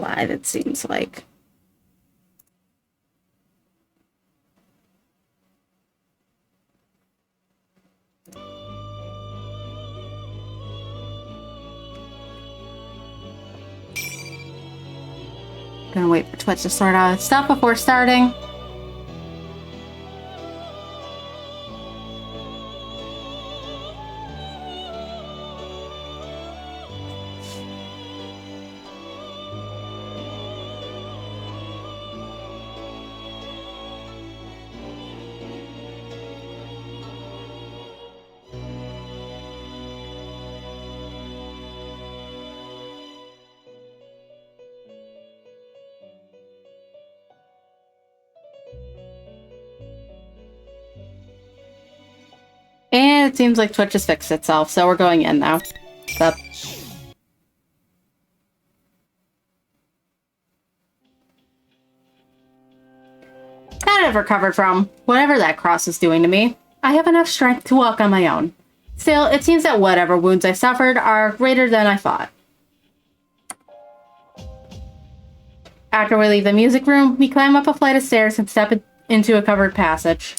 live, it seems like. Gonna wait for Twitch to sort out stuff before starting. And it seems like Twitch has fixed itself, so we're going in now. Kind of recovered from whatever that cross is doing to me. I have enough strength to walk on my own. Still, it seems that whatever wounds I suffered are greater than I thought. After we leave the music room, we climb up a flight of stairs and step into a covered passage.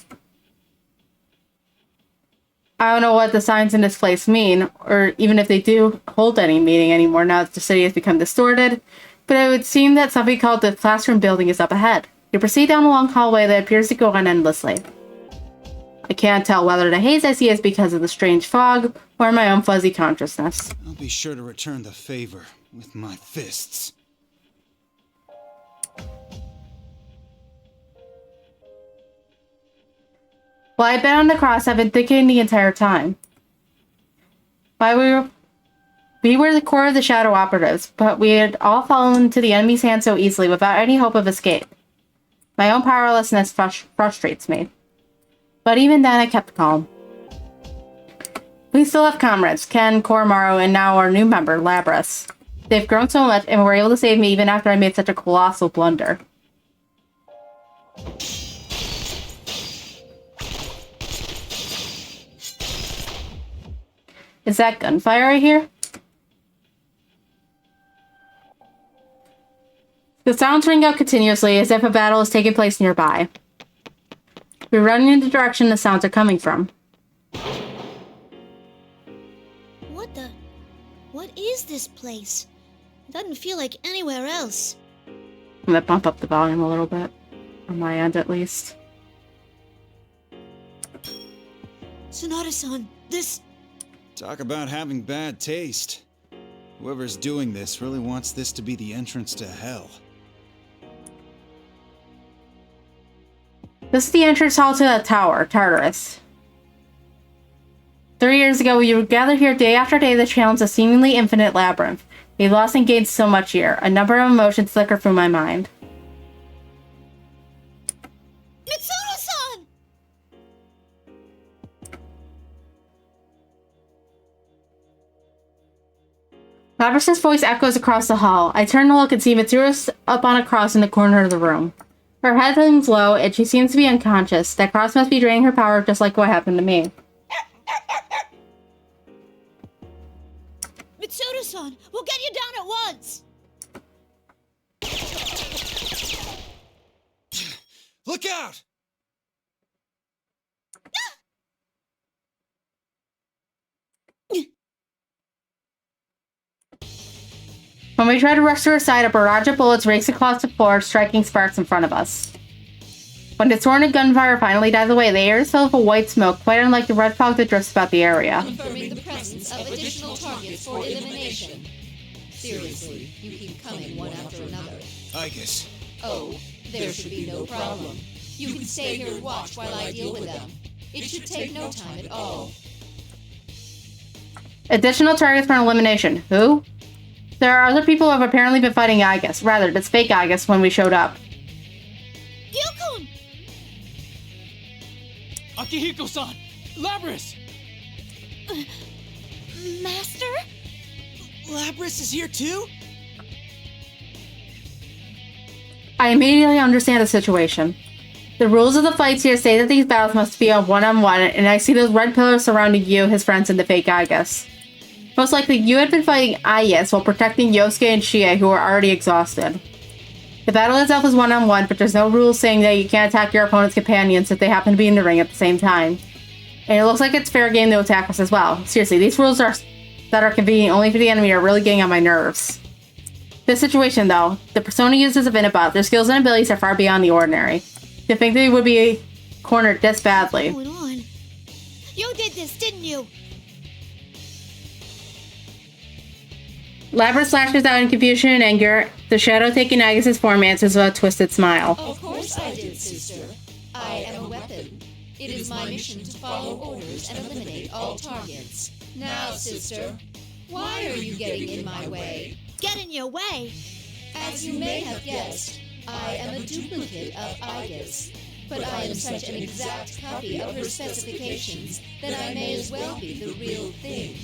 I don't know what the signs in this place mean, or even if they do hold any meaning anymore now that the city has become distorted, but it would seem that something called the classroom building is up ahead. You proceed down a long hallway that appears to go on endlessly. I can't tell whether the haze I see is because of the strange fog, or my own fuzzy consciousness. I'll be sure to return the favor with my fists. While I've been on the cross, I've been thinking the entire time. We were the core of the Shadow Operatives, but we had all fallen into the enemy's hands so easily without any hope of escape. My own powerlessness frustrates me. But even then, I kept calm. We still have comrades, Ken, Koromaro, and now our new member, Labras. They've grown so much and were able to save me even after I made such a colossal blunder. Is that gunfire I hear? The sounds ring out continuously as if a battle is taking place nearby. We're running in the direction the sounds are coming from. What is this place? It doesn't feel like anywhere else. I'm gonna bump up the volume a little bit. On my end, at least. Sonata-san, this... Talk about having bad taste. Whoever's doing this really wants this to be the entrance to hell. This is the entrance hall to the tower, Tartarus. 3 years ago, we would gather here day after day to challenge a seemingly infinite labyrinth. We lost and gained so much here. A number of emotions flicker through my mind. Mitsuno-san! Labras's voice echoes across the hall. I turn to look and see Mitsuru's up on a cross in the corner of the room. Her head hangs low, and she seems to be unconscious. That cross must be draining her power just like what happened to me. Mitsuno-san, we'll get you down at once! Look out! When we try to rush to her side, a barrage of bullets race across the floor, striking sparks in front of us. When the sworn of gunfire finally dies away, the air is filled with white smoke, quite unlike the red fog that drifts about the area. Confirming the presence of additional targets for elimination. Seriously, you keep coming one after another. I guess. Oh, there should be no problem. You can stay here and watch while I deal with them. It should take no time at all. Additional targets for elimination. Who? There are other people who have apparently been fighting Igus. Rather, it's fake Igus when we showed up. Gyokun! Akihiko-san! Labras! Master? Labras is here too? I immediately understand the situation. The rules of the fights here say that these battles must be a one-on-one, and I see those red pillars surrounding you, his friends, and the fake Igus. Most likely, you had been fighting Ayas while protecting Yosuke and Shie, who are already exhausted. The battle itself is one-on-one, but there's no rules saying that you can't attack your opponent's companions if they happen to be in the ring at the same time. And it looks like it's fair game to attack us as well. Seriously, these rules that are convenient only for the enemy are really getting on my nerves. This situation, though, the persona users of Inabot, their skills and abilities are far beyond the ordinary. To think they would be cornered this badly. What's going on? You did this, didn't you? Labras lashes out in confusion and anger, the shadow taking Agus' form answers with a twisted smile. Of course I did, sister. I am a weapon. It is my mission to follow orders and eliminate all targets. Now, sister, why are you getting in my way? Get in your way. As you may have guessed, I am a duplicate of Agus. But I am such an exact copy of her specifications that I may as well be the real thing.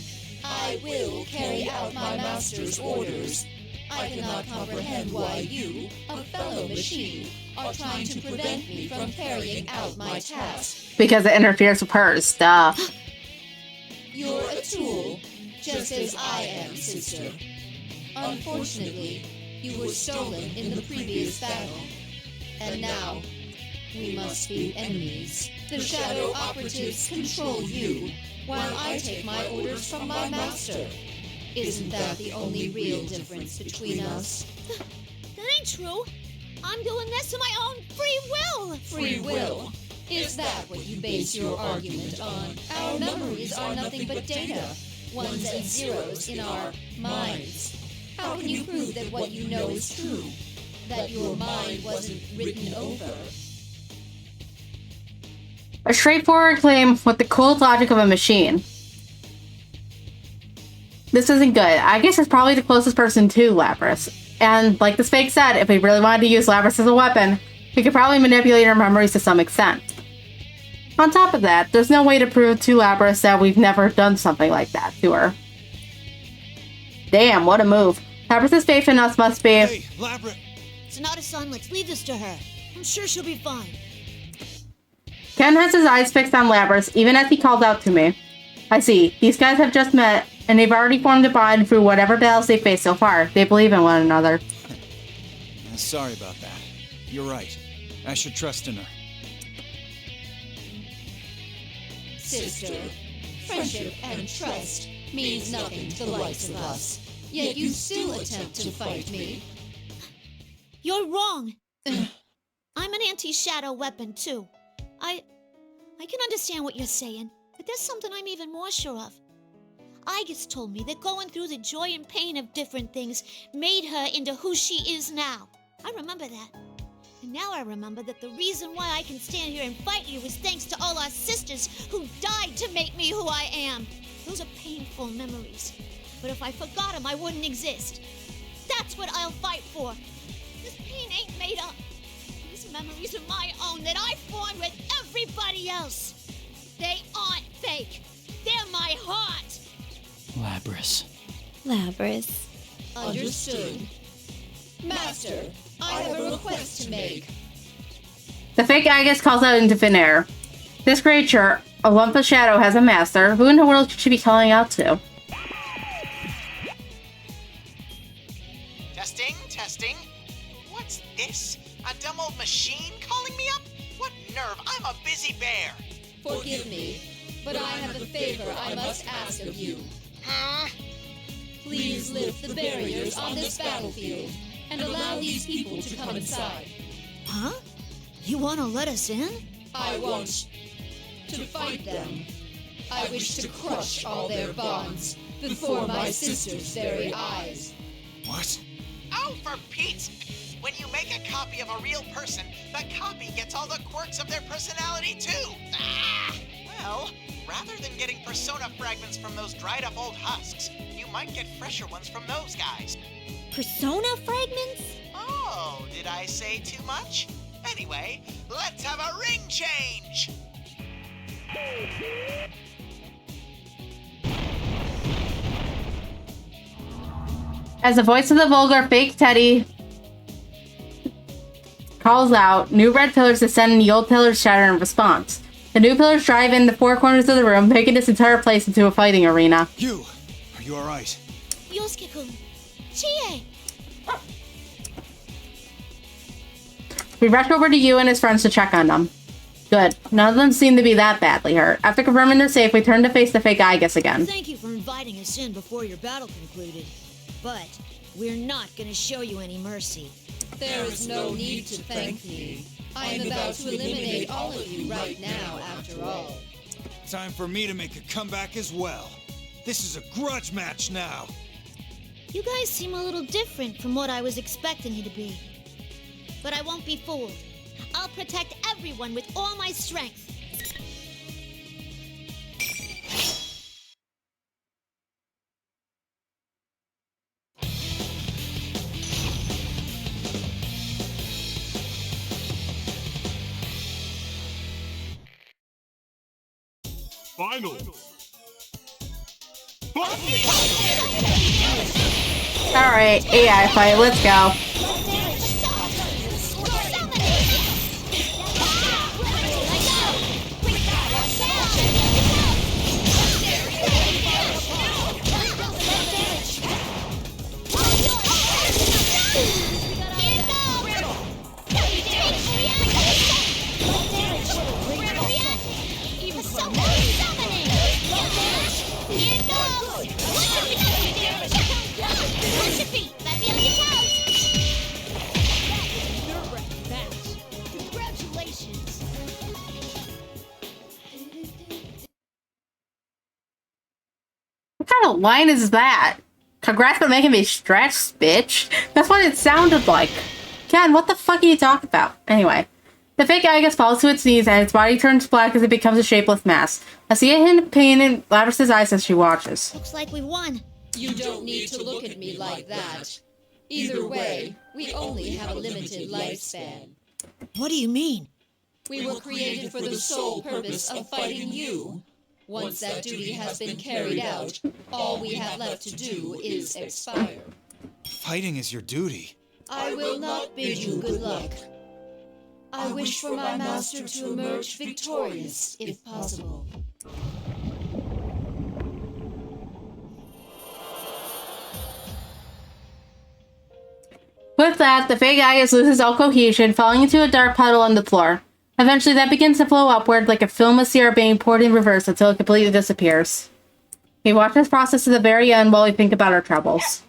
I will carry out my master's orders. I cannot comprehend why you, a fellow machine, are trying to prevent me from carrying out my task. Because it interferes with hers, duh. You're a tool, just as I am, sister. Unfortunately, you were stolen in the previous battle. And now, we must be enemies. The Shadow Operatives control you, while I take my orders from my master. Isn't that the only real difference between us? That ain't true. I'm doing this of my own free will. Free will? Is that what you base your argument on? Our memories are nothing but data, ones and zeros in our minds. How can you prove that what you know is true? That your mind wasn't written over? A straightforward claim with the cold logic of a machine. This isn't good. I guess it's probably the closest person to Labras. And like the fake said, if we really wanted to use Labras as a weapon, we could probably manipulate her memories to some extent. On top of that, there's no way to prove to Labras that we've never done something like that to her. Damn, what a move. Labras' faith in us must be... Hey, Labra! Sonata-san, let's leave this to her. I'm sure she'll be fine. Ken has his eyes fixed on Labras, even as he calls out to me. I see. These guys have just met, and they've already formed a bond through whatever battles they've faced so far. They believe in one another. Sorry about that. You're right. I should trust in her. Sister, friendship and trust means nothing to the likes of us. Yet you still attempt to fight me. You're wrong. I'm an anti-shadow weapon, too. I can understand what you're saying, but there's something I'm even more sure of. Igus told me that going through the joy and pain of different things made her into who she is now. I remember that. And now I remember that the reason why I can stand here and fight you is thanks to all our sisters who died to make me who I am. Those are painful memories. But if I forgot them, I wouldn't exist. That's what I'll fight for. This pain ain't made up. These memories are my own that I formed with everybody else. They aren't fake. They're my heart. Labras. Labras. Understood. Master, I have a request to make. The fake Agus calls out into thin air. This creature, a lump of shadow, has a master. Who in the world should she be calling out to? Testing, testing. What's this? A dumb old machine calling me up? What nerve? I'm a busy bear. Forgive me, but I have a favor I must ask of you. Huh? Please lift the barriers on this battlefield and allow these people to come inside. Huh? You want to let us in? I want to fight them. I wish to crush all their bonds before my sister's very eyes. What? Oh, for Pete's! When you make a copy of a real person, the copy gets all the quirks of their personality too. Ah! Well, rather than getting persona fragments from those dried up old husks, you might get fresher ones from those guys. Persona fragments? Oh, did I say too much? Anyway, let's have a ring change! As the voice of the vulgar fake Teddy calls out, new red pillars descend and the old pillars shatter in response. The new pillars drive in the four corners of the room, making this entire place into a fighting arena. You! Are you alright? Yosuke-kun. Chie! We rush over to you and his friends to check on them. Good. None of them seem to be that badly hurt. After confirming they're safe, we turn to face the fake Igus again. Thank you for inviting us in before your battle concluded. But we're not gonna show you any mercy. There is no need to thank me. I am about to eliminate all of you right now, after all. Time for me to make a comeback as well. This is a grudge match now. You guys seem a little different from what I was expecting you to be. But I won't be fooled. I'll protect everyone with all my strength. Final. Alright, AI fight, let's go. What kind of line is that? Congrats for making me stretch, bitch. That's what it sounded like. Ken, what the fuck are you talking about? Anyway, the fake Igus falls to its knees and its body turns black as it becomes a shapeless mass. I see a hint of pain in Labrys' eyes as she watches. Looks like we won. You don't need to look at me like that. Either way, we only have a limited lifespan. What do you mean? We were created for the sole purpose of fighting you. Once that duty has been carried out, all we have left to do is expire. Fighting is your duty. I will not bid you good luck. I wish for my master to emerge victorious, if possible. With that, the fake Igus loses all cohesion, falling into a dark puddle on the floor. Eventually, that begins to flow upward like a film of syrup being poured in reverse until it completely disappears. We watch this process to the very end while we think about our troubles.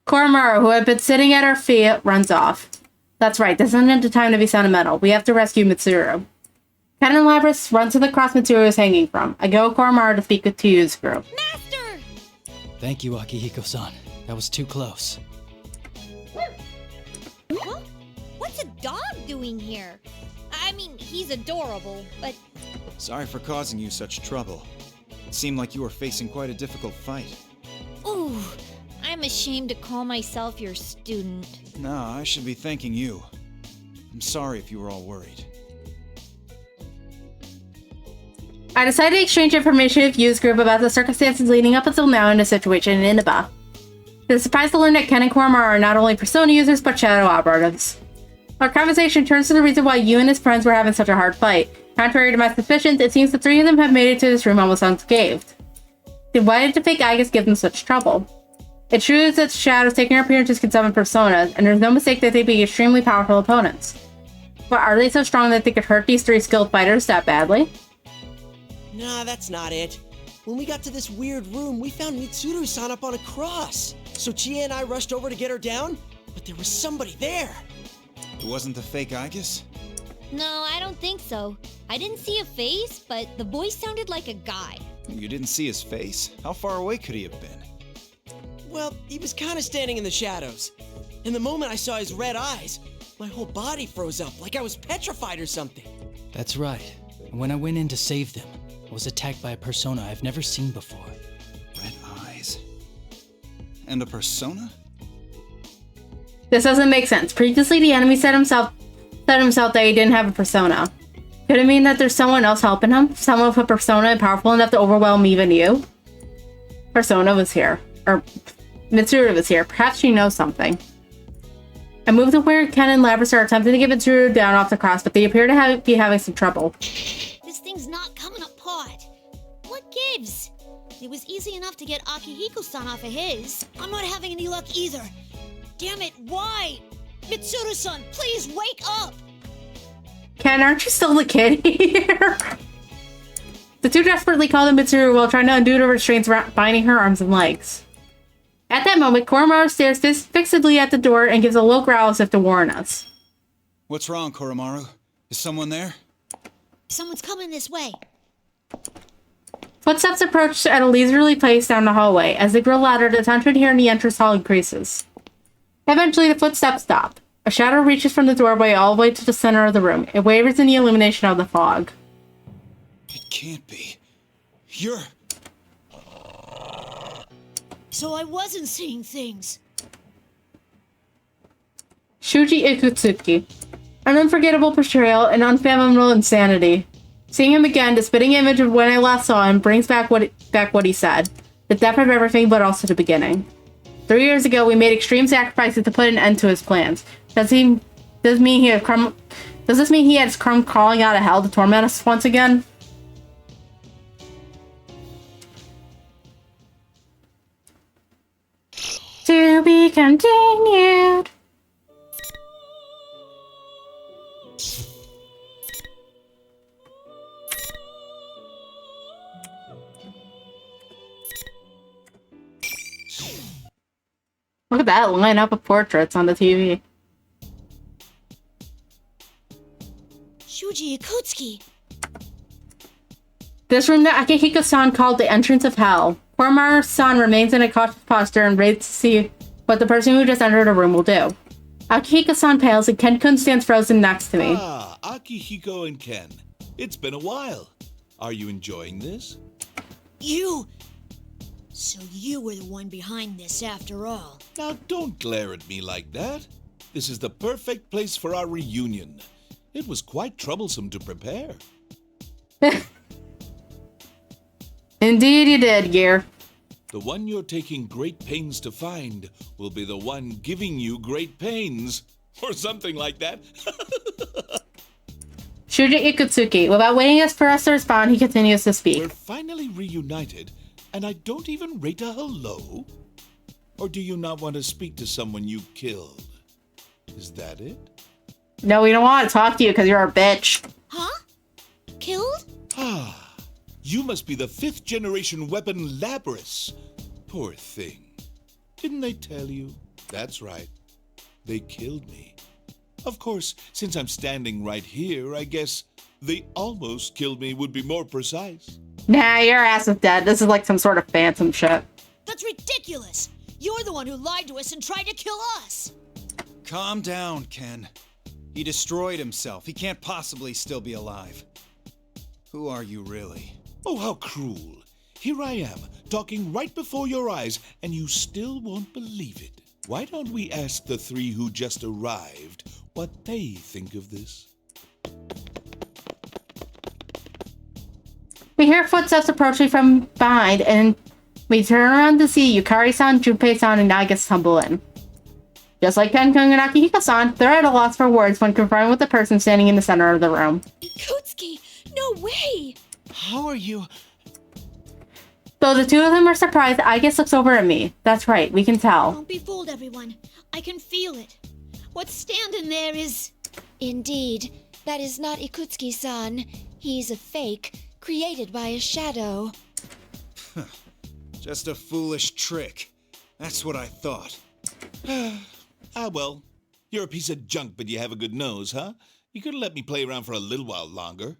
Koromaru, who had been sitting at our feet, runs off. That's right, this isn't the time to be sentimental. We have to rescue Mitsuru. Ken and Labrys run to the cross Mitsuru is hanging from. I go with Koromaru to speak with Tuyu's group. Master! Thank you, Akihiko-san. That was too close. Huh? What's a dog doing here? I mean, he's adorable, but... Sorry for causing you such trouble. It seemed like you were facing quite a difficult fight. Ooh, I'm ashamed to call myself your student. No, I should be thanking you. I'm sorry if you were all worried. I decided to exchange information with Yu's group about the circumstances leading up until now in the situation in Inaba. They're surprised to learn that Ken and Koromaru are not only Persona users, but shadow operatives. Our conversation turns to the reason why Yu and his friends were having such a hard fight. Contrary to my suspicions, it seems the three of them have made it to this room almost unscathed. Then why did the fake Igus give them such trouble? It's true that shadows taking our appearances can summon personas, and there's no mistake that they'd be extremely powerful opponents. But are they so strong that they could hurt these three skilled fighters that badly? Nah, that's not it. When we got to this weird room, we found Mitsuru-san up on a cross. So Chie and I rushed over to get her down, but there was somebody there. It wasn't the fake Igus? No, I don't think so. I didn't see a face, but the voice sounded like a guy. You didn't see his face? How far away could he have been? Well, he was kind of standing in the shadows. And the moment I saw his red eyes, my whole body froze up like I was petrified or something. That's right. When I went in to save them, I was attacked by a persona I've never seen before. Red eyes? And a persona? This doesn't make sense. Previously, the enemy said himself that he didn't have a persona. Could it mean that there's someone else helping him? Someone with a persona and powerful enough to overwhelm even you? Persona was here. Or Mitsuru was here. Perhaps she knows something. I moved to where Ken and Labrys are attempting to get Mitsuru down off the cross, but they appear to be having some trouble. This thing's not coming apart. What gives? It was easy enough to get Akihiko-san off of his. I'm not having any luck either. Damn it, why? Mitsuru-san, please wake up! Ken, aren't you still the kid here? The two desperately call to Mitsuru while trying to undo the restraints binding her arms and legs. At that moment, Koromaru stares fixedly at the door and gives a low growl as if to warn us. What's wrong, Koromaru? Is someone there? Someone's coming this way. Footsteps approach at a leisurely pace down the hallway. As they grow louder, the tension here in the entrance hall increases. Eventually, the footsteps stop. A shadow reaches from the doorway all the way to the center of the room. It wavers in the illumination of the fog. It can't be. You're... So I wasn't seeing things. Shuji Ikutsuki. An unforgettable portrayal and unfathomable insanity. Seeing him again, the spitting image of when I last saw him brings back what he said. The depth of everything, but also the beginning. 3 years ago, we made extreme sacrifices to put an end to his plans. Does this mean he has come crawling out of hell to torment us once again? To be continued. Look at that lineup of portraits on the TV. Shuji Ikutsuki. This room that Akihiko-san called the entrance of hell. Koromaru-san remains in a cautious posture and waits to see what the person who just entered the room will do. Akihiko-san pales and Ken-kun stands frozen next to me. Ah, Akihiko and Ken. It's been a while. Are you enjoying this? So you were the one behind this after all. Now don't glare at me like that. This is the perfect place for our reunion. It was quite troublesome to prepare. Indeed you did, Gear. The one you're taking great pains to find will be the one giving you great pains. Or something like that. Shuji Ikutsuki. Without waiting for us to respond, he continues to speak. We're finally reunited, and I don't even rate a hello? Or do you not want to speak to someone you killed? Is that it? No, we don't want to talk to you because you're a bitch. Huh? Killed? Ah, you must be the 5th generation weapon Labrys. Poor thing. Didn't they tell you? That's right. They killed me. Of course, since I'm standing right here, I guess they almost killed me would be more precise. Nah, your ass is dead. This is like some sort of phantom shit. That's ridiculous! You're the one who lied to us and tried to kill us! Calm down, Ken. He destroyed himself. He can't possibly still be alive. Who are you really? Oh, how cruel. Here I am, talking right before your eyes, and you still won't believe it. Why don't we ask the 3 who just arrived what they think of this? We hear footsteps approaching from behind, and we turn around to see Yukari-san, Junpei-san, and Nagus tumble in. Just like Ken-kun and Akihiko-san, they're at a loss for words when confronted with the person standing in the center of the room. Ikutsuki! No way! How are you? Though the two of them are surprised, Agus looks over at me. That's right, we can tell. Don't be fooled, everyone. I can feel it. What's standing there is... Indeed, that is not Ikutsuki-san. He's a fake, created by a shadow. Just a foolish trick. That's what I thought. Ah, well, you're a piece of junk, but you have a good nose, huh? You could have let me play around for a little while longer.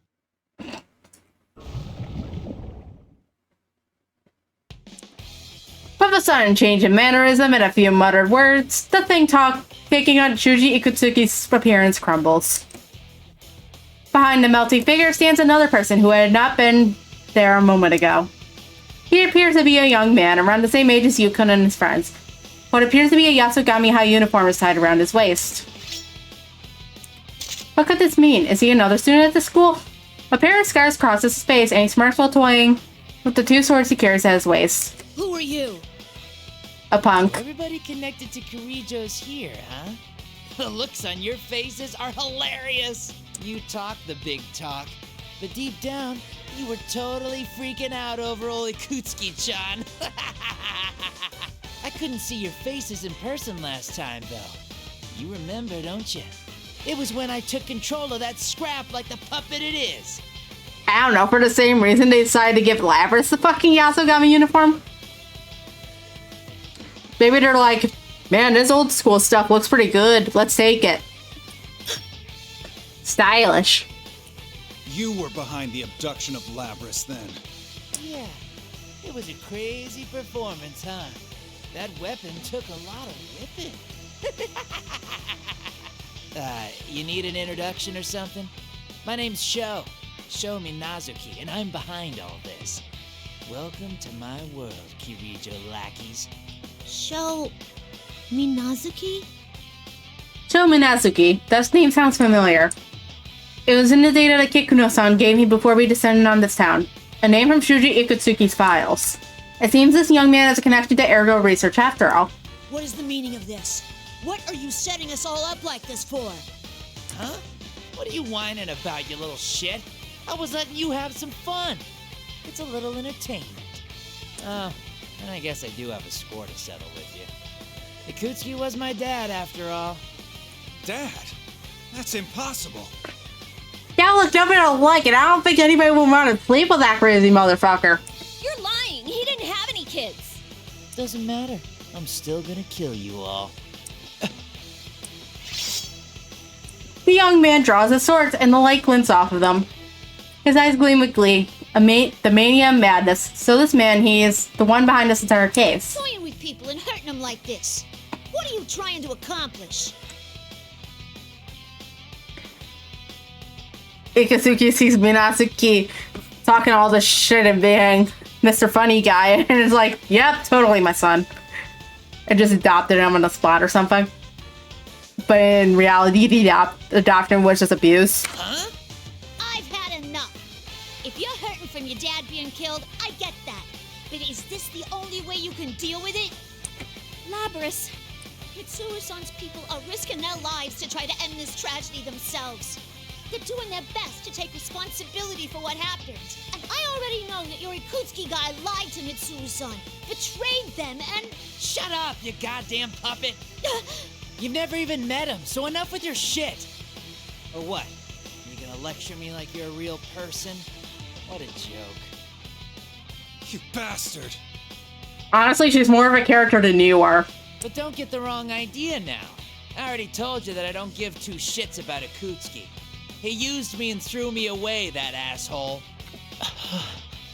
With a sudden change in mannerism and a few muttered words, the thing taking on Shuji Ikutsuki's appearance crumbles. Behind the melting figure stands another person who had not been there a moment ago. He appears to be a young man, around the same age as Yukon and his friends. What appears to be a Yasogami high uniform is tied around his waist. What could this mean? Is he another student at the school? A pair of scars crosses his face and he smirks while toying with the 2 swords he carries at his waist. Who are you? A punk. Everybody connected to Kirijo's here, huh? The looks on your faces are hilarious. You talk the big talk, But deep down, you were totally freaking out over old Ikutsuki-chan. I couldn't see your faces in person last time, though. You remember, don't you? It was when I took control of that scrap like the puppet it is. I don't know, for the same reason they decided to give Lapras the fucking Yasogami uniform. Maybe they're like, man, this old school stuff looks pretty good. Let's take it. Stylish. You were behind the abduction of Lapras then. Yeah, it was a crazy performance, huh? That weapon took a lot of whipping. You need an introduction or something? My name's Sho Minazuki, and I'm behind all this. Welcome to my world, Kirijo lackeys. Sho Minazuki? Sho Minazuki. That name sounds familiar. It was in the data that Kikuno-san gave me before we descended on this town. A name from Shuji Ikutsuki's files. It seems this young man is connected to ergo research after all. What is the meaning of this? What are you setting us all up like this for? Huh? What are you whining about, you little shit? I was letting you have some fun. It's a little entertainment. Oh, and I guess I do have a score to settle with you. Ikutsuki was my dad, after all. Dad? That's impossible. Yeah, look, don't like it. I don't think anybody will want to sleep with that crazy motherfucker. You're lying. He didn't have any kids. Doesn't matter. I'm still gonna kill you all. The young man draws his swords and the light glints off of them. His eyes gleam with glee. The mania and madness. So this man, he is the one behind this entire case. Toying with people and hurting them like this. What are you trying to accomplish? Ikutsuki sees Minazuki talking all this shit and being Mr. Funny Guy, and is like, yep, totally my son. And just adopted him on the spot or something. But in reality, the adoption was just abuse. Huh? I've had enough. If you're hurting from your dad being killed, I get that. But is this the only way you can deal with it? Lapras. Mitsuru-san's people are risking their lives to try to end this tragedy themselves. They're doing their best to take responsibility for what happened. And I already know that your Ikutsuki guy lied to Mitsuru-san, betrayed them, and... Shut up, you goddamn puppet! You've never even met him, so enough with your shit! Or what? You gonna lecture me like you're a real person? What a joke. You bastard! Honestly, she's more of a character than you are. But don't get the wrong idea now. I already told you that I don't give two shits about Ikutsuki. He used me and threw me away, that asshole.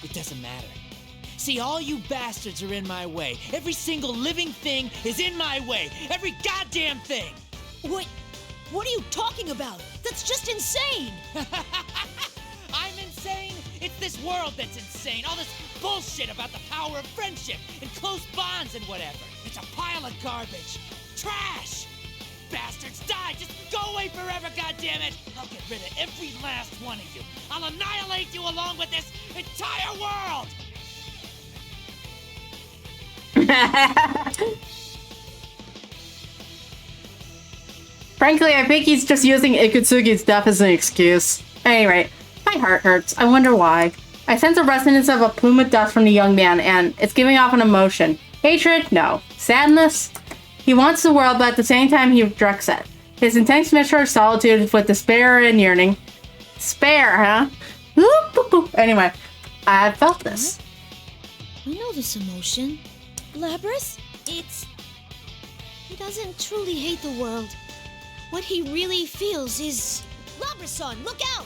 It doesn't matter. See, all you bastards are in my way. Every single living thing is in my way. Every goddamn thing! What are you talking about? That's just insane! I'm insane? It's this world that's insane. All this bullshit about the power of friendship and close bonds and whatever. It's a pile of garbage. Trash! Bastards, die! Just go away forever, goddammit! I'll get rid of every last one of you. I'll annihilate you along with this entire world! Frankly, I think he's just using Ikutsuki's death as an excuse. Anyway, my heart hurts. I wonder why. I sense a resonance of a plume of dust from the young man, and it's giving off an emotion. Hatred? No. Sadness? He wants the world, but at the same time he rejects it. His intense mixture of solitude with despair and yearning. Spare, huh? Anyway, I felt this. I know this emotion. Lapras? He doesn't truly hate the world. What he really feels is... Lapras-san, look out!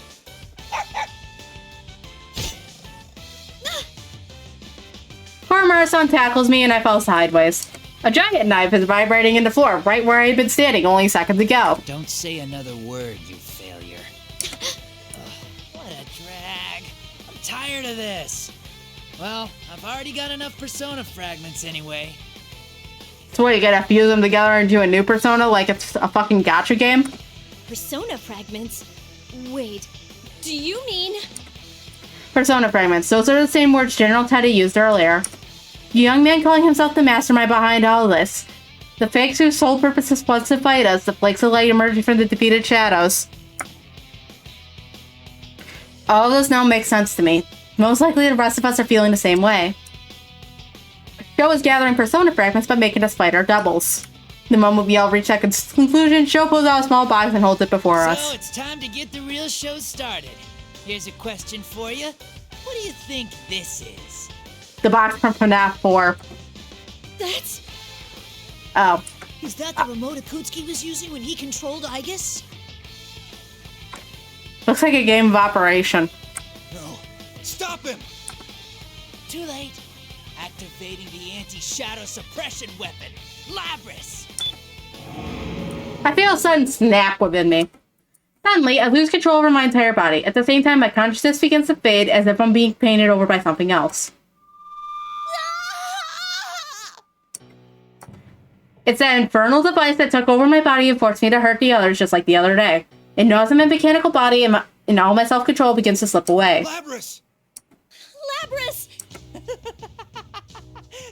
Hormarasan tackles me and I fall sideways. A giant knife is vibrating in the floor, right where I had been standing only seconds ago. Don't say another word, you failure. What a drag. I'm tired of this. Well, I've already got enough Persona fragments anyway. So what, you gotta fuse them together into a new Persona like it's a fucking gacha game? Persona fragments? Wait, do you mean... Persona fragments. Those are the same words General Teddy used earlier. The young man calling himself the mastermind behind all this. The fakes whose sole purpose was to fight us, the flakes of light emerging from the defeated shadows. All of this now makes sense to me. Most likely the rest of us are feeling the same way. Sho is gathering persona fragments by making us fight our doubles. The moment we all reach that conclusion, Sho pulls out a small box and holds it before us. So it's time to get the real show started. Here's a question for you. What do you think this is? The box from FNAF 4. That's... Oh. Is that the remote Akutsuki was using when he controlled Aegis? Looks like a game of operation. No. Stop him! Too late. Activating the anti-shadow suppression weapon, Labrys. I feel a sudden snap within me. Suddenly, I lose control over my entire body. At the same time, my consciousness begins to fade as if I'm being painted over by something else. It's that infernal device that took over my body and forced me to hurt the others just like the other day. It knows I'm a mechanical body and all my self-control begins to slip away. Labrys! Labrys!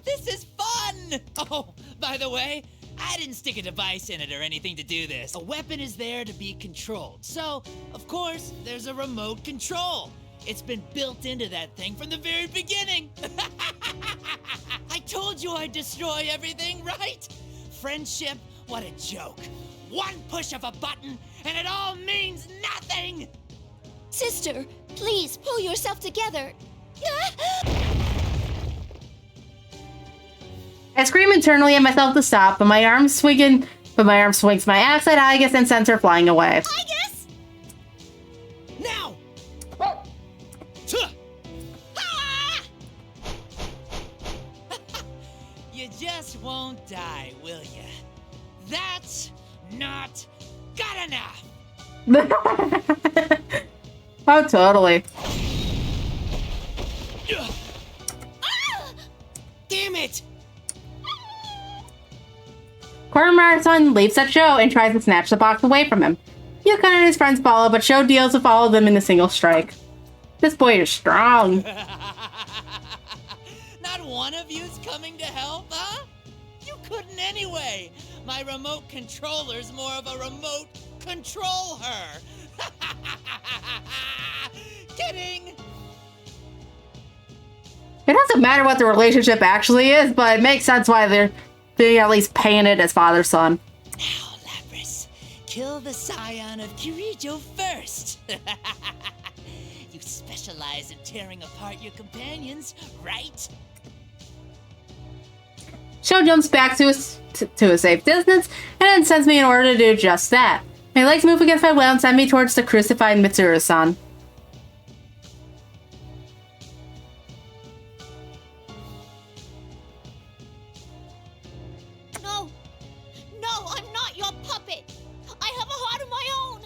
This is fun! Oh, by the way, I didn't stick a device in it or anything to do this. A weapon is there to be controlled. So, of course, there's a remote control. It's been built into that thing from the very beginning. I told you I'd destroy everything, right? Friendship, what a joke. One push of a button, and it all means nothing! Sister, please pull yourself together. I scream internally at myself to stop, but my arm swings my axe at Aegis and sends her flying away. Aegis! Now! You just won't die, will ya? That's not good enough! Oh, totally. Damn it! Quarter-Marathon leaps at Sho and tries to snatch the box away from him. Yukon and his friends follow, but Sho deals with all of them in a single strike. This boy is strong. Not one of you's coming to help, huh? You couldn't anyway. My remote controller's more of a remote control her. Kidding! It doesn't matter what the relationship actually is, but it makes sense why they're being at least painted as father-son. Now, Labrys, kill the scion of Kirijo first. You specialize in tearing apart your companions, right? Sho jumps back to a safe distance and then sends me in order to do just that. My legs move against my will and send me towards the crucified Mitsuru-san. No, I'm not your puppet. I have a heart of my own.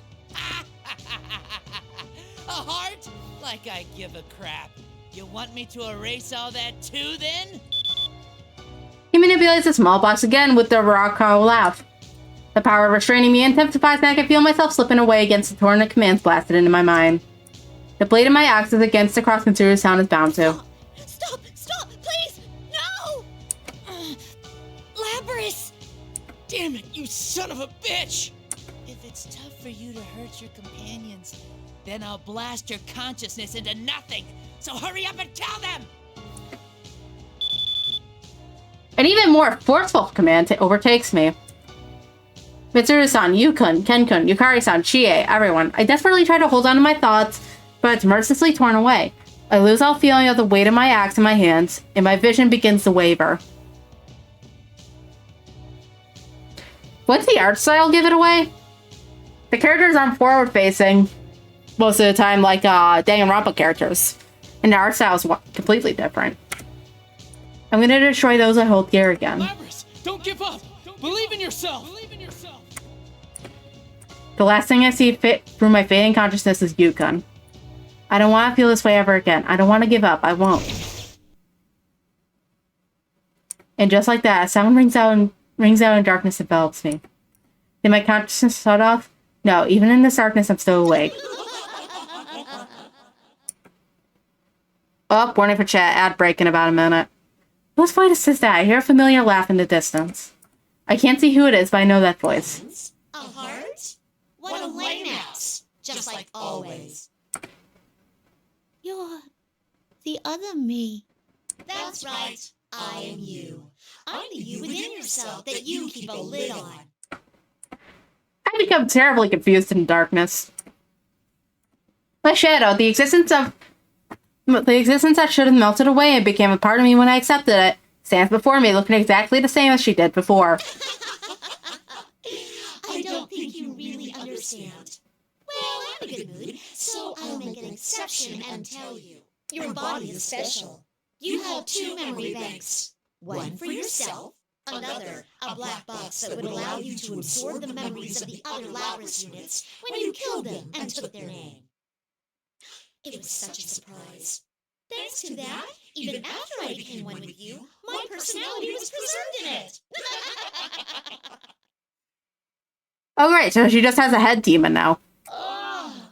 A heart? Like I give a crap. You want me to erase all that too, then? He manipulates the small box again with the Rocco laugh. The power restraining me intensifies and I can feel myself slipping away against the torrent of commands blasted into my mind. The blade of my axe is against the cross Mitsuru-san is bound to. Stop, please! No! Labrys! Damn it, you son of a bitch! If it's tough for you to hurt your companions, then I'll blast your consciousness into nothing! So hurry up and tell them! An even more forceful command overtakes me. Mitsuru-san, Yukun, Ken-kun, Yukari-san, Chie, everyone. I desperately try to hold on to my thoughts, but it's mercilessly torn away. I lose all feeling of the weight of my axe in my hands, and my vision begins to waver. What's the art style give it away? The characters aren't forward-facing most of the time like Danganronpa characters, and the art style is completely different. I'm gonna destroy those I hold dear again. Labrys, don't give up! Believe in yourself! The last thing I see fit through my fading consciousness is Yukon. I don't want to feel this way ever again. I don't want to give up. I won't. And just like that, a sound rings out and darkness envelops me. Did my consciousness shut off? No, even in this darkness, I'm still awake. Oh, warning for chat. Ad break in about a minute. Whose voice is that? I hear a familiar laugh in the distance. I can't see who it is, but I know that voice. A heart? What a lame ass. Just like always. You're the other me. That's right. I am you. I'm the you within yourself that you keep a lid on. I become terribly confused in darkness. My shadow, the existence that should have melted away and became a part of me when I accepted it, stands before me looking exactly the same as she did before. I don't think you really understand. Well, I'm in a good mood, so I'll make an exception and tell you. Your body is special. You have 2 memory banks. One for yourself, another, a black box that would allow you to absorb the memories of the other Labras units when you killed them and took their name. It was such a surprise. Thanks to that, even after I became one with you, my personality was preserved in it. Oh, great, so she just has a head demon now. Oh,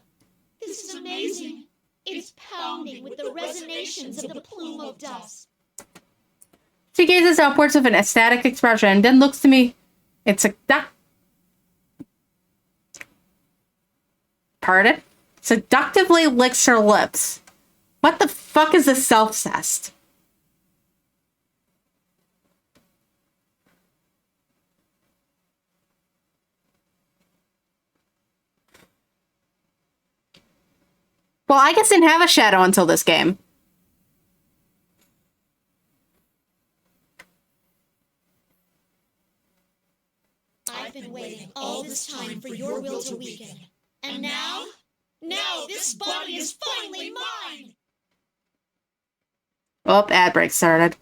this is amazing. It's pounding with the resonations of the plume of dust. She gazes upwards with an ecstatic expression, then looks to me. Pardon? Seductively licks her lips. What the fuck is this self-cest? Well, I guess I didn't have a shadow until this game. I've been waiting all this time for your will to weaken. And now this body is finally mine! Oh, ad break started.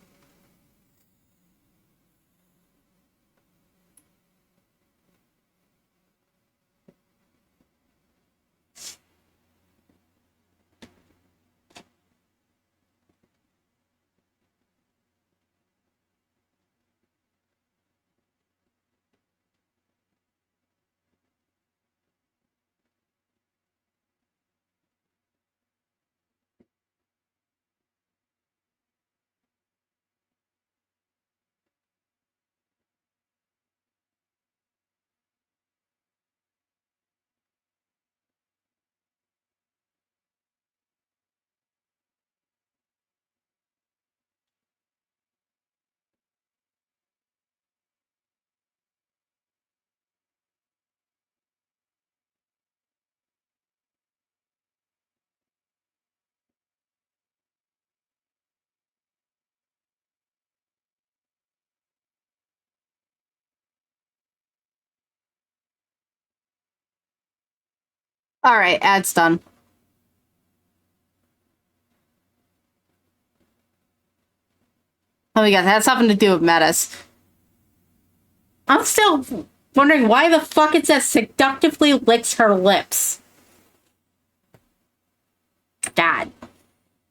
Alright, ad's done. Oh my god, that has something to do with metas. I'm still wondering why the fuck it says seductively licks her lips. God.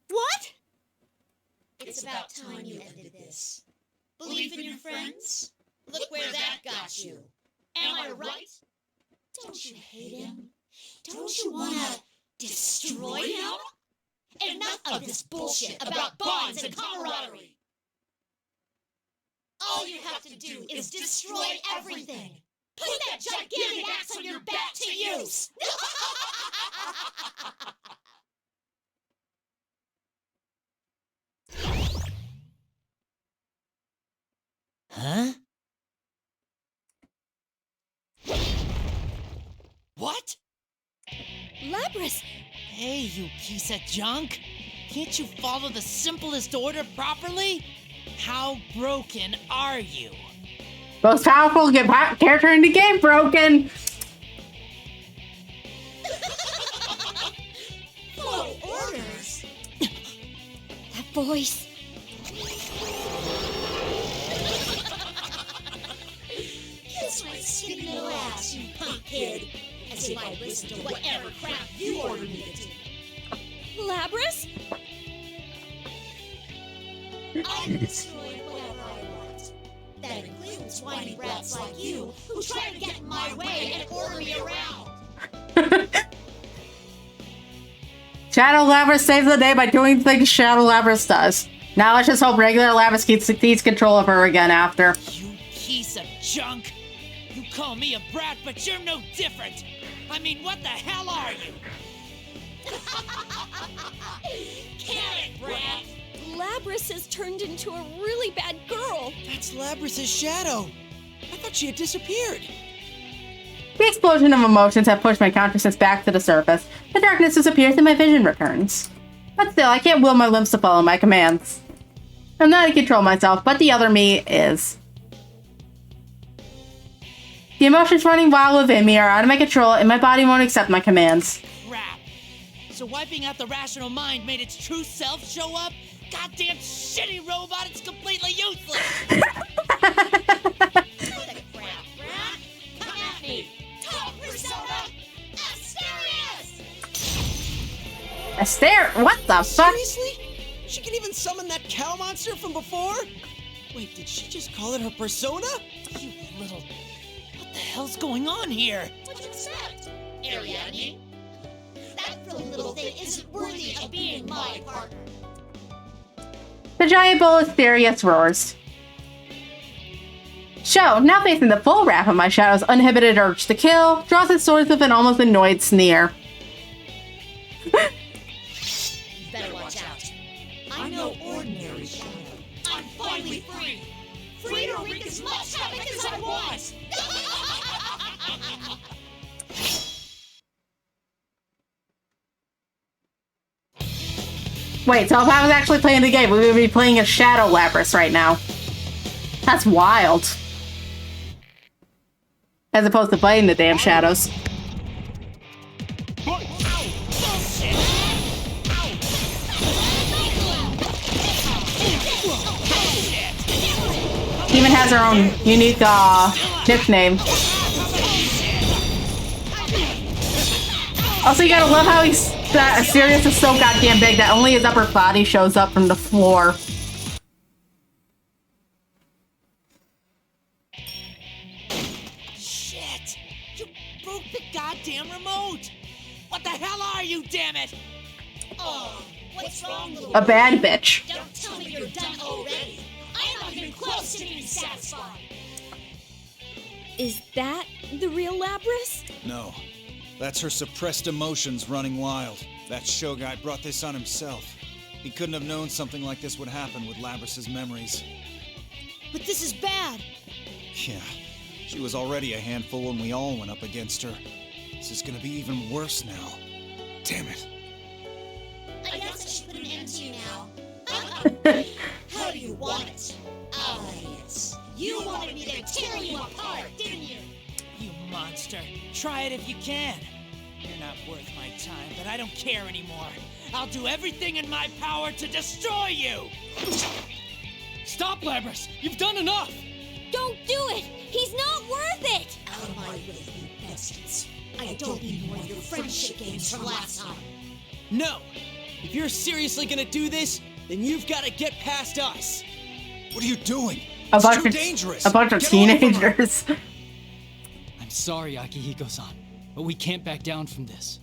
What? It's about time you ended this. Believe in your friends? Look where that got you. Am I right? Don't you hate him? Don't you want to destroy him? Enough of this bullshit about bonds and camaraderie. All you have to do is destroy everything. Put that gigantic axe on your back to use. Huh? What? Labras! Hey, you piece of junk! Can't you follow the simplest order properly? How broken are you? Most powerful character in the game, broken! Follow orders. That voice. Kiss my skinny little ass, you punk kid. As if I listened to whatever crap you ordered me to do. Labras? I can destroy whatever I want. That includes whiny brats like you who try to get in my way and order me around. Shadow Labras saves the day by doing things Shadow Labras does. Now let's just hope regular Labras keeps control of her again after. You piece of junk! You call me a brat, but you're no different! I mean, what the hell are you? Carrot brat! Labrys has turned into a really bad girl. That's Labrys' shadow. I thought she had disappeared. The explosion of emotions have pushed my consciousness back to the surface. The darkness disappears and my vision returns. But still, I can't will my limbs to follow my commands. I'm not in control of myself, but the other me is. The emotions running wild within me are out of my control, and my body won't accept my commands. Crap. So wiping out the rational mind made its true self show up? Goddamn shitty robot, it's completely useless! Come at me! Top Persona! Asterius! What the fuck? Seriously? She can even summon that cow monster from before? Wait, did she just call it her persona? You little... What the hell's going on here? What'd you expect, Ariadne? That little thing isn't worthy of being my partner. The giant bull Asterius roars. Sho, now facing the full wrath of my shadow's uninhibited urge to kill, draws his sword with an almost annoyed sneer. You better watch out. I'm no ordinary shadow. I'm finally free. Free to wreak as much havoc as I want. Wait, so if I was actually playing the game, we would be playing as Shadow Labrys right now. That's wild. As opposed to playing the damn shadows. She even has her own unique nickname. Also, you gotta love how Asterius is so goddamn big that only his upper body shows up from the floor. Shit! You broke the goddamn remote! What the hell are you, damn it? Oh, what's wrong, little A bad bitch. Don't tell me you're done already. I'm not even close to being satisfied. Is that the real Labrys? No. That's her suppressed emotions running wild. That show guy brought this on himself. He couldn't have known something like this would happen with Labrys' memories. But this is bad. Yeah, she was already a handful when we all went up against her. This is gonna be even worse now. Damn it. I guess I should put an end to you now. How do you want it? Ah, yes. You wanted me to tear you apart, didn't you? You monster. Try it if you can. You're not worth my time, but I don't care anymore. I'll do everything in my power to destroy you! Stop, Labrys! You've done enough! Don't do it! He's not worth it! Out of my way, you bastards. I don't need more of your friendship games from last time. No! If you're seriously gonna do this, then you've gotta get past us! What are you doing? A It's bunch too of dangerous. a bunch of Get away from her. teenagers. I'm sorry, Akihiko-san, but we can't back down from this.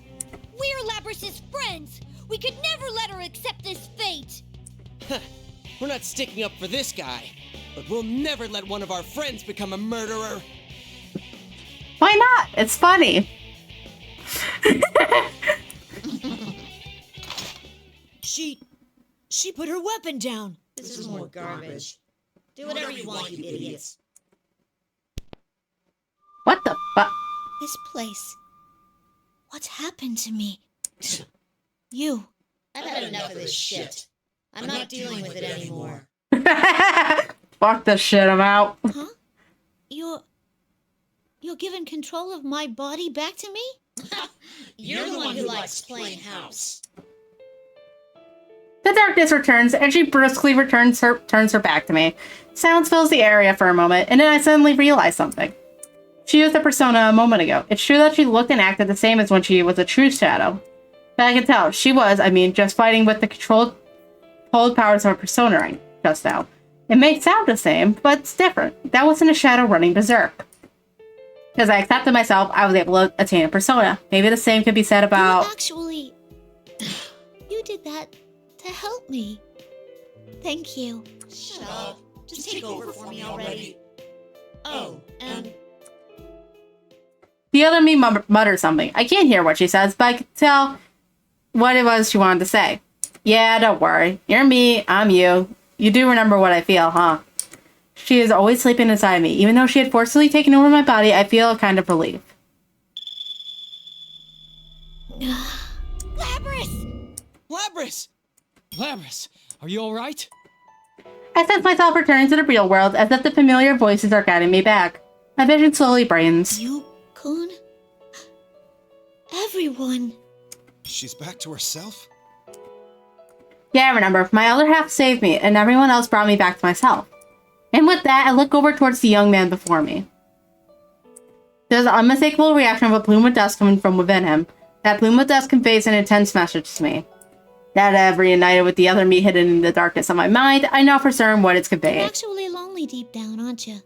We're Labrys' friends! We could never let her accept this fate! We're not sticking up for this guy, but we'll never let one of our friends become a murderer. Why not? It's funny. She put her weapon down. This is more garbage. Do whatever you want, you idiots. What the fuck? This place. What's happened to me? You. I've had enough of this shit. I'm not dealing with it anymore. Fuck this shit, I'm out. Huh? You're giving control of my body back to me? You're the one who likes playing house. The darkness returns, and she brusquely turns her back to me. Silence fills the area for a moment, and then I suddenly realize something. She used a persona a moment ago. It's true that she looked and acted the same as when she was a true shadow. But I can tell, she was, just fighting with the controlled powers of a persona right just now. It may sound the same, but it's different. That wasn't a shadow running berserk. Because I accepted myself, I was able to attain a persona. Maybe the same could be said about... Actually, you did that to help me. Thank you. Shut up. Just take over for me already. Oh, and... The other me mutters something. I can't hear what she says, but I can tell what it was she wanted to say. Yeah, don't worry. You're me, I'm you. You do remember what I feel, huh? She is always sleeping inside me. Even though she had forcibly taken over my body, I feel a kind of relief. Labrys! Labrys! Labrys, are you alright? I sense myself returning to the real world as if the familiar voices are guiding me back. My vision slowly brightens. You-kun? Everyone. She's back to herself? Yeah, I remember. My other half saved me, and everyone else brought me back to myself. And with that, I look over towards the young man before me. There's an unmistakable reaction of a plume of dust coming from within him. That plume of dust conveys an intense message to me. That reunited with the other me hidden in the darkness of my mind, I know for certain what it's You're conveying. actually lonely deep down, aren't you?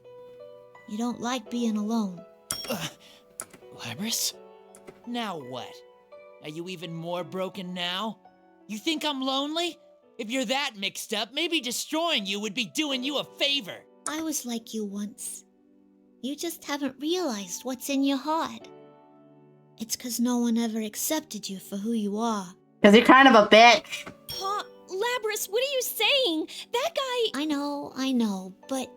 You don't like being alone. Labrys? Now what? Are you even more broken now? You think I'm lonely? If you're that mixed up, maybe destroying you would be doing you a favor. I was like you once. You just haven't realized what's in your heart. It's 'cause no one ever accepted you for who you are. Because you're kind of a bitch. Huh? Labrys, what are you saying? That guy... I know, but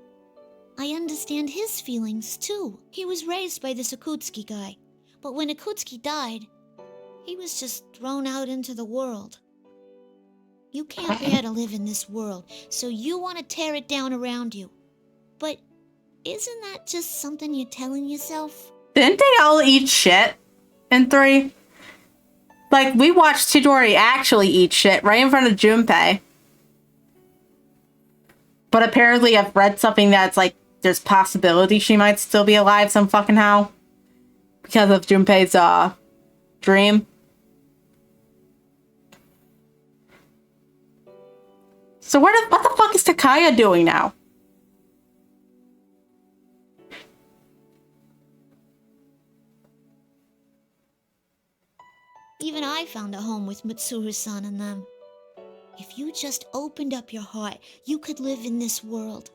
I understand his feelings too. He was raised by this Akutsuki guy, but when Akutsuki died, he was just thrown out into the world. You can't bear to live in this world, so you want to tear it down around you. But isn't that just something you're telling yourself? Didn't they all eat shit in 3? Like, we watched Chidori actually eat shit right in front of Junpei. But apparently I've read something that's like, there's possibility she might still be alive some fucking how. Because of Junpei's, dream. So what the fuck is Takaya doing now? Even I found a home with Mitsuru-san and them. If you just opened up your heart, you could live in this world.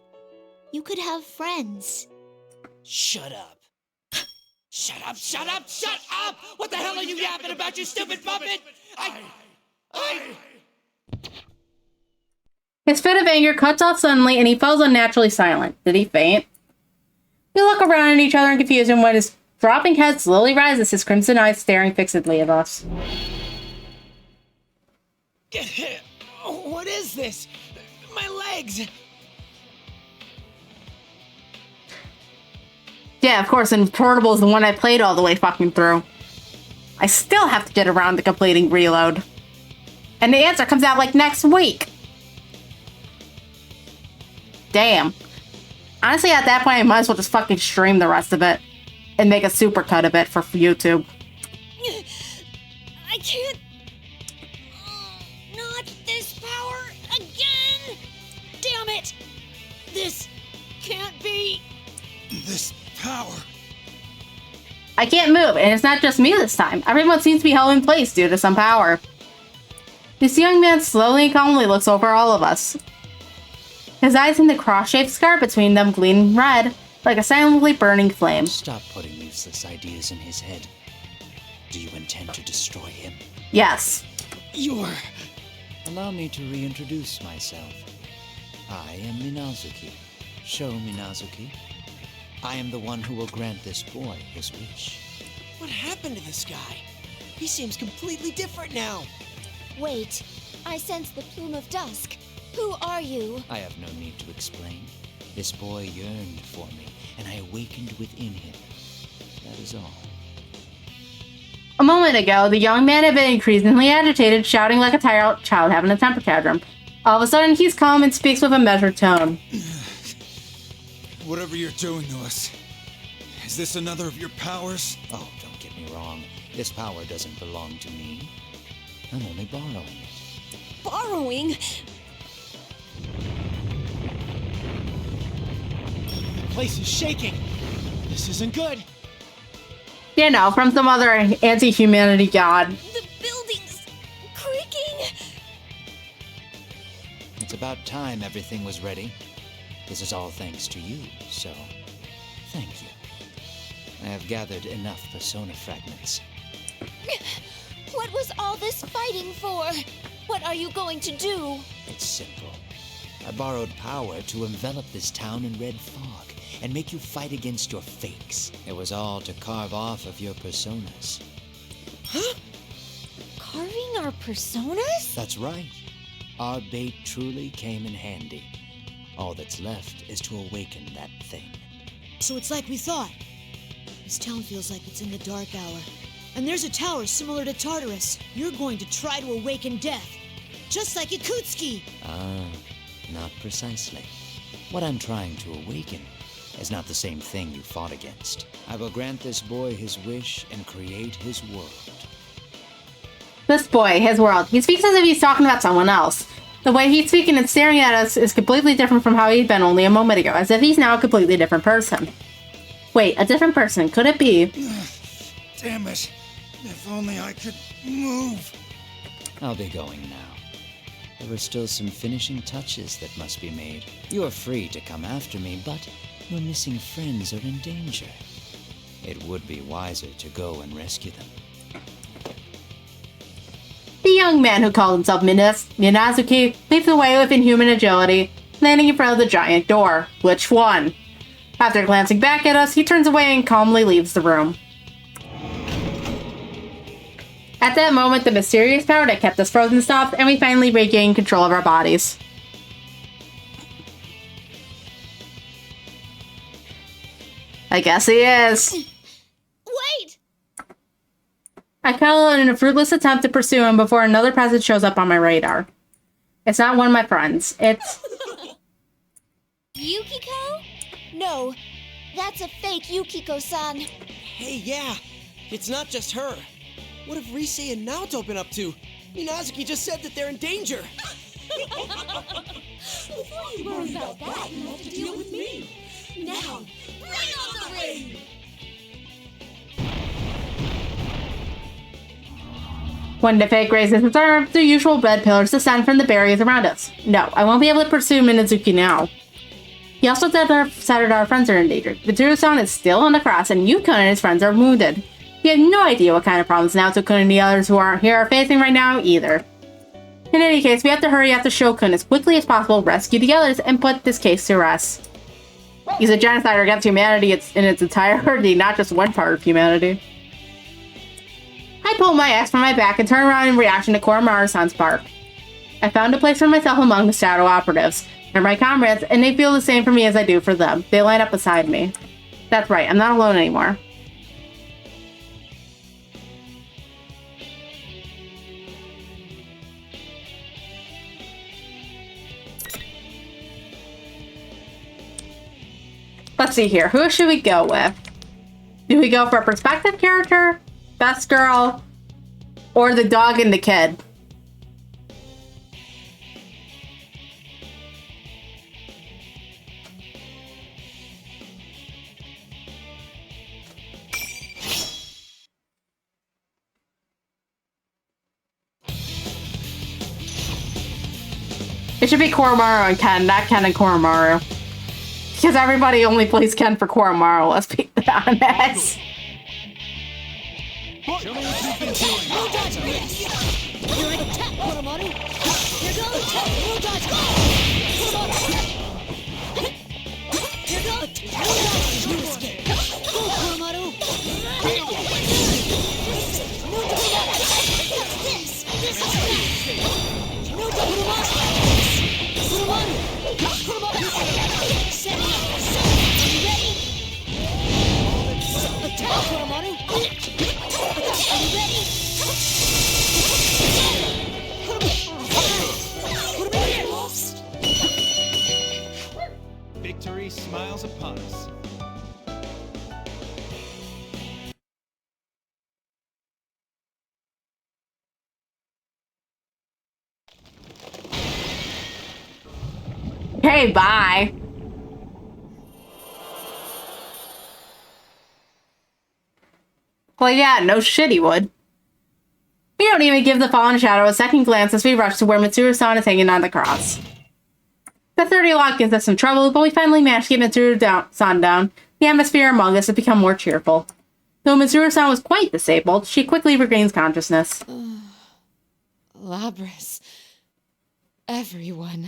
You could have friends. Shut up. Shut up, shut up, shut up! What the hell are you yapping about, you stupid puppet? His fit of anger cuts off suddenly and he falls unnaturally silent. Did he faint? We look around at each other in confusion when his dropping head slowly rises, his crimson eyes staring fixedly at us. What is this? My legs! Yeah, of course, and Portable is the one I played all the way fucking through. I still have to get around to completing Reload. And the answer comes out like next week. Damn. Honestly, at that point, I might as well just fucking stream the rest of it. And make a supercut of it for YouTube. I can't... Not this power again! Damn it! This can't be... This power. I can't move, and it's not just me this time. Everyone seems to be held in place due to some power. This young man slowly and calmly looks over all of us. His eyes in the cross-shaped scar between them gleam red, like a silently burning flame. Stop putting useless ideas in his head. Do you intend to destroy him? Yes. Allow me to reintroduce myself. I am Minazuki. Sho Minazuki. I am the one who will grant this boy his wish. What happened to this guy? He seems completely different now. Wait, I sense the plume of dusk. Who are you? I have no need to explain. This boy yearned for me, and I awakened within him. That is all. A moment ago, the young man had been increasingly agitated, shouting like a child having a temper tantrum. All of a sudden, he's calm and speaks with a measured tone. Whatever you're doing to us, is this another of your powers? Oh, don't get me wrong. This power doesn't belong to me. I'm only borrowing it. Borrowing? The place is shaking. This isn't good. You know, from some other anti-humanity god. The building's creaking. It's about time everything was ready. This is all thanks to you, so thank you. I have gathered enough persona fragments. What was all this fighting for? What are you going to do? It's simple. I borrowed power to envelop this town in red fog and make you fight against your fakes. It was all to carve off of your personas. Carving our personas? That's right. Our bait truly came in handy. All that's left is to awaken that thing. So it's like we thought. This town feels like it's in the dark hour. And there's a tower similar to Tartarus. You're going to try to awaken death. Just like Yakutski. Ah, not precisely. What I'm trying to awaken is not the same thing you fought against. I will grant this boy his wish and create his world. This boy, his world. He speaks as if he's talking about someone else. The way he's speaking and staring at us is completely different from how he'd been only a moment ago, as if he's now a completely different person. Wait, a different person? Could it be? Damn it. If only I could move. I'll be going now. There are still some finishing touches that must be made. You are free to come after me, but your missing friends are in danger. It would be wiser to go and rescue them. The young man who called himself Minazuki leaps away with inhuman agility, landing in front of the giant door. Which one? After glancing back at us, he turns away and calmly leaves the room. At that moment, the mysterious power that kept us frozen stopped, and we finally regained control of our bodies. I guess he is. Wait! I cuddle in a fruitless attempt to pursue him before another presence shows up on my radar. It's not one of my friends. It's... Yukiko? No, that's a fake Yukiko-san. Hey, yeah, it's not just her. What have Risei and Naoto been up to? Minazuki just said that they're in danger. Before you worry about that, you have to deal with me. Now, bring on the ring! When the fake raises his arm, the usual red pillars descend from the barriers around us. No, I won't be able to pursue Minazuki now. He also said that our friends are in danger. Mitsuru-san is still on the cross, and Yukon and his friends are wounded. We have no idea what kind of problems Naoto-kun and the others who aren't here are facing right now, either. In any case, we have to hurry after Shokun as quickly as possible, rescue the others, and put this case to rest. He's a genocider against humanity in its entirety, not just one part of humanity. I pull my axe from my back and turn around in reaction to Koromaru-san's bark. I found a place for myself among the Shadow Operatives. They're my comrades, and they feel the same for me as I do for them. They line up beside me. That's right, I'm not alone anymore. Let's see here. Who should we go with? Do we go for a perspective character, best girl, or the dog and the kid? It should be Koromaru and Ken, not Ken and Koromaru. Because everybody only plays Ken for Koromaru, let's be honest. Show me what you've been doing. No dodge this! You're in attack, Koromaru! Here goes! No dodge! Koromaru! Here goes! No dodge! No escape! Go, Koromaru! No dodge! This is fast! No dodge! Koromaru! Koromaru! Setting up! Are you ready? Attack, Koromaru! Are you ready? Victory smiles upon us. Okay, bye. Well, yeah, no shit he would. We don't even give the fallen shadow a second glance as we rush to where Mitsuru-san is hanging on the cross. The 30 lock gives us some trouble, but we finally manage to get Mitsuru-san down. The atmosphere among us has become more cheerful. Though Mitsuru-san was quite disabled, she quickly regains consciousness. Labrys. Everyone.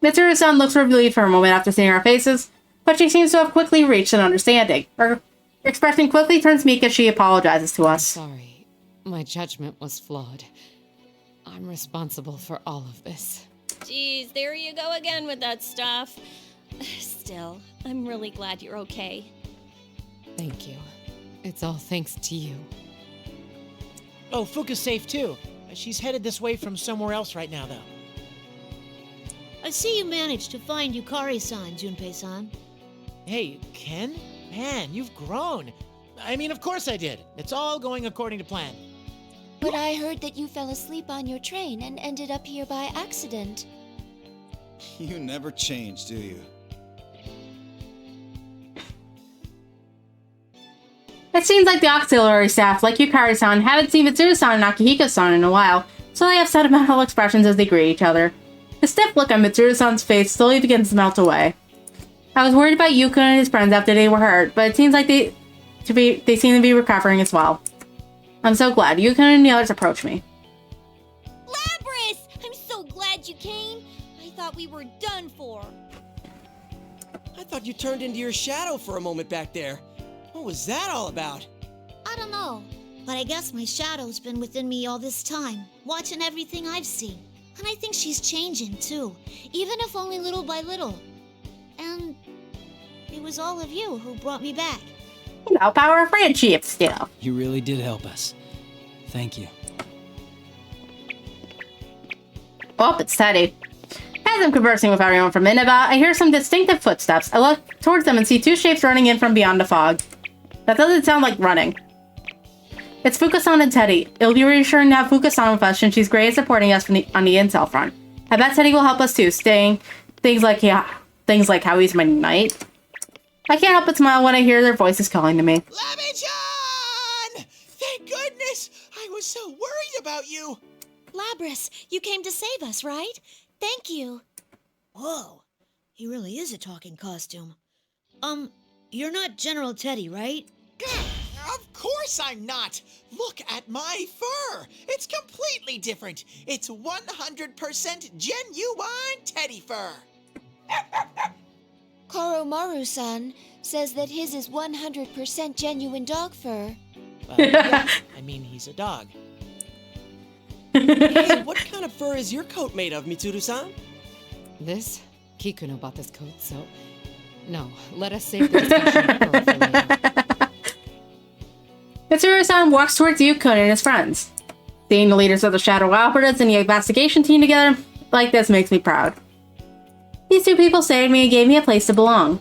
Mitsuru-san looks relieved for a moment after seeing our faces, but she seems to have quickly reached an understanding. Her expression quickly turns meek as she apologizes to us. Sorry. My judgment was flawed. I'm responsible for all of this. Jeez, there you go again with that stuff. Still, I'm really glad you're okay. Thank you. It's all thanks to you. Oh, Fuka's safe too. She's headed this way from somewhere else right now, though. I see you managed to find Yukari-san, Junpei-san. Hey, Ken? Man, you've grown. I mean, of course I did. It's all going according to plan. But I heard that you fell asleep on your train and ended up here by accident. You never change, do you? It seems like the auxiliary staff, like Yukari-san, haven't seen Mitsuru-san and Akihiko-san in a while, so they have sentimental expressions as they greet each other. The stiff look on Mitsuru-san's face slowly begins to melt away. I was worried about Yukon and his friends after they were hurt, but it seems like they seem to be recovering as well. I'm so glad Yukon and the others approached me. Labrys! I'm so glad you came. I thought we were done for. I thought you turned into your shadow for a moment back there. What was that all about? I don't know, but I guess my shadow's been within me all this time, watching everything I've seen. And I think she's changing, too, even if only little by little. And it was all of you who brought me back. You know, power of friendship still. You really did help us. Thank you. Oh, it's Teddy. As I'm conversing with everyone from Inaba, I hear some distinctive footsteps. I look towards them and see two shapes running in from beyond the fog. That doesn't sound like running. It's Fuka-san and Teddy. It'll be reassuring to have Fuka-san with us since she's great at supporting us on the intel front. I bet Teddy will help us too, saying things like how he's my knight. I can't help but smile when I hear their voices calling to me. Labby-chan! Thank goodness! I was so worried about you! Labrys, you came to save us, right? Thank you. Whoa, he really is a talking costume. You're not General Teddy, right? Of course I'm not! Look at my fur! It's completely different! It's 100% genuine teddy fur! Koromaru-san says that his is 100% genuine dog fur. Yeah, I mean, he's a dog. Hey, what kind of fur is your coat made of, Mitsuru-san? This? Kikuno bought this coat, so... No, let us save the discussion for later. Mitsuru-san walks towards Yukon and his friends. Seeing the leaders of the Shadow Operatives and the investigation team together like this makes me proud. These two people saved me and gave me a place to belong.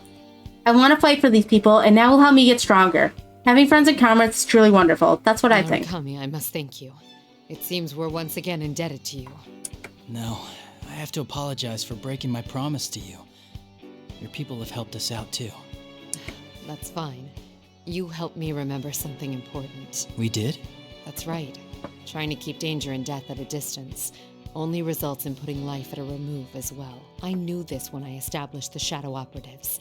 I want to fight for these people, and that will help me get stronger. Having friends and comrades is truly wonderful. That's what I think. Kami, I must thank you. It seems we're once again indebted to you. No, I have to apologize for breaking my promise to you. Your people have helped us out too. That's fine. You helped me remember something important. We did? That's right. Trying to keep danger and death at a distance only results in putting life at a remove as well. I knew this when I established the Shadow Operatives,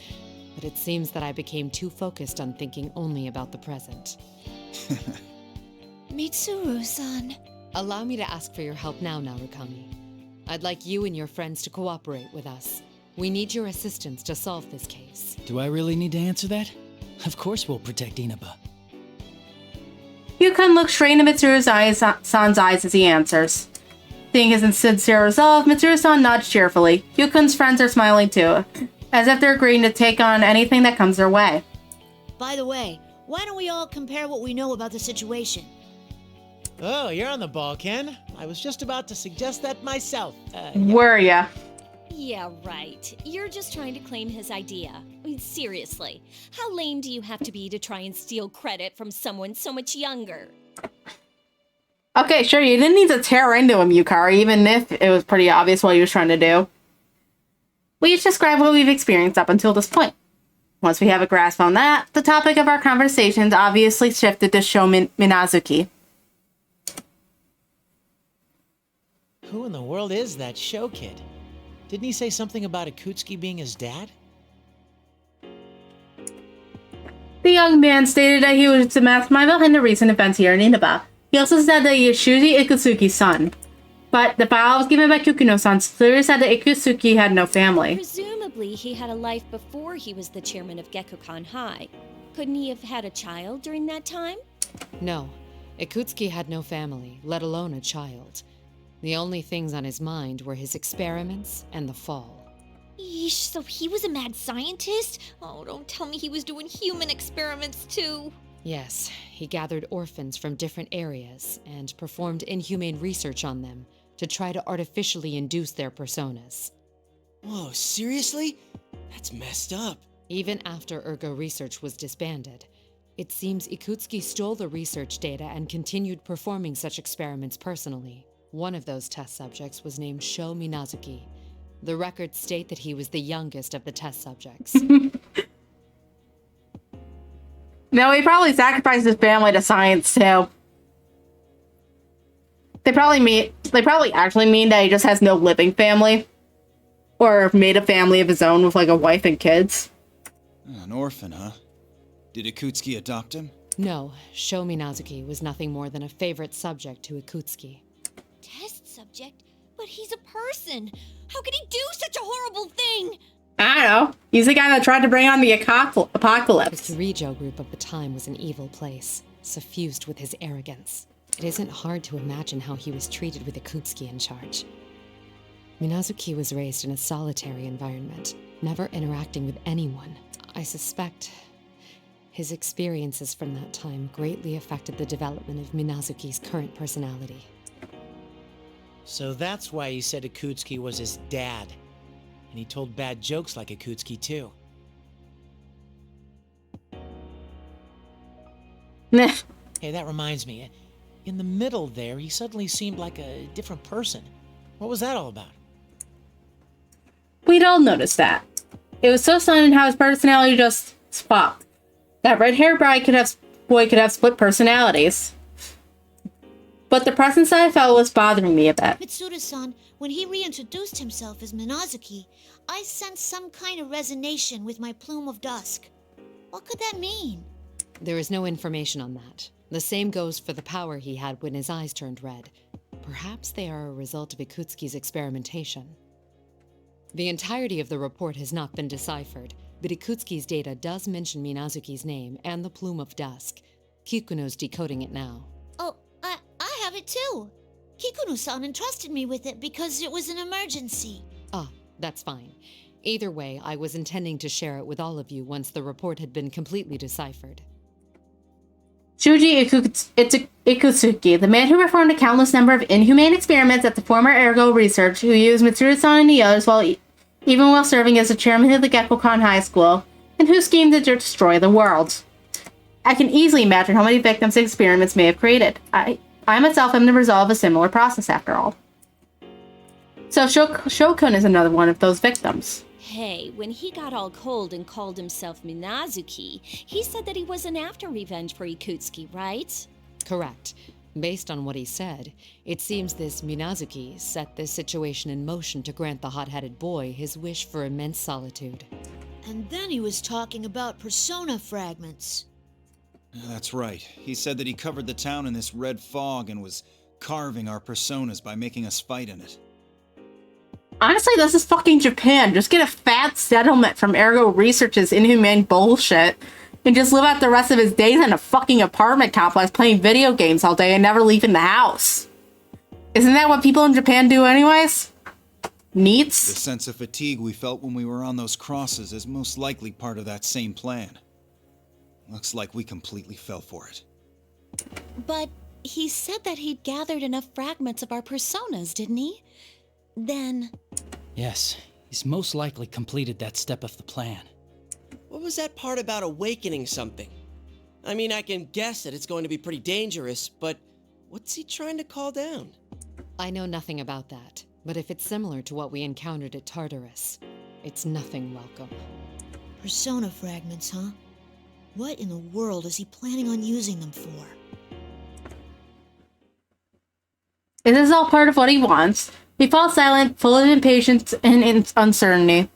but it seems that I became too focused on thinking only about the present. Mitsuru-san. Allow me to ask for your help now, Narukami. I'd like you and your friends to cooperate with us. We need your assistance to solve this case. Do I really need to answer that? Of course we'll protect Inaba. Yukon looks straight into Mitsuru-san's eyes as he answers. Seeing his sincere resolve, Mitsuru-san nods cheerfully. Yukon's friends are smiling too, as if they're agreeing to take on anything that comes their way. By the way, why don't we all compare what we know about the situation? Oh, you're on the ball, Ken. I was just about to suggest that myself. Were ya? Yeah, right. You're just trying to claim his idea. I mean, seriously, how lame do you have to be to try and steal credit from someone so much younger? Okay, sure, you didn't need to tear into him, Yukari, even if it was pretty obvious what he was trying to do. We each describe what we've experienced up until this point. Once we have a grasp on that, the topic of our conversations obviously shifted to Sho Minazuki. Who in the world is that Sho kid? Didn't he say something about Akutsuki being his dad? The young man stated that he was the mastermind behind the recent events here in Inaba. He He also said that he is Shuji Ikutsuki's son. But the file was given by Kukuno-san clearly said that Ikutsuki had no family. Presumably, he had a life before he was the chairman of Gekkoukan High. Couldn't he have had a child during that time? No, Ikutsuki had no family, let alone a child. The only things on his mind were his experiments and the fall. Yeesh, so he was a mad scientist? Oh, don't tell me he was doing human experiments too. Yes, he gathered orphans from different areas and performed inhumane research on them to try to artificially induce their personas. Whoa, seriously? That's messed up. Even after Ergo Research was disbanded, it seems Ikutsuki stole the research data and continued performing such experiments personally. One of those test subjects was named Sho Minazuki. The records state that he was the youngest of the test subjects. No, he probably sacrificed his family to science too. They probably actually mean that he just has no living family. Or made a family of his own with like a wife and kids. An orphan, huh? Did Ikutsuki adopt him? No, Sho Minazuki was nothing more than a favorite subject to Ikutsuki. Test subject? But he's a person. How could he do such a horrible thing? I don't know. He's the guy that tried to bring on the apocalypse. The Kirijo group of the time was an evil place, suffused with his arrogance. It isn't hard to imagine how he was treated with Ikutsuki in charge. Minazuki was raised in a solitary environment, never interacting with anyone. I suspect his experiences from that time greatly affected the development of Minazuki's current personality. So that's why he said Ikutsuki was his dad. And he told bad jokes like Ikutsuki too. Nah. Hey, that reminds me. In the middle there, he suddenly seemed like a different person. What was that all about? We'd all noticed that. It was so sudden how his personality just swapped. That red-haired boy could have split personalities. But the presence that I felt was bothering me a bit. Mitsuru-san, when he reintroduced himself as Minazuki, I sensed some kind of resonation with my plume of dusk. What could that mean? There is no information on that. The same goes for the power he had when his eyes turned red. Perhaps they are a result of Ikutsuki's experimentation. The entirety of the report has not been deciphered, but Ikutsuki's data does mention Minazuki's name and the plume of dusk. Kikuno's decoding it now. Oh, I have it too. Kikuno-san entrusted me with it because it was an emergency. Ah, that's fine. Either way, I was intending to share it with all of you once the report had been completely deciphered. Shuji Ikutsuki, the man who performed a countless number of inhumane experiments at the former Ergo Research, who used Mitsuru-san and the others even while serving as the chairman of the Gekkoukan High School, and who schemed to destroy the world. I can easily imagine how many victims the experiments may have created. I myself am the result of a similar process, after all. So Shokun is another one of those victims. Hey, when he got all cold and called himself Minazuki, he said that he wasn't after revenge for Ikutsuki, right? Correct. Based on what he said, it seems this Minazuki set this situation in motion to grant the hot-headed boy his wish for immense solitude. And then he was talking about persona fragments. That's right. He said that he covered the town in this red fog and was carving our personas by making us fight in it. Honestly, this is fucking Japan. Just get a fat settlement from Ergo Research's inhumane bullshit and just live out the rest of his days in a fucking apartment complex playing video games all day and never leaving the house. Isn't that what people in Japan do anyways? Neats? The sense of fatigue we felt when we were on those crosses is most likely part of that same plan. Looks like we completely fell for it. But he said that he'd gathered enough fragments of our personas, didn't he? Then... Yes, he's most likely completed that step of the plan. What was that part about awakening something? I mean, I can guess that it's going to be pretty dangerous, but what's he trying to call down? I know nothing about that, but if it's similar to what we encountered at Tartarus, it's nothing welcome. Persona fragments, huh? What in the world is he planning on using them for? This is all part of what he wants. He falls silent, full of impatience and uncertainty.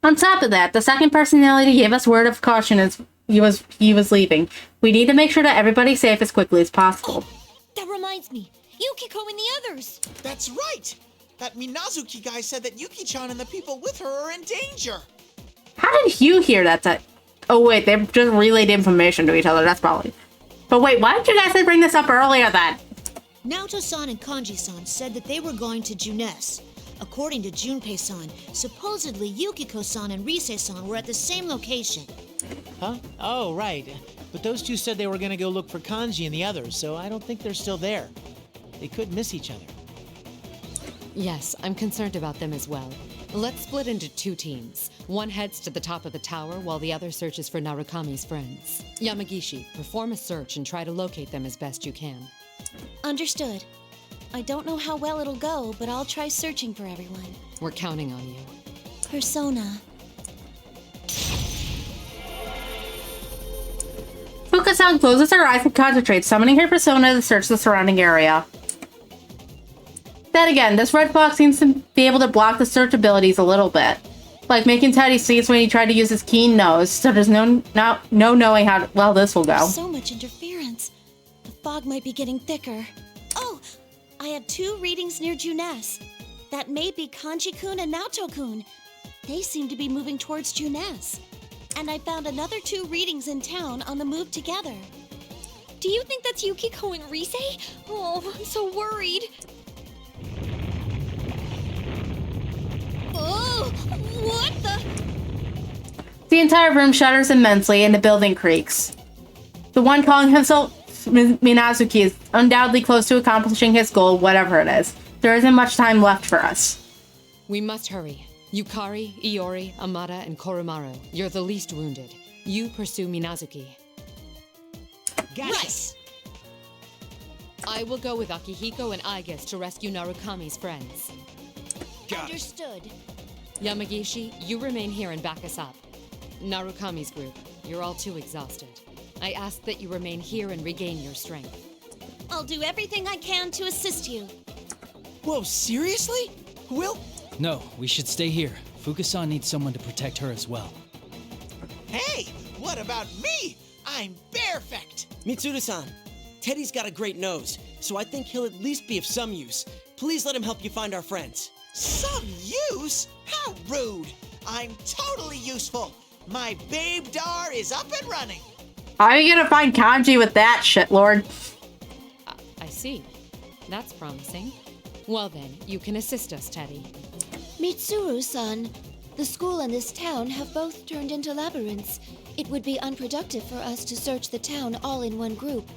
On top of that, the second personality gave us word of caution he was leaving. We need to make sure that everybody's safe as quickly as possible. That reminds me. Yukiko and the others. That's right! That Minazuki guy said that Yuki-chan and the people with her are in danger. How did Hugh hear that? Oh wait, they just relayed information to each other. That's probably. But wait, why didn't you guys bring this up earlier then? Naoto-san and Kanji-san said that they were going to Junes. According to Junpei-san, supposedly Yukiko-san and Rise-san were at the same location. Huh? Oh, right. But those two said they were gonna go look for Kanji and the others, so I don't think they're still there. They could miss each other. Yes, I'm concerned about them as well. Let's split into 2 teams. One heads to the top of the tower while the other searches for Narukami's friends. Yamagishi, perform a search and try to locate them as best you can. Understood. I don't know how well it'll go, but I'll try searching for everyone. We're counting on you. Persona. Fuka-san closes her eyes and concentrates, summoning her persona to search the surrounding area. Then again, this red box seems to be able to block the search abilities a little bit. Like making Teddy sneeze when he tried to use his keen nose, so there's no knowing how well this will go. So much interference. The fog might be getting thicker. Oh! I have 2 readings near Junes. That may be Kanji-kun and Naoto-kun. They seem to be moving towards Junes. And I found another 2 readings in town on the move together. Do you think that's Yukiko and Rise? Oh, I'm so worried. Oh! What the? The entire room shudders immensely and the building creaks. The one calling himself Minazuki is undoubtedly close to accomplishing his goal, whatever it is. There isn't much time left for us. We must hurry. Yukari, Iori, Amada, and Koromaru, you're the least wounded. You pursue Minazuki. Gotcha. I will go with Akihiko and Aigis to rescue Narukami's friends. Understood. Yamagishi, you remain here and back us up. Narukami's group, you're all too exhausted. I ask that you remain here and regain your strength. I'll do everything I can to assist you. Whoa, seriously? Will? No, we should stay here. Fuka-san needs someone to protect her as well. Hey, what about me? I'm perfect! Mitsuru-san, Teddy's got a great nose, so I think he'll at least be of some use. Please let him help you find our friends. Some use? How rude! I'm totally useful. My babe Dar is up and running. How are you gonna find Kanji with that shit, Lord? I see. That's promising. Well then, you can assist us, Teddy. Mitsuru-san, the school and this town have both turned into labyrinths. It would be unproductive for us to search the town all in one group.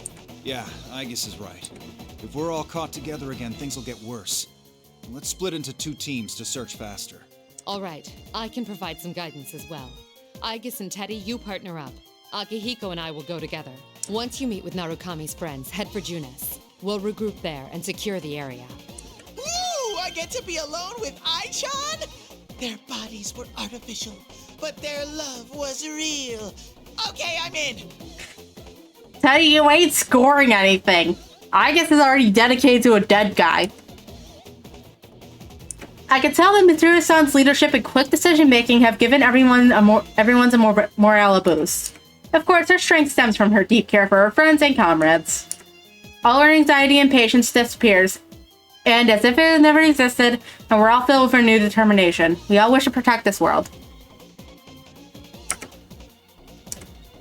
Yeah, Aigis is right. If we're all caught together again, things will get worse. Let's split into 2 teams to search faster. All right, I can provide some guidance as well. Aigis and Teddy, you partner up. Akihiko and I will go together. Once you meet with Narukami's friends, head for Junes. We'll regroup there and secure the area. Woo! I get to be alone with Ai-chan? Their bodies were artificial, but their love was real. Okay, I'm in. Teddy, you ain't scoring anything. I guess is already dedicated to a dead guy. I can tell that Mitsuru-san's leadership and quick decision-making have given everyone's a morale boost. Of course, her strength stems from her deep care for her friends and comrades. All her anxiety and patience disappears, and as if it had never existed, and we're all filled with renewed determination. We all wish to protect this world.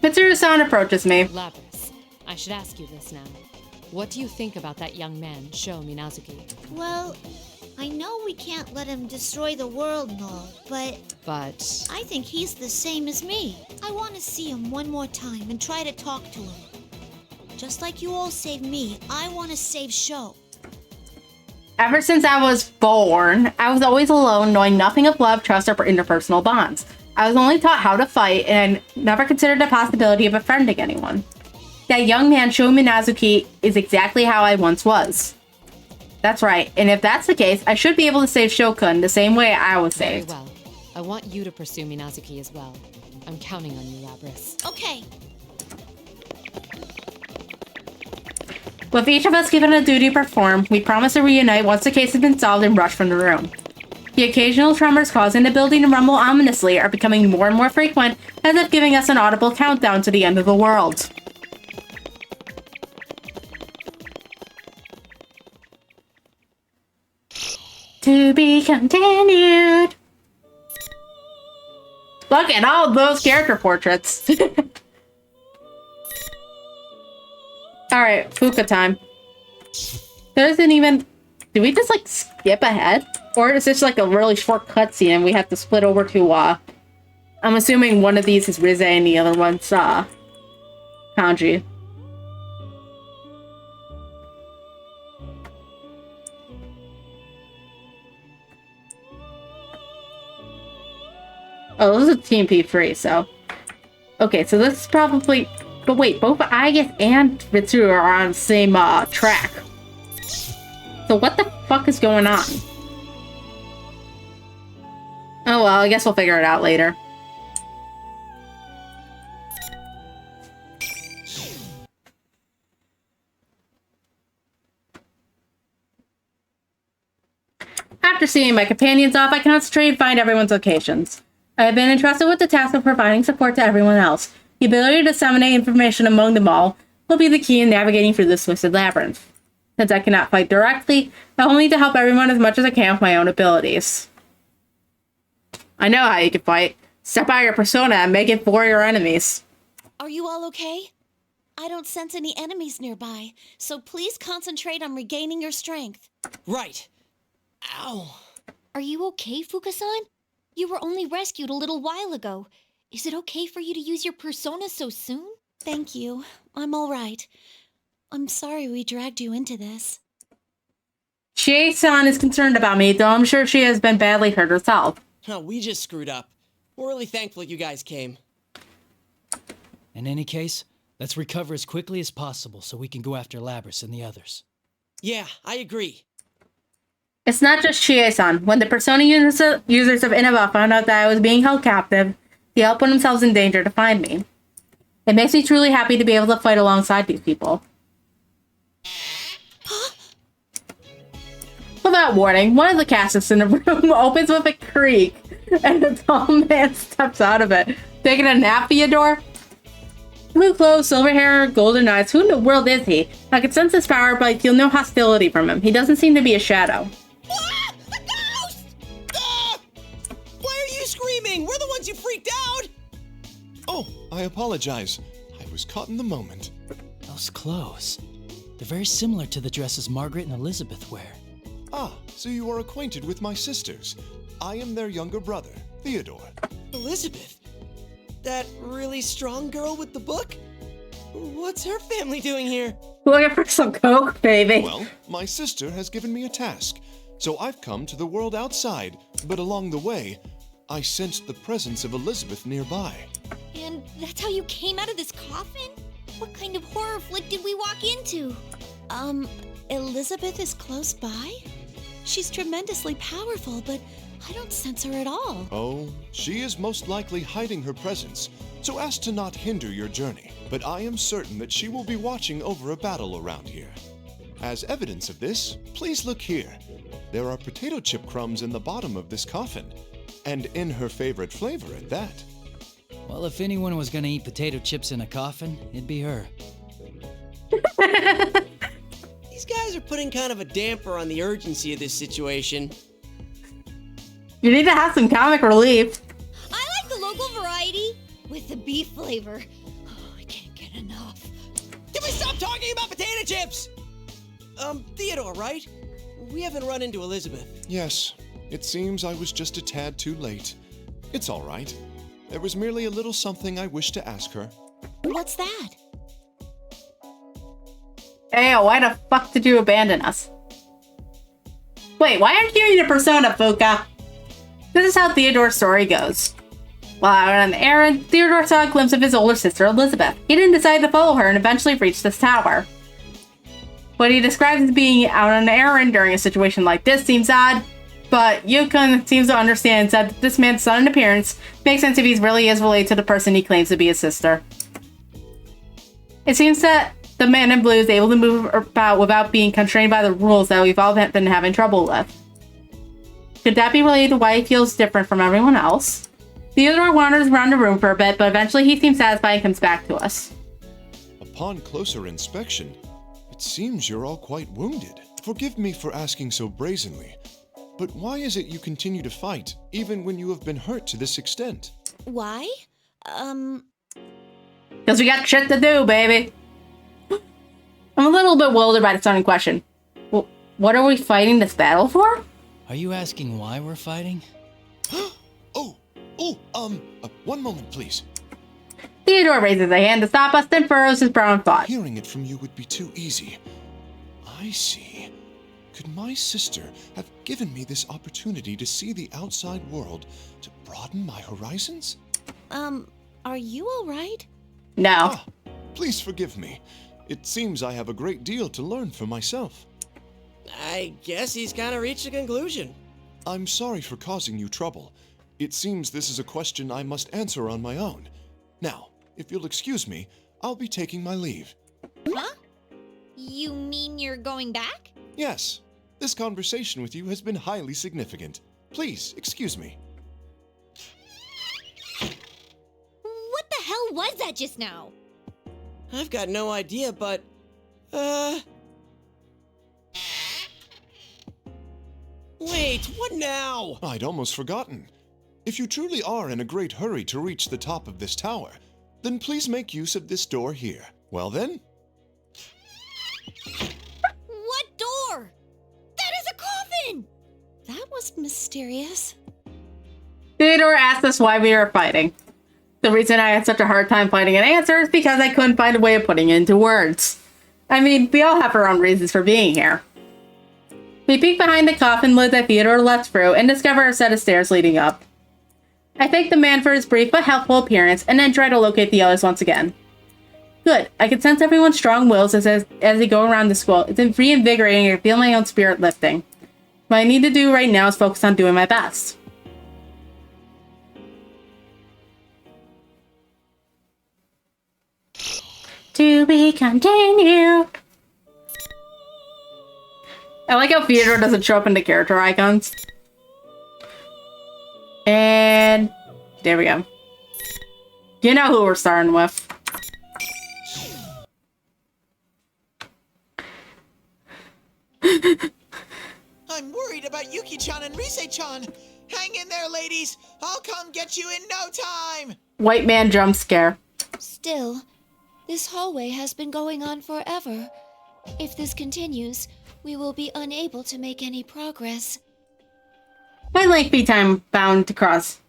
Mitsuru-san approaches me. Lapis, I should ask you this now. What do you think about that young man, Sho Minazuki? Well, I know we can't let him destroy the world and all, but I think he's the same as me. I want to see him one more time and try to talk to him. Just like you all saved me, I want to save Sho. Ever since I was born, I was always alone, knowing nothing of love, trust, or interpersonal bonds. I was only taught how to fight and never considered the possibility of befriending anyone. That young man, Sho Minazuki, is exactly how I once was. That's right, and if that's the case, I should be able to save Shokun the same way I was saved. Very well. I want you to pursue Minazuki as well. I'm counting on you, Labris. Okay. With each of us given a duty to perform, we promise to reunite once the case has been solved and rush from the room. The occasional tremors causing the building to rumble ominously are becoming more and more frequent, as if giving us an audible countdown to the end of the world. To be continued. Look at all those character portraits. Alright, Fuka time. There isn't even... Do we just, like, skip ahead? Or is this, like, a really short cutscene and we have to split over to, I'm assuming one of these is Rize and the other one's, Kanji. Oh, this is Team P3, so... Okay, so this is probably... But wait, both Aigis and Mitsuru are on the same, track. So what the fuck is going on? Oh well, I guess we'll figure it out later. After seeing my companions off, I concentrate and find everyone's locations. I have been entrusted with the task of providing support to everyone else. The ability to disseminate information among them all will be the key in navigating through this twisted labyrinth. Since I cannot fight directly, I will need to help everyone as much as I can with my own abilities. I know how you can fight. Step out your persona and make it for your enemies. Are you all okay? I don't sense any enemies nearby, so please concentrate on regaining your strength. Right. Ow. Are you okay, Fuka-san? You were only rescued a little while ago. Is it okay for you to use your persona so soon? Thank you. I'm all right. I'm sorry we dragged you into this. Chie-san is concerned about me, though I'm sure she has been badly hurt herself. Oh, we just screwed up. We're really thankful you guys came. In any case, let's recover as quickly as possible so we can go after Labrys and the others. Yeah, I agree. It's not just Chie-san. When the Persona users of Inaba found out that I was being held captive, they all put themselves in danger to find me. It makes me truly happy to be able to fight alongside these people. Without warning, one of the caskets in the room opens with a creak, and a tall man steps out of it. Taking a nap, Theodore? Blue clothes, silver hair, golden eyes. Who in the world is he? I can sense his power, but I feel no hostility from him. He doesn't seem to be a shadow. Ah! A ghost! Ah! Why are you screaming? We're the ones you freaked out! Oh, I apologize. I was caught in the moment. Those clothes. They're very similar to the dresses Margaret and Elizabeth wear. Ah, so you are acquainted with my sisters. I am their younger brother, Theodore. Elizabeth? That really strong girl with the book? What's her family doing here? Looking for some coke, baby. Well, my sister has given me a task, so I've come to the world outside, but along the way, I sensed the presence of Elizabeth nearby. And that's how you came out of this coffin? What kind of horror flick did we walk into? Elizabeth is close by? She's tremendously powerful, but I don't sense her at all. Oh, she is most likely hiding her presence, so as to not hinder your journey. But I am certain that she will be watching over a battle around here. As evidence of this, please look here. There are potato chip crumbs in the bottom of this coffin, and in her favorite flavor at that. Well, if anyone was gonna eat potato chips in a coffin, it'd be her. These guys are putting kind of a damper on the urgency of this situation. You need to have some comic relief. I like the local variety with the beef flavor. Oh, I can't get enough. Can we stop talking about potato chips? Theodore, right? We haven't run into Elizabeth. Yes, it seems I was just a tad too late. It's all right. There was merely a little something I wished to ask her. What's that? Hey, why the fuck did you abandon us? Wait, why aren't you in a persona, Fuka? This is how Theodore's story goes. While out on the errand, Theodore saw a glimpse of his older sister, Elizabeth. He didn't decide to follow her and eventually reached this tower. What he describes as being out on an errand during a situation like this seems odd, but Yukon seems to understand and said that this man's sudden appearance makes sense if he really is related to the person he claims to be his sister. It seems that the man in blue is able to move about without being constrained by the rules that we've all been having trouble with. Could that be related to why he feels different from everyone else? Theodore wanders around the room for a bit, but eventually he seems satisfied and comes back to us. Upon closer inspection, it seems you're all quite wounded. Forgive me for asking so brazenly, but why is it you continue to fight, even when you have been hurt to this extent? Why? Because we got shit to do, baby. I'm a little bit bewildered by the stunning question. Well, what are we fighting this battle for? Are you asking why we're fighting? One moment, please. Theodore raises a hand to stop us, then furrows his brow in thought. Hearing it from you would be too easy. I see. Could my sister have given me this opportunity to see the outside world, to broaden my horizons? Are you alright? No. Please forgive me. It seems I have a great deal to learn for myself. I guess he's kind of reached a conclusion. I'm sorry for causing you trouble. It seems this is a question I must answer on my own. Now, if you'll excuse me, I'll be taking my leave. Huh? You mean you're going back? Yes. This conversation with you has been highly significant. Please, excuse me. What the hell was that just now? I've got no idea, but... Wait, what now? I'd almost forgotten. If you truly are in a great hurry to reach the top of this tower, then please make use of this door here. Well then? What door? That is a coffin! That was mysterious. Theodore asked us why we were fighting. The reason I had such a hard time finding an answer is because I couldn't find a way of putting it into words. I mean, we all have our own reasons for being here. We peek behind the coffin lid that Theodore left through and discover a set of stairs leading up. I thank the man for his brief but helpful appearance and then try to locate the others once again. Good. I can sense everyone's strong wills as they go around the school. It's reinvigorating and I feel my own spirit lifting. What I need to do right now is focus on doing my best. To be continued. I like how Theodore doesn't show up in the character icons. And there we go. You know who we're starting with. I'm worried about Yuki-chan and Rise-chan. Hang in there, ladies. I'll come get you in no time. White man jump scare. Still, this hallway has been going on forever. If this continues, we will be unable to make any progress. My lengthy time bound to cross.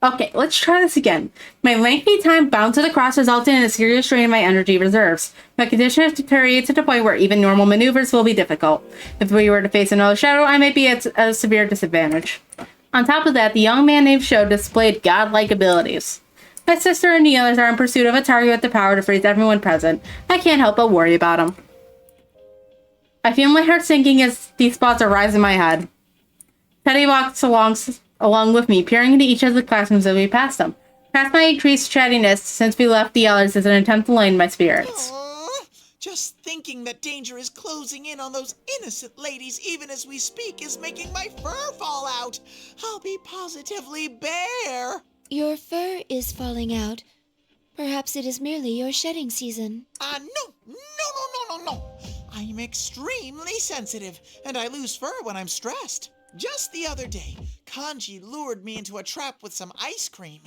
Okay, let's try this again. My lengthy time bound to the cross resulted in a serious strain of my energy reserves. My condition has deteriorated to the point where even normal maneuvers will be difficult. If we were to face another shadow, I might be at a severe disadvantage. On top of that, the young man named Sho displayed godlike abilities. My sister and the others are in pursuit of a target with the power to freeze everyone present. I can't help but worry about him. I feel my heart sinking as these thoughts arise in my head. Teddy walks along with me, peering into each of the classrooms as we pass them. Past my increased chattiness since we left the others is an attempt to lighten my spirits. Aww, just thinking that danger is closing in on those innocent ladies even as we speak is making my fur fall out. I'll be positively bare. Your fur is falling out. Perhaps it is merely your shedding season. No. I'm extremely sensitive, and I lose fur when I'm stressed. Just the other day, Kanji lured me into a trap with some ice cream.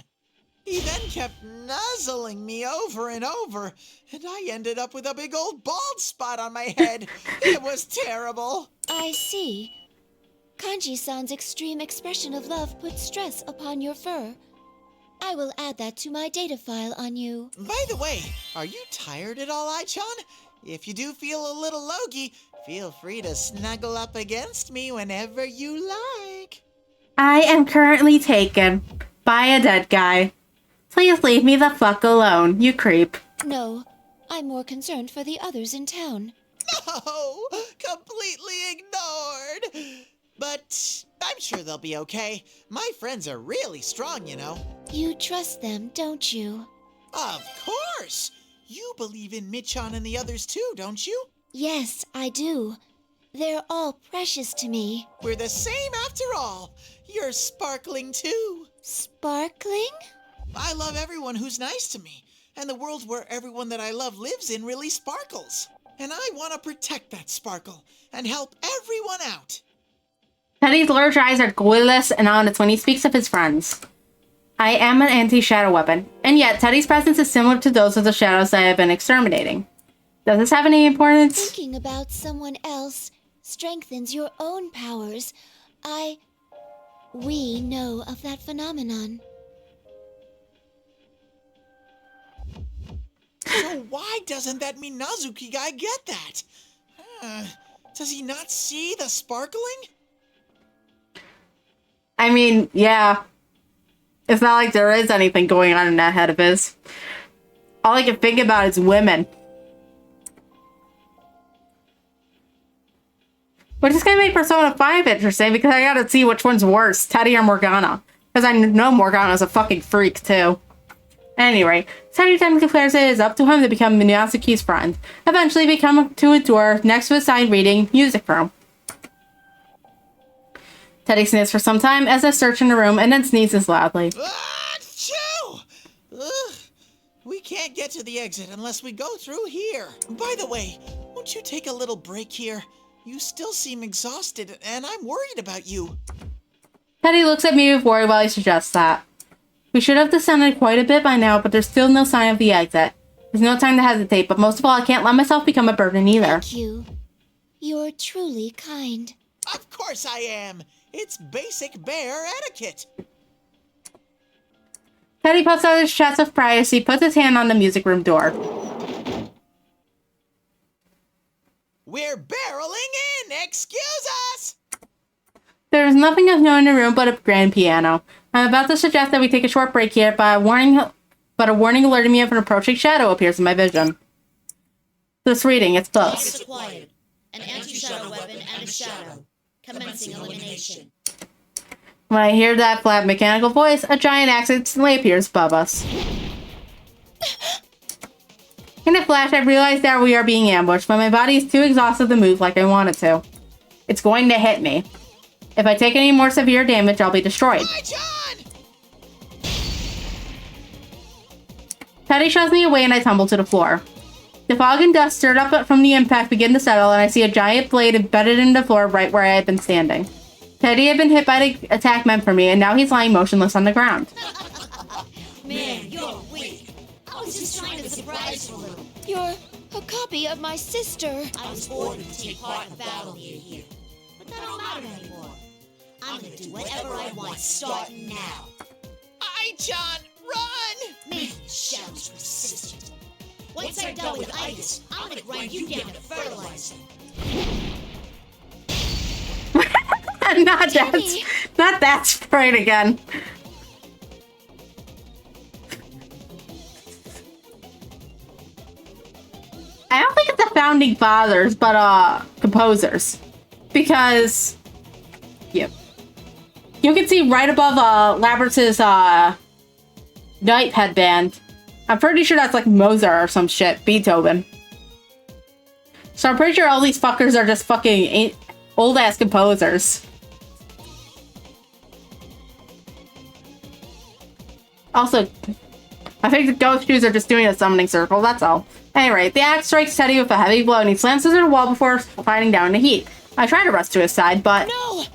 He then kept nuzzling me over and over, and I ended up with a big old bald spot on my head. It was terrible. I see. Kanji-san's extreme expression of love puts stress upon your fur. I will add that to my data file on you. By the way, are you tired at all, Ai-chan? If you do feel a little logy, feel free to snuggle up against me whenever you like. I am currently taken by a dead guy. Please leave me the fuck alone, you creep. No, I'm more concerned for the others in town. No, completely ignored. But I'm sure they'll be okay. My friends are really strong, you know. You trust them, don't you? Of course. You believe in Michan and the others too, don't you? Yes, I do. They're all precious to me. We're the same after all. You're sparkling too. Sparkling? I love everyone who's nice to me, and the world where everyone that I love lives in really sparkles. And I want to protect that sparkle and help everyone out. Teddy's large eyes are glueless and honest when he speaks of his friends. I am an anti-shadow weapon, and yet Teddy's presence is similar to those of the shadows that I have been exterminating. Does this have any importance? Thinking about someone else strengthens your own powers. We know of that phenomenon. So why doesn't that Minazuki guy get that? Does he not see the sparkling? I mean, yeah. It's not like there is anything going on in that head of his. All I can think about is women. Which is gonna make Persona 5 interesting because I gotta see which one's worse, Teddy or Morgana. Because I know Morgana's a fucking freak too. Anyway, Teddy then declares it is up to him to become Minazuki's friend, eventually become to a door next to a sign reading music room. Teddy sniffs for some time as I search in the room and then sneezes loudly. Achoo! Ugh. We can't get to the exit unless we go through here. By the way, won't you take a little break here? You still seem exhausted, and I'm worried about you. Teddy looks at me with worry while he suggests that. We should have descended quite a bit by now, but there's still no sign of the exit. There's no time to hesitate, but most of all, I can't let myself become a burden either. Thank you. You're truly kind. Of course I am. It's basic bear etiquette. Teddy puffs out his chest of pride as he puts his hand on the music room door. We're barreling in! Excuse us! There is nothing of note in the room but a grand piano. I'm about to suggest that we take a short break here, but a warning alerting me of an approaching shadow appears in my vision. This reading, it's close. Acquired. An anti-shadow weapon and a shadow. Commencing elimination. When I hear that flat mechanical voice, a giant axe instantly appears above us. In a flash, I realize that we are being ambushed, but my body is too exhausted to move like I wanted to. It's going to hit me. If I take any more severe damage, I'll be destroyed. Teddy shoves me away and I tumble to the floor. The fog and dust stirred up from the impact begin to settle, and I see a giant blade embedded in the floor right where I had been standing. Teddy had been hit by the attack meant for me, and now he's lying motionless on the ground. Man, you're weak. I was just trying to surprise you a little. You're a copy of my sister. I was ordered to take part in battle near here. But that don't matter anymore. I'm gonna do whatever I want starting now. Ai-chan, run! Man, shadows persistent. Once I'm done with Itis, I'm gonna grind you down to fertilizer. Not that sprite again. I don't think it's the founding fathers, but composers, because you can see right above Labyrinth's night headband. I'm pretty sure that's like Mozart or some shit, Beethoven. So I'm pretty sure all these fuckers are just fucking old ass composers. Also, I think the ghost shoes are just doing a summoning circle, that's all. Anyway, the axe strikes Teddy with a heavy blow and he slams into the wall before fighting down in the heat. I try to rush to his side, but... No!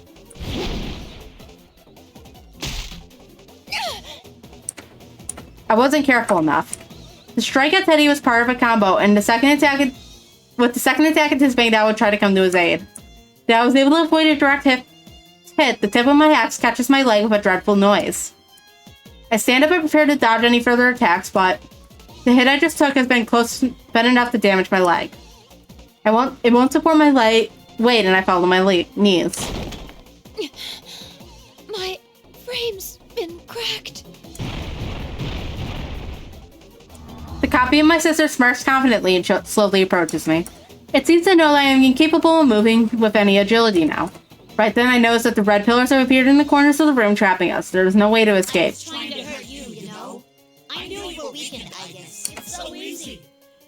I wasn't careful enough. The strike at Teddy was part of a combo, and with the second attack at his vein, I would try to come to his aid. Though I was able to avoid a direct hit, the tip of my axe catches my leg with a dreadful noise. I stand up and prepare to dodge any further attacks, but the hit I just took has been enough to damage my leg. It won't support my weight, and I fall to my knees. My frame's been cracked. The copy of my sister smirks confidently and slowly approaches me. It seems to know that I am incapable of moving with any agility now. Right then I notice that the red pillars have appeared in the corners of the room, trapping us. There is no way to escape. I was trying to hurt you, you know? I knew you were weakened, I guess. It's so easy.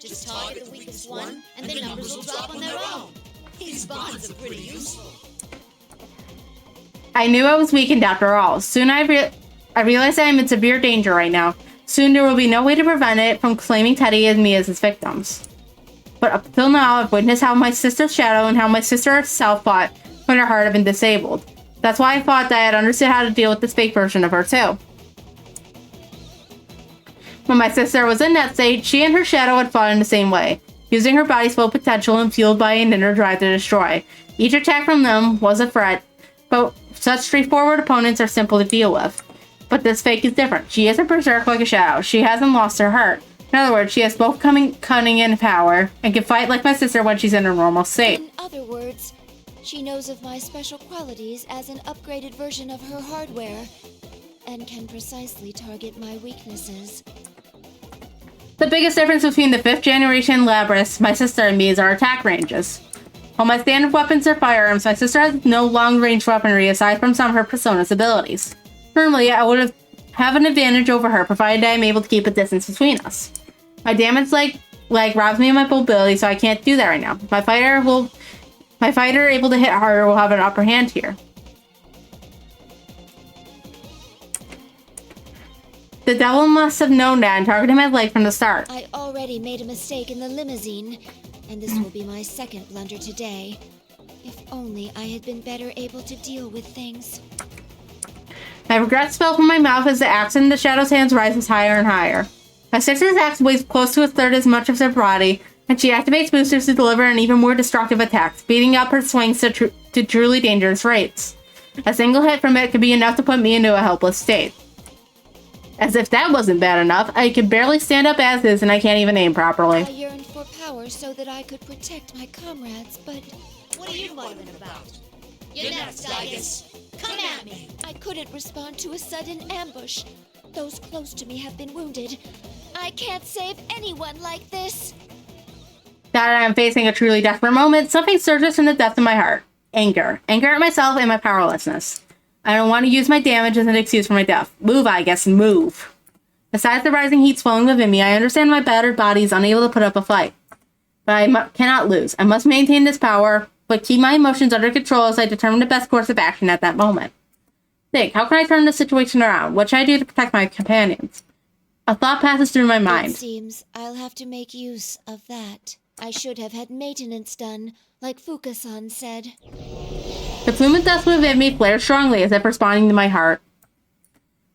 Just target the weakest one, and the numbers will drop on their own. These bonds are pretty useful. I knew I was weakened after all. Soon I realized I am in severe danger right now. Soon there will be no way to prevent it from claiming Teddy and me as his victims. But up till now, I've witnessed how my sister's shadow and how my sister herself fought when her heart had been disabled. That's why I thought that I had understood how to deal with this fake version of her too. When my sister was in that state, she and her shadow had fought in the same way, using her body's full potential and fueled by an inner drive to destroy. Each attack from them was a threat, but such straightforward opponents are simple to deal with. But this fake is different. She isn't berserk like a shadow. She hasn't lost her heart. In other words, she has both cunning and power, and can fight like my sister when she's in her normal state. In other words, she knows of my special qualities as an upgraded version of her hardware, and can precisely target my weaknesses. The biggest difference between the 5th generation Labrys, my sister, and me is our attack ranges. While my standard weapons are firearms, my sister has no long-range weaponry aside from some of her Persona's abilities. Normally, I would have an advantage over her, provided I am able to keep a distance between us. My damage leg robs me of my mobility, so I can't do that right now. My fighter able to hit harder will have an upper hand here. The devil must have known that and targeted my leg from the start. I already made a mistake in the limousine, and this will be my second blunder today. If only I had been better able to deal with things. My regret spell from my mouth as the axe in the shadow's hands rises higher and higher. My sister's axe weighs close to a third as much of her body, and she activates boosters to deliver an even more destructive attack, speeding up her swings to truly dangerous rates. A single hit from it could be enough to put me into a helpless state. As if that wasn't bad enough, I can barely stand up as is, and I can't even aim properly. I yearned for power so that I could protect my comrades, but... What are you muttering about? You're next, Digus. Come at me! I couldn't respond to a sudden ambush. Those close to me have been wounded. I can't save anyone like this. Now that I am facing a truly desperate moment, something surges from the depth of my heart. Anger. Anger at myself and my powerlessness. I don't want to use my damage as an excuse for my death. Move, I guess. Move. Besides the rising heat swelling within me, I understand my battered body is unable to put up a fight. But I cannot lose. I must maintain this power, but keep my emotions under control as I determine the best course of action at that moment. Think, how can I turn the situation around? What should I do to protect my companions? A thought passes through my mind. It seems I'll have to make use of that. I should have had maintenance done, like Fuka-san said. The plume of dust within me flares strongly as if responding to my heart.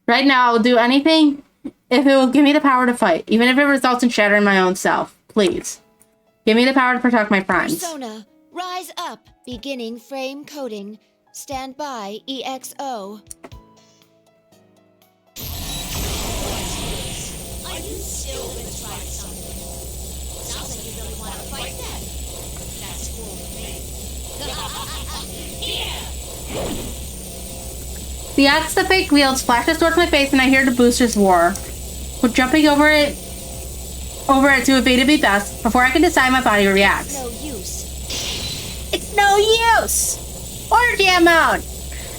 Right now, I will do anything if it will give me the power to fight, even if it results in shattering my own self. Please. Give me the power to protect my friends. Persona, rise up. Beginning frame coding. Stand by, EXO. Are you still gonna try something? Sounds like you really want to fight then. That's cool with me. Here! The axe the fake wields flashes towards my face and I hear the boosters roar. With jumping over it to evade it be best, before I can decide my body reacts. No use. It's no use! Order jam mode!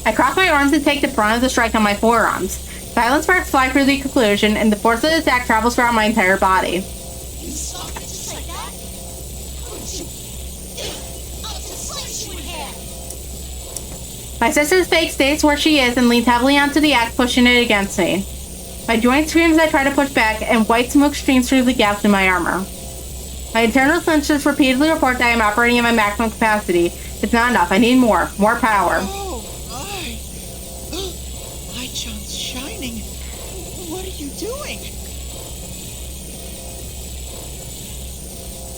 I cross my arms and take the brunt of the strike on my forearms. Violent sparks fly through the conclusion, and the force of the attack travels throughout my entire body. You saw it just like that? How would you... I'll just slice you in half! My sister's fake stays where she is and leans heavily onto the axe, pushing it against me. My joint screams as I try to push back, and white smoke streams through the gaps in my armor. My internal sensors repeatedly report that I am operating at my maximum capacity. It's not enough. I need more. More power. Oh, my John's shining. What are you doing?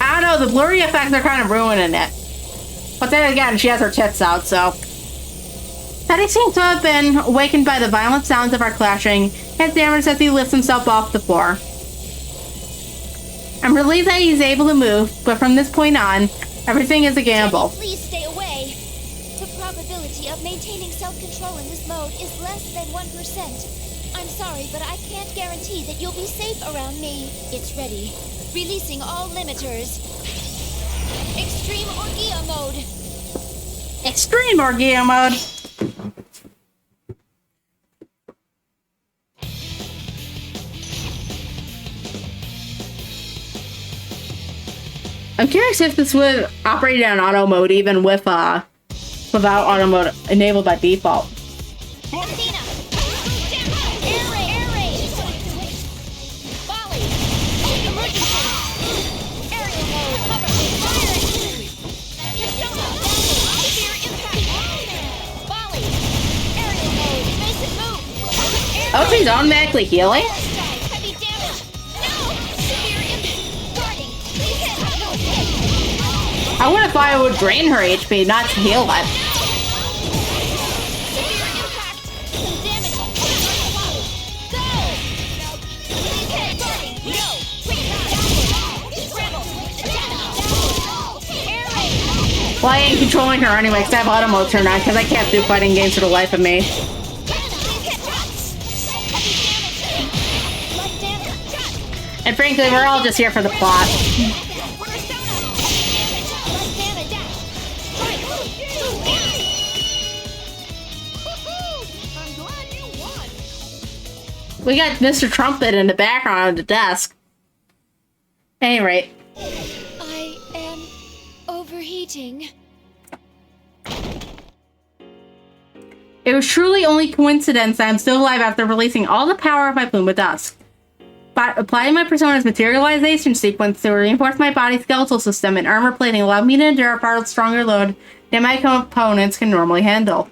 I don't know. The blurry effects are kind of ruining it. But then again, she has her tits out, so... Teddy seems to have been awakened by the violent sounds of our clashing, and stammers as he lifts himself off the floor. I'm relieved that he's able to move, but from this point on, everything is a gamble. Teddy, please stay away. The probability of maintaining self-control in this mode is less than 1%. I'm sorry, but I can't guarantee that you'll be safe around me. It's ready. Releasing all limiters. Extreme Orgia mode. Extreme Orgia mode. I'm curious if this would operate on auto mode even with without auto mode enabled by default. Oh, she's automatically healing? I would have thought it would drain her HP, not to heal it. Well, I ain't controlling her anyway, because I have auto mode turned on, because I can't do fighting games for the life of me. And frankly, we're all just here for the plot. We got Mr. Trumpet in the background of the desk. At any rate. I am overheating. It was truly only coincidence that I'm still alive after releasing all the power of my Plume of Dusk. But applying my persona's materialization sequence to reinforce my body's skeletal system and armor plating allowed me to endure a far stronger load than my components can normally handle.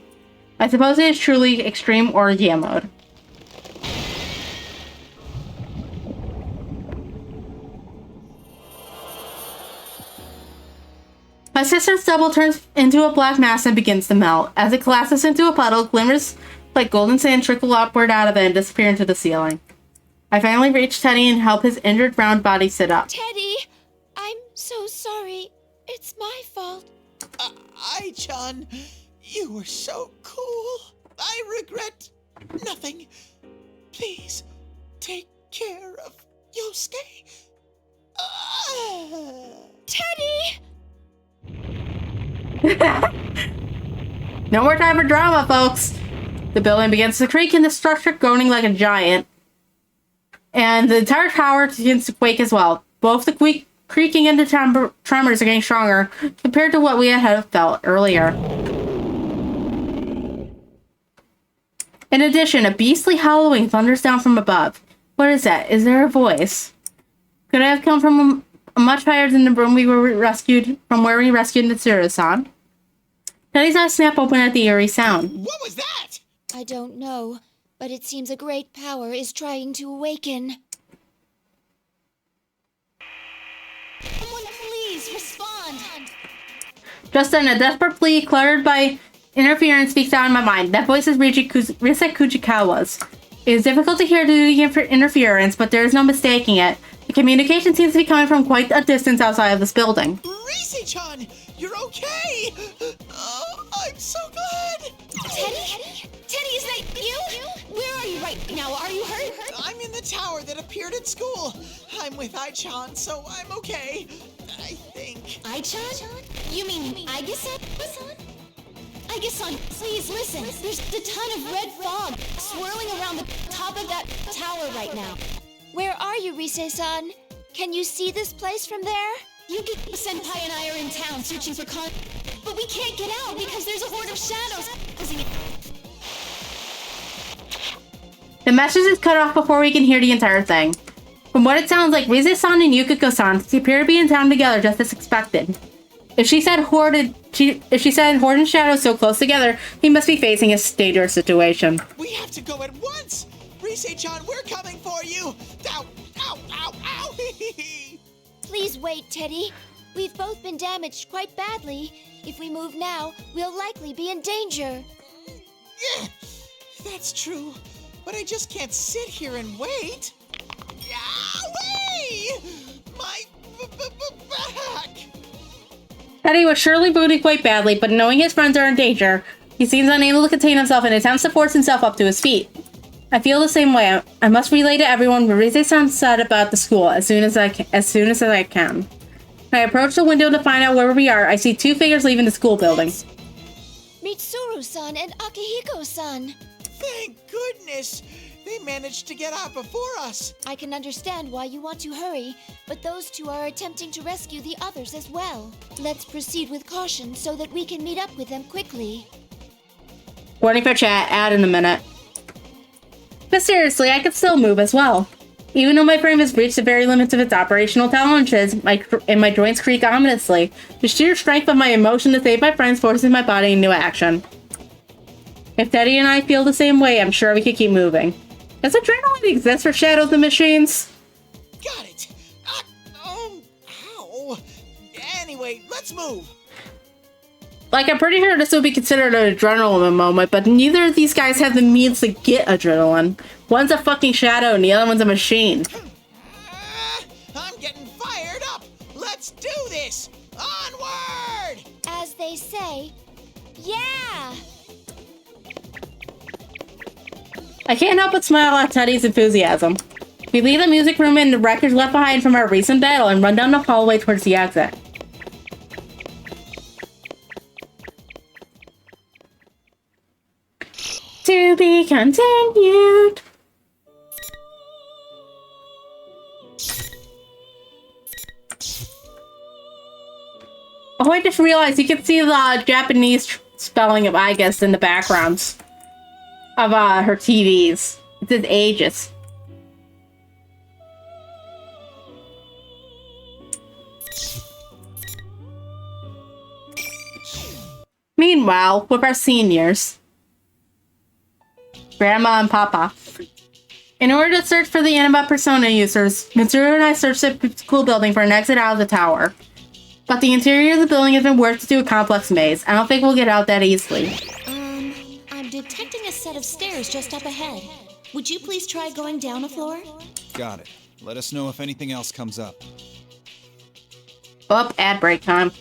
I suppose it is truly extreme orgia mode. My sister's double turns into a black mass and begins to melt. As it collapses into a puddle, glimmers like golden sand trickle upward out of it and disappear into the ceiling. I finally reach Teddy and help his injured round body sit up. Teddy, I'm so sorry. It's my fault. Ai-chan, you were so cool. I regret nothing. Please, take care of Yosuke. Teddy! No more time for drama, folks. The building begins to creak and the structure groaning like a giant. And the entire tower begins to quake as well. Both the creaking and the tremors are getting stronger compared to what we had felt earlier. In addition, a beastly howling thunders down from above. What is that? Is there a voice? Could it have come from much higher than the room we were rescued from, where we rescued Mitsuru-san? Teddy's eyes snap open at the eerie sound. What was that? I don't know, but it seems a great power is trying to awaken. Someone please respond. Just then, a desperate plea cluttered by interference speaks out in my mind. That voice is Risei Kujikawa's. It is difficult to hear due to the interference, but there is no mistaking it. The communication seems to be coming from quite a distance outside of this building. Risei-chan, you're okay! Oh, I'm so glad! Teddy? Teddy, is that you? Where are you right now? Are you hurt? I'm in the tower that appeared at school. I'm with Ai-chan, so I'm okay. I think. Ai-chan? You mean Aigisa-san? Aigisa-san, please listen. There's a ton of red fog swirling around the top of that tower right now. Where are you, Risei-san? Can you see this place from there? Senpai and I are in town searching for but we can't get out because there's a horde of shadows closing it. The message is cut off before we can hear the entire thing. From what it sounds like, Risei-san and Yukiko-san appear to be in town together just as expected. If she said horde and shadows so close together, he must be facing a dangerous situation. We have to go at once! Risei-chan, we're coming for you! Ow! Ow! Ow! Ow! Please wait, Teddy. We've both been damaged quite badly. If we move now, we'll likely be in danger. Yeah, that's true. But I just can't sit here and wait. Away! My back! Teddy was surely wounded quite badly, but knowing his friends are in danger, he seems unable to contain himself and attempts to force himself up to his feet. I feel the same way. I must relay to everyone what Risei-san said about the school as soon as I can. When I approach the window to find out where we are, I see two figures leaving the school building. Mitsuru-san and Akihiko-san. Thank goodness! They managed to get out before us. I can understand why you want to hurry, but those two are attempting to rescue the others as well. Let's proceed with caution so that we can meet up with them quickly. Warning for chat, add in a minute. But seriously, I could still move as well. Even though my frame has reached the very limits of its operational tolerances, and my joints creak ominously, the sheer strength of my emotion to save my friends forces my body into action. If Teddy and I feel the same way, I'm sure we could keep moving. Does adrenaline exist for Shadows and Machines? Got it. Ow. Anyway, let's move. Like, I'm pretty sure this would be considered an adrenaline moment, but neither of these guys have the means to get adrenaline. One's a fucking shadow and the other one's a machine. I'm getting fired up. Let's do this. Onward! As they say, yeah! I can't help but smile at Teddy's enthusiasm. We leave the music room and the records left behind from our recent battle and run down the hallway towards the exit. To be continued. Oh, I just realized you can see the Japanese spelling of I guess in the backgrounds of her TVs. It says Aegis. Meanwhile, with our seniors, Grandma and Papa. In order to search for the Anima Persona users, Mitsuru and I searched the school building for an exit out of the tower. But the interior of the building has been worked into a complex maze. I don't think we'll get out that easily. I'm detecting a set of stairs just up ahead. Would you please try going down a floor? Got it. Let us know if anything else comes up. Up, ad break time.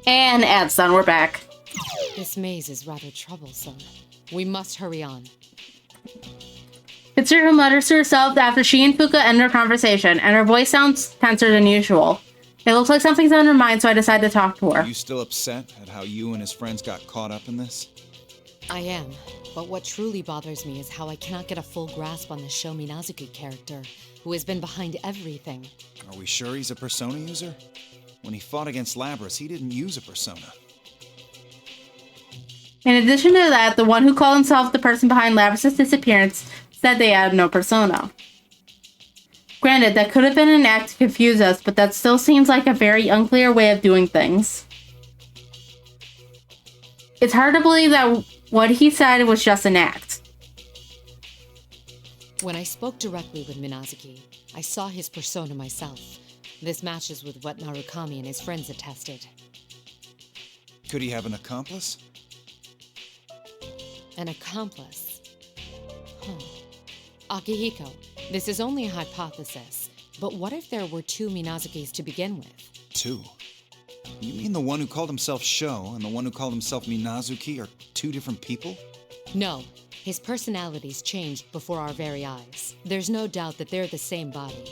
And Adson, we're back. This maze is rather troublesome. We must hurry on. Mitsuru mutters to herself after she and Fuka end their conversation, and her voice sounds tenser than usual. It looks like something's on her mind, so I decide to talk to her. Are you still upset at how you and his friends got caught up in this? I am, but what truly bothers me is how I cannot get a full grasp on the Sho Minazuki character, who has been behind everything. Are we sure he's a persona user? When he fought against Labras, he didn't use a persona. In addition to that, the one who called himself the person behind Labras' disappearance said they had no persona. Granted, that could have been an act to confuse us, but that still seems like a very unclear way of doing things. It's hard to believe that what he said was just an act. When I spoke directly with Minazuki, I saw his persona myself. This matches with what Narukami and his friends attested. Could he have an accomplice? An accomplice? Akihiko, this is only a hypothesis, but what if there were two Minazukis to begin with? Two? You mean the one who called himself Sho and the one who called himself Minazuki are two different people? No, his personalities changed before our very eyes. There's no doubt that they're the same body.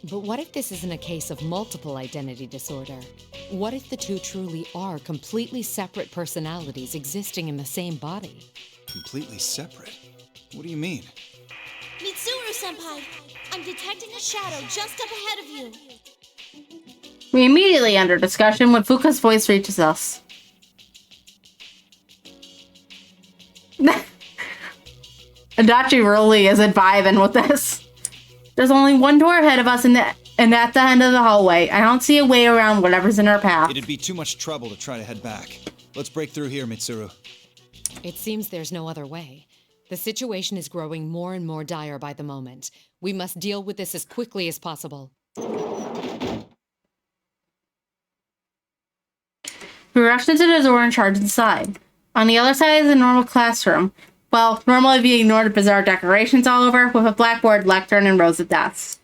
But what if this isn't a case of multiple identity disorder? What if the two truly are completely separate personalities existing in the same body? Completely separate? What do you mean? Mitsuru-senpai, I'm detecting a shadow just up ahead of you. We immediately enter discussion when Fuka's voice reaches us. Adachi really isn't vibing with this. There's only one door ahead of us, and at the end of the hallway. I don't see a way around whatever's in our path. It'd be too much trouble to try to head back. Let's break through here, Mitsuru. It seems there's no other way. The situation is growing more and more dire by the moment. We must deal with this as quickly as possible. We rushed into the door and charged inside. On the other side is a normal classroom. Well, normally if you ignore the bizarre decorations all over, with a blackboard, lectern, and rows of desks.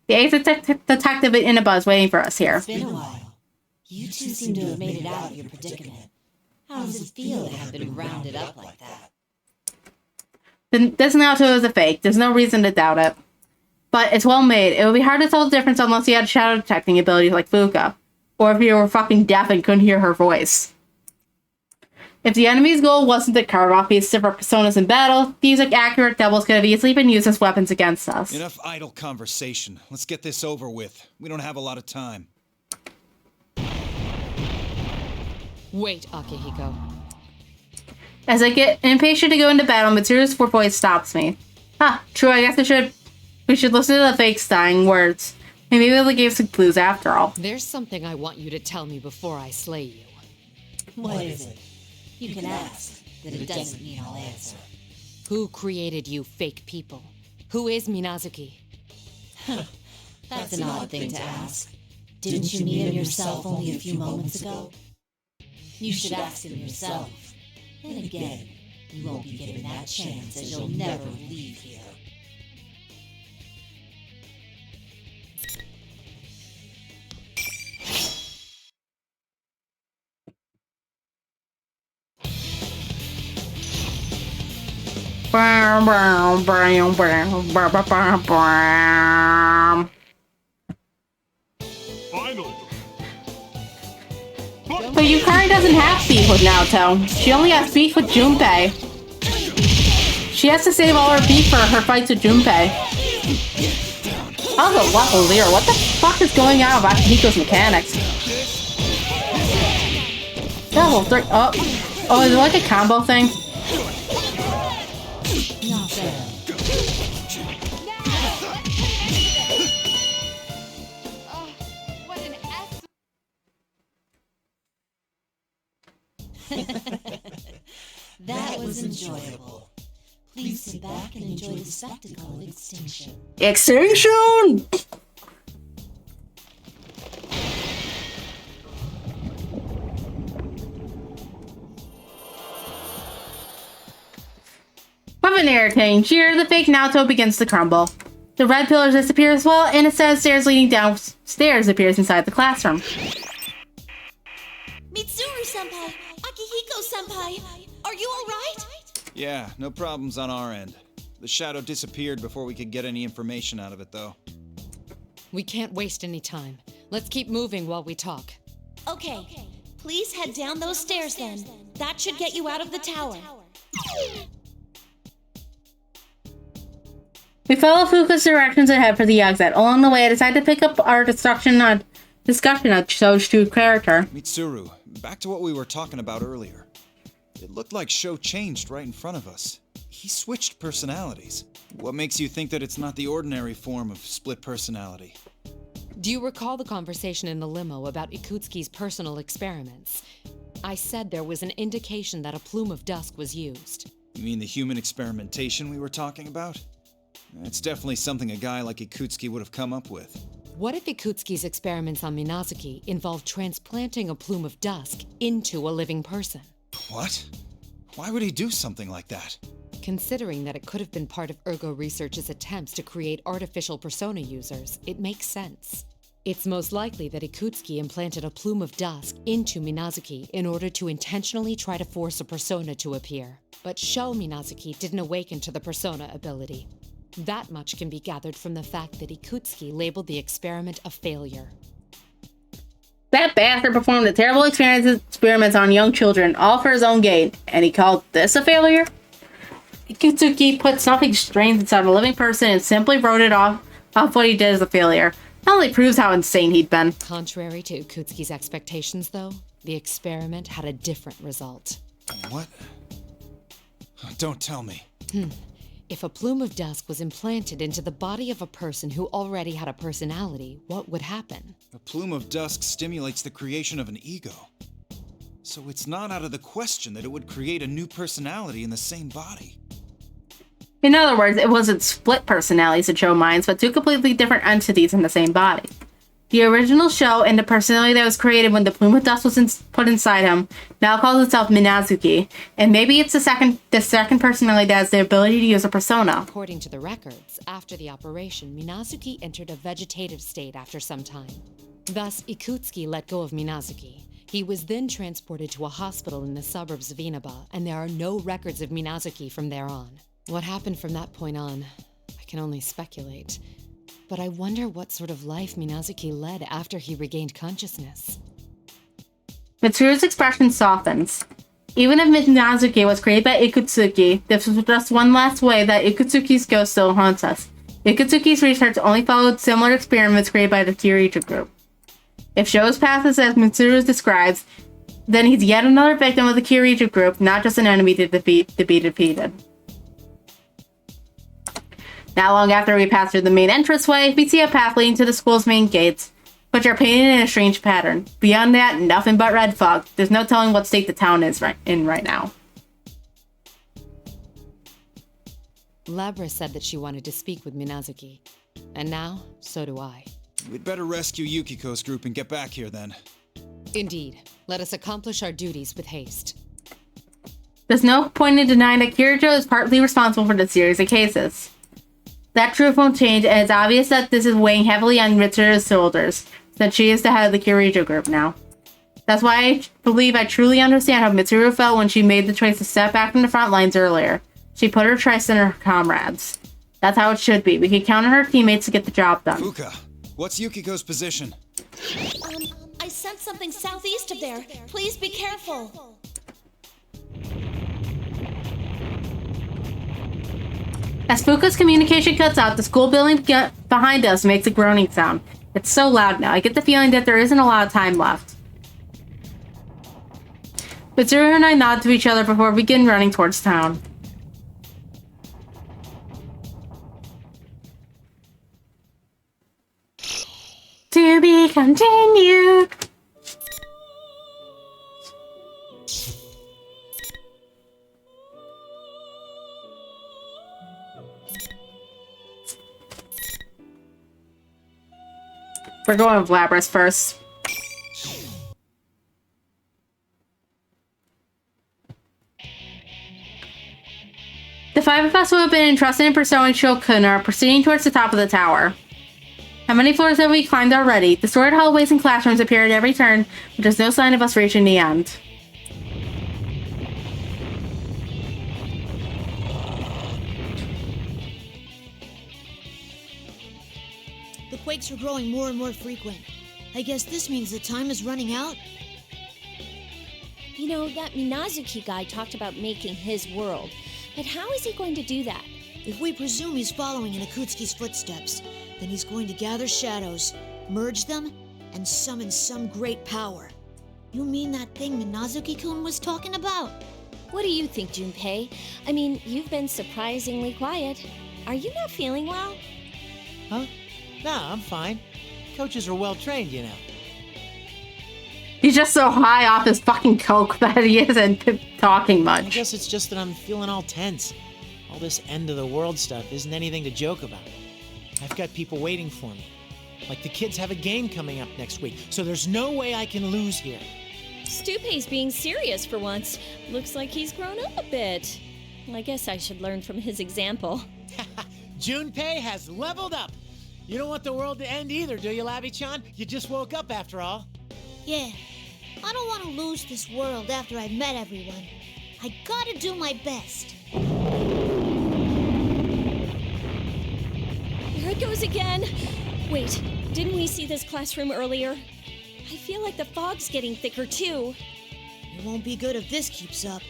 The eighth detective in a buzz waiting for us here. It's been a while. You two seem to have made it out of your predicament. How does it feel to have been rounded up like that? This Naoto is a fake. There's no reason to doubt it. But it's well made. It would be hard to tell the difference unless you had shadow detecting abilities like Fuka. Or if you were fucking deaf and couldn't hear her voice. If the enemy's goal wasn't to carve off these different personas in battle, these accurate doubles could have easily been used as weapons against us. Enough idle conversation. Let's get this over with. We don't have a lot of time. Wait, Akihiko. As I get impatient to go into battle, Mitsuru's voice stops me. True, I guess we should listen to the fake dying words. Maybe they gave some clues after all. There's something I want you to tell me before I slay you. What is it? You can ask, but it doesn't mean I'll answer. Who created you fake people? Who is Minazuki? That's an odd thing to ask. Didn't you meet him yourself only a few moments ago? You should ask him yourself. Then again, you won't be given that chance as you'll never leave here. Finally. But Yukari doesn't have beef with Naoto. She only has beef with Junpei. She has to save all her beef for her fights with Junpei. Also, Lavalier, what the fuck is going on with Akihiko's mechanics? Level 3. Oh, is it like a combo thing? Not bad. What an That was enjoyable. Please sit back and enjoy the spectacle of extinction. Extinction! With an irritating cheer, the fake Naoto begins to crumble. The red pillars disappear as well, and a set of stairs leading downstairs appears inside the classroom. Mitsuru-senpai! Akihiko-senpai! Are you alright? Yeah, no problems on our end. The shadow disappeared before we could get any information out of it, though. We can't waste any time. Let's keep moving while we talk. Okay, please head down those stairs then. That should get you out of the tower. We follow Fuka's directions and head for the exit. Along the way, I decide to pick up our discussion on Sho's true character. Mitsuru, back to what we were talking about earlier. It looked like Sho changed right in front of us. He switched personalities. What makes you think that it's not the ordinary form of split personality? Do you recall the conversation in the limo about Ikutsuki's personal experiments? I said there was an indication that a plume of dusk was used. You mean the human experimentation we were talking about? It's definitely something a guy like Ikutsuki would have come up with. What if Ikutsuki's experiments on Minazuki involved transplanting a plume of dusk into a living person? What? Why would he do something like that? Considering that it could have been part of Ergo Research's attempts to create artificial persona users, it makes sense. It's most likely that Ikutsuki implanted a plume of dusk into Minazuki in order to intentionally try to force a persona to appear. But Sho Minazuki didn't awaken to the persona ability. That much can be gathered from the fact that Ikutsuki labeled the experiment a failure. That bastard performed a terrible experiments on young children, all for his own gain, and he called this a failure? Ikutsuki put something strange inside a living person and simply wrote it off what he did as a failure. That only proves how insane he'd been. Contrary to Ikutsuki's expectations, though, the experiment had a different result. What? Don't tell me. If a plume of dust was implanted into the body of a person who already had a personality, what would happen? A plume of dust stimulates the creation of an ego. So it's not out of the question that it would create a new personality in the same body. In other words, it wasn't split personalities that show minds, but two completely different entities in the same body. The original show and the personality that was created when the plume of dust was put inside him now calls itself Minazuki, and maybe it's the second personality that has the ability to use a persona. According to the records, after the operation, Minazuki entered a vegetative state after some time. Thus, Ikutsuki let go of Minazuki. He was then transported to a hospital in the suburbs of Inaba, and there are no records of Minazuki from there on. What happened from that point on, I can only speculate. But I wonder what sort of life Minazuki led after he regained consciousness. Mitsuru's expression softens. Even if Minazuki was created by Ikutsuki, this was just one last way that Ikutsuki's ghost still haunts us. Ikutsuki's research only followed similar experiments created by the Kiriju group. If Sho's path is as Mitsuru describes, then he's yet another victim of the Kiriju group, not just an enemy to be defeated. Not long after we pass through the main entranceway, we see a path leading to the school's main gates, which are painted in a strange pattern. Beyond that, nothing but red fog. There's no telling what state the town is in right now. Labra said that she wanted to speak with Minazuki. And now, so do I. We'd better rescue Yukiko's group and get back here then. Indeed. Let us accomplish our duties with haste. There's no point in denying that Kiriju is partly responsible for this series of cases. That truth won't change, and it's obvious that this is weighing heavily on Mitsuru's shoulders, since she is the head of the Kiriju group now. That's why I believe I truly understand how Mitsuru felt when she made the choice to step back from the front lines earlier. She put her trust in her comrades. That's how it should be. We can count on her teammates to get the job done. Fuka, what's Yukiko's position? I sent something southeast of there. Please be careful. As Fuka's communication cuts out, the school building behind us makes a groaning sound. It's so loud now. I get the feeling that there isn't a lot of time left. Mitsuru and I nod to each other before we begin running towards town. To be continued. We're going with Labras first. The five of us who have been entrusted in pursuing Shokun are proceeding towards the top of the tower. How many floors have we climbed already? The storied hallways and classrooms appear at every turn, but there's no sign of us reaching the end. The quakes are growing more and more frequent. I guess this means the time is running out? You know, that Minazuki guy talked about making his world. But how is he going to do that? If we presume he's following in Ikutsuki's footsteps, then he's going to gather shadows, merge them, and summon some great power. You mean that thing Minazuki-kun was talking about? What do you think, Junpei? I mean, you've been surprisingly quiet. Are you not feeling well? Huh? Nah, I'm fine. Coaches are well trained, you know. He's just so high off his fucking coke that he isn't talking much. I guess it's just that I'm feeling all tense. All this end of the world stuff isn't anything to joke about. I've got people waiting for me. Like the kids have a game coming up next week, so there's no way I can lose here. Stupei's being serious for once. Looks like he's grown up a bit. I guess I should learn from his example. Junpei has leveled up. You don't want the world to end either, do you, Labby-chan? You just woke up after all. Yeah. I don't want to lose this world after I've met everyone. I gotta do my best. Here it goes again. Wait, didn't we see this classroom earlier? I feel like the fog's getting thicker too. It won't be good if this keeps up.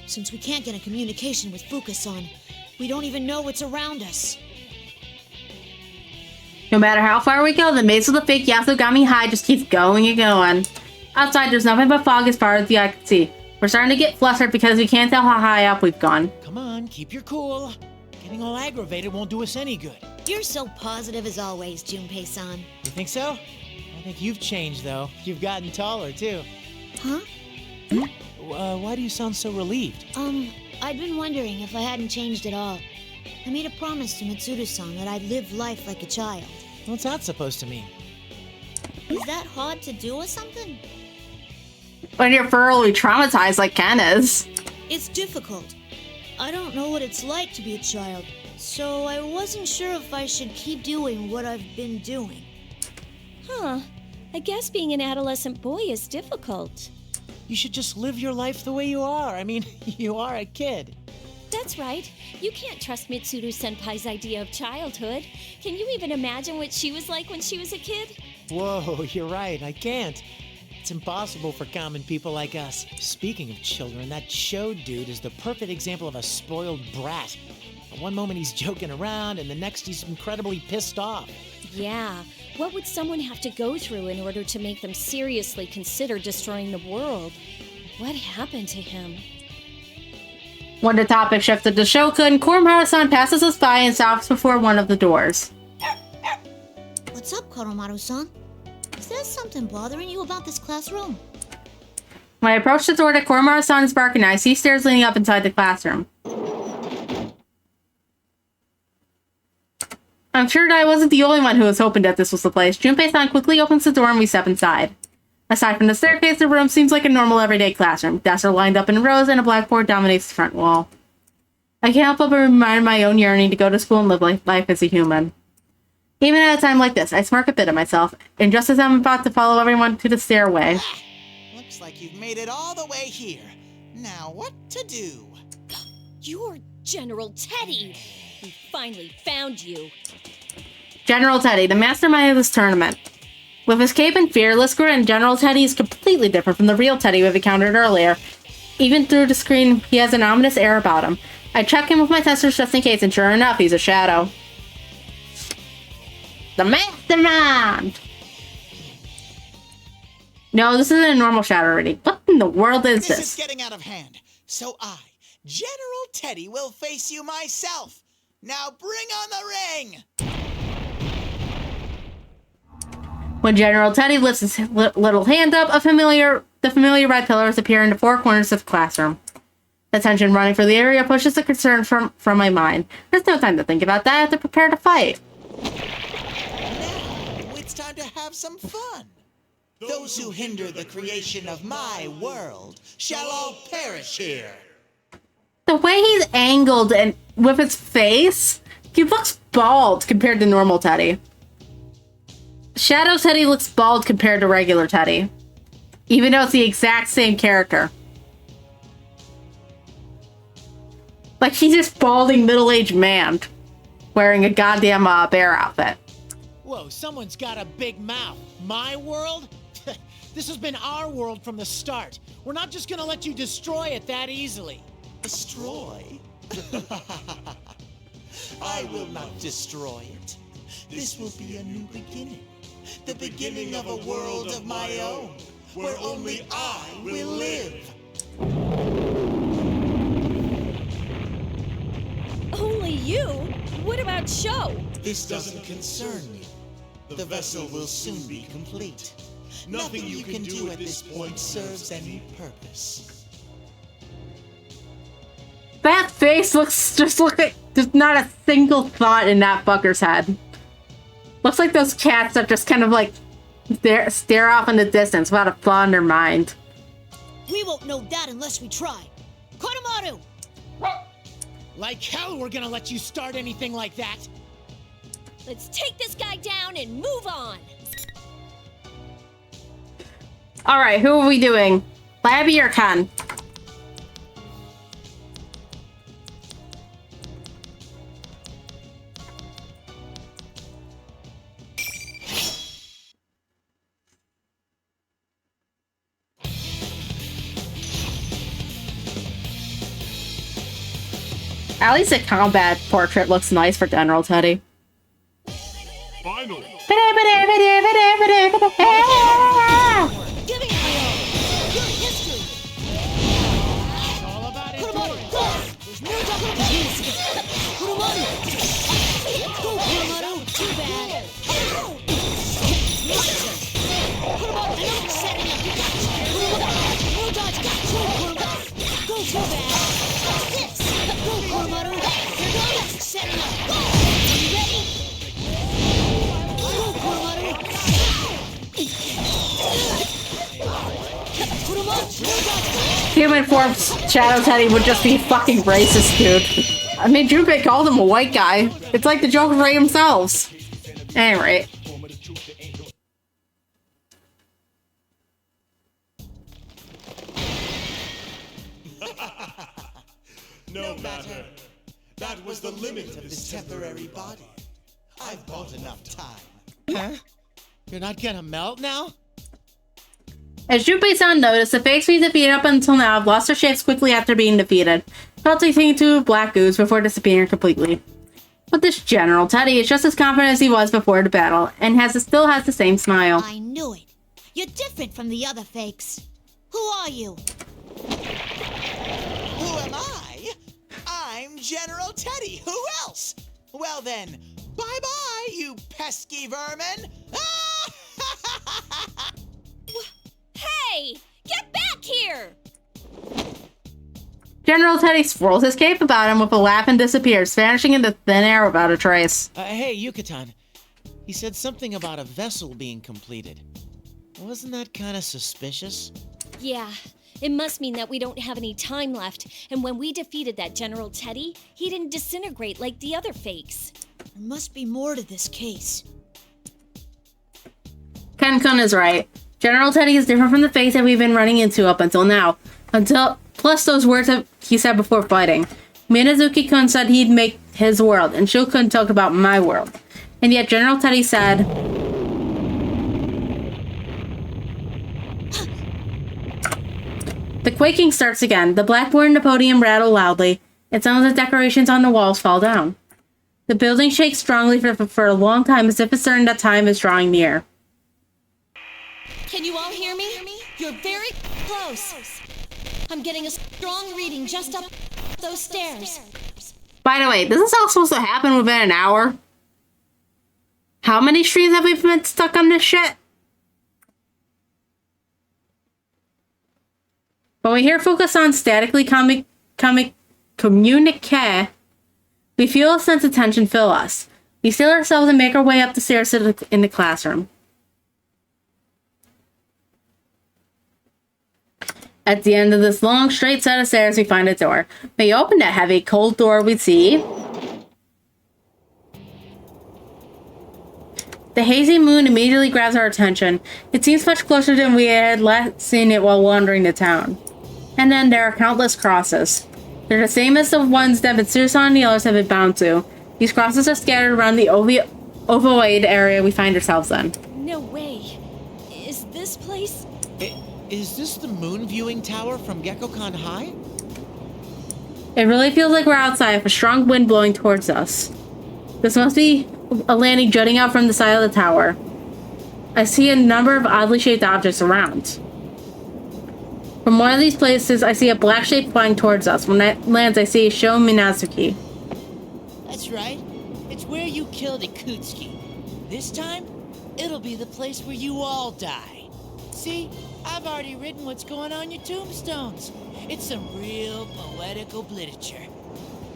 Since we can't get a communication with Fuka-san, we don't even know what's around us. No matter how far we go, the maze of the fake Yasogami High just keeps going and going. Outside, there's nothing but fog as far as the eye can see. We're starting to get flustered because we can't tell how high up we've gone. Come on, keep your cool. Get Getting all aggravated won't do us any good. You're so positive as always, Junpei-san. You think so? I think you've changed, though. You've gotten taller, too. Huh? Why do you sound so relieved? I'd been wondering if I hadn't changed at all. I made a promise to Mitsuru-san that I'd live life like a child. What's that supposed to mean? Is that hard to do or something? When you're thoroughly traumatized like Ken is. It's difficult. I don't know what it's like to be a child, so I wasn't sure if I should keep doing what I've been doing. Huh. I guess being an adolescent boy is difficult. You should just live your life the way you are. I mean, you are a kid. That's right. You can't trust Mitsuru-senpai's idea of childhood. Can you even imagine what she was like when she was a kid? Whoa, you're right. I can't. It's impossible for common people like us. Speaking of children, that Sho dude is the perfect example of a spoiled brat. One moment he's joking around, and the next he's incredibly pissed off. Yeah. What would someone have to go through in order to make them seriously consider destroying the world? What happened to him? When the topic shifted to Shokun, Koromaru-san passes us by and stops before one of the doors. What's up, Koromaru-san? Is there something bothering you about this classroom? When I approach the door that Koromaru-san is barking at, I see stairs leading up inside the classroom. I'm sure that I wasn't the only one who was hoping that this was the place. Junpei-san quickly opens the door and we step inside. Aside from the staircase, the room seems like a normal everyday classroom. Desks are lined up in rows and a blackboard dominates the front wall. I can't help but remind my own yearning to go to school and live life as a human. Even at a time like this, I smirk a bit at myself, and just as I'm about to follow everyone to the stairway... Looks like you've made it all the way here. Now what to do? You're General Teddy! We finally found you. General Teddy, the mastermind of this tournament. With his cape and fearless grin, General Teddy is completely different from the real Teddy we've encountered earlier. Even through the screen, he has an ominous air about him. I check him with my testers just in case, and sure enough, he's a shadow. The mastermind! No, this isn't a normal shadow already. What in the world is this? This is getting out of hand. So I, General Teddy, will face you myself. Now bring on the ring! When General Teddy lifts his little hand up, the familiar red pillars appear in the four corners of the classroom. The tension running through the area pushes the concern from my mind. There's no time to think about that. I have to prepare to fight. Now it's time to have some fun. Those who hinder the creation of my world shall all perish here. The way he's angled and with his face, he looks bald compared to normal Teddy. Shadow Teddy looks bald compared to regular Teddy, even though it's the exact same character. Like, he's just balding middle-aged man wearing a goddamn bear outfit. Whoa, someone's got a big mouth. My world? This has been our world from the start. We're not just gonna let you destroy it that easily. Destroy? I will not destroy it. This will be a new beginning. The beginning of a world of my own, where only I will live. Only you? What about Sho? This doesn't concern me. The vessel will soon be complete. Nothing you can do at this point serves any purpose. That face looks like there's not a single thought in that fucker's head. Looks like those cats that just kind of like stare off in the distance without a thought in their mind. We won't know that unless we try. Koromaru! Like hell we're gonna let you start anything like that. Let's take this guy down and move on. Alright, who are we doing? Labby or Ken? At least a combat portrait looks nice for General Teddy. Final. Give me your history! It's all about endurance. There's no doubt. Kurumaru! Go, Kurumaru! Too bad! My turn! Kurumaru, no setting up! Kurumaru! No dodge! Go, Kurumaru! Go, too bad! This! Go, Kurumaru! Here goes! Setting up! Go! Are you ready? Go, Kurumaru! Kurumaru! No dodge! Human form Shadow Teddy would just be fucking racist, dude. I mean, Junpei called him a white guy. It's like the Joker for themselves. Anyway. No matter. That was the limit of this temporary body. I've bought enough time. Huh? You're not gonna melt now? As Junpei-san noticed, the fakes we defeated up until now have lost their shapes quickly after being defeated, melting into black ooze before disappearing completely. But this General Teddy is just as confident as he was before the battle, and still has the same smile. I knew it. You're different from the other fakes. Who are you? Who am I? I'm General Teddy. Who else? Well then, bye-bye, you pesky vermin. Hey! Get back here! General Teddy swirls his cape about him with a laugh and disappears, vanishing into thin air without a trace. Hey, Yucatan. He said something about a vessel being completed. Wasn't that kind of suspicious? Yeah, it must mean that we don't have any time left, and when we defeated that General Teddy, he didn't disintegrate like the other fakes. There must be more to this case. Ken-kun is right. General Teddy is different from the fakes that we've been running into up until now. Plus those words that he said before fighting. Minazuki-kun said he'd make his world, and Shio-kun talked about my world. And yet General Teddy said... The quaking starts again. The blackboard and the podium rattle loudly, and some of the decorations on the walls fall down. The building shakes strongly for a long time, as if it's certain that time is drawing near. Can you all hear me? You're very close. I'm getting a strong reading just up those stairs. By the way, this is all supposed to happen within an hour. How many streams have we been stuck on this shit? When we hear Fuka-san statically communique, we feel a sense of tension fill us. We seal ourselves and make our way up the stairs in the classroom. At the end of this long, straight set of stairs, we find a door. When you open that heavy, cold door, we see... The hazy moon immediately grabs our attention. It seems much closer than we had last seen it while wandering the town. And then there are countless crosses. They're the same as the ones that Mitsuru-san and the others have been bound to. These crosses are scattered around the ovoid area we find ourselves in. No way. Is this place... Is this the moon viewing tower from Gekkoukan High? It really feels like we're outside with a strong wind blowing towards us. This must be a landing jutting out from the side of the tower. I see a number of oddly shaped objects around. From one of these places, I see a black shape flying towards us. When it lands, I see Sho Minazuki. That's right. It's where you killed Ikutsuki. This time, it'll be the place where you all die. See, I've already written what's going on your tombstones. It's some real poetic obliterature.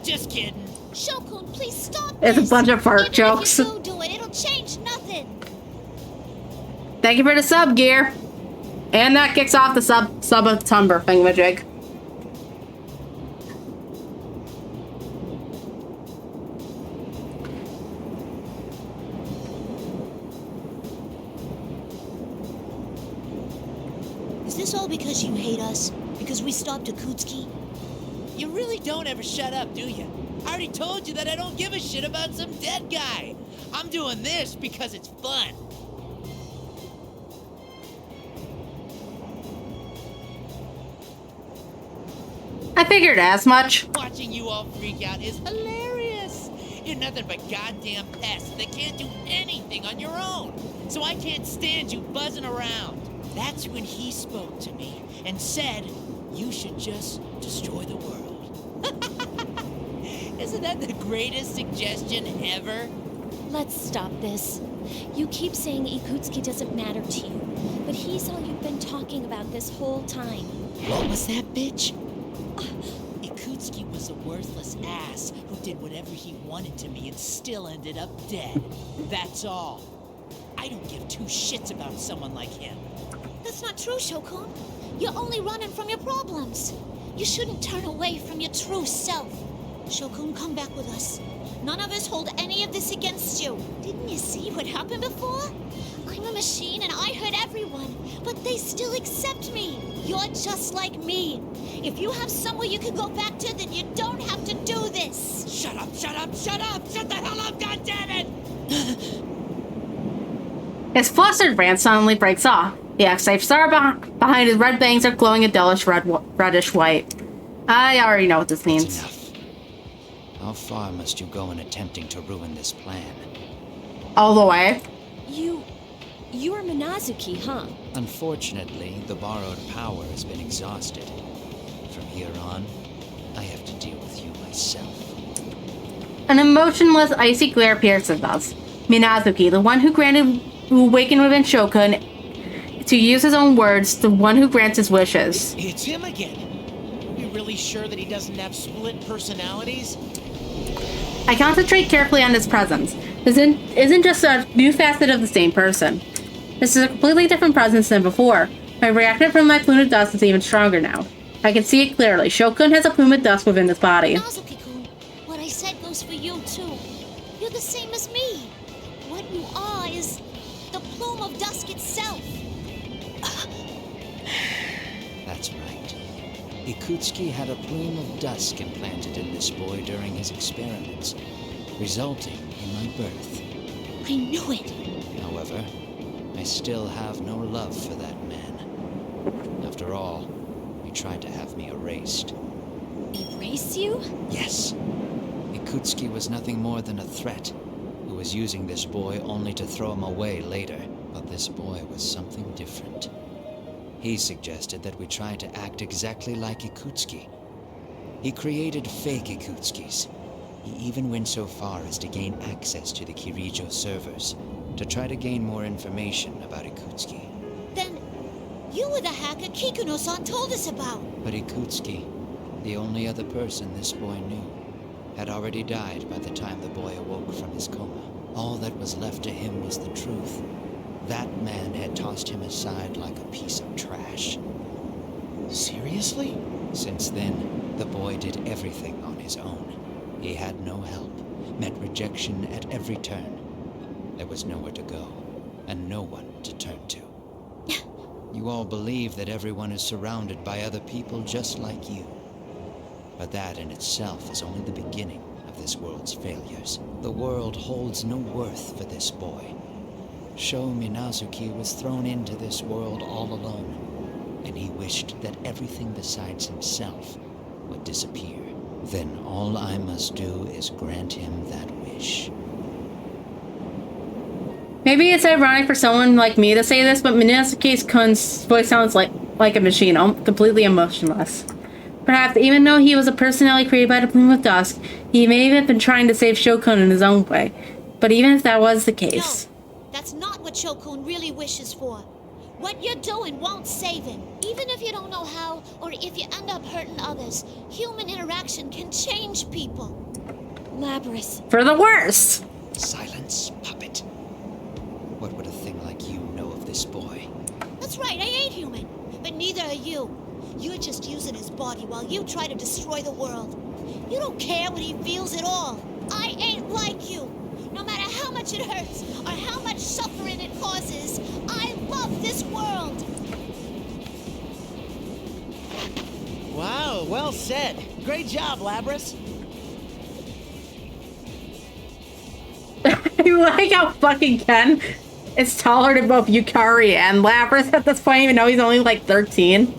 Just kidding. Shokun, please stop It's this. a bunch of fart Even jokes. If you do it, it'll change nothing. Thank you for the sub, Gear. And that kicks off the Subtember thingamajig. Is this all because you hate us? Because we stopped Ikutsuki? You really don't ever shut up, do you? I already told you that I don't give a shit about some dead guy. I'm doing this because it's fun. I figured as much. Watching you all freak out is hilarious. You're nothing but goddamn pests that can't do anything on your own. So I can't stand you buzzing around. That's when he spoke to me and said, you should just destroy the world. Isn't that the greatest suggestion ever? Let's stop this. You keep saying Ikutsuki doesn't matter to you, but he's all you've been talking about this whole time. What was that, bitch? Ikutsuki was a worthless ass who did whatever he wanted to me and still ended up dead. That's all. I don't give two shits about someone like him. That's not true, Shokun. You're only running from your problems. You shouldn't turn away from your true self. Shokun, come back with us. None of us hold any of this against you. Didn't you see what happened before? I'm a machine and I hurt everyone, but they still accept me. You're just like me. If you have somewhere you can go back to, then you don't have to do this. Shut up, shut up, shut up! Shut the hell up, goddammit! His flustered rant suddenly breaks off. The X-type star behind his red bangs are glowing a dullish reddish white. I already know what this means. That's enough. How far must you go in attempting to ruin this plan? All the way. You're Minazuki, huh? Unfortunately, the borrowed power has been exhausted. From here on, I have to deal with you myself. An emotionless, icy glare pierces us. Minazuki, the one who awakened within Shokun, to use his own words, the one who grants his wishes. It's him again. Are you really sure that he doesn't have split personalities? I concentrate carefully on his presence. This isn't just a new facet of the same person. This is a completely different presence than before. My reaction from my plume of dust is even stronger now. I can see it clearly. Shokun has a plume of dust within his body. Minazuki-kun, what I said goes for you, too. You're the same as me. What you are is the plume of dusk itself. That's right. Ikutsuki had a plume of dusk implanted in this boy during his experiments, resulting in my birth. I knew it. However, I still have no love for that man. After all, he tried to have me erased. Erase you? Yes. Ikutsuki was nothing more than a threat, who was using this boy only to throw him away later. But this boy was something different. He suggested that we try to act exactly like Ikutsuki. He created fake Ikutskis. He even went so far as to gain access to the Kirijo servers, to try to gain more information about Ikutsuki. Then, you were the hacker Kikuno-san told us about. But Ikutsuki, the only other person this boy knew, had already died by the time the boy awoke from his coma. All that was left to him was the truth. That man had tossed him aside like a piece of trash. Seriously? Since then, the boy did everything on his own. He had no help, met rejection at every turn. There was nowhere to go, and no one to turn to. You all believe that everyone is surrounded by other people just like you. But that in itself is only the beginning of this world's failures. The world holds no worth for this boy. Sho Minazuki was thrown into this world all alone, and he wished that everything besides himself would disappear. Then all I must do is grant him that wish. Maybe it's ironic for someone like me to say this, but Minazuki-kun's voice sounds like a machine, completely emotionless. Perhaps even though he was a personality created by the Plume of Dusk, he may have been trying to save Shokun in his own way. But even if that was the case... No, that's not what Shokun really wishes for. What you're doing won't save him. Even if you don't know how, or if you end up hurting others, human interaction can change people. Labrys. For the worse! Silence, puppet. What would a thing like you know of this boy? That's right, I ain't human. But neither are you. You're just using his body while you try to destroy the world. You don't care what he feels at all. I ain't like you. No matter how much it hurts, or how much suffering it causes, I love this world. Wow, well said. Great job, Labrys. I like how fucking Ken is taller than both Yukari and Labrys at this point, even though he's only like 13.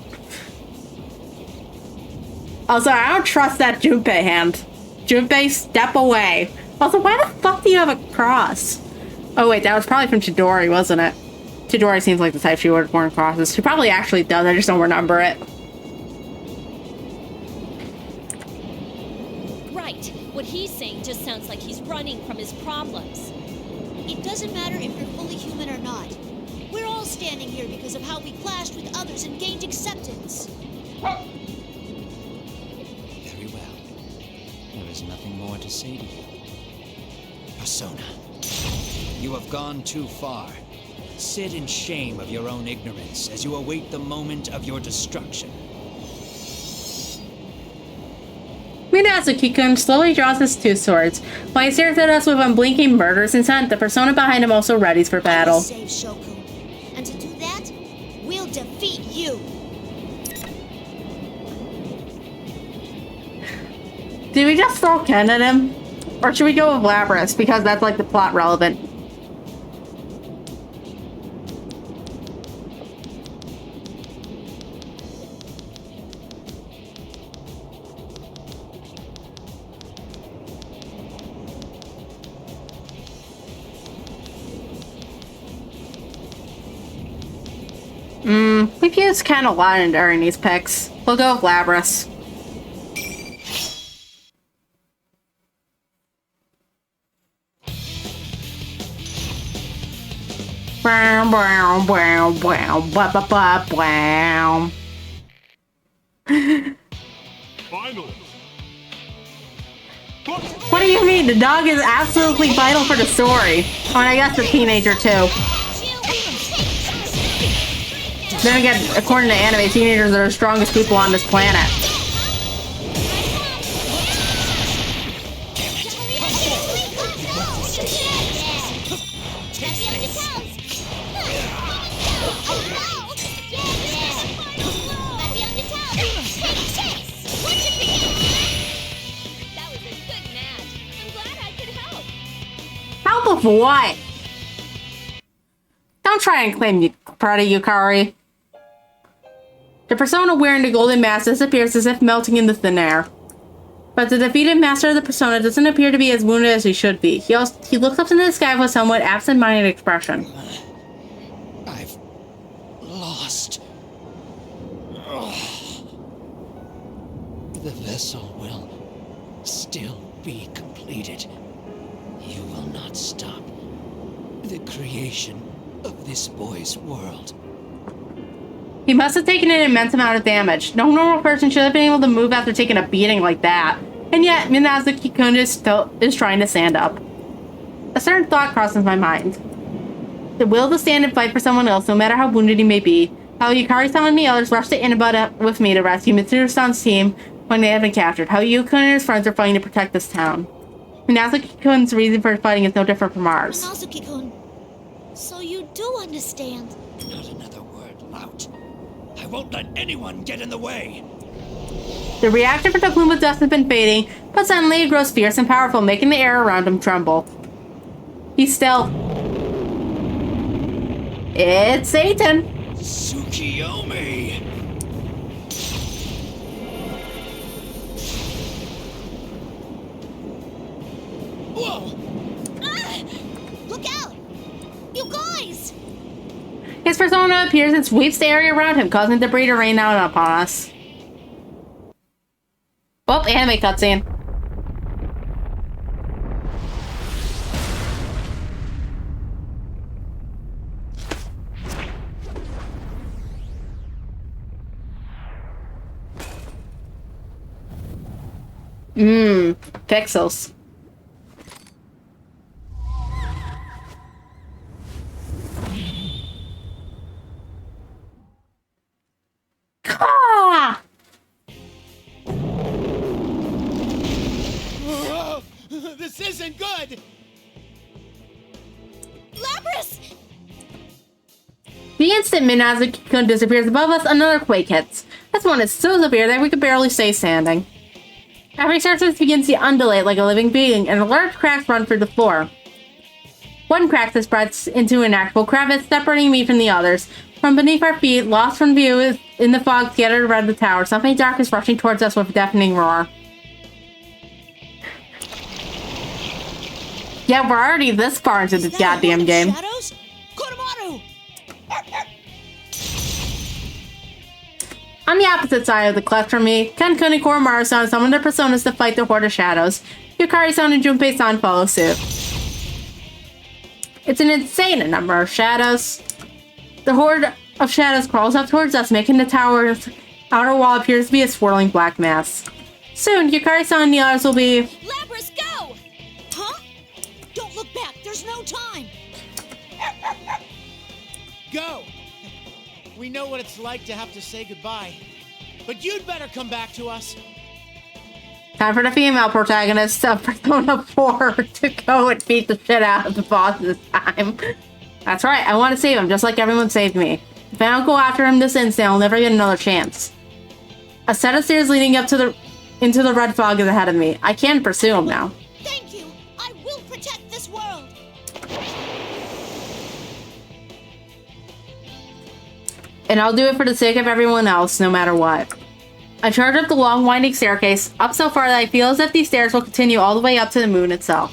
Also, I don't trust that Junpei hand. Junpei, step away. Also, why the fuck do you have a cross? Oh wait, that was probably from Chidori, wasn't it? Chidori seems like the type she would have worn crosses. She probably actually does, I just don't remember it. Right. What he sounds like he's running from his problems. It doesn't matter if you're fully human or not. We're all standing here because of how we clashed with others and gained acceptance. Very well. There is nothing more to say to you. Persona, you have gone too far. Sit in shame of your own ignorance as you await the moment of your destruction. Minazuki-kun slowly draws his two swords. While he stares at us with unblinking murderous intent, the persona behind him also readies for battle. Save Shoku. And to do that, we'll defeat you. Do we just throw Ken at him? Or should we go with Labrys, because that's like the plot relevant? We've used Ken a lot during these picks. We'll go with Labrys. Wow, wow, wow, wow, wow, wow, wow. Finally. What do you mean? The dog is absolutely vital for the story. Oh, and I guess the teenager too. Then again, according to anime, teenagers are the strongest people on this planet. Help of what? Don't try and claim you proud of Yukari. The persona wearing the golden mask disappears as if melting into thin air. But the defeated master of the persona doesn't appear to be as wounded as he should be. He looks up into the sky with a somewhat absent-minded expression. I've lost. The vessel will still be completed. You will not stop the creation of this boy's world. He must have taken an immense amount of damage. No normal person should have been able to move after taking a beating like that. And yet, Minazuki-kun is trying to stand up. A certain thought crosses my mind. The will to stand and fight for someone else, no matter how wounded he may be. How Yukari-san and the others rushed to Inaba with me to rescue Mitsuru-san's team when they had been captured. How Yu-kun and his friends are fighting to protect this town. Minazuki-kun's reason for fighting is no different from ours. Minazuki-kun, so you do understand. Not another word, lout. I won't let anyone get in the way. The reaction for the plume of dust has been fading, but suddenly it grows fierce and powerful, making the air around him tremble. He's still... It's Satan! Tsukiyomi! Whoa! Ah! Look out! You guys! His persona appears and sweeps the area around him, causing debris to rain down upon us. Oh, anime cutscene. Pixels. Ah! This isn't good! Labrys! The instant Minazuki-kun disappears above us, another quake hits. This one is so severe that we could barely stay standing. Every surface begins to undulate like a living being, and large cracks run through the floor. One crack that spreads into an actual crevice, separating me from the others. From beneath our feet, lost from view in the fog scattered around the tower, something dark is rushing towards us with a deafening roar. Yeah, we're already this far into this goddamn game. Shadows? Kodomaru! On the opposite side of the cleft from me, Ken-kun and Koromaru-san summoned their personas to fight the Horde of Shadows. Yukari-san and Junpei-san follow suit. It's an insane number of shadows. The horde of shadows crawls up towards us, making the tower's outer wall appears to be a swirling black mass. Soon, Yukari-san and the others will be... Lapras, go! Huh? Don't look back. There's no time. Go! We know what it's like to have to say goodbye. But you'd better come back to us. Time for the female protagonist of Persona 4 to go and beat the shit out of the boss this time. That's right, I want to save him just like everyone saved me. If I don't go after him this instant, I'll never get another chance. A set of stairs leading up to into the red fog is ahead of me. I can pursue him now. Thank you. I will protect this world. And I'll do it for the sake of everyone else, no matter what. I charge up the long winding staircase, up so far that I feel as if these stairs will continue all the way up to the moon itself.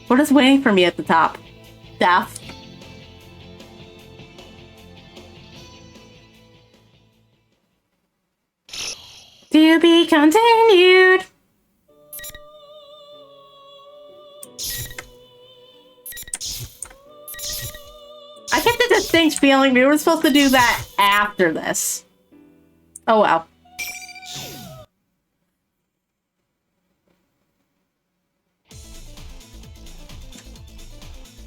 What is waiting for me at the top? Death. To be continued. I kept a distinct feeling we were supposed to do that after this. Oh well.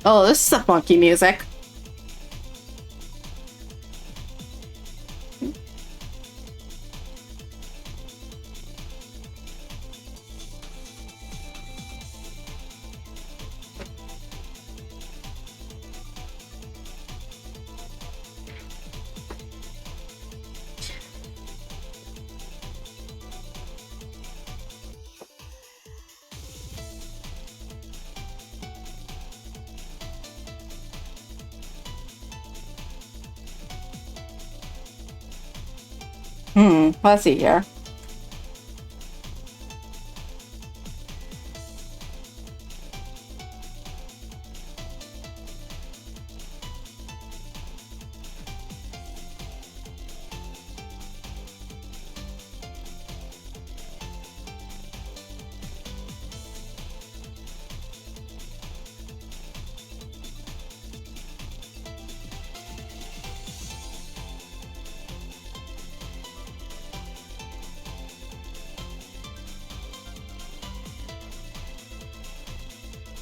Oh, this is a funky music. Let's see here.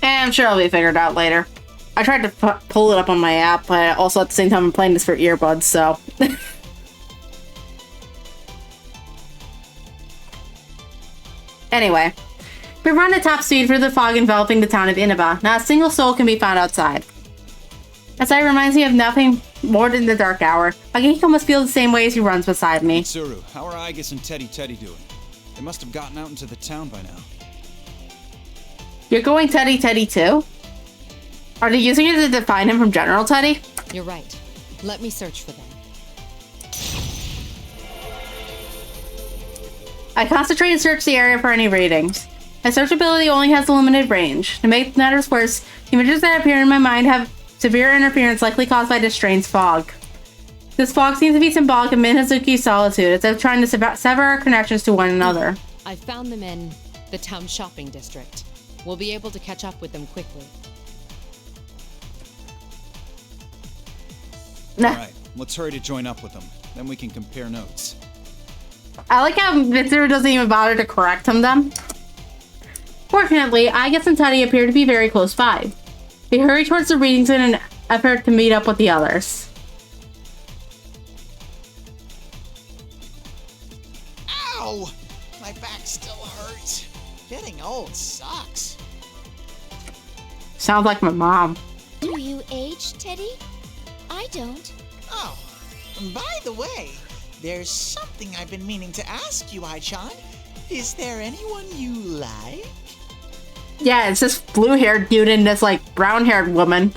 I'm sure it'll be figured out later. I tried to pull it up on my app, but also at the same time I'm playing this for earbuds, so... Anyway, we run at top speed through the fog enveloping the town of Inaba. Not a single soul can be found outside. That sight reminds me of nothing more than the dark hour. Akihiko must feel the same way as he runs beside me. Mitsuru, how are Aigis and Teddy doing? They must have gotten out into the town by now. You're going Teddy too? Are they using it to define him from General Teddy? You're right. Let me search for them. I concentrate and search the area for any readings. My search ability only has a limited range. To make matters worse, the images that appear in my mind have severe interference likely caused by this strange fog. This fog seems to be symbolic of Minazuki's solitude, as if trying to sever our connections to one another. I found them in the town shopping district. We'll be able to catch up with them quickly. Alright, let's hurry to join up with them. Then we can compare notes. I like how Mitsuru doesn't even bother to correct him then. Fortunately, Aigis and Teddy appear to be very close by. We hurry towards the readings in an effort to meet up with the others. Ow! My back still hurts. Getting old sucks. Sounds like my mom. Do you age, Teddy? I don't. Oh, by the way, there's something I've been meaning to ask you, Ai-chan. Is there anyone you like? Yeah, it's this blue-haired dude and this, like, brown-haired woman.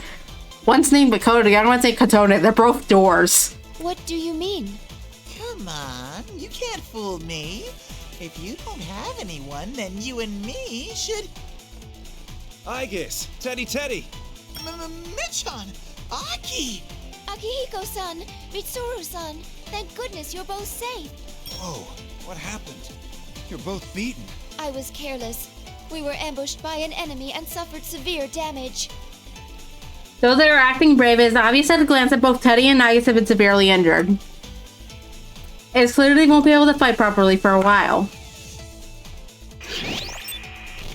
One's named Makoto, the other one's named Katone. They're both doors. What do you mean? Come on, you can't fool me. If you don't have anyone, then you and me should... Aigis! Teddy! Michan! Aki! Akihiko-san! Mitsuru-san! Thank goodness you're both safe. Whoa, what happened? You're both beaten. I was careless. We were ambushed by an enemy and suffered severe damage. Though they were acting brave, it is obvious at a glance that both Teddy and Nagus have been severely injured. It's clear they won't be able to fight properly for a while.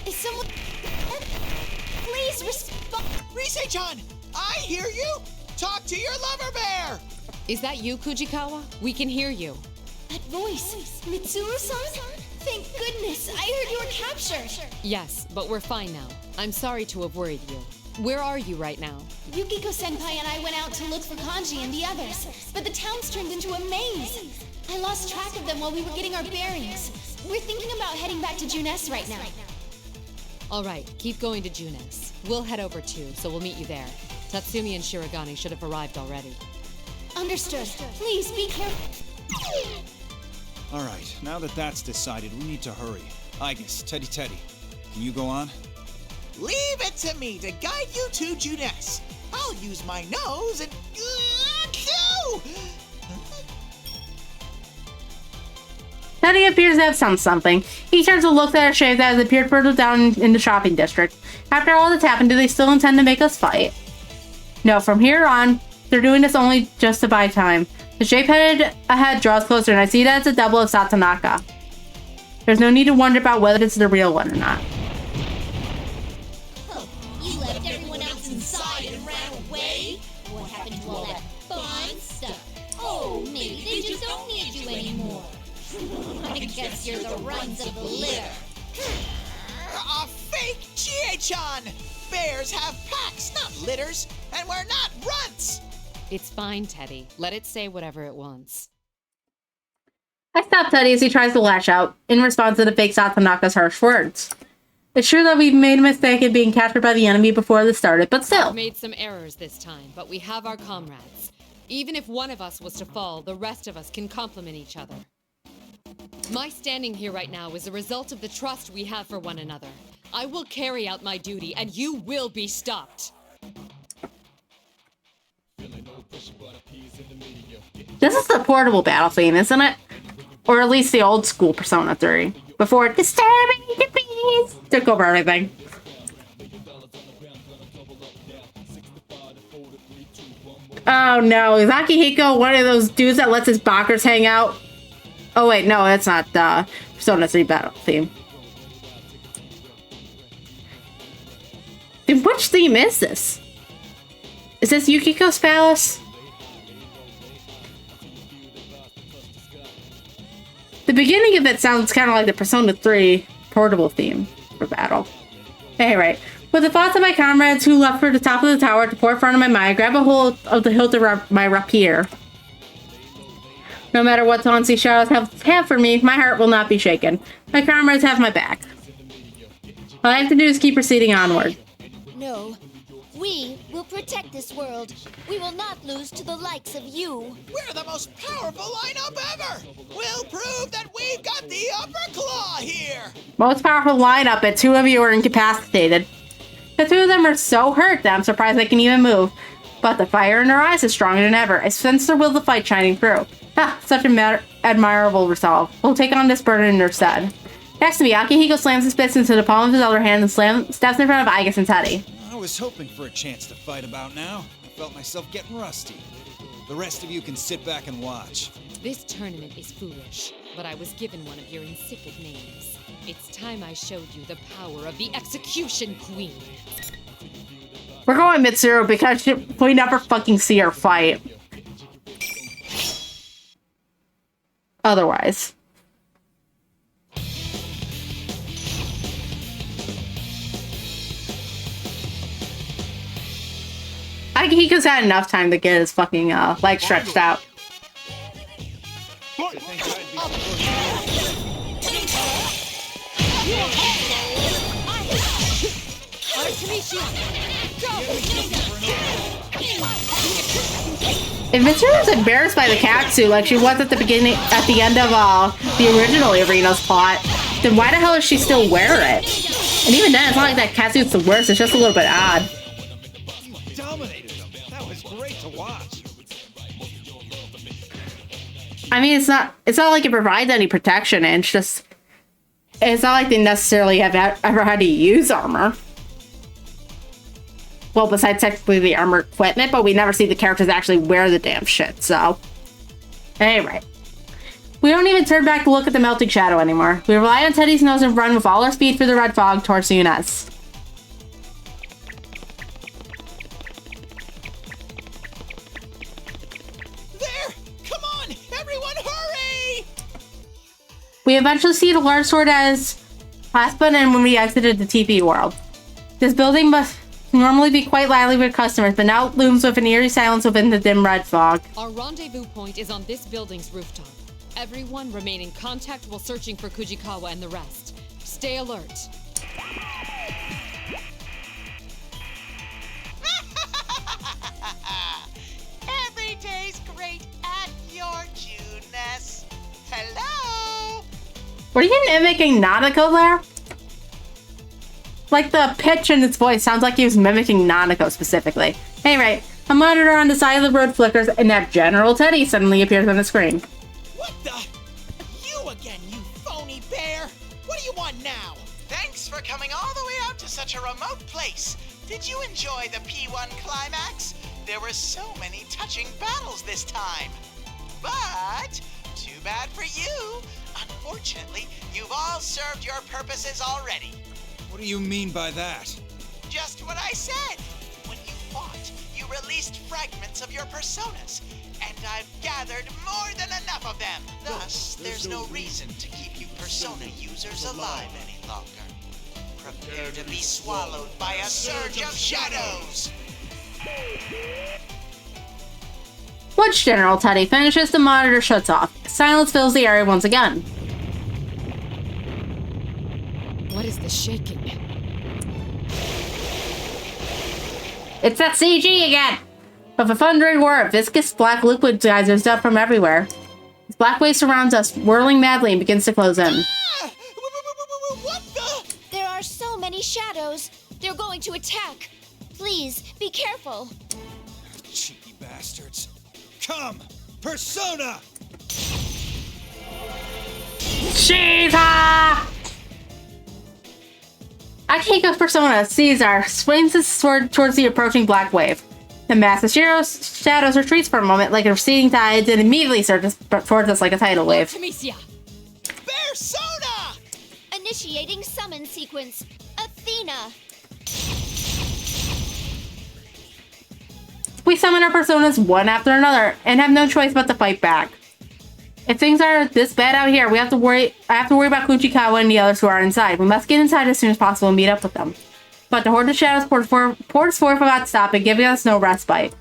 Is someone... Please respond. Rise-chan, I hear you. Talk to your lover bear. Is that you, Kujikawa? We can hear you. That voice. Mitsuru-san? Thank goodness. I heard you were captured. Yes, but we're fine now. I'm sorry to have worried you. Where are you right now? Yukiko-senpai and I went out to look for Kanji and the others, but the town's turned into a maze. I lost track of them while we were getting our bearings. We're thinking about heading back to Junes right now. All right, keep going to Junes. We'll head over too, so we'll meet you there. Tatsumi and Shirogane should have arrived already. Understood. Please be careful. Alright, now that that's decided, we need to hurry. Igus, Teddy, can you go on? Leave it to me to guide you to Junes. I'll use my nose and... Teddy appears to have sensed something. He turns to look at a shape that has appeared further down in the shopping district. After all that's happened, do they still intend to make us fight? No, from here on, they're doing this only just to buy time. The shape headed ahead draws closer, and I see that it's a double of Satonaka. There's no need to wonder about whether it's the real one or not. Oh, you left everyone else inside and ran away? What happened to all that fun stuff? Oh, maybe they just don't need you anymore. I guess you're the runs of the litter. A fake Chie-chan! Bears have packs, not litters, and we're not runts! It's fine, Teddy. Let it say whatever it wants. I stop Teddy as he tries to lash out, in response to the fake Satonaka's harsh words. It's true that we've made a mistake in being captured by the enemy before this started, but still. We've made some errors this time, but we have our comrades. Even if one of us was to fall, the rest of us can complement each other. My standing here right now is a result of the trust we have for one another. I will carry out my duty, and you will be stopped. This is the portable battle theme, isn't it? Or at least the old school Persona 3. Before disturbing the peace took over everything. Oh no, is Akihiko one of those dudes that lets his bockers hang out? Oh wait, no, that's not the Persona 3 battle theme. Then which theme is this? Is this Yukiko's Palace? The beginning of it sounds kind of like the Persona 3 portable theme for battle. Anyway, with the thoughts of my comrades who left for the top of the tower at the forefront of my mind, I grab a hold of the hilt of my rapier. No matter what taunts these shadows have for me, my heart will not be shaken. My comrades have my back. All I have to do is keep proceeding onward. No. We will protect this world. We will not lose to the likes of you. We're the most powerful lineup ever! We'll prove that we've got the upper claw here! Most powerful lineup, and 2 of you are incapacitated. The 2 of them are so hurt that I'm surprised they can even move. But the fire in their eyes is stronger than ever. I sense their will to fight shining through. Ah, such an admirable resolve. We'll take on this burden in their stead. Next to me, Akihiko slams his fist into the palm of his other hand and steps in front of Igus and Teddy. I was hoping for a chance to fight about now. I felt myself getting rusty. The rest of you can sit back and watch. This tournament is foolish, but I was given one of your insipid names. It's time I showed you the power of the Execution Queen. We're going Mitsuru because we never fucking see her fight. Otherwise. Akihiko's had enough time to get his fucking leg stretched out. If Mitsuru was embarrassed by the catsuit like she was at the beginning, at the end of the original Arena's plot, then why the hell does she still wear it? And even then, it's not like that catsuit's the worst. It's just a little bit odd. Dominated them. That was great to watch. I mean, it's not like it provides any protection, and it's just it's not like they necessarily have ever had to use armor. Well, besides technically the armor equipment, but we never see the characters actually wear the damn shit, so. Anyway. We don't even turn back to look at the melting shadow anymore. We rely on Teddy's nose and run with all our speed through the red fog towards the Yunes. There! Come on! Everyone hurry! We eventually see the large sword as last button when we exited the TP world. This building must normally be quite lively with customers, but now it looms with an eerie silence within the dim red fog. Our rendezvous point is on this building's rooftop. Everyone remain in contact while searching for Kujikawa and the rest. Stay alert. Every day's great at your Juness. Hello? Were you mimicking Nanako there? Like the pitch in its voice sounds like he was mimicking Nanako specifically. Anyway, a monitor on the side of the road flickers and that General Teddy suddenly appears on the screen. What the? You again, you phony bear! What do you want now? Thanks for coming all the way out to such a remote place. Did you enjoy the P1 climax? There were so many touching battles this time. But, too bad for you. Unfortunately, you've all served your purposes already. What do you mean by that? Just what I said. When you fought, you released fragments of your personas. And I've gathered more than enough of them. Thus, there's no reason to keep you persona users alive any longer. Prepare to be swallowed by a surge of shadows! Once General Teddy finishes, the monitor shuts off. Silence fills the area once again. What is this shaking? It's that CG again! With a thundering roar, viscous black liquid geysers up from everywhere. This black wave surrounds us, whirling madly, and begins to close in. What the? There are so many shadows. They're going to attack. Please, be careful. Cheeky bastards. Come! Persona! Caesar! Akiko's persona, Caesar, swings his sword towards the approaching black wave. The massive shadows retreats for a moment like a receding tide, and immediately surges towards us like a tidal wave. Artemisia! Persona! Initiating summon sequence. Athena. We summon our personas one after another, and have no choice but to fight back. If things are this bad out here, I have to worry about Kujikawa and the others who are inside. We must get inside as soon as possible and meet up with them. But the Horde of Shadows pours forth without stopping, giving us no respite.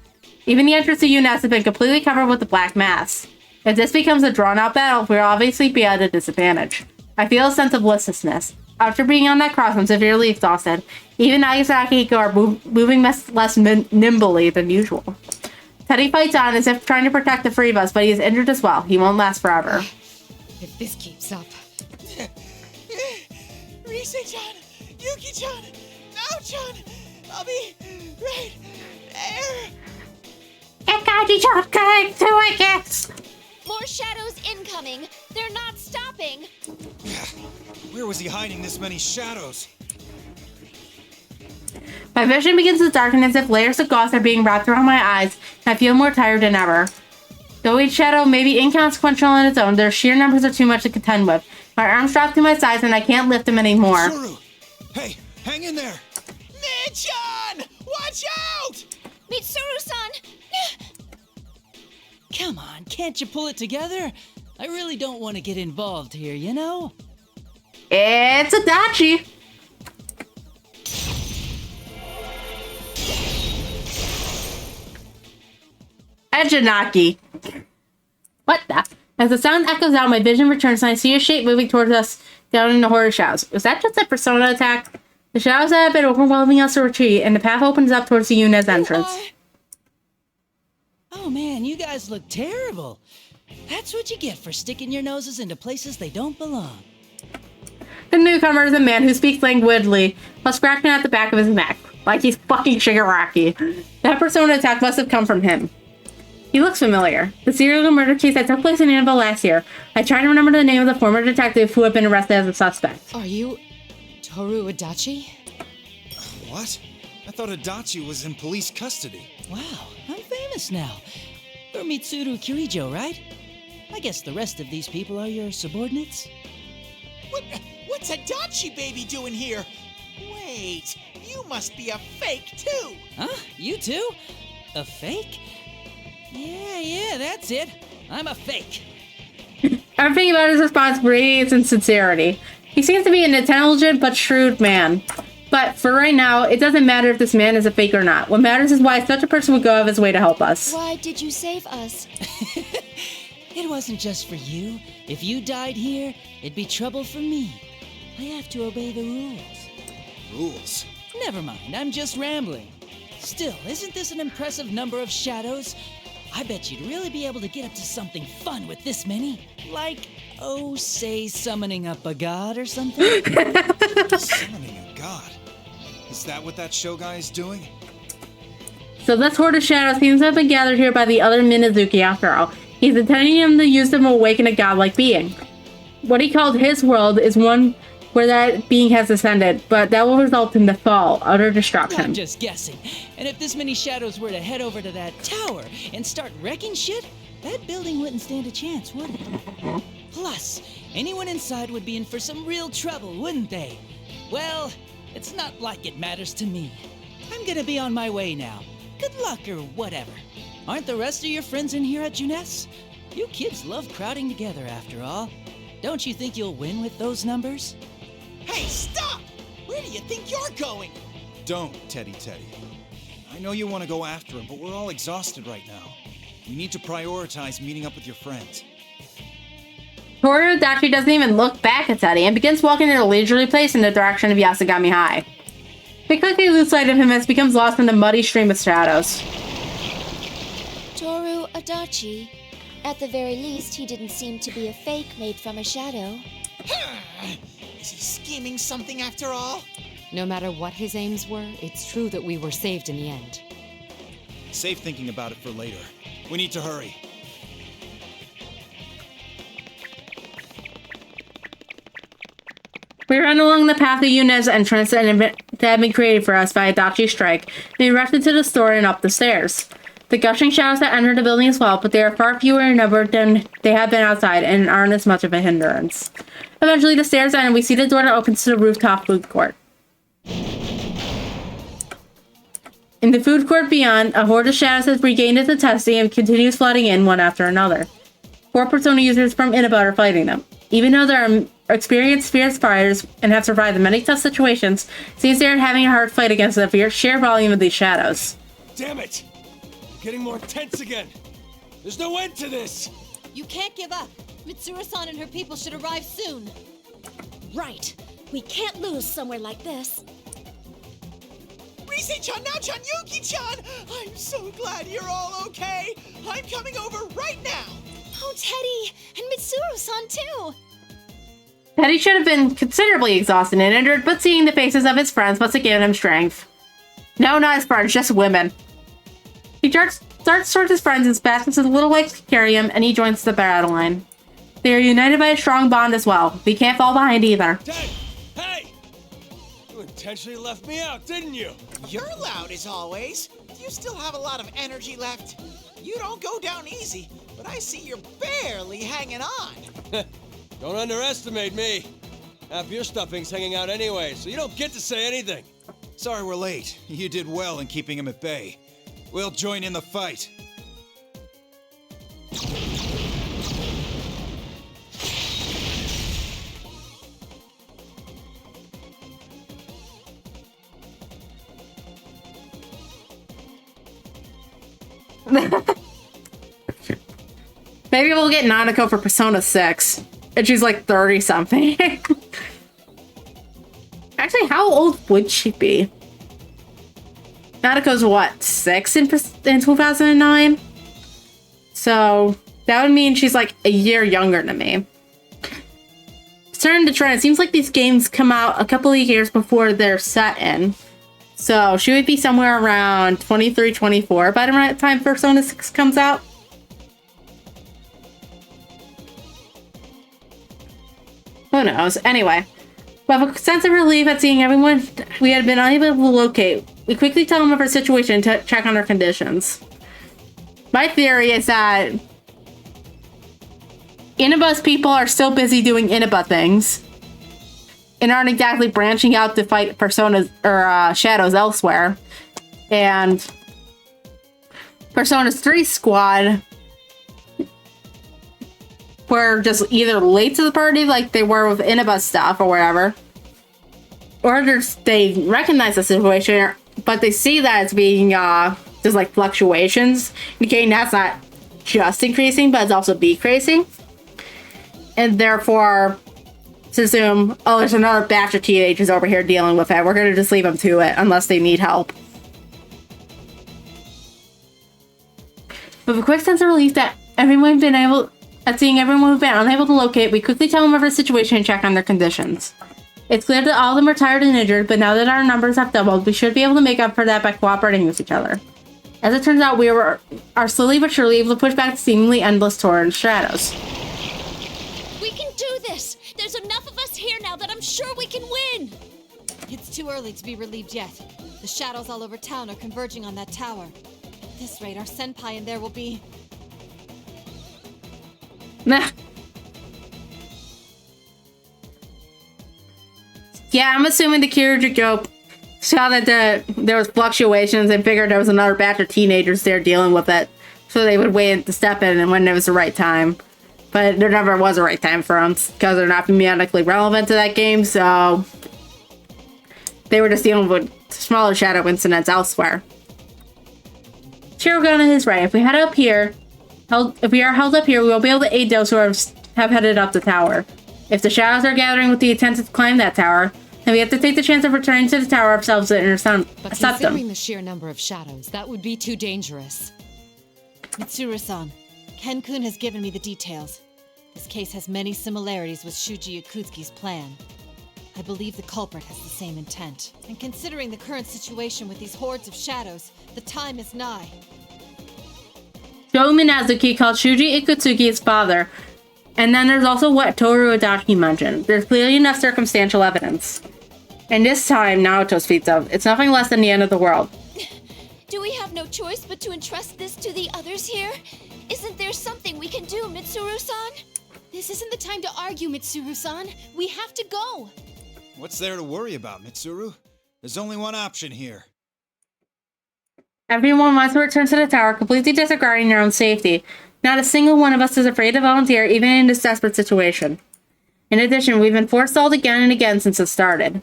Even the entrance to Yunes has been completely covered with the black mass. If this becomes a drawn-out battle, we'll obviously be at a disadvantage. I feel a sense of listlessness. After being on that cross, I'm severely exhausted. Even Nagasaki and Akiko are moving less nimbly than usual. Teddy fights on as if trying to protect the three of us, but he is injured as well. He won't last forever. If this keeps up... Rise-chan! Yuki-chan! Nao-chan! I'll be right there! Ekaji-chan, going to it, yes! More shadows incoming. They're not stopping. Where was he hiding this many shadows? My vision begins to darken as if layers of gauze are being wrapped around my eyes, and I feel more tired than ever. Though each shadow may be inconsequential on its own, their sheer numbers are too much to contend with. My arms drop to my sides and I can't lift them anymore. Tsuru! Hey, hang in there! Mid-chan! Watch out! Mitsuru-san! Come on, can't you pull it together? I really don't want to get involved here, you know? It's Adachi! Ejinaki. What the? As the sound echoes out, my vision returns and I see a shape moving towards us down in the Horde shadows. Was that just a persona attack? The shadows that have been overwhelming us to retreat, and the path opens up towards the Yunes entrance. Oh man, you guys look terrible. That's what you get for sticking your noses into places they don't belong. The newcomer is a man who speaks languidly, while scratching at the back of his neck, like he's fucking Shigaraki. That persona attack must have come from him. He looks familiar. The serial murder case that took place in Annabelle last year. I tried to remember the name of the former detective who had been arrested as a suspect. Are you Toru Adachi? What? I thought Adachi was in police custody. Wow, I'm famous now. You're Mitsuru Kirijo, right? I guess the rest of these people are your subordinates? What's Adachi baby doing here? Wait, you must be a fake too. Huh? You too? A fake? Yeah, that's it. I'm a fake. Everything about his response radiates in sincerity. He seems to be an intelligent but shrewd man. But for right now, it doesn't matter if this man is a fake or not. What matters is why such a person would go out of his way to help us. Why did you save us? It wasn't just for you. If you died here, it'd be trouble for me. I have to obey the rules. Rules? Never mind, I'm just rambling. Still, isn't this an impressive number of shadows? I bet you'd really be able to get up to something fun with this many. Like, say, summoning up a god or something? Summoning a god? Is that what that show guy is doing? So this horde of shadows seems to have been gathered here by the other Minazuki after all. He's intending him to use them to awaken a godlike being. What he called his world is one where that being has ascended, but that will result in the fall, utter destruction. I'm just guessing. And if this many shadows were to head over to that tower and start wrecking shit, that building wouldn't stand a chance, would it? Plus, anyone inside would be in for some real trouble, wouldn't they? Well, it's not like it matters to me. I'm gonna be on my way now. Good luck or whatever. Aren't the rest of your friends in here at Juness? You kids love crowding together after all. Don't you think you'll win with those numbers? Hey, stop! Where do you think you're going? Don't, Teddy. I know you want to go after him, but we're all exhausted right now. We need to prioritize meeting up with your friends. Toru Adachi doesn't even look back at Teddy and begins walking at a leisurely pace in the direction of Yasugami High. They quickly lose sight of him as he becomes lost in the muddy stream of shadows. Toru Adachi. At the very least, he didn't seem to be a fake made from a shadow. Is he scheming something after all? No matter what his aims were, it's true that we were saved in the end. Save thinking about it for later. We need to hurry. We run along the path of Yuna's entrance and that had been created for us by Adachi's strike, and we rush into the store and up the stairs. The gushing shadows that enter the building as well, but they are far fewer in number than they have been outside and aren't as much of a hindrance. Eventually, the stairs end and we see the door that opens to the rooftop food court. In the food court beyond, a horde of shadows has regained its intensity and continues flooding in one after another. 4 Persona users from Inaba are fighting them. Even though they are experienced fierce fighters and have survived many tough situations, it seems they are having a hard fight against the sheer volume of these shadows. Damn it! We're getting more tense again. There's no end to this! You can't give up. Mitsuru-san and her people should arrive soon. Right. We can't lose somewhere like this. Rise-chan, Now-chan, Yuki-chan! I'm so glad you're all okay! I'm coming over right now! Oh, Teddy! And Mitsuru-san, too! Teddy should have been considerably exhausted and injured, but seeing the faces of his friends must have given him strength. No, not his friends, just women. He starts towards his friends as fast as his little legs can carry him, and he joins the battle line. They are united by a strong bond as well. We can't fall behind either. Dad! Hey! You intentionally left me out, didn't you? You're loud as always. You still have a lot of energy left. You don't go down easy, but I see you're barely hanging on. Don't underestimate me. Half your stuffing's hanging out anyway, so you don't get to say anything. Sorry we're late. You did well in keeping him at bay. We'll join in the fight. Maybe we'll get Nanako for Persona 6. And she's like 30-something. Actually, how old would she be? Nanako's what, 6 in 2009? So that would mean she's like a year younger than me. Starting to trend, it seems like these games come out a couple of years before they're set in. So she would be somewhere around 23, 24 by the time Persona 6 comes out. knows? Anyway, with a sense of relief at seeing everyone we had been unable to locate, we quickly tell them of our situation to check on their conditions. My theory is that Inaba's people are still busy doing Inaba things and aren't exactly branching out to fight personas or shadows elsewhere. And Persona's 3 squad were just either late to the party like they were with Inaba stuff or whatever, or they recognize the situation, but they see that it's being just like fluctuations, indicating that's not just increasing, but it's also decreasing. And therefore, to assume, oh, there's another batch of teenagers over here dealing with it. We're going to just leave them to it unless they need help. With a quick sense of relief that everyone's been able, at seeing everyone we've been unable to locate, we quickly tell them of our situation and check on their conditions. It's clear that all of them are tired and injured, but now that our numbers have doubled, we should be able to make up for that by cooperating with each other. As it turns out, we are slowly but surely able to push back the seemingly endless torrent of shadows. We can do this! There's enough of us here now that I'm sure we can win! It's too early to be relieved yet. The shadows all over town are converging on that tower. At this rate, our senpai in there will be... Nah. Yeah, I'm assuming the Kirijo saw that there was fluctuations and figured there was another batch of teenagers there dealing with it, so they would wait to step in and when it was the right time. But there never was a right time for them because they're not thematically relevant to that game, so they were just dealing with smaller shadow incidents elsewhere. Shirogana is right. If we head up here, if we are held up here, we will be able to aid those who have headed up the tower. If the shadows are gathering with the intent to climb that tower, then we have to take the chance of returning to the tower ourselves to intercept them. Considering the sheer number of shadows, that would be too dangerous. Mitsuru-san, Ken-kun has given me the details. This case has many similarities with Shuji Yakutsuki's plan. I believe the culprit has the same intent. And considering the current situation with these hordes of shadows, the time is nigh. Joe Minazuki called Shuji Ikutsuki his father, and then there's also what Toru Adachi mentioned. There's clearly enough circumstantial evidence. And this time, Naoto speaks of, it's nothing less than the end of the world. Do we have no choice but to entrust this to the others here? Isn't there something we can do, Mitsuru-san? This isn't the time to argue, Mitsuru-san. We have to go. What's there to worry about, Mitsuru? There's only one option here. Everyone wants to return to the tower, completely disregarding their own safety. Not a single one of us is afraid to volunteer, even in this desperate situation. In addition, we've been forestalled again and again since it started.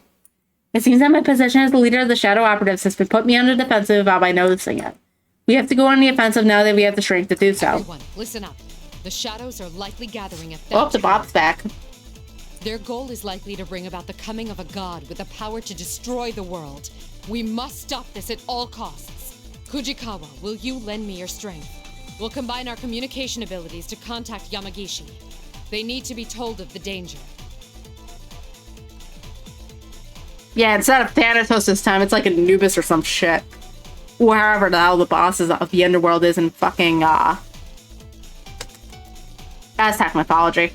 It seems that my position as the leader of the Shadow Operatives has been put me on the defensive without my noticing it. We have to go on the offensive now that we have the strength to do so. Everyone, listen up. The shadows are likely gathering at that Oh, the Bob's back. Their goal is likely to bring about the coming of a god with the power to destroy the world. We must stop this at all costs. Kujikawa, will you lend me your strength? We'll combine our communication abilities to contact Yamagishi. They need to be told of the danger. Yeah, instead of Thanatos this time, it's like Anubis or some shit. Wherever the hell the bosses of the underworld is in fucking, Aztec mythology.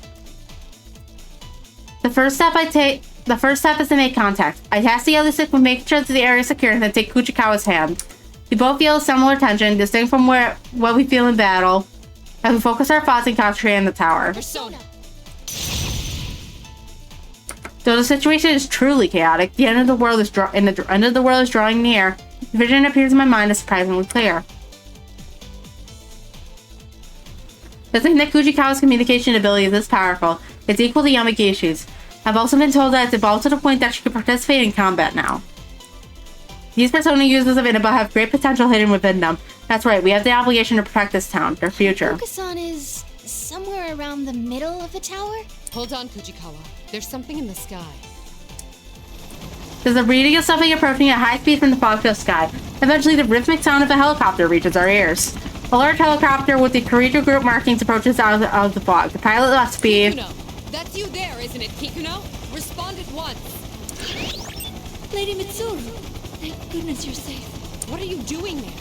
The first step is to make contact. I task the other six with making sure that the area is secure and then take Kuchikawa's hand. We both feel a similar tension, distinct from what we feel in battle, as we focus our thoughts and concentrate on the tower. Persona. Though the situation is truly chaotic, the end of the world is drawing near. The vision appears in my mind as surprisingly clear. The thing that Kujikawa's communication ability is this powerful, it's equal to Yamagishi's. I've also been told that it's evolved to the point that she can participate in combat now. These Persona users of Inaba have great potential hidden within them. That's right, we have the obligation to protect this town, their future. Fukusan is somewhere around the middle of the tower? Hold on, Kujikawa. There's something in the sky. There's a reading of something approaching at high speed from the fog-filled sky. Eventually, the rhythmic sound of a helicopter reaches our ears. A large helicopter with the Kirijo group markings approaches out of the fog. The pilot lost speed. Kikuno! That's you there, isn't it, Kikuno? Respond at once! Lady Mitsuru! Thank goodness you're safe. What are you doing there?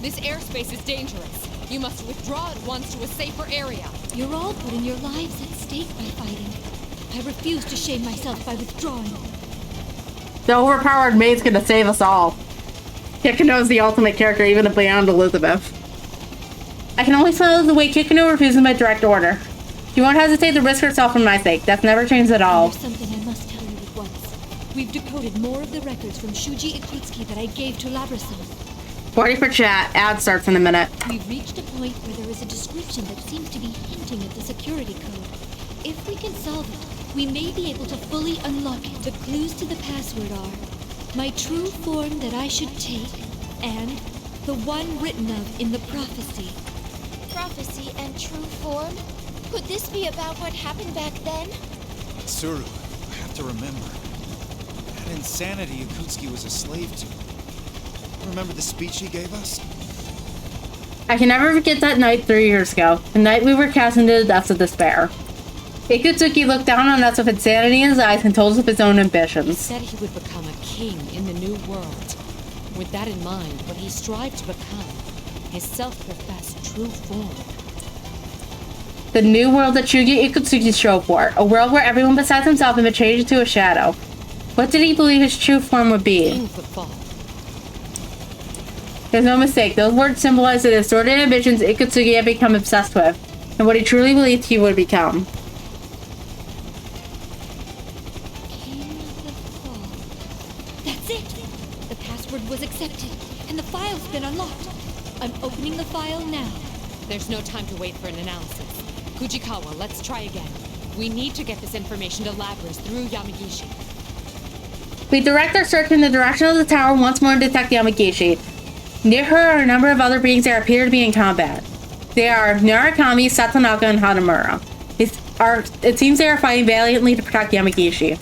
This airspace is dangerous. You must withdraw at once to a safer area. You're all putting your lives at stake by fighting. I refuse to shame myself by withdrawing. The overpowered maid's gonna save us all. Kikino is the ultimate character, even beyond Elizabeth. I can only smell the way Kikino refuses my direct order. She won't hesitate to risk herself for my sake. That's never changed at all. There's something I must tell you at once. We've decoded more of the records from Shuji Ikutsuki that I gave to Labrasan. 40 for chat. Ad starts in a minute. We've reached a point where there is a description that seems to be hinting at the security code. If we can solve it, we may be able to fully unlock it. The clues to the password are my true form that I should take, and the one written of in the prophecy. Prophecy and true form? Could this be about what happened back then? Tsuru, I have to remember. That insanity Ikutsuki was a slave to. Remember the speech he gave us? I can never forget that night 3 years ago. The night we were cast into the depths of despair. Ikutsuki looked down on us with insanity in his eyes and told us of his own ambitions. He said he would become a king in the new world. With that in mind, what he strived to become, his self-professed true form. The new world that Shuji Ikutsuki strove for. A world where everyone besides himself had been changed into a shadow. What did he believe his true form would be? King football. There's no mistake. Those words symbolize the distorted ambitions Ikutsuki had become obsessed with, and what he truly believed he would become. That's it! The password was accepted, and the file's been unlocked. I'm opening the file now. There's no time to wait for an analysis. Fujikawa, let's try again. We need to get this information to Labras through Yamagishi. We direct our search in the direction of the tower once more and detect Yamagishi. Near her are a number of other beings that appear to be in combat. They are Narakami, Satonaka, and Hanamura. It seems they are fighting valiantly to protect Yamagishi.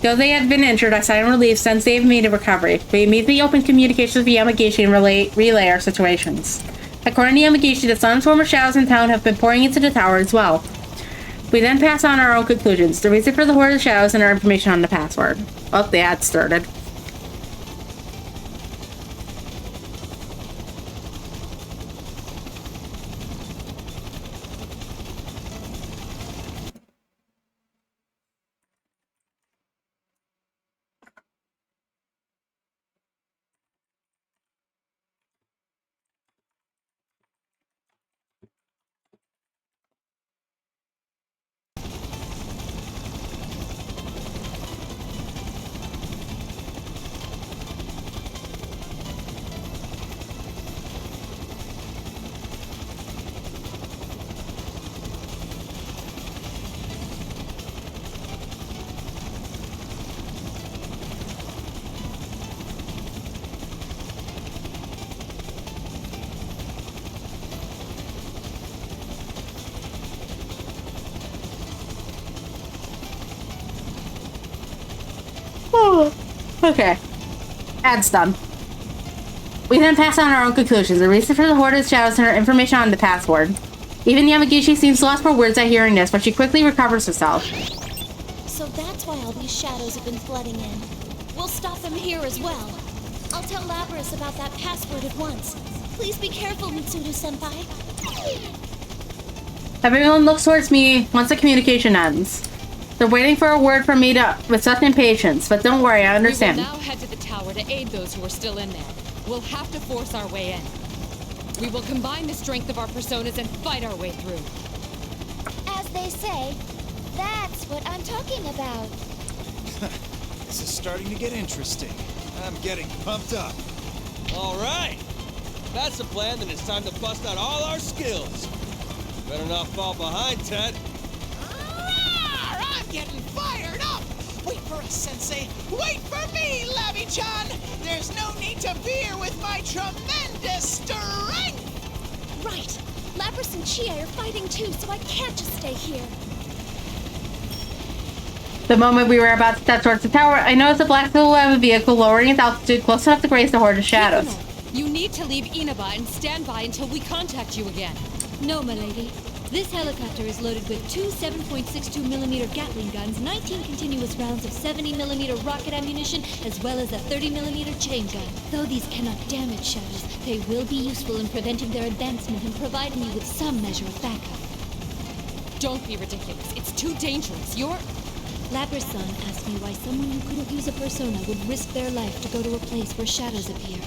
Though they had been injured, I sighed in relief since they have made a recovery. We immediately opened communications with Yamagishi and relay our situations. According to Yamagishi, the sun's former shadows in town have been pouring into the tower as well. We then pass on our own conclusions, the reason for the Horde of Shadows, and our information on the password. Oh, the ad started. Okay. Ad's done. We then pass on our own conclusions, the reason for the Horde of Shadows, and our information on the password. Even Yamagishi seems lost for words at hearing this, but she quickly recovers herself. So that's why all these shadows have been flooding in. We'll stop them here as well. I'll tell Labras about that password at once. Please be careful, Mitsuru-senpai. Everyone looks towards me once the communication ends. They're waiting for a word from me with such impatience, but don't worry, I understand. We will now head to the tower to aid those who are still in there. We'll have to force our way in. We will combine the strength of our personas and fight our way through. As they say, that's what I'm talking about. This is starting to get interesting. I'm getting pumped up. All right. If that's the plan, then it's time to bust out all our skills. Better not fall behind, Ted. I'm getting fired up! Wait for us, Sensei! Wait for me, Labby-chan! There's no need to fear with my tremendous strength! Right! Labras and Chie are fighting too, so I can't just stay here. The moment we were about to step towards the tower, I noticed a black silhouette of a vehicle lowering its altitude close enough to graze the Horde of Shadows. You need to leave Inaba and stand by until we contact you again. No, my lady. This helicopter is loaded with 2 7.62mm Gatling guns, 19 continuous rounds of 70mm rocket ammunition, as well as a 30mm chain gun. Though these cannot damage shadows, they will be useful in preventing their advancement and providing you with some measure of backup. Don't be ridiculous. It's too dangerous. You're... Labra's-san asked me why someone who couldn't use a persona would risk their life to go to a place where shadows appear.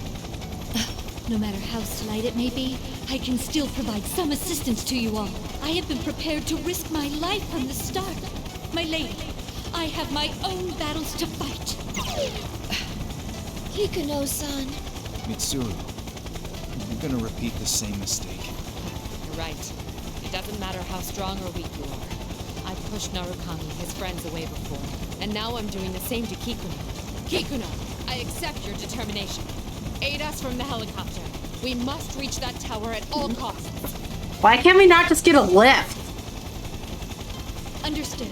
No matter how slight it may be, I can still provide some assistance to you all. I have been prepared to risk my life from the start. My lady, I have my own battles to fight. Hikuno-san. Mitsuru, you're gonna repeat the same mistake. You're right. It doesn't matter how strong or weak you are. I pushed Narukami, his friends, away before, and now I'm doing the same to Kikuno. Kikuno, I accept your determination. Aid us from the helicopter. We must reach that tower at all costs. Why can't we not just get a lift? Understood.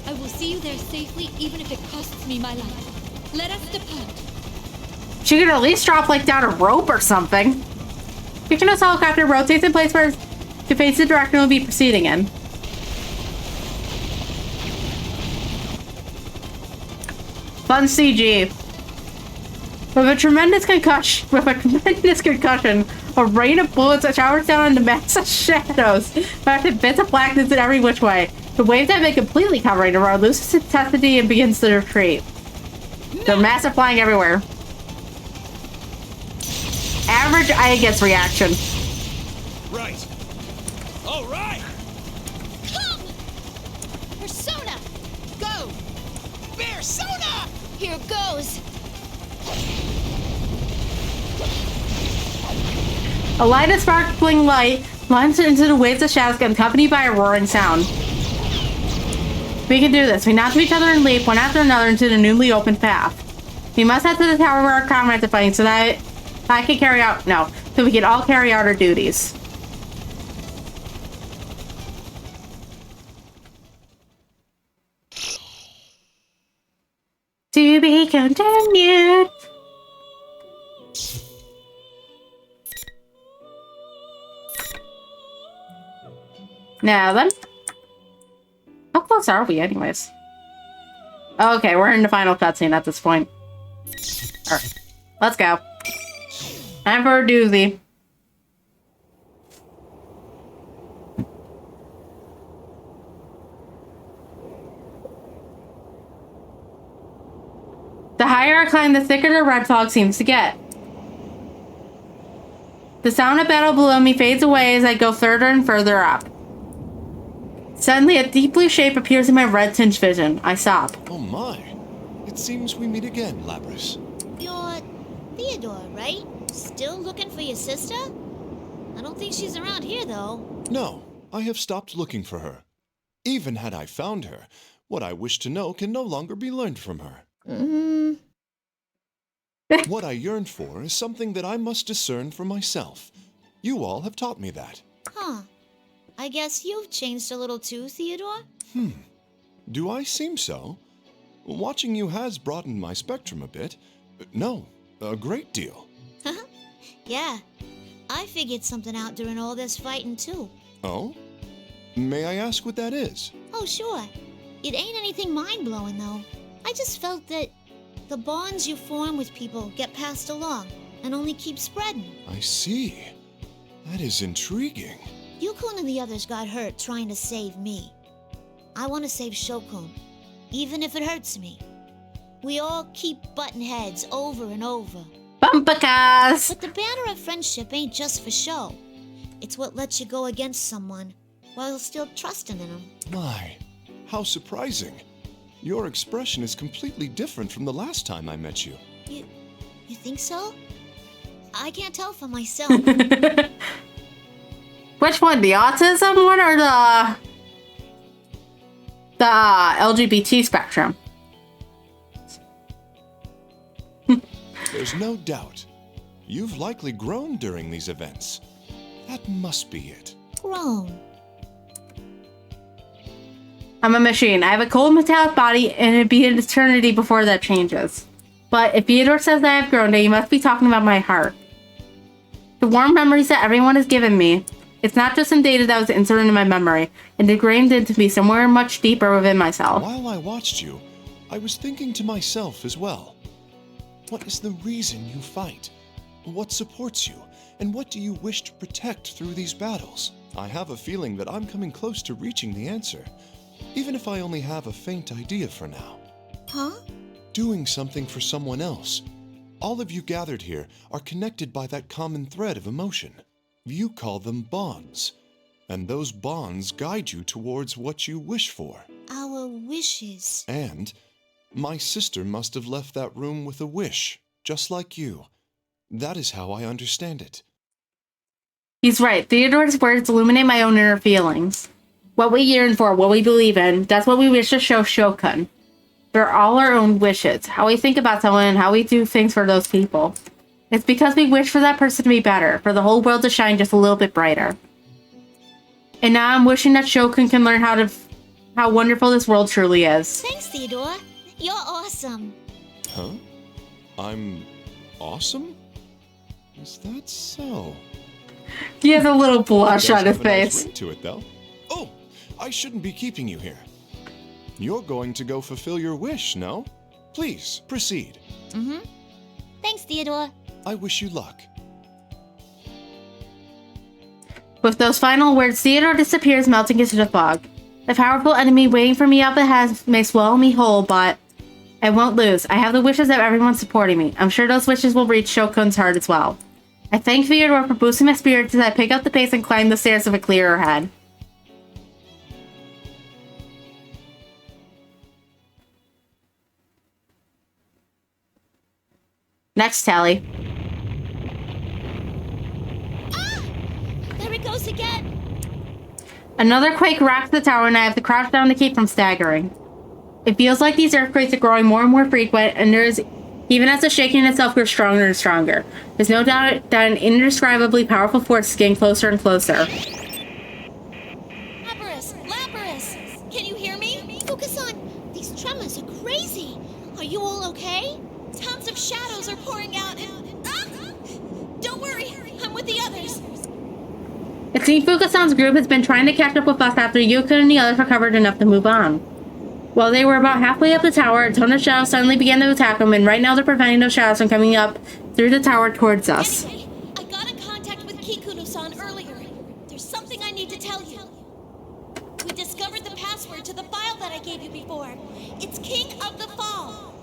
I will see you there safely, even if it costs me my life. Let us depart. She could at least drop like down a rope or something. Kikuno's helicopter rotates in place where to face the direction we'll be proceeding in. Fun CG. With a tremendous concussion, a rain of bullets that showers down into massive shadows, affecting bits of blackness in every which way. The waves have been completely covering the road, loses intensity and begins to retreat. They're massive, flying everywhere. Average eye gets reaction. Right. All right. Come! Persona! Go! Persona! Here goes! A line of sparkling light lines into the waves of shadows, accompanied by a roaring sound. We can do this. We nod to each other and leap one after another into the newly opened path. We must head to the tower where our comrades are fighting so that I can carry out... No. So we can all carry out our duties. To be continued. Now then. How close are we anyways? Okay, we're in the final cutscene at this point. Alright, let's go. Time for a doozy. The higher I climb, the thicker the red fog seems to get. The sound of battle below me fades away as I go further and further up. Suddenly, a deep blue shape appears in my red-tinged vision. I stop. Oh my. It seems we meet again, Labris. You're Theodore, right? Still looking for your sister? I don't think she's around here, though. No, I have stopped looking for her. Even had I found her, what I wish to know can no longer be learned from her. What I yearn for is something that I must discern for myself. You all have taught me that. Huh. I guess you've changed a little too, Theodore? Do I seem so? Watching you has broadened my spectrum a bit. No, a great deal. Yeah. I figured something out during all this fighting, too. Oh? May I ask what that is? Oh, sure. It ain't anything mind-blowing, though. I just felt that the bonds you form with people get passed along and only keep spreading. I see. That is intriguing. Yukun and the others got hurt trying to save me. I want to save Shokun, even if it hurts me. We all keep butting heads over and over. Bumpakas! But the banner of friendship ain't just for show. It's what lets you go against someone while still trusting in them. My, how surprising. Your expression is completely different from the last time I met you. You think so? I can't tell for myself. Which one? The autism one or the LGBT spectrum? There's no doubt. You've likely grown during these events. That must be it. Grown. I'm a machine. I have a cold metallic body and it'd be an eternity before that changes. But if Theodore says that I've grown, then he must be talking about my heart. The warm memories that everyone has given me. It's not just some data that was inserted in my memory and ingrained into me somewhere much deeper within myself. While I watched you, I was thinking to myself as well. What is the reason you fight? What supports you? And what do you wish to protect through these battles? I have a feeling that I'm coming close to reaching the answer. even if I only have a faint idea for now. Huh? Doing something for someone else. All of you gathered here are connected by that common thread of emotion. You call them bonds. And those bonds guide you towards what you wish for. Our wishes. And my sister must have left that room with a wish, just like you. That is how I understand it. He's right. Theodore's words illuminate my own inner feelings. What we yearn for, what we believe in, that's what we wish to show Shokun. They're all our own wishes. How we think about someone and how we do things for those people. It's because we wish for that person to be better, for the whole world to shine just a little bit brighter. And now I'm wishing that Shokun can learn how wonderful this world truly is. Thanks, Theodore. You're awesome. Huh? I'm awesome? Is that so? He has a little blush It does on his have a nice face. ring to it, though. Oh, I shouldn't be keeping you here. You're going to go fulfill your wish, no? Please, proceed. Mm-hmm. Thanks, Theodore. I wish you luck. With those final words, Theodore disappears, melting into the fog. The powerful enemy waiting for me up ahead may swallow me whole, but I won't lose. I have the wishes of everyone supporting me. I'm sure those wishes will reach Shokun's heart as well. I thank Theodore for boosting my spirits as I pick up the pace and climb the stairs of a clearer head. Next tally. There it goes again. Another quake rocks the tower and I have to crouch down to keep from staggering. It feels like these earthquakes are growing more and more frequent, and even as the shaking itself grows stronger and stronger. There's no doubt that an indescribably powerful force is getting closer and closer. Lapras! Can you hear me? Fukusan, these tremors are crazy. Are you all okay? Tons of shadows are pouring out and... Don't worry, I'm with the others. It seems Fukusan's group has been trying to catch up with us after Yukon and the others recovered enough to move on. While they were about halfway up the tower, a ton of shadows suddenly began to attack them, and right now they're preventing those shadows from coming up through the tower towards us. Anyway, I got in contact with Kikuno-san earlier. There's something I need to tell you. We discovered the password to the file that I gave you before. It's King of the Fall.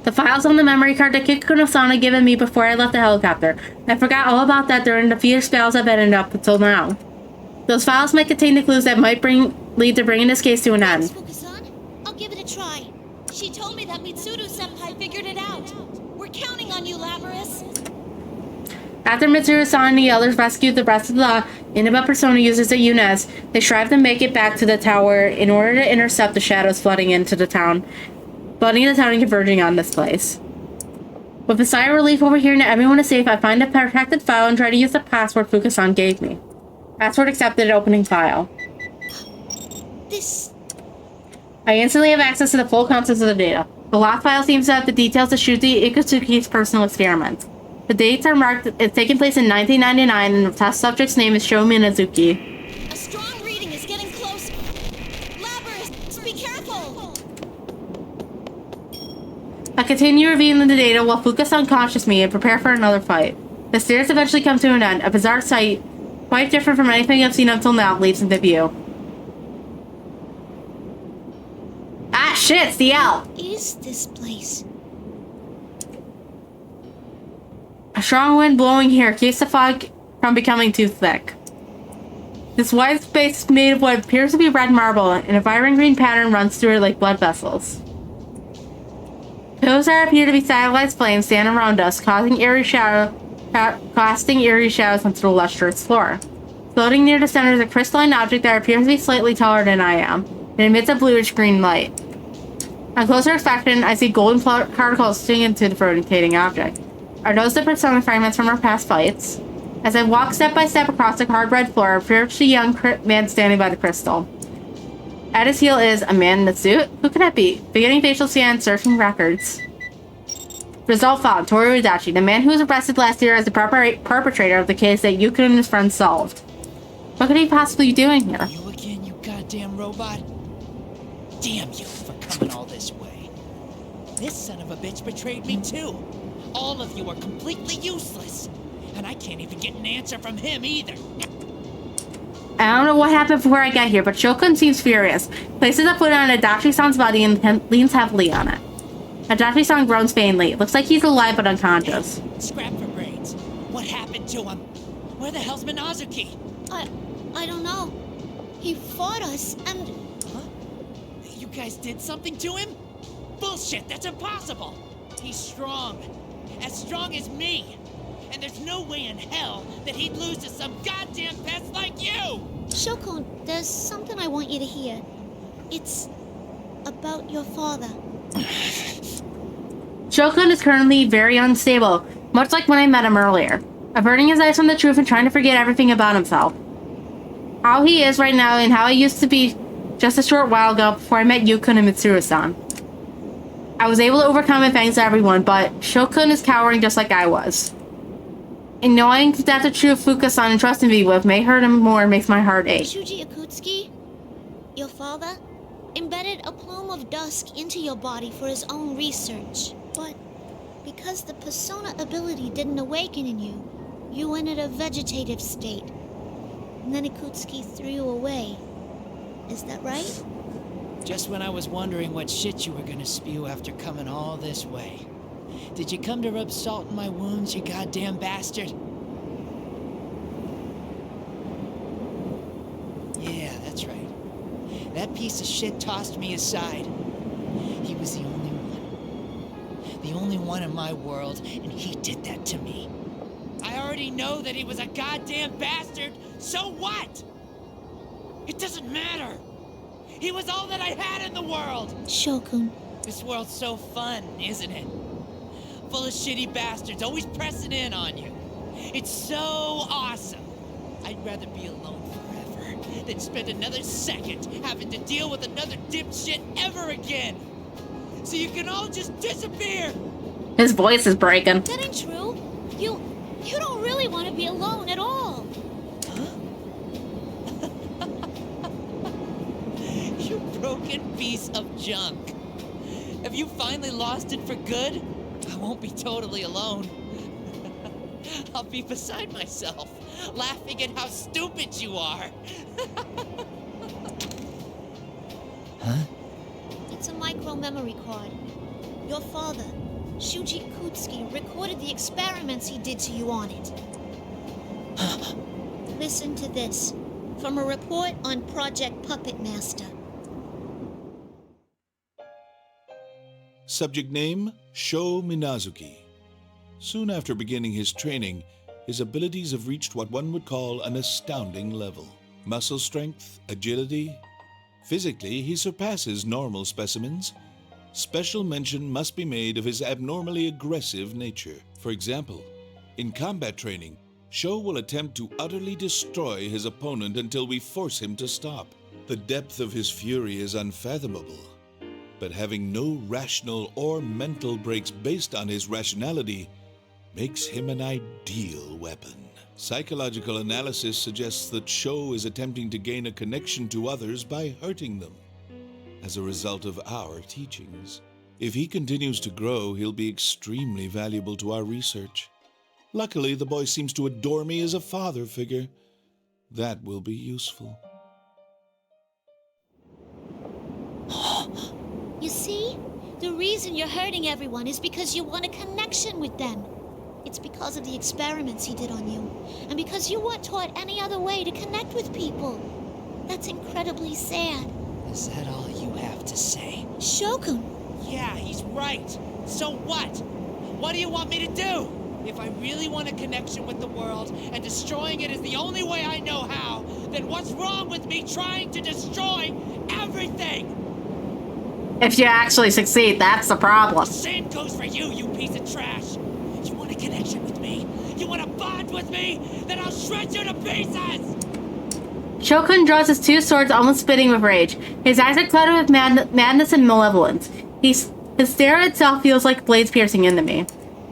The file's on the memory card that Kikuno-san had given me before I left the helicopter. I forgot all about that during the few spells I've ended up until now. Those files might contain the clues that might lead to bringing this case to an end. I'll give it a try. She told me that Mitsuru-senpai figured it out. We're counting on you, Lapras. After Mitsuru-san and the others rescued the rest of the Inaba persona users at Yunez, they strive to make it back to the tower in order to intercept the shadows flooding into the town. Flooding the town and converging on this place. With a sigh of relief over hearing that everyone is safe, I find a protected file and try to use the password Fukusan gave me. Password accepted, opening file. I instantly have access to the full contents of the data. The locked file seems to have the details of Shuji Ikutsuki's personal experiments. The dates are marked, it's taken place in 1999, and the test subject's name is Sho Minazuki. A strong reading is getting closer. Lapras, be careful! I continue reviewing the data while Fukusan conscious me and prepare for another fight. The stairs eventually come to an end. A bizarre sight, quite different from anything I've seen until now, leaps into view. Ah, shit, it's the L! What is this place? A strong wind blowing here keeps the fog from becoming too thick. This wide space is made of what appears to be red marble, and a vibrant green pattern runs through it like blood vessels. Pillars that appear to be stylized flames stand around us, casting eerie shadows onto the lustrous floor. Floating near the center is a crystalline object that appears to be slightly taller than I am. It emits a bluish-green light. On closer inspection, I see golden particles sticking into the rotating object. Are those the persona fragments from our past fights? As I walk step by step across the hard red floor, I approach the young man standing by the crystal. At his heel is a man in a suit? Who could that be? Beginning facial scan, searching records. Result found, Toru Adachi, the man who was arrested last year as the perpetrator of the case that Yukon and his friends solved. What could he possibly be doing here? You again, you goddamn robot. Damn you for coming all this way. This son of a bitch betrayed me too. All of you are completely useless. And I can't even get an answer from him either. I don't know what happened before I got here, but Shokun seems furious. Places a foot on Adachi-san's body and leans heavily on it. Adachi-san groans faintly. Looks like he's alive but unconscious. Scrap for brains. What happened to him? Where the hell's Minazuki? I don't know. He fought us and... Huh? You guys did something to him? Bullshit, that's impossible! He's strong. As strong as me. And there's no way in hell that he'd lose to some goddamn pest like you! Shokun, there's something I want you to hear. It's about your father. Shokun is currently very unstable, much like when I met him earlier. Averting his eyes from the truth and trying to forget everything about himself. How he is right now and how I used to be just a short while ago before I met Yukun and Mitsuru-san. I was able to overcome it thanks to everyone, but Shokun is cowering just like I was. And knowing that the truth Fuka-san entrusted me with may hurt him more makes my heart ache. Shuji Akutsuki, your father, embedded a plume of dusk into your body for his own research. But because the persona ability didn't awaken in you, you entered a vegetative state. And then Akutsuki threw you away. Is that right? Just when I was wondering what shit you were gonna spew after coming all this way. Did you come to rub salt in my wounds, you goddamn bastard? Yeah, that's right. That piece of shit tossed me aside. He was the only one. The only one in my world, and he did that to me. I already know that he was a goddamn bastard, so what? It doesn't matter. He was all that I had in the world. Shokun. This world's so fun, isn't it? Full of shitty bastards, always pressing in on you. It's so awesome. I'd rather be alone forever than spend another second having to deal with another dipshit ever again. So you can all just disappear. His voice is breaking. That ain't true. You don't really want to be alone at all. You broken piece of junk. Have you finally lost it for good? I won't be totally alone. I'll be beside myself, laughing at how stupid you are. Huh? It's a micro-memory card. Your father, Shuji Akutsuki, recorded the experiments he did to you on it. Listen to this, from a report on Project Puppet Master. Subject name, Sho Minazuki. Soon after beginning his training, his abilities have reached what one would call an astounding level. Muscle strength, agility. Physically, he surpasses normal specimens. Special mention must be made of his abnormally aggressive nature. For example, in combat training, Sho will attempt to utterly destroy his opponent until we force him to stop. The depth of his fury is unfathomable. But having no rational or mental breaks based on his rationality makes him an ideal weapon. Psychological analysis suggests that Sho is attempting to gain a connection to others by hurting them as a result of our teachings. If he continues to grow, he'll be extremely valuable to our research. Luckily, the boy seems to adore me as a father figure. That will be useful. You see? The reason you're hurting everyone is because you want a connection with them. It's because of the experiments he did on you, and because you weren't taught any other way to connect with people. That's incredibly sad. Is that all you have to say? Shokun! Yeah, he's right. So what? What do you want me to do? If I really want a connection with the world, and destroying it is the only way I know how, then what's wrong with me trying to destroy everything? If you actually succeed, that's the problem. The same goes for you, you piece of trash. You want a connection with me? You want to bond with me? Then I'll shred you to pieces! Shokun draws his two swords, almost spitting with rage. His eyes are clouded with madness and malevolence. His stare itself feels like blades piercing into me.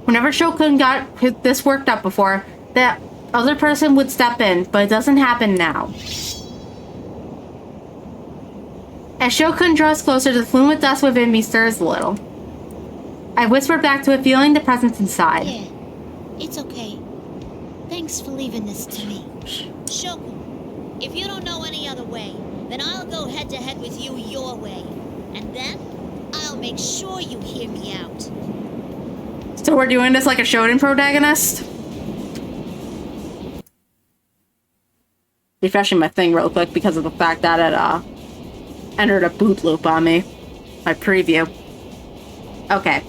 Whenever Shokun got this worked up before, that other person would step in, but it doesn't happen now. As Shokun draws closer, the flume of dust within me stirs a little. I whisper back to it, feeling the presence inside. Yeah, it's okay. Thanks for leaving this to me. Shokun, If you don't know any other way, then I'll go head-to-head with you your way. And then, I'll make sure you hear me out. So we're doing this like a shonen protagonist? Refreshing my thing real quick because of the fact that it entered a boot loop on me. My preview. Okay.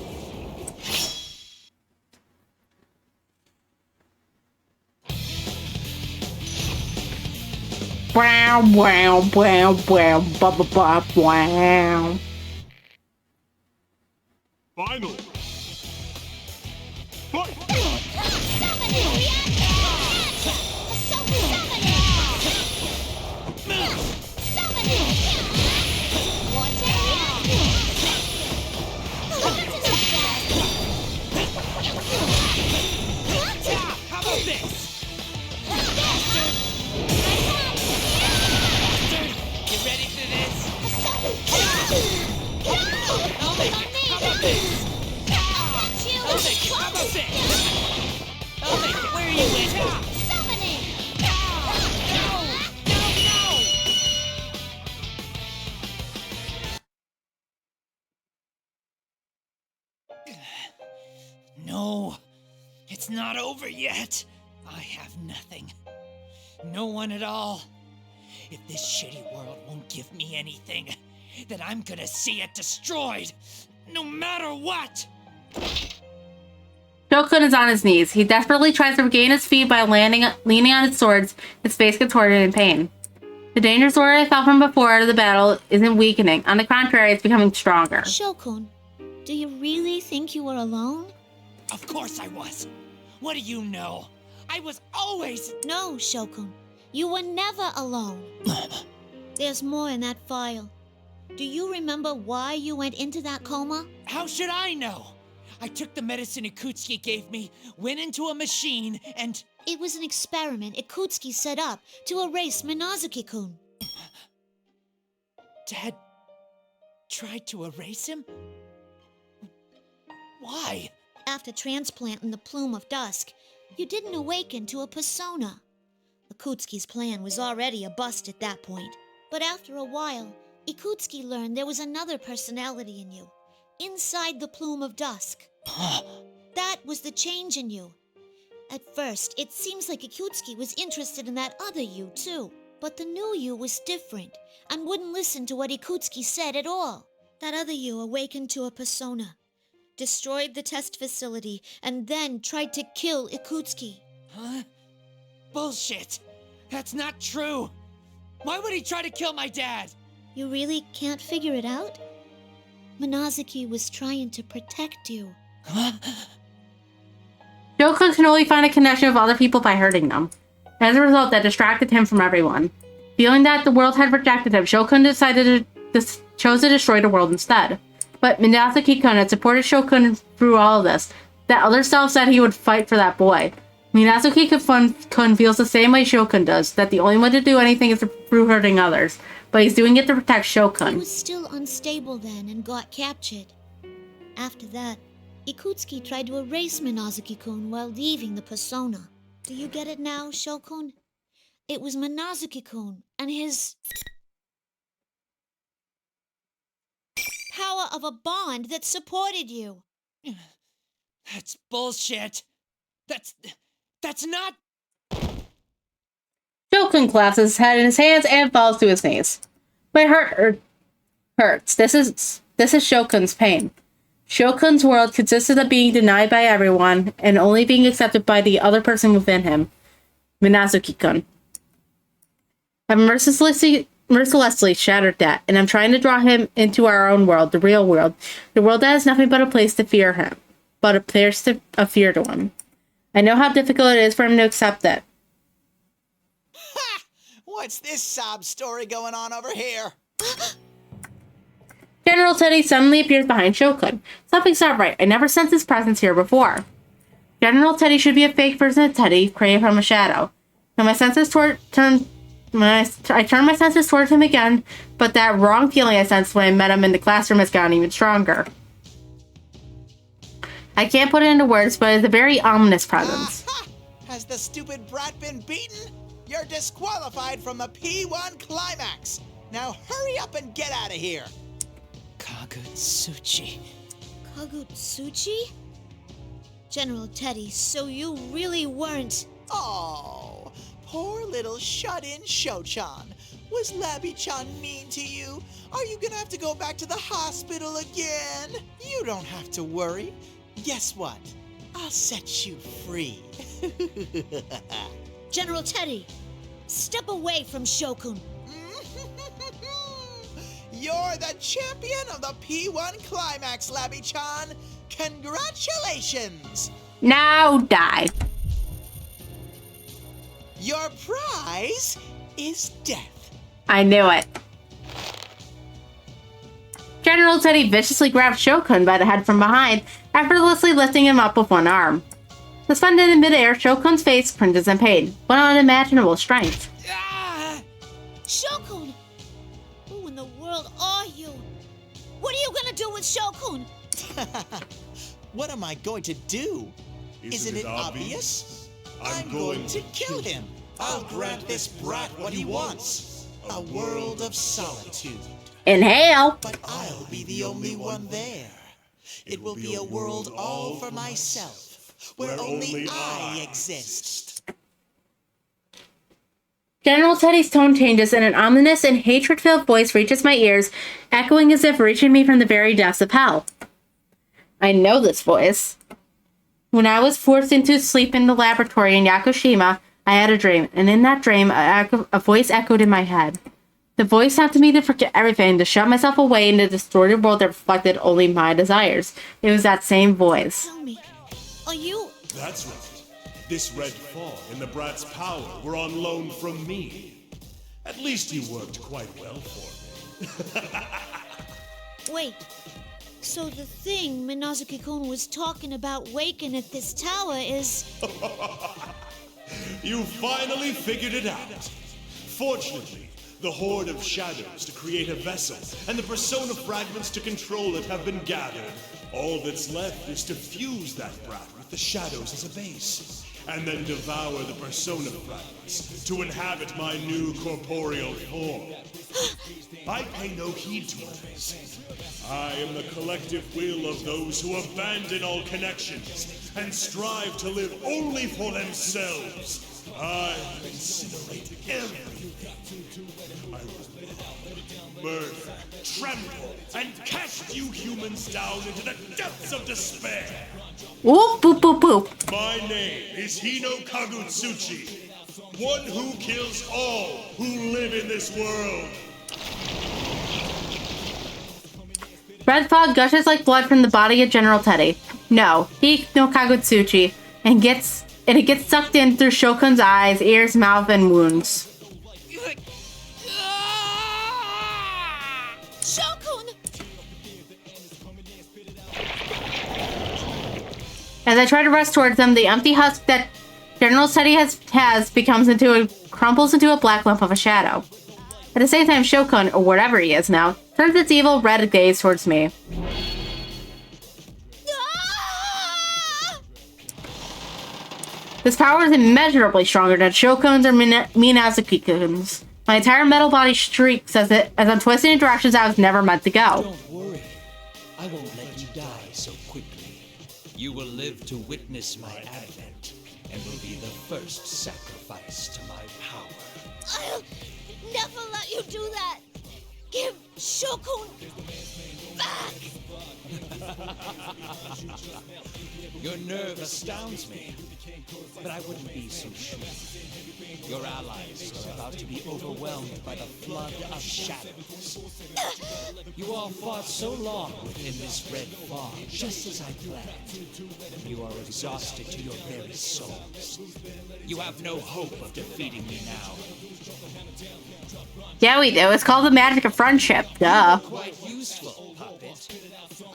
Wow, wow, wow, wow, ba ba ba, wow. Final. How about this? You ready for this? How about this? How about this? I'll make it. Where are you at? No, it's not over yet. I have nothing. No one at all. If this shitty world won't give me anything, then I'm gonna see it destroyed, no matter what! Shokun is on his knees. He desperately tries to regain his feet by leaning on his swords. His face contorted in pain. The danger sword I felt from before the battle isn't weakening. On the contrary, it's becoming stronger. Shokun, do you really think you were alone? Of course I was. What do you know? I was always... No, Shokun. You were never alone. There's more in that file. Do you remember why you went into that coma? How should I know? I took the medicine Ikutsuki gave me, went into a machine, and... It was an experiment Ikutsuki set up to erase Minazuki-kun. Dad tried to erase him? Why? After transplanting the Plume of Dusk, you didn't awaken to a persona. Ikutsuki's plan was already a bust at that point. But after a while, Ikutsuki learned there was another personality in you, inside the Plume of Dusk. That was the change in you. At first, it seems like Ikutsuki was interested in that other you, too. But the new you was different, and wouldn't listen to what Ikutsuki said at all. That other you awakened to a persona, destroyed the test facility, and then tried to kill Ikutsuki. Huh? Bullshit! That's not true! Why would he try to kill my dad? You really can't figure it out? Minazuki was trying to protect you. Huh? Shokun can only find a connection with other people by hurting them. As a result, that distracted him from everyone. Feeling that the world had rejected him, Shokun chose to destroy the world instead. But Minazuki-kun had supported Shokun through all of this. That other self said he would fight for that boy. Minazuki-kun feels the same way Shokun does, that the only way to do anything is through hurting others. But he's doing it to protect Shokun. He was still unstable then and got captured. After that, Ikutsuki tried to erase Minazuki-kun while leaving the persona. Do you get it now, Shokun? It was Minazuki-kun and his power of a bond that supported you. That's bullshit. That's not... Shokun clasps his head in his hands and falls to his knees. My heart hurts. This is Shokun's pain. Shokun's world consisted of being denied by everyone and only being accepted by the other person within him, Minazuki-kun. I've mercilessly shattered that, and I'm trying to draw him into our own world, the real world. The world that has nothing but a place to fear him, but a place of fear to him. I know how difficult it is for him to accept it. Ha! What's this sob story going on over here? General Teddy suddenly appears behind Shokun. Something's not right. I never sensed his presence here before. General Teddy should be a fake version of Teddy, created from a shadow. When I turned my senses towards him again, but that wrong feeling I sensed when I met him in the classroom has gotten even stronger. I can't put it into words, but it's a very ominous presence. Has the stupid brat been beaten? You're disqualified from the P1 Climax. Now hurry up and get out of here. Kagutsuchi. Kagutsuchi? General Teddy, so you really weren't... Oh, poor little shut-in Sho-chan. Was Labby-chan mean to you? Are you gonna have to go back to the hospital again? You don't have to worry. Guess what? I'll set you free. General Teddy, step away from Shokun. You're the champion of the P1 Climax, Labby-chan. Congratulations! Now die. Your prize is death. I knew it. General Teddy viciously grabbed Shokun by the head from behind, effortlessly lifting him up with one arm. Suspended in midair, Shokun's face cringes in pain, with unimaginable strength. Shokun! Who in the world are you? What are you gonna do with Shokun? What am I going to do? Isn't it obvious? I'm going to kill him. I'll grant this brat what he wants. A world of solitude. Inhale. But I'll be the only one there. It will be a world all for myself, where only I exist. General Teddy's tone changes and an ominous and hatred-filled voice reaches my ears, echoing as if reaching me from the very depths of hell. I know this voice. When I was forced into sleep in the laboratory in Yakushima, I had a dream, and in that dream, a voice echoed in my head. The voice tempted me to forget everything, to shut myself away in a distorted world that reflected only my desires. It was that same voice. Tell me, are you... That's right. This red fog and the brat's power were on loan from me. At least you worked quite well for me. Wait, so the thing Minazuki-kun was talking about waking at this tower is... You finally figured it out. Fortunately, the horde of shadows to create a vessel and the persona fragments to control it have been gathered. All that's left is to fuse that brat with the shadows as a base, and then devour the persona fragments to inhabit my new corporeal form. I pay no heed to others. I am the collective will of those who abandon all connections and strive to live only for themselves. I incinerate everything. I will murder, trample, and cast you humans down into the depths of despair. Whoop, boop, boop, boop. My name is Hino Kagutsuchi, one who kills all who live in this world. Red fog gushes like blood from the body of General Teddy. No, he no Kagutsuchi, and it gets sucked in through Shokun's eyes, ears, mouth, and wounds. Shokun! As I try to rush towards them, the empty husk that General Teddy has crumbles into a black lump of a shadow. At the same time, Shokun, or whatever he is now, turns its evil red gaze towards me. This power is immeasurably stronger than Shokun's or Minazuki-kun's. My entire metal body shrieks as I'm twisting in directions I was never meant to go. Don't worry. I won't let you die so quickly. You will live to witness my advent, and will be the first sacrifice to my power. I'll never let you do that! Give Shokun back! Your nerve astounds me, but I wouldn't be so sure. Your allies are about to be overwhelmed by the flood of shadows. You all fought so long within this red fog, just as I planned. You are exhausted to your very souls. You have no hope of defeating me now. Yeah, we do. It's called the magic of friendship. Duh. Quite useful, puppet.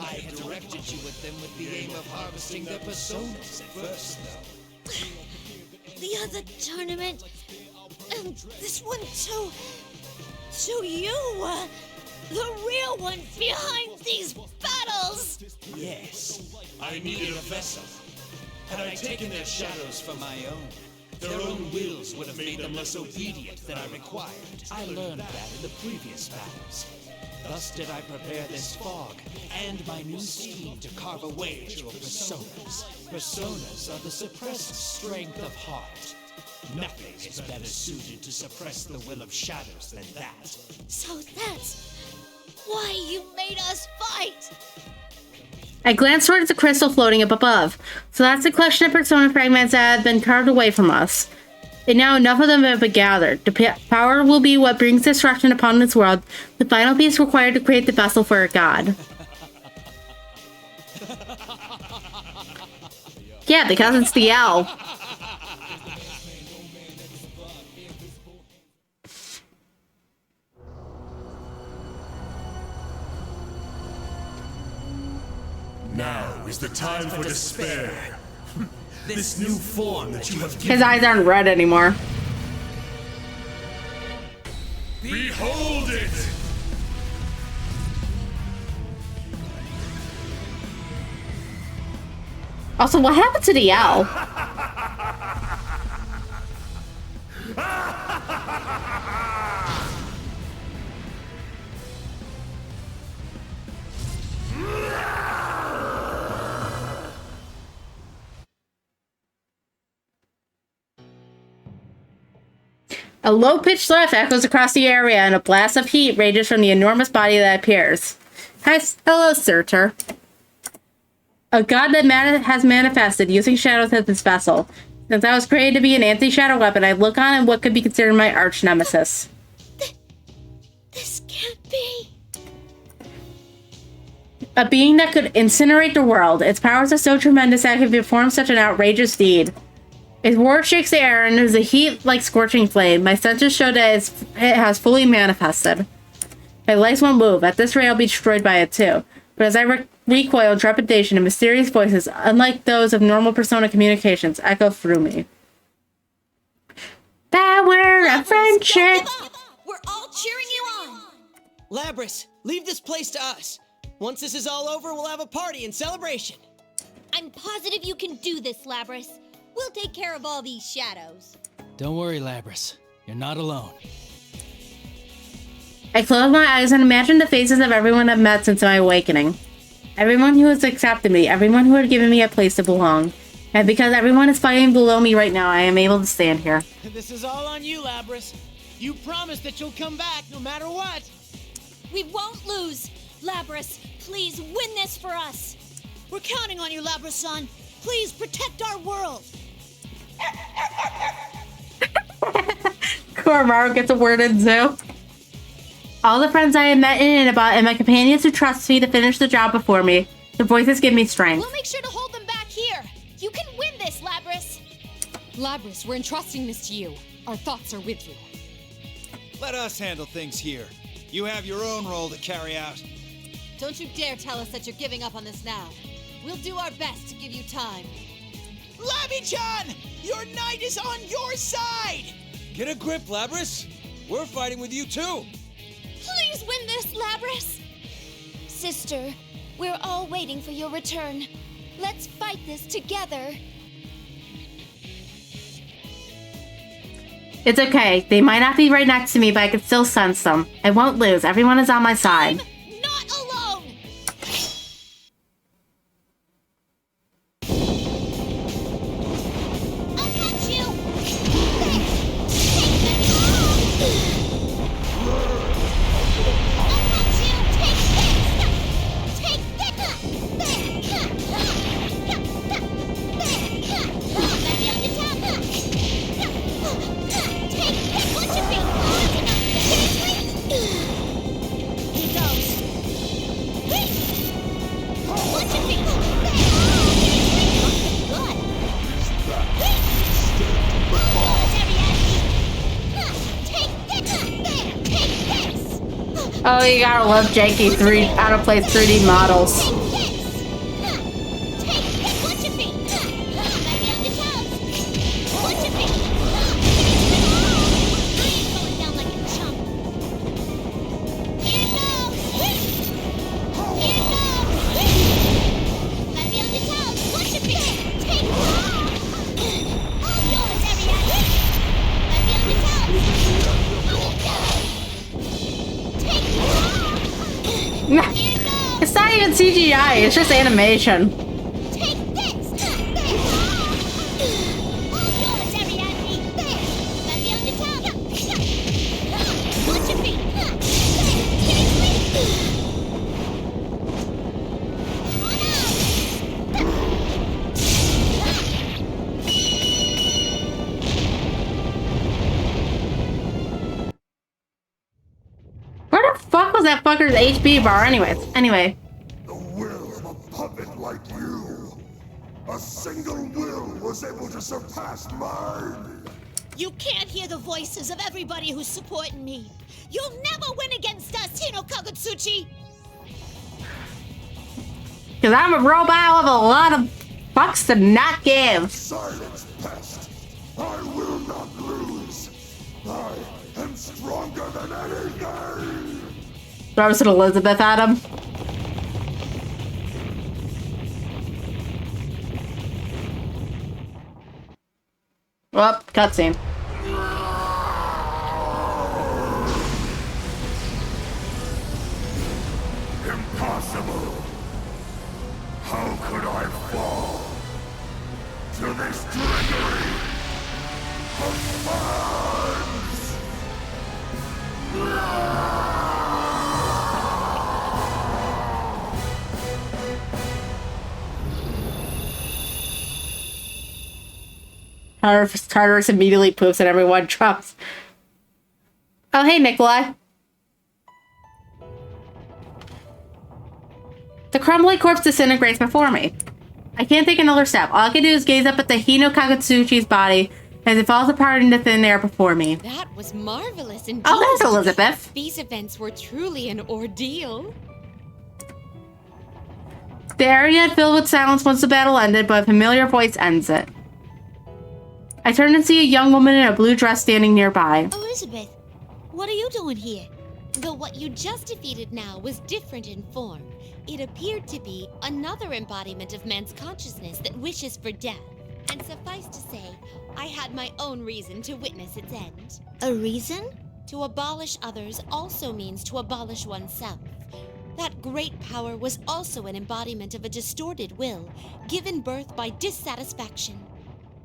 I had directed you with them with the aim of harvesting their personas at first, though. The other tournament, and this one too. So you were the real one behind these battles! Yes, I needed a vessel. Had I taken their shadows for my own, Their own wills would have made them less obedient than I required. I learned that in the previous battles. Thus did I prepare this fog and my new scheme to carve away at your personas. Personas are the suppressed strength of heart. Nothing is better suited to suppress the will of shadows than that. So that's why you made us fight! I glanced towards the crystal floating up above. So that's the collection of persona fragments that have been carved away from us. And now enough of them have been gathered. The power will be what brings destruction upon this world, the final piece required to create the vessel for a god. Yeah, because it's the L. Now is the time for despair. This new form that you have given. His eyes aren't red anymore. Behold it! Also, what happened to the L? A low-pitched laugh echoes across the area, and a blast of heat rages from the enormous body that appears. Hello, Surtur. A god that has manifested, using shadows as its vessel. Since I was created to be an anti-shadow weapon, I look on in what could be considered my arch-nemesis. This can't be. A being that could incinerate the world. Its powers are so tremendous that it can perform such an outrageous deed. Its ward shakes the air and is a heat like scorching flame. My senses show that it has fully manifested. My legs won't move. At this rate, I'll be destroyed by it too. But as I recoil in trepidation, and mysterious voices, unlike those of normal persona communications, echo through me. Power of friendship! We're all cheering you on! Labrys, leave this place to us. Once this is all over, we'll have a party and celebration. I'm positive you can do this, Labrys. We'll take care of all these shadows. Don't worry, Labrys. You're not alone. I close my eyes and imagine the faces of everyone I've met since my awakening. Everyone who has accepted me, everyone who had given me a place to belong. And because everyone is fighting below me right now, I am able to stand here. This is all on you, Labrys. You promised that you'll come back no matter what. We won't lose. Labrys, please win this for us. We're counting on you, Labrys-san. Please protect our world. Koromaru gets a word in too. All the friends I have met in and about, and my companions who trust me to finish the job before me. The voices give me strength. We'll make sure to hold them back here. You can win this, Labrys. Labrys, we're entrusting this to you. Our thoughts are with you. Let us handle things here. You have your own role to carry out. Don't you dare tell us that you're giving up on this now. We'll do our best to give you time. Labby-chan! Your knight is on your side! Get a grip, Labrys. We're fighting with you too. Please win this, Labrys. Sister, we're all waiting for your return. Let's fight this together. It's okay. They might not be right next to me, but I can still sense them. I won't lose. Everyone is on my side. Not alone! I'll catch you. Oh, you gotta love janky out of place 3D models. It's not even CGI, it's just animation. Take this! All yours, Ariadne! Got the undertone! Watch your feet! Come on Where the fuck was that fucker's HP bar anyways? Anyway. The will of a puppet like you. A single will was able to surpass mine. You can't hear the voices of everybody who's supporting me. You'll never win against us, Hino Kagutsuchi! Because I'm a robot with a lot of fucks to not give. Silence, pest. I will not lose. I am stronger than anything. Throws an Elizabeth at him. Well, cutscene. Impossible. How could I fall to this trickery of fans? Tartarus immediately poops and everyone drops. Oh, hey, Nikolai. The crumbling corpse disintegrates before me. I can't take another step. All I can do is gaze up at the Hino Kagutsuchi's body as it falls apart into thin air before me. That was marvelous indeed. Oh, there's Elizabeth. These events were truly an ordeal. The area filled with silence once the battle ended, but a familiar voice ends it. I turn and see a young woman in a blue dress standing nearby. Elizabeth, what are you doing here? Though what you just defeated now was different in form, it appeared to be another embodiment of man's consciousness that wishes for death. And suffice to say, I had my own reason to witness its end. A reason? To abolish others also means to abolish oneself. That great power was also an embodiment of a distorted will, given birth by dissatisfaction.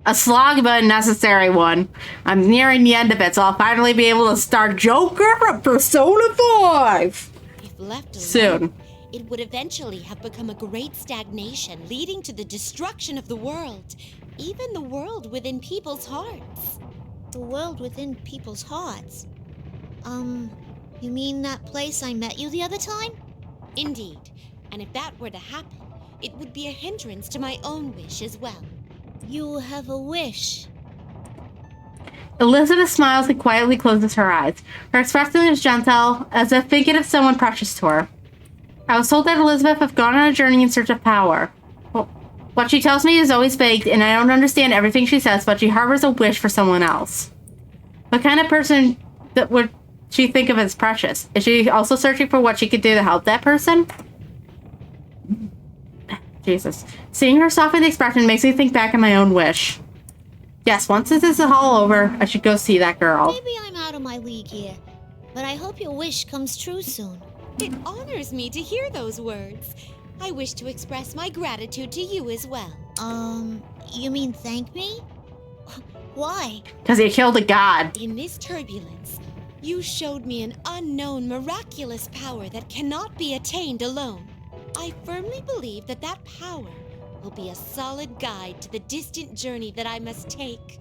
A slog, but a necessary one. I'm nearing the end of it, so I'll finally be able to start Joker from Persona 5! If left alone, soon. It would eventually have become a great stagnation, leading to the destruction of the world. Even the world within people's hearts. The world within people's hearts? You mean that place I met you the other time? Indeed. And if that were to happen, it would be a hindrance to my own wish as well. You have a wish. Elizabeth smiles and quietly closes her eyes. Her expression is gentle, as if thinking of someone precious to her. I was told that Elizabeth had gone on a journey in search of power. Well, what she tells me is always vague, and I don't understand everything she says, but she harbors a wish for someone else. What kind of person that would she think of as precious? Is she also searching for what she could do to help that person? Jesus. Seeing her softened expression makes me think back on my own wish. Yes, once this is all over, I should go see that girl. Maybe I'm out of my league here, but I hope your wish comes true soon. It honors me to hear those words. I wish to express my gratitude to you as well. You mean thank me? Why? Because you killed a god. In this turbulence, you showed me an unknown, miraculous power that cannot be attained alone. I firmly believe that that power will be a solid guide to the distant journey that I must take.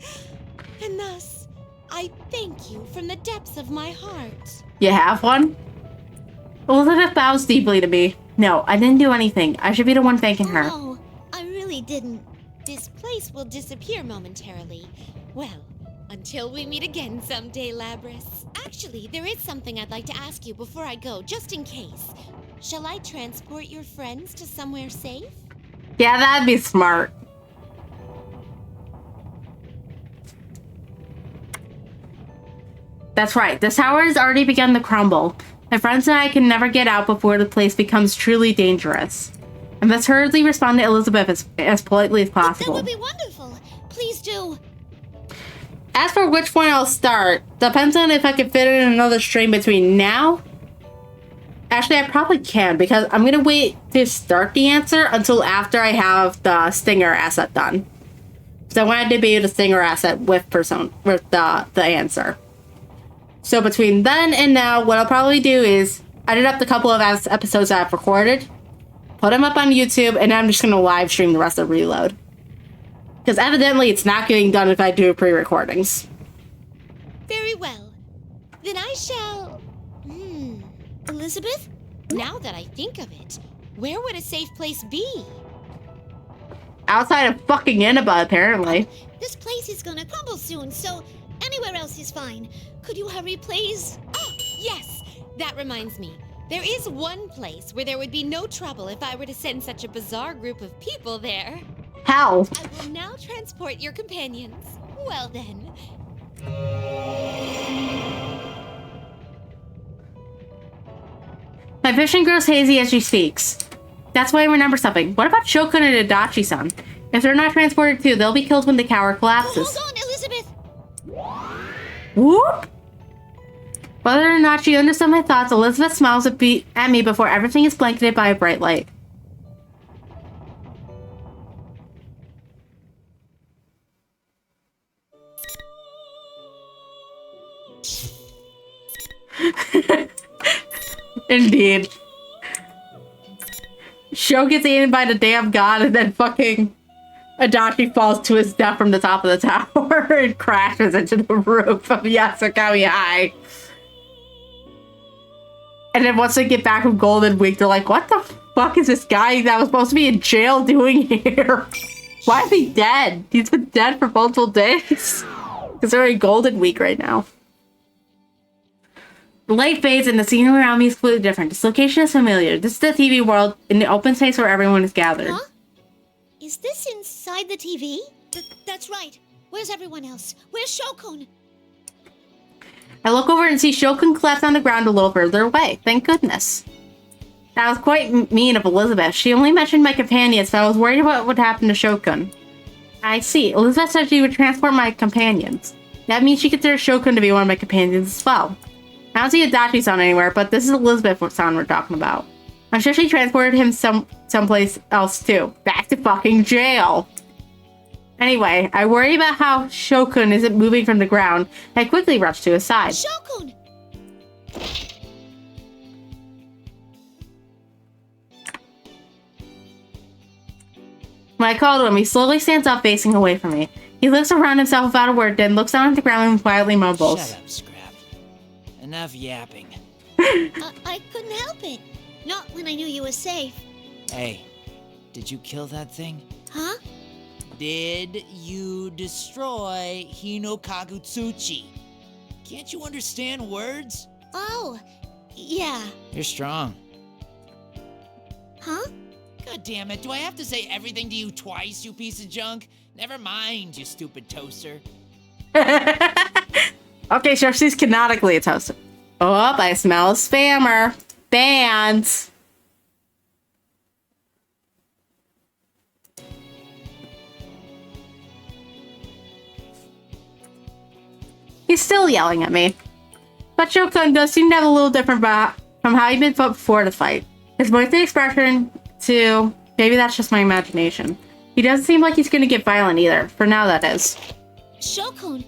And thus, I thank you from the depths of my heart. You have one? Elizabeth bows deeply to me. No, I didn't do anything. I should be the one thanking her. No, I really didn't. This place will disappear momentarily. Well, until we meet again someday, Labris. Actually, there is something I'd like to ask you before I go, just in case. Shall I transport your friends to somewhere safe? Yeah, that'd be smart. That's right. This tower has already begun to crumble. My friends and I can never get out before the place becomes truly dangerous. I must hurriedly respond to Elizabeth as politely as possible. That would be wonderful. Please do. As for which one I'll start, depends on if I can fit in another stream between now Actually, I probably can, because I'm gonna wait to start the answer until after I have the Stinger asset done. So I want to debut the Stinger asset with the answer. So between then and now, what I'll probably do is edit up the couple of episodes that I've recorded, put them up on YouTube, and I'm just gonna live stream the rest of Reload. Because evidently it's not getting done if I do pre-recordings. Very well. Then I shall... Elizabeth? Now that I think of it, where would a safe place be? Outside of fucking Innaba, apparently. This place is gonna crumble soon, so anywhere else is fine. Could you hurry, please? Oh, yes! That reminds me. There is one place where there would be no trouble if I were to send such a bizarre group of people there. How? I will now transport your companions. Well then. My vision grows hazy as she speaks. That's why I remember something. What about Shokun and Adachi-san? If they're not transported too, they'll be killed when the tower collapses. Hold on, Elizabeth! Whoop! Whether or not she understood my thoughts, Elizabeth smiles at me before everything is blanketed by a bright light. Indeed. Sho gets eaten by the damn god, and then fucking Adachi falls to his death from the top of the tower and crashes into the roof of Yasukami High. And then once they get back from Golden Week, they're like, what the fuck is this guy that was supposed to be in jail doing here? Why is he dead? He's been dead for multiple days. Because they're in Golden Week right now. The light fades and the scenery around me is completely different. This location is familiar. This is the TV world in the open space where everyone is gathered. Huh? Is this inside the TV? That's right. Where's everyone else? Where's Shokun? I look over and see Shokun collapse on the ground a little further away. Thank goodness. That was quite mean of Elizabeth. She only mentioned my companions, so I was worried about what would happen to Shokun. I see. Elizabeth said she would transport my companions. That means she considers Shokun to be one of my companions as well. I don't see Adachi-san anywhere, but this is Elizabeth-san we're talking about. I'm sure she transported him someplace else too. Back to fucking jail. Anyway, I worry about how Shokun isn't moving from the ground. I quickly rush to his side. Shokun! When I call to him, he slowly stands up, facing away from me. He looks around himself without a word, then looks down at the ground and quietly mumbles. Shut up, Scrap. Enough yapping. I couldn't help it. Not when I knew you were safe. Hey, did you kill that thing? Huh? Did you destroy Hinokagutsuchi? Can't you understand words? Oh, yeah. You're strong. Huh? God damn it, do I have to say everything to you twice, you piece of junk? Never mind, you stupid toaster. Okay, sure, she's canonically a toaster. Oh, I smell a spammer. Banned. He's still yelling at me. But Shokun does seem to have a little different from how he'd been fought before the fight. His voice and expression, too. Maybe that's just my imagination. He doesn't seem like he's gonna get violent either. For now, that is. Shokun,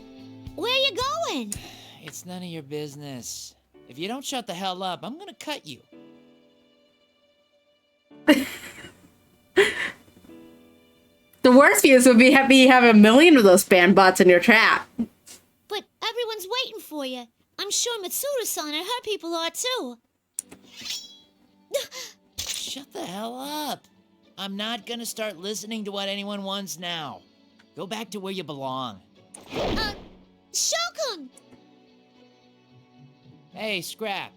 where are you going? It's none of your business. If you don't shut the hell up, I'm gonna cut you. The worst views would be have a million of those spam bots in your chat. But everyone's waiting for you. I'm sure Mitsuru-san and her people are too. Shut the hell up. I'm not gonna start listening to what anyone wants now. Go back to where you belong. Shokun! Hey, Scrap.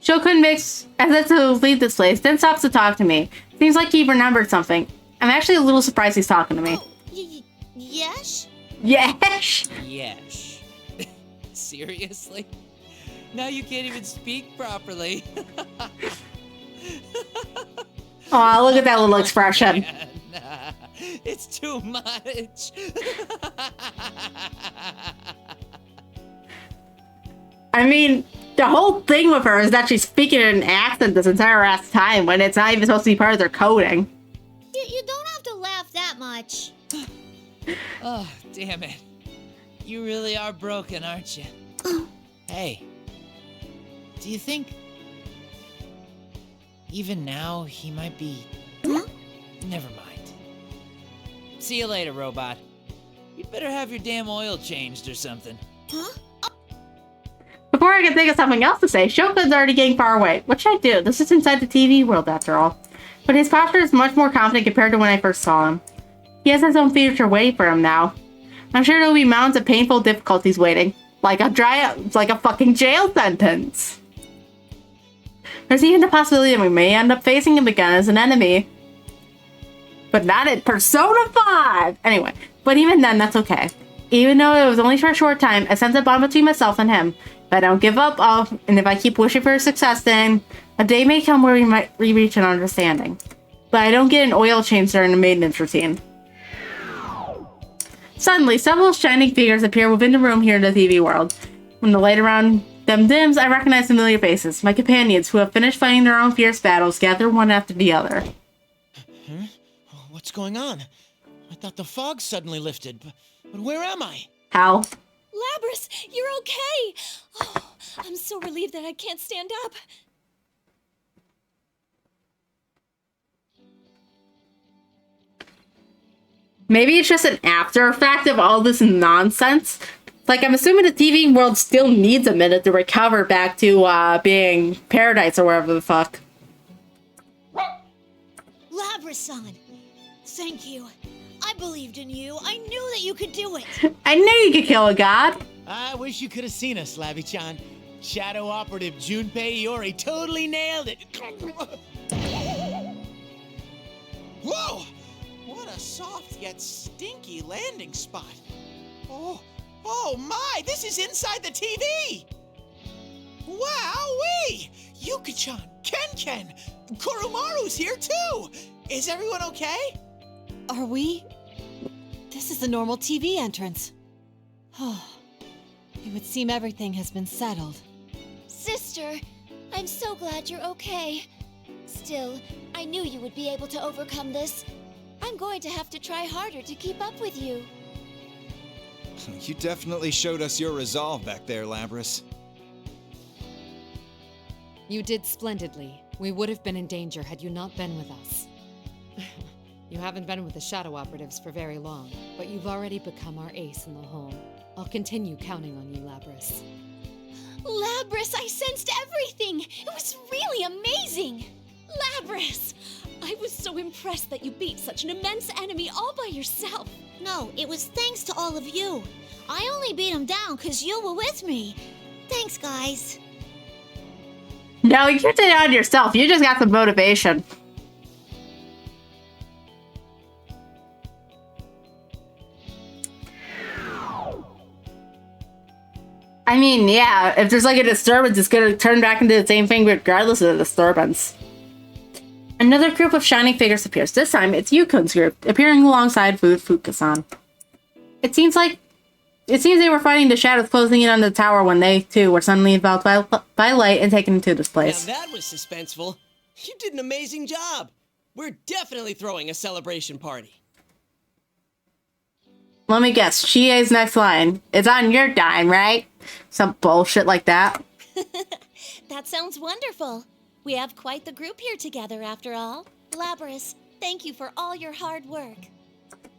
Shokun makes as if to leave this place, then stops to talk to me. Seems like he remembered something. I'm actually a little surprised he's talking to me. Yes? Yes? Yes. Seriously? Now you can't even speak properly. Aw, look at that little expression. Man, it's too much. I mean, The whole thing with her is that she's speaking in an accent this entire ass time when it's not even supposed to be part of their coding. You don't have to laugh that much. Oh, damn it. You really are broken, aren't you? Hey, do you think even now he might be... Never mind. See you later, robot. You'd better have your damn oil changed or something. Huh? Before I can think of something else to say, Shokun's already getting far away. What should I do? This is inside the TV world, after all. But his posture is much more confident compared to when I first saw him. He has his own future waiting for him now. I'm sure there will be mountains of painful difficulties waiting. Like a fucking jail sentence. There's even the possibility that we may end up facing him again as an enemy. But not in Persona 5! Anyway, but even then, that's okay. Even though it was only for a short time, I sense a bond between myself and him. If I don't give up, and if I keep wishing for success, then a day may come where we might reach an understanding. But I don't get an oil change during the maintenance routine. Suddenly, several shining figures appear within the room here in the TV world. When the light around them dims, I recognize familiar faces. My companions, who have finished fighting their own fierce battles, gather one after the other. Huh? What's going on? I thought the fog suddenly lifted, but where am I? How? Labrys, you're okay! Oh, I'm so relieved that I can't stand up. Maybe it's just an after effect of all this nonsense. Like, I'm assuming the TV world still needs a minute to recover back to being paradise or wherever the fuck. Labrys-san, thank you. I believed in you. I knew that you could do it. I knew you could kill a god. I wish you could have seen us, Labby-chan. Shadow Operative Junpei Iori totally nailed it. Whoa! What a soft yet stinky landing spot. Oh my, this is inside the TV! Wowee! Yuka-chan, Ken-Ken, Koromaru's here too! Is everyone okay? Are we? This is a normal TV entrance. Oh, it would seem everything has been settled. Sister, I'm so glad you're okay. Still, I knew you would be able to overcome this. I'm going to have to try harder to keep up with you. You definitely showed us your resolve back there, Labrys. You did splendidly. We would have been in danger had you not been with us. You haven't been with the Shadow Operatives for very long, but you've already become our ace in the home. I'll continue counting on you, Labrys. Labrys, I sensed everything! It was really amazing! Labrys! I was so impressed that you beat such an immense enemy all by yourself. No, it was thanks to all of you. I only beat him down because you were with me. Thanks, guys. No, you did it on yourself. You just got some motivation. I mean, yeah, if there's like a disturbance, it's gonna turn back into the same thing regardless of the disturbance. Another group of shining figures appears. This time, it's Yukun's group, appearing alongside Fuka-san. It seems they were fighting the shadows closing in on the tower when they, too, were suddenly enveloped by light and taken into this place. Now that was suspenseful. You did an amazing job. We're definitely throwing a celebration party. Let me guess, Chie's next line. It's on your dime, right? Some bullshit like that. That sounds wonderful. We have quite the group here together, after all. Labrys, thank you for all your hard work.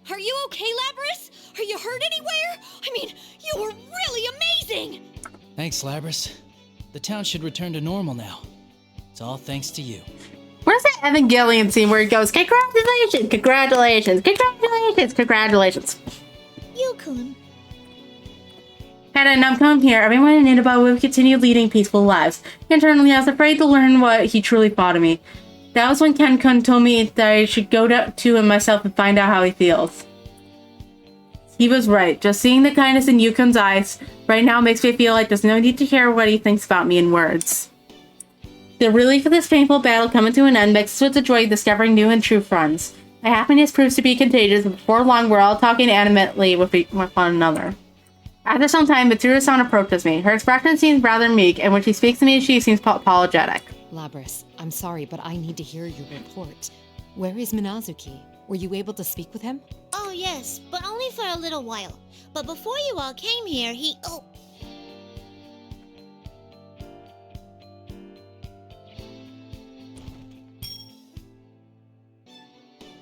Are you okay, Labrys? Are you hurt anywhere? I mean, you were really amazing! Thanks, Labrys. The town should return to normal now. It's all thanks to you. Where's that Evangelion scene where he goes, congratulations, congratulations, congratulations, congratulations? Yukun. Had I not come here, everyone in Inaba would have continued leading peaceful lives. Internally, I was afraid to learn what he truly thought of me. That was when Ken-kun told me that I should go to him myself and find out how he feels. He was right. Just seeing the kindness in Yukun's eyes right now makes me feel like there's no need to hear what he thinks about me in words. The relief of this painful battle coming to an end mixed with the joy of discovering new and true friends. My happiness proves to be contagious, and before long we're all talking animately with one another. After some time, Mitsuru-san approaches me. Her expression seems rather meek, and when she speaks to me, she seems apologetic. Labrys, I'm sorry, but I need to hear your report. Where is Minazuki? Were you able to speak with him? Oh, yes, but only for a little while. But before you all came here, he... Oh.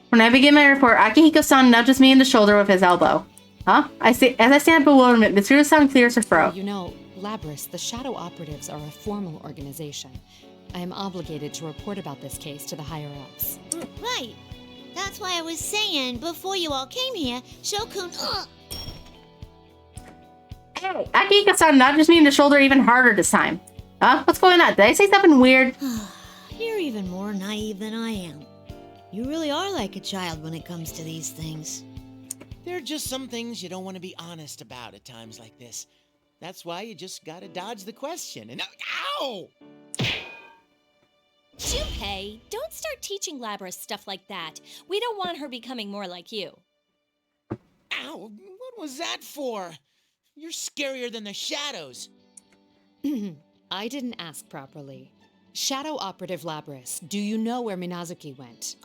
When I begin my report, Akihiko-san nudges me in the shoulder with his elbow. Huh? As I stand in bewilderment, Mitsuru-san clears her throat. You know, Labrys, the Shadow Operatives are a formal organization. I am obligated to report about this case to the higher-ups. Right. That's why I was saying, before you all came here, Shokun... Hey, Akihiko-san nudges me in the shoulder even harder this time. Huh? What's going on? Did I say something weird? You're even more naive than I am. You really are like a child when it comes to these things. There are just some things you don't want to be honest about at times like this. That's why you just gotta dodge the question and... Ow! Junpei, don't start teaching Labrys stuff like that. We don't want her becoming more like you. Ow! What was that for? You're scarier than the shadows. I didn't ask properly. Shadow Operative Labrys, do you know where Minazuki went?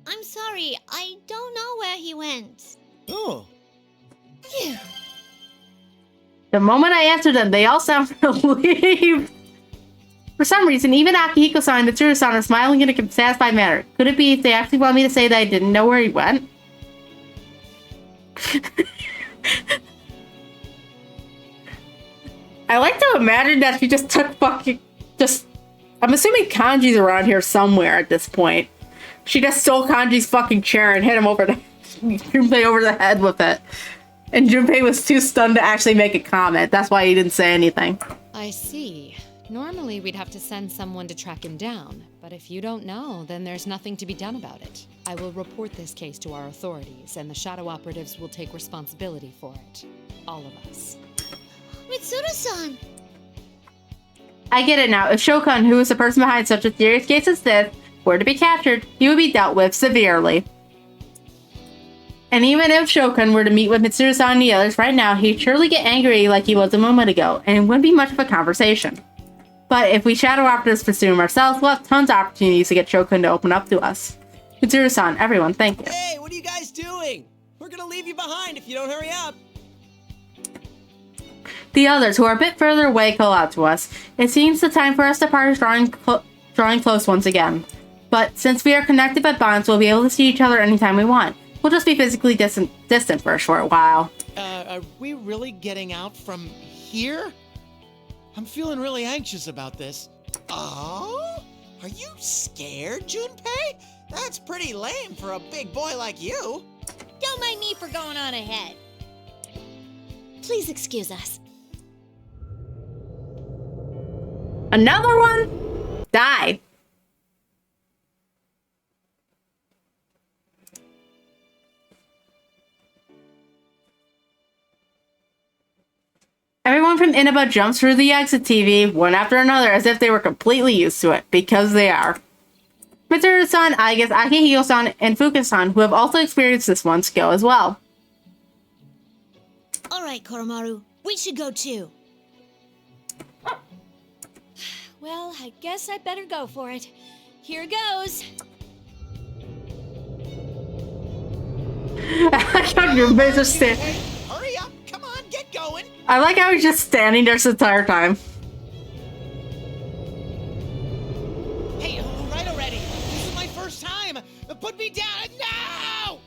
I'm sorry, I don't know where he went. Oh. Phew. The moment I answer them, they all sound relieved. For some reason, even Akihiko-san and Mitsuru-san are smiling in a satisfied manner. Could it be they actually want me to say that I didn't know where he went? I like to imagine that she just took I'm assuming Kanji's around here somewhere at this point. She just stole Kanji's fucking chair and hit him Junpei over the head with it. And Junpei was too stunned to actually make a comment. That's why he didn't say anything. I see. Normally we'd have to send someone to track him down, but if you don't know, then there's nothing to be done about it. I will report this case to our authorities, and the Shadow Operatives will take responsibility for it. All of us. Mitsuru-san! I get it now. If Shokan, who is the person behind such a serious case as this, were to be captured, he would be dealt with severely. And even if Shokan were to meet with Mitsuru-san and the others right now, he'd surely get angry like he was a moment ago, and it wouldn't be much of a conversation. But if we Shadow Operatives pursue him ourselves, we'll have tons of opportunities to get Shokan to open up to us. Mitsuru-san, everyone, thank you. Hey, what are you guys doing? We're gonna leave you behind if you don't hurry up. The others, who are a bit further away, call out to us. It seems the time for us to part is drawing close once again. But since we are connected by bonds, we'll be able to see each other anytime we want. We'll just be physically distant for a short while. Are we really getting out from here? I'm feeling really anxious about this. Oh? Are you scared, Junpei? That's pretty lame for a big boy like you. Don't mind me for going on ahead. Please excuse us. Another one? Died. Everyone from Inaba jumps through the exit TV, one after another, as if they were completely used to it, because they are. Mitsuru-san, I guess Akihiko-san, and Fuka-san, who have also experienced this once, go as well. Alright, Koromaru, we should go too. Well, I guess I better go for it. Here goes. Junpei's just Hurry up! Come on, get going! I like how he's just standing there this entire time. Hey, right already. This is my first time. Put me down. No!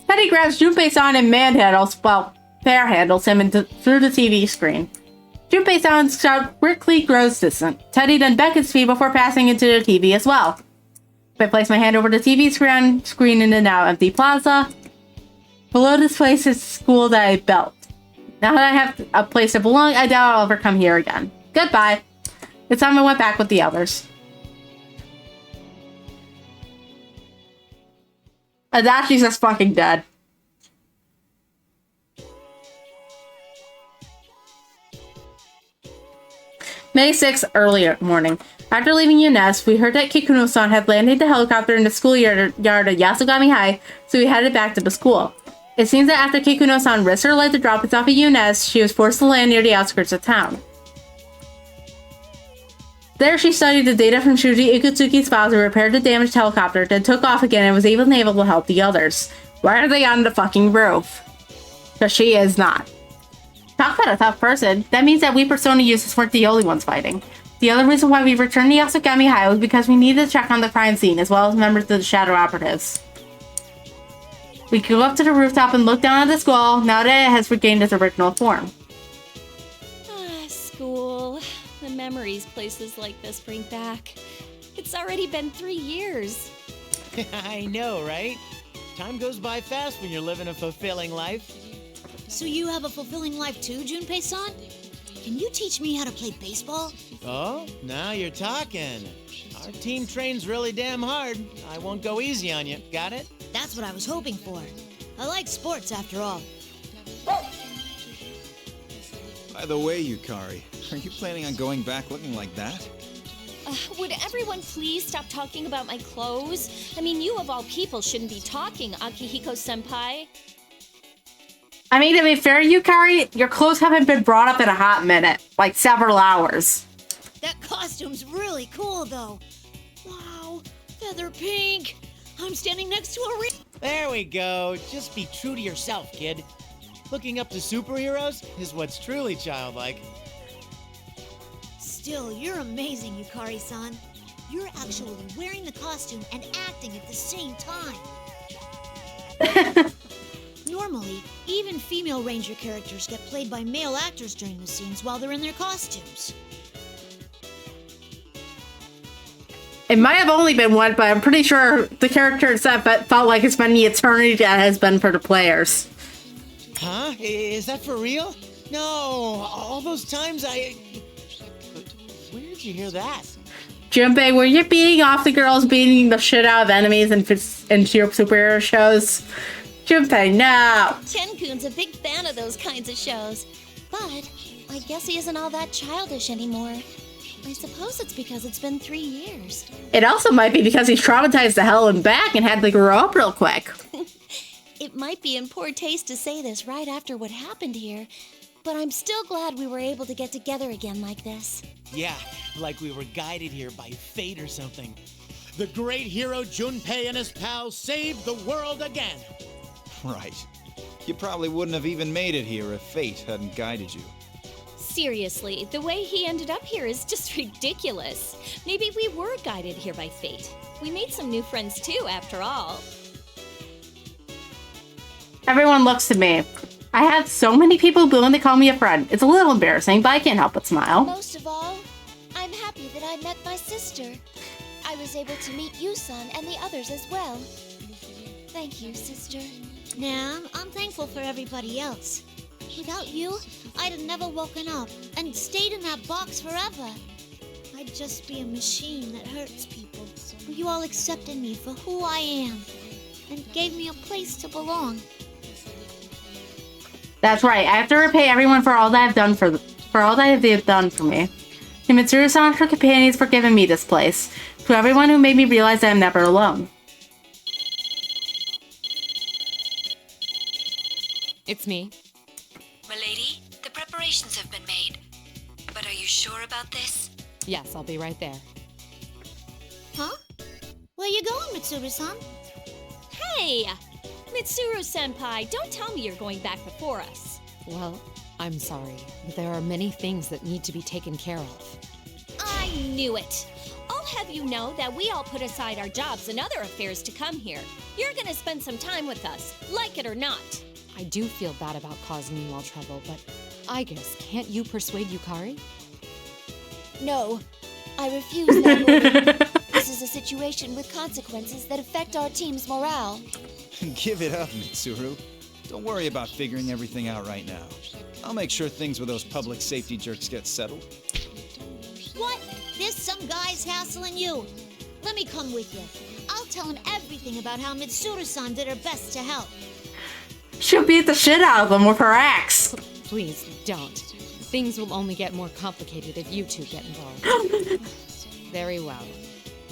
Teddy grabs Junpei-san and handles him through the TV screen. Junpei-san's shout quickly grows distant. Teddy then beckons me before passing into the TV as well. I place my hand over the TV screen in the now empty plaza. Below this place is school that I built. Now that I have a place to belong, I doubt I'll ever come here again. Goodbye. It's time I went back with the others. Adachi's just fucking dead. May 6th, early morning. After leaving Yunes, we heard that Kikuno-san had landed the helicopter in the schoolyard at Yasogami High, so we headed back to the school. It seems that after Kikuno-san risked her life to drop us off at Yunes, she was forced to land near the outskirts of town. There she studied the data from Shuji Ikutsuki's files and repaired the damaged helicopter, then took off again and was even able to help the others. Why are they on the fucking roof? Because she is not. Talk about a tough person. That means that we Persona users weren't the only ones fighting. The other reason why we returned to Yasogami High was because we needed to check on the crime scene, as well as members of the Shadow Operatives. We could go up to the rooftop and look down at the school, now that it has regained its original form. School. The memories places like this bring back. It's already been 3 years. I know, right? Time goes by fast when you're living a fulfilling life. So you have a fulfilling life too, Junpei-san? Can you teach me how to play baseball? Oh, now you're talking. Our team trains really damn hard. I won't go easy on you. Got it? That's what I was hoping for. I like sports after all. By the way, Yukari, are you planning on going back looking like that? Would everyone please stop talking about my clothes? I mean, you of all people shouldn't be talking, Akihiko-senpai. I mean, to be fair, Yukari, your clothes haven't been brought up in a hot minute. Like, several hours. That costume's really cool, though. Wow, feather pink. I'm standing next to a There we go. Just be true to yourself, kid. Looking up to superheroes is what's truly childlike. Still, you're amazing, Yukari-san. You're actually wearing the costume and acting at the same time. Normally, even female ranger characters get played by male actors during the scenes while they're in their costumes. It might have only been one, but I'm pretty sure the character itself felt like it's been the eternity that has been for the players. Huh? Is that for real? No, all those times Where did you hear that? Junpei, were you beating off the girls beating the shit out of enemies in your superhero shows? Junpei, no! Ken-kun's a big fan of those kinds of shows. But I guess he isn't all that childish anymore. I suppose it's because it's been 3 years. It also might be because he's traumatized to hell and back and had to grow up real quick. It might be in poor taste to say this right after what happened here, but I'm still glad we were able to get together again like this. Yeah, like we were guided here by fate or something. The great hero Junpei and his pals saved the world again. Right. You probably wouldn't have even made it here if fate hadn't guided you. Seriously, the way he ended up here is just ridiculous. Maybe we were guided here by fate. We made some new friends too, after all. Everyone looks at me. I have so many people willing to call me a friend. It's a little embarrassing, but I can't help but smile. Most of all, I'm happy that I met my sister. I was able to meet you-san and the others as well. Thank you, sister. Nah, I'm thankful for everybody else. Without you, I'd have never woken up and stayed in that box forever. I'd just be a machine that hurts people. You all accepted me for who I am and gave me a place to belong. That's right. I have to repay everyone for all that I've done for all that they've done for me. To Mitsuru-san and her companions for giving me this place. To everyone who made me realize that I'm never alone. It's me. Milady, the preparations have been made. But are you sure about this? Yes, I'll be right there. Huh? Where you going, Mitsuru-san? Hey! Mitsuru-senpai, don't tell me you're going back before us. Well, I'm sorry, but there are many things that need to be taken care of. I knew it. I'll have you know that we all put aside our jobs and other affairs to come here. You're gonna spend some time with us, like it or not. I do feel bad about causing you all trouble, but I guess, can't you persuade Yukari? No, I refuse that order. This is a situation with consequences that affect our team's morale. Give it up, Mitsuru. Don't worry about figuring everything out right now. I'll make sure things with those public safety jerks get settled. What? There's some guys hassling you. Let me come with you. I'll tell him everything about how Mitsuru-san did her best to help. She'll beat the shit out of them with her axe. Please, don't. Things will only get more complicated if you two get involved. Very well.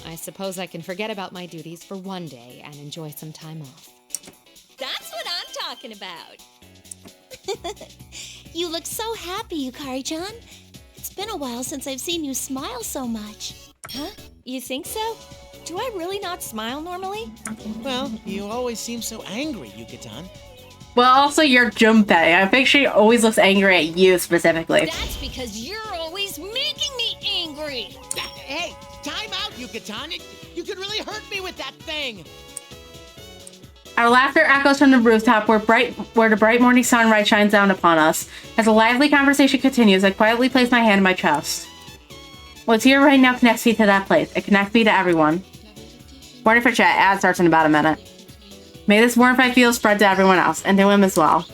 I suppose I can forget about my duties for one day and enjoy some time off. That's what I'm talking about. You look so happy, Yukari-chan. It's been a while since I've seen you smile so much. Huh? You think so? Do I really not smile normally? Well, you always seem so angry, Yuka-tan. Well, also, you're Junpei. I think she always looks angry at you specifically. That's because you're always making me angry. Hey, time out, Yuka-tan. You could really hurt me with that thing. Our laughter echoes from the rooftop where the bright morning sunlight shines down upon us. As a lively conversation continues, I quietly place my hand in my chest. What's here right now connects me to that place. It connects me to everyone. Warning for chat. Ad starts in about a minute. May this warmth I feel spread to everyone else, and to him as well.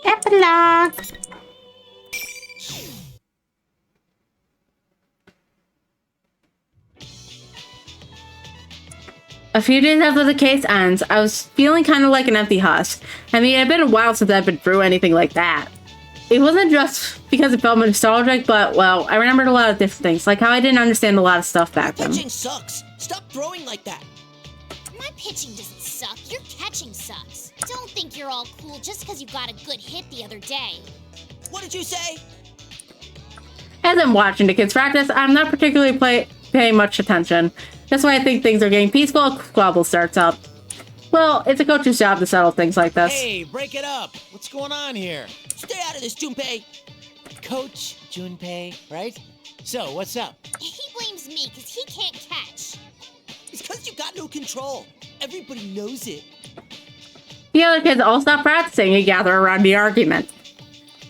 Epilogue! A few days after the case ends, I was feeling kind of like an empty husk. I mean, it had been a while since I'd been through anything like that. It wasn't just because it felt nostalgic, but, well, I remembered a lot of different things, like how I didn't understand a lot of stuff back then. Pitching sucks. Stop throwing like that. My pitching doesn't suck. Your catching sucks. Don't think you're all cool just because you got a good hit the other day. What did you say? As I'm watching the kids practice, I'm not particularly paying much attention. That's why I think things are getting peaceful, a squabble starts up. Well, it's a coach's job to settle things like this. Hey, break it up. What's going on here? Stay out of this, Junpei. Coach Junpei, right? So, what's up? He blames me because he can't catch. It's because you got no control. Everybody knows it. The other kids all stop practicing and gather around the argument.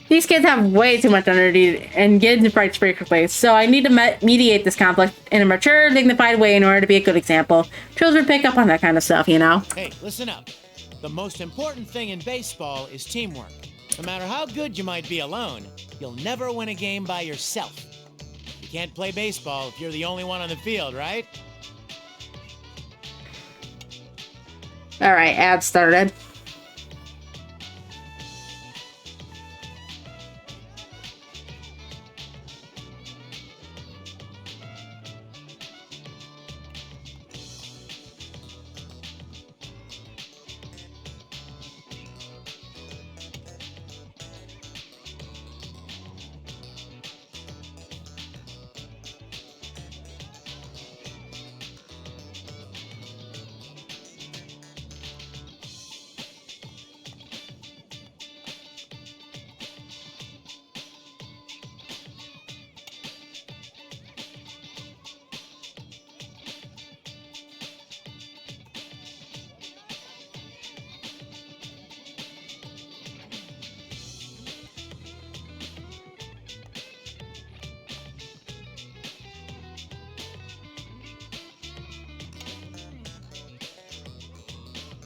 These kids have way too much energy and get into fights frequently, so I need to mediate this conflict in a mature, dignified way in order to be a good example. Children pick up on that kind of stuff, you know? Hey, listen up. The most important thing in baseball is teamwork. No matter how good you might be alone, you'll never win a game by yourself. You can't play baseball if you're the only one on the field, right? Alright, ad started.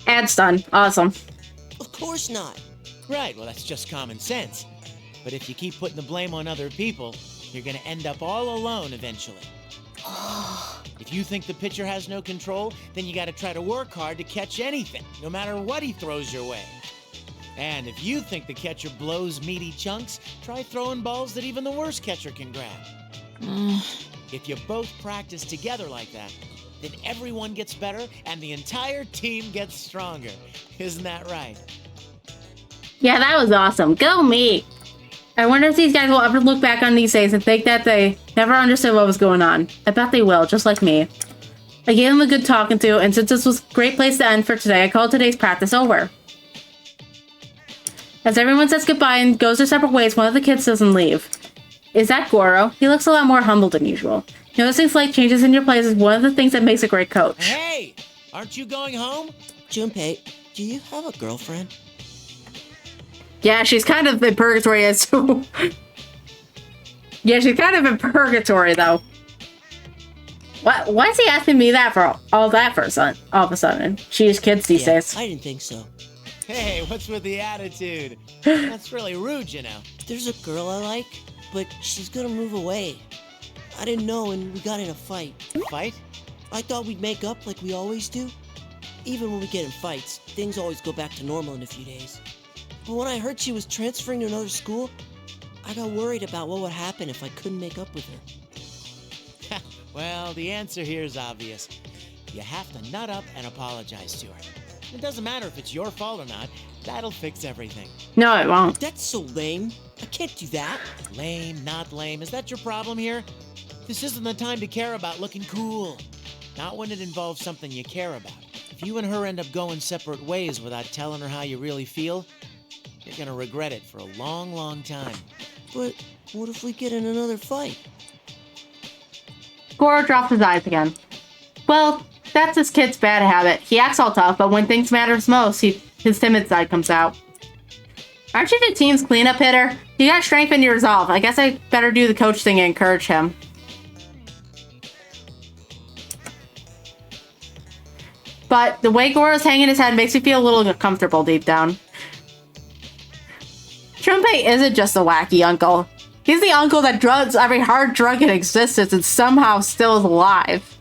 Ad's done. Awesome. Of course not. Right, well, that's just common sense. But if you keep putting the blame on other people, you're gonna end up all alone eventually. If you think the pitcher has no control, then you gotta try to work hard to catch anything, no matter what he throws your way. And if you think the catcher blows meaty chunks, try throwing balls that even the worst catcher can grab. If you both practice together like that, then everyone gets better and the entire team gets stronger. Isn't that right? Yeah, that was awesome. Go me! I wonder if these guys will ever look back on these days and think that they never understood what was going on. I bet they will, just like me. I gave them a good talking to, and since this was a great place to end for today, I called today's practice over. As everyone says goodbye and goes their separate ways, one of the kids doesn't leave. Is that Goro? He looks a lot more humble than usual. Noticing slight changes in your plays is one of the things that makes a great coach. Hey! Aren't you going home? Junpei, do you have a girlfriend? Yeah, she's kind of in purgatory as to... Yeah, she's kind of in purgatory, though. Why is he asking me that for all of a sudden? She's kids these days. I didn't think so. Hey, what's with the attitude? That's really rude, you know. There's a girl I like, but she's gonna move away. I didn't know and we got in a fight. Fight? I thought we'd make up like we always do. Even when we get in fights, things always go back to normal in a few days. But when I heard she was transferring to another school, I got worried about what would happen if I couldn't make up with her. Well, the answer here is obvious. You have to nut up and apologize to her. It doesn't matter if it's your fault or not. That'll fix everything. No, it won't. That's so lame. I can't do that. Lame, not lame. Is that your problem here? This isn't the time to care about looking cool. Not when it involves something you care about. If you and her end up going separate ways without telling her how you really feel, you're gonna regret it for a long, long time. But what if we get in another fight? Goro drops his eyes again. Well, that's this kid's bad habit. He acts all tough, but when things matters most, his timid side comes out. Aren't you the team's cleanup hitter? You gotta strengthen your resolve. I guess I better do the coach thing and encourage him. But the way Goro's hanging his head makes me feel a little uncomfortable deep down. Junpei isn't just a wacky uncle. He's the uncle that drugs every hard drug in existence and somehow still is alive.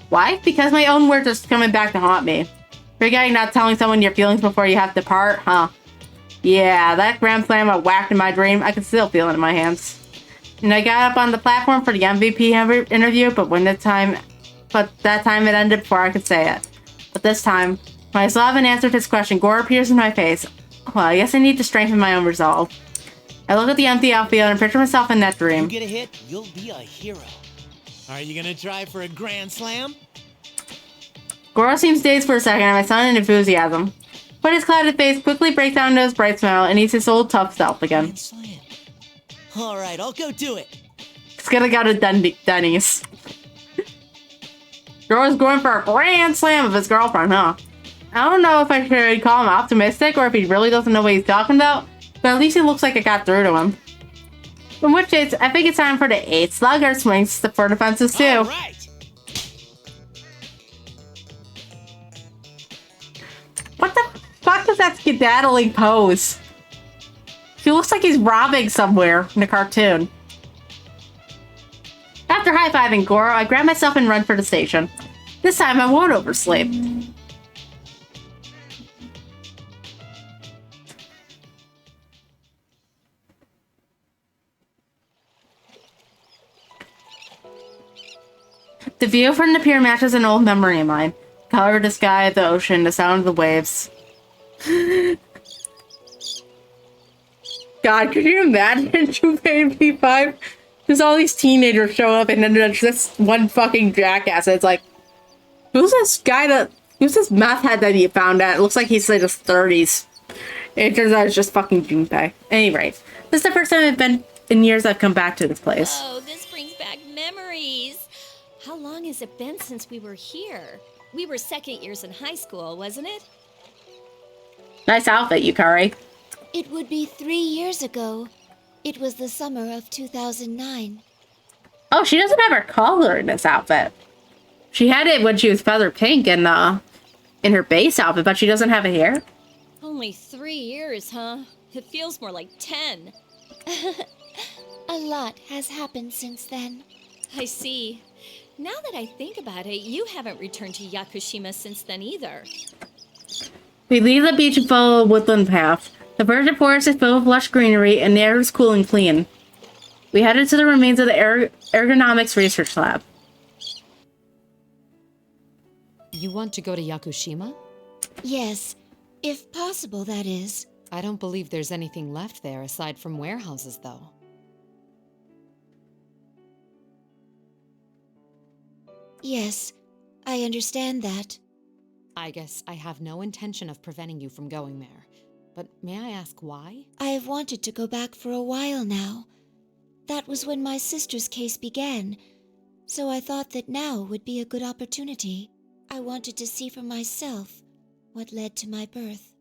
Why? Because my own words are coming back to haunt me. Forgetting not telling someone your feelings before you have to part, huh? Yeah, that grand slam I whacked in my dream, I can still feel it in my hands. And I got up on the platform for the MVP interview, but that time it ended before I could say it. But this time, when I still haven't answered his question, Goro appears in my face. Well, I guess I need to strengthen my own resolve. I look at the empty outfield and picture myself in that dream. You get a hit, you'll be a hero. Are you gonna try for a grand slam? Goro seems dazed for a second, and I sound in enthusiasm. But his clouded face quickly breaks down to his bright smile, and he's his old tough self again. Alright, I'll go do it. He's gonna go to Denny's. Goro's going for a grand slam of his girlfriend, huh? I don't know if I should call him optimistic or if he really doesn't know what he's talking about, but at least he looks like it got through to him. In which case, I think it's time for the 8 slugger swings for defenses too. All right. What the fuck is that skedaddling pose? He looks like he's robbing somewhere in a cartoon. After high-fiving Goro, I grab myself and run for the station. This time I won't oversleep. The view from the pier matches an old memory of mine. The color of the sky, the ocean, the sound of the waves. God, could you imagine Junpei P5? Just all these teenagers show up and then there's this one fucking jackass. And it's like, who's this meth head that you found at? It looks like he's in his 30s. And it turns out it's just fucking Junpei. Anyway, this is the first time I've been in years I've come back to this place. Oh, this brings back memories. How long has it been since we were here? We were second years in high school, wasn't it? Nice outfit, Yukari. It would be 3 years ago. It was the summer of 2009. Oh, she doesn't have her collar in this outfit. She had it when she was feather pink in her base outfit, but she doesn't have it here. Only 3 years, huh? It feels more like 10. A lot has happened since then. I see. Now that I think about it, you haven't returned to Yakushima since then either. We leave the beach and follow a woodland path. The virgin forest is filled with lush greenery, and the air is cool and clean. We headed to the remains of the ergonomics research lab. You want to go to Yakushima? Yes, if possible, that is. I don't believe there's anything left there aside from warehouses, though. Yes, I understand that. I guess I have no intention of preventing you from going there. But may I ask why? I have wanted to go back for a while now. That was when my sister's case began, so I thought that now would be a good opportunity. I wanted to see for myself what led to my birth.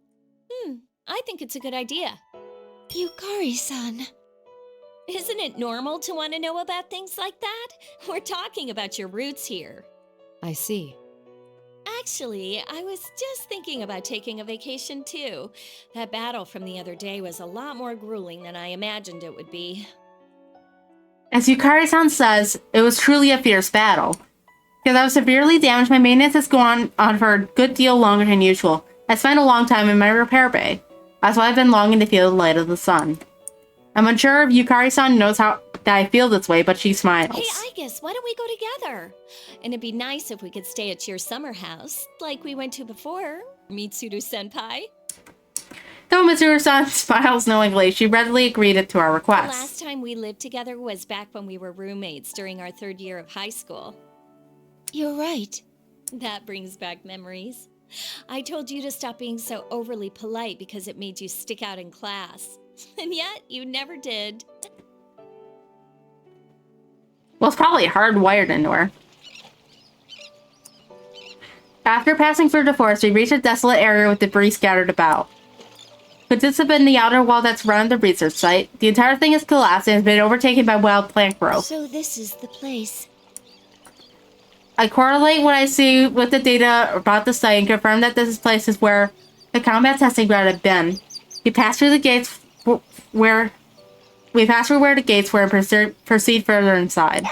I think it's a good idea. Yukari-san. Isn't it normal to want to know about things like that? We're talking about your roots here. I see. Actually, I was just thinking about taking a vacation too. That battle from the other day was a lot more grueling than I imagined it would be. As Yukari-san says, it was truly a fierce battle. Because I was severely damaged, my maintenance has gone on for a good deal longer than usual. I spent a long time in my repair bay. That's why I've been longing to feel the light of the sun. I'm unsure if Yukari-san knows how that I feel this way, but she smiles. Hey, Igus, why don't we go together? And it'd be nice if we could stay at your summer house, like we went to before, Mitsuru-senpai. Though Mitsuru-san smiles knowingly, she readily agreed to our The request. last time we lived together was back when we were roommates during our 3rd year of high school. You're right. That brings back memories. I told you to stop being so overly polite because it made you stick out in class. And yet, you never did. Well, it's probably hardwired into her. After passing through the forest, we reached a desolate area with debris scattered about. Could this have been the outer wall that surrounded the research site? The entire thing has collapsed and has been overtaken by wild plant growth. So this is the place. I correlate what I see with the data about the site and confirm that this place is where the combat testing ground had been. We passed through the gates where the gates were and proceed further inside.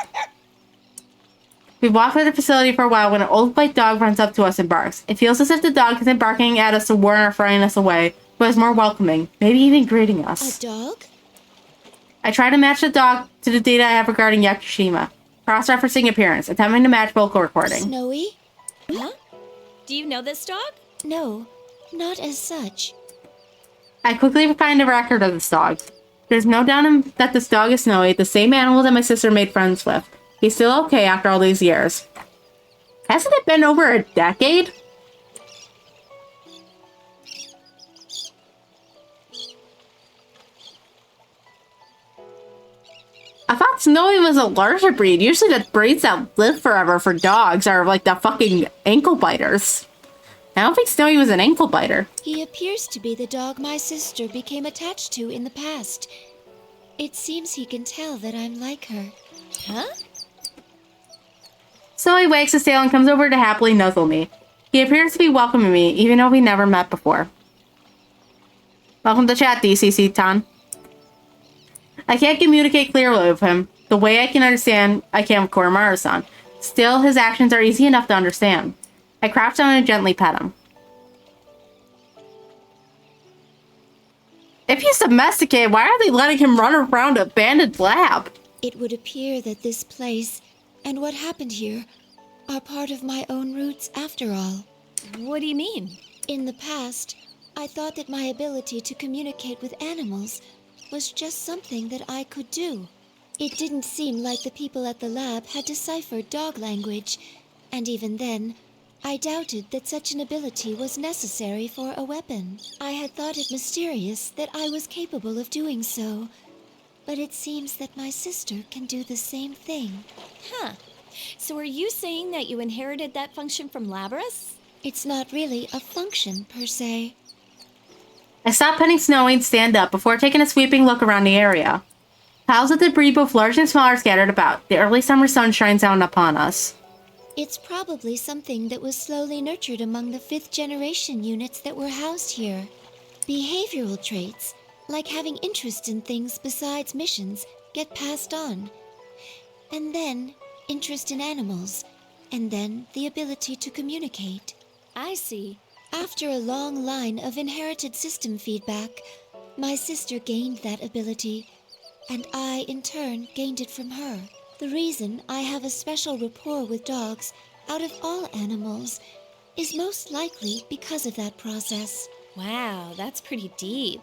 We walked through the facility for a while when an old white dog runs up to us and barks. It feels as if the dog isn't barking at us to warn or frighten us away, but is more welcoming, maybe even greeting us. A dog? I try to match the dog to the data I have regarding Yakushima. Cross-referencing appearance, attempting to match vocal recording. Snowy? Huh? Do you know this dog? No, not as such. I quickly find a record of this dog. There's no doubt that this dog is Snowy, the same animal that my sister made friends with. He's still okay after all these years. Hasn't it been over a decade? I thought Snowy was a larger breed. Usually the breeds that live forever for dogs are like the fucking ankle biters. I don't think Snowy was an ankle biter. He appears to be the dog my sister became attached to in the past. It seems he can tell that I'm like her. Huh? Snowy wags his tail and comes over to happily nuzzle me. He appears to be welcoming me, even though we never met before. Welcome to chat, DCC-tan. I can't communicate clearly with him, the way I can with Koromaru-san. Still, his actions are easy enough to understand. I crouch down and gently pet him. If he's domesticated, why are they letting him run around an abandoned lab? It would appear that this place and what happened here are part of my own roots after all. What do you mean? In the past, I thought that my ability to communicate with animals was just something that I could do. It didn't seem like the people at the lab had deciphered dog language, and even then, I doubted that such an ability was necessary for a weapon. I had thought it mysterious that I was capable of doing so, but it seems that my sister can do the same thing. Huh. So are you saying that you inherited that function from Labrys? It's not really a function, per se. I stop petting Snowy and stand up before taking a sweeping look around the area. Piles of debris, both large and small, are scattered about. The early summer sun shines down upon us. It's probably something that was slowly nurtured among the 5th generation units that were housed here. Behavioral traits, like having interest in things besides missions, get passed on. And then, interest in animals, and then the ability to communicate. I see. After a long line of inherited system feedback, my sister gained that ability, and I, in turn, gained it from her. The reason I have a special rapport with dogs out of all animals is most likely because of that process. Wow, that's pretty deep.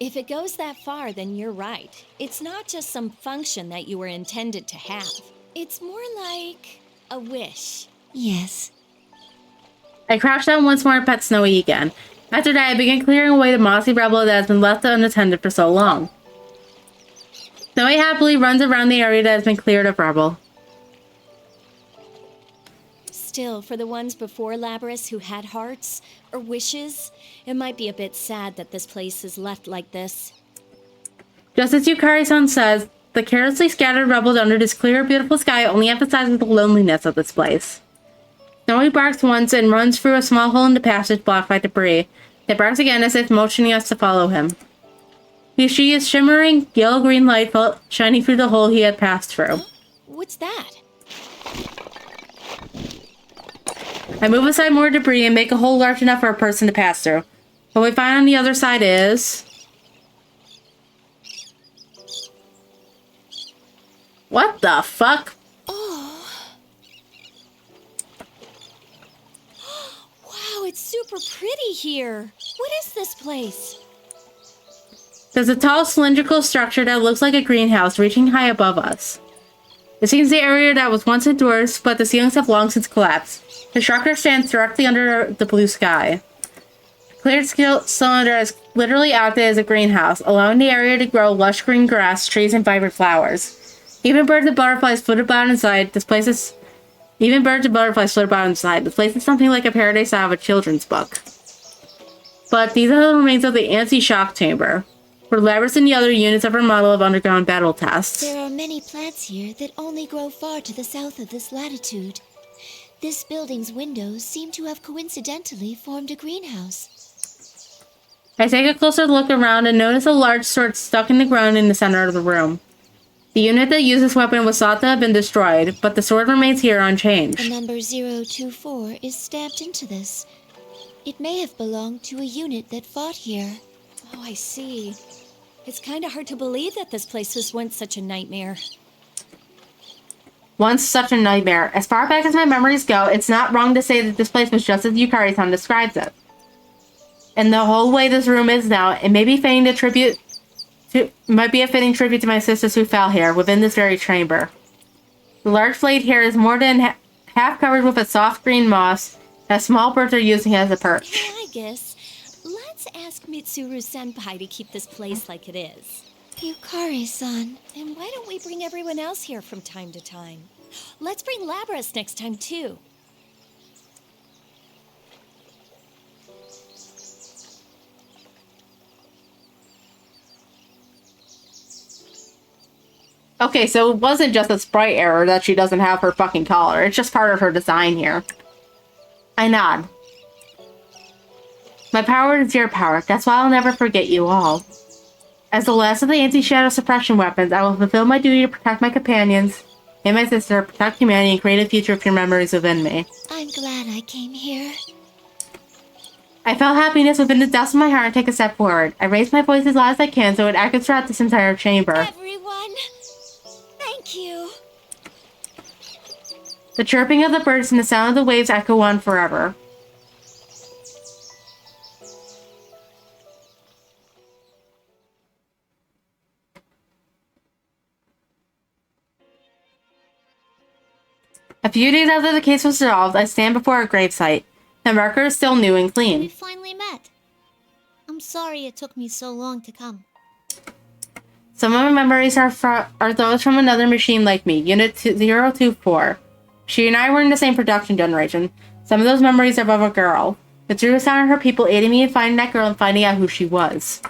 If it goes that far, then you're right. It's not just some function that you were intended to have. It's more like a wish. Yes. I crouch down once more and pet Snowy again. After that, I begin clearing away the mossy rubble that has been left unattended for so long. Snowy happily runs around the area that has been cleared of rubble. Still, for the ones before Labrys who had hearts or wishes, it might be a bit sad that this place is left like this. Just as Yukari-san says, the carelessly scattered rubble under this clear, beautiful sky only emphasizes the loneliness of this place. Snowy barks once and runs through a small hole in the passage blocked by debris. Then barks again as if motioning us to follow him. We see a shimmering yellow-green light shining through the hole he had passed through. What's that? I move aside more debris and make a hole large enough for a person to pass through. What we find on the other side is... What the fuck? Oh. Wow, it's super pretty here. What is this place? There's a tall cylindrical structure that looks like a greenhouse reaching high above us. It seems the area that was once indoors, but the ceilings have long since collapsed. The structure stands directly under the blue sky. The cleared cylinder is literally acted as a greenhouse, allowing the area to grow lush green grass, trees, and vibrant flowers. Even birds and butterflies flit about inside. This place is something like a paradise out of a children's book. But these are the remains of the anti-shock chamber, where Labrys and the other units of her model have undergone battle tests. There are many plants here that only grow far to the south of this latitude. This building's windows seem to have coincidentally formed a greenhouse. I take a closer look around and notice a large sword stuck in the ground in the center of the room. The unit that used this weapon was thought to have been destroyed, but the sword remains here unchanged. The number 024 is stamped into this. It may have belonged to a unit that fought here. Oh, I see. It's kind of hard to believe that this place was once such a nightmare. Once such a nightmare. As far back as my memories go, it's not wrong to say that this place was just as Yukari-san describes it. And the whole way this room is now, it may be fitting might be a fitting tribute to my sisters who fell here, within this very chamber. The large blade here is more than half covered with a soft green moss that small birds are using as a perch. Yeah, I guess. Let's ask Mitsuru-senpai to keep this place like it is. Yukari-san. And why don't we bring everyone else here from time to time? Let's bring Labrys next time, too. Okay, so it wasn't just a sprite error that she doesn't have her fucking collar. It's just part of her design here. I nod. My power is your power. That's why I'll never forget you all. As the last of the anti-shadow suppression weapons, I will fulfill my duty to protect my companions and my sister, protect humanity, and create a future of your memories within me. I'm glad I came here. I felt happiness within the depths of my heart and take a step forward. I raised my voice as loud as I can so it echoes throughout this entire chamber. Everyone, thank you. The chirping of the birds and the sound of the waves echo on forever. A few days after the case was solved, I stand before a gravesite. The marker is still new and clean. We finally met. I'm sorry it took me so long to come. Some of my memories are those from another machine like me, Unit 024. She and I were in the same production generation. Some of those memories are of a girl. Mitsuru-san and her people aided me in finding that girl and finding out who she was.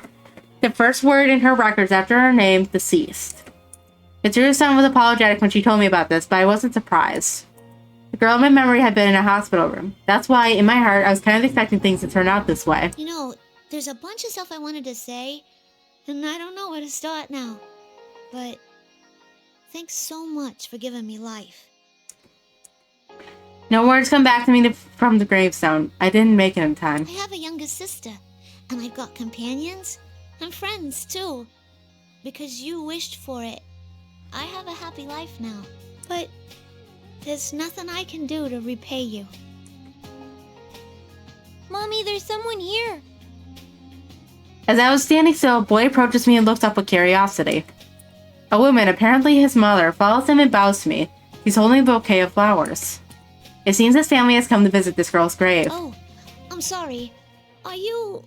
The first word in her records after her name, deceased. Mitsuru-san was apologetic when she told me about this, but I wasn't surprised. The girl in my memory had been in a hospital room. That's why, in my heart, I was kind of expecting things to turn out this way. You know, there's a bunch of stuff I wanted to say, and I don't know where to start now. But thanks so much for giving me life. No words come back to me from the gravestone. I didn't make it in time. I have a younger sister, and I've got companions and friends too. Because you wished for it. I have a happy life now, but there's nothing I can do to repay you. Mommy, there's someone here. As I was standing still, a boy approaches me and looks up with curiosity. A woman, apparently his mother, follows him and bows to me. He's holding a bouquet of flowers. It seems his family has come to visit this girl's grave. Oh, I'm sorry. Are you,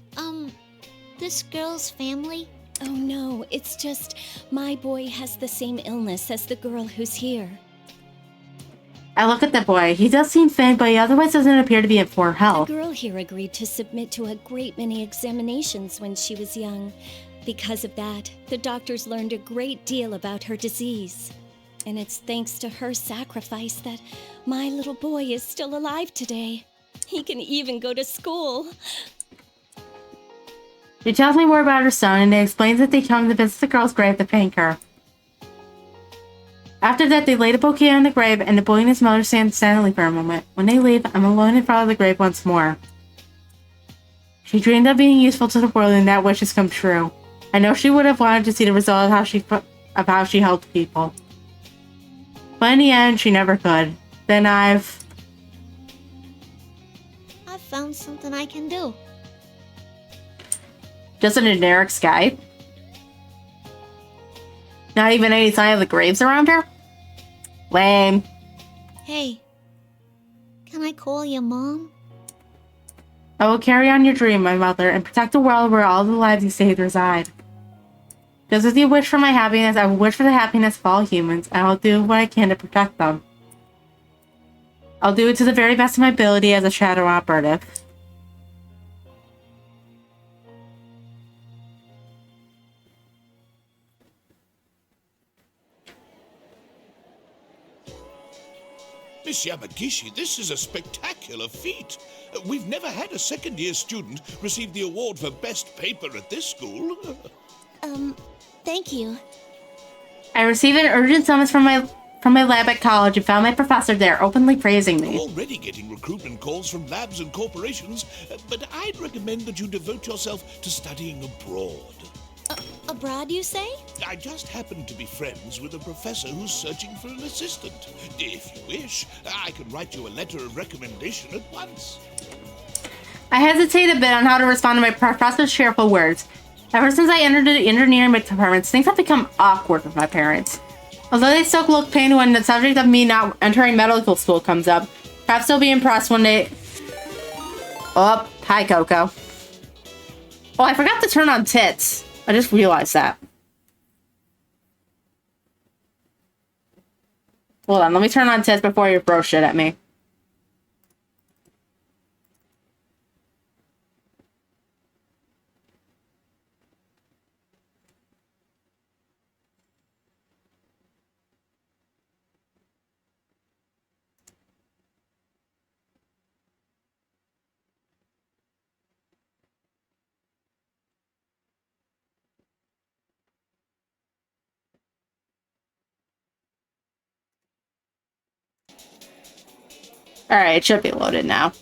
this girl's family? Oh no, it's just my boy has the same illness as the girl who's here. I look at the boy. He does seem faint, but he otherwise doesn't appear to be in poor health. The girl here agreed to submit to a great many examinations when she was young. Because of that, the doctors learned a great deal about her disease. And it's thanks to her sacrifice that my little boy is still alive today. He can even go to school. She tells me more about her son, and it explains that they come to visit the girl's grave to thank her. After that, they laid a bouquet on the grave, and the boy and his mother stand silently for a moment. When they leave, I'm alone in front of the grave once more. She dreamed of being useful to the world, and that wish has come true. I know she would have wanted to see the result of how she helped people. But in the end, she never could. Then I've found something I can do. Just a generic sky? Not even any sign of the graves around here? Lame. Hey, can I call you Mom? I will carry on your dream, my mother, and protect the world where all the lives you saved reside. Just as you wish for my happiness, I will wish for the happiness of all humans, and I will do what I can to protect them. I'll do it to the very best of my ability as a shadow operative. Miss Yamagishi, this is a spectacular feat. We've never had a second-year student receive the award for best paper at this school. Thank you. I received an urgent summons from my lab at college and found my professor there openly praising me. You're already getting recruitment calls from labs and corporations, but I'd recommend that you devote yourself to studying abroad. Abroad, you say? I just happen to be friends with a professor who's searching for an assistant. If you wish, I can write you a letter of recommendation at once. I hesitate a bit on how to respond to my professor's cheerful words. Ever since I entered the engineering departments, things have become awkward with my parents. Although they still look pained when the subject of me not entering medical school comes up, perhaps they'll be impressed when they... Oh, hi, Coco. Oh, I forgot to turn on tits. I just realized that. Hold on, let me turn on tits before you throw shit at me. Alright, it should be loaded now.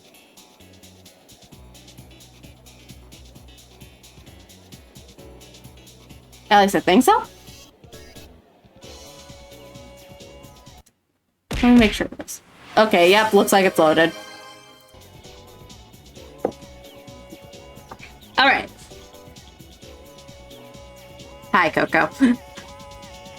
At least I think so. Let me make sure of this. Okay, yep, looks like it's loaded. Alright. Hi, Coco.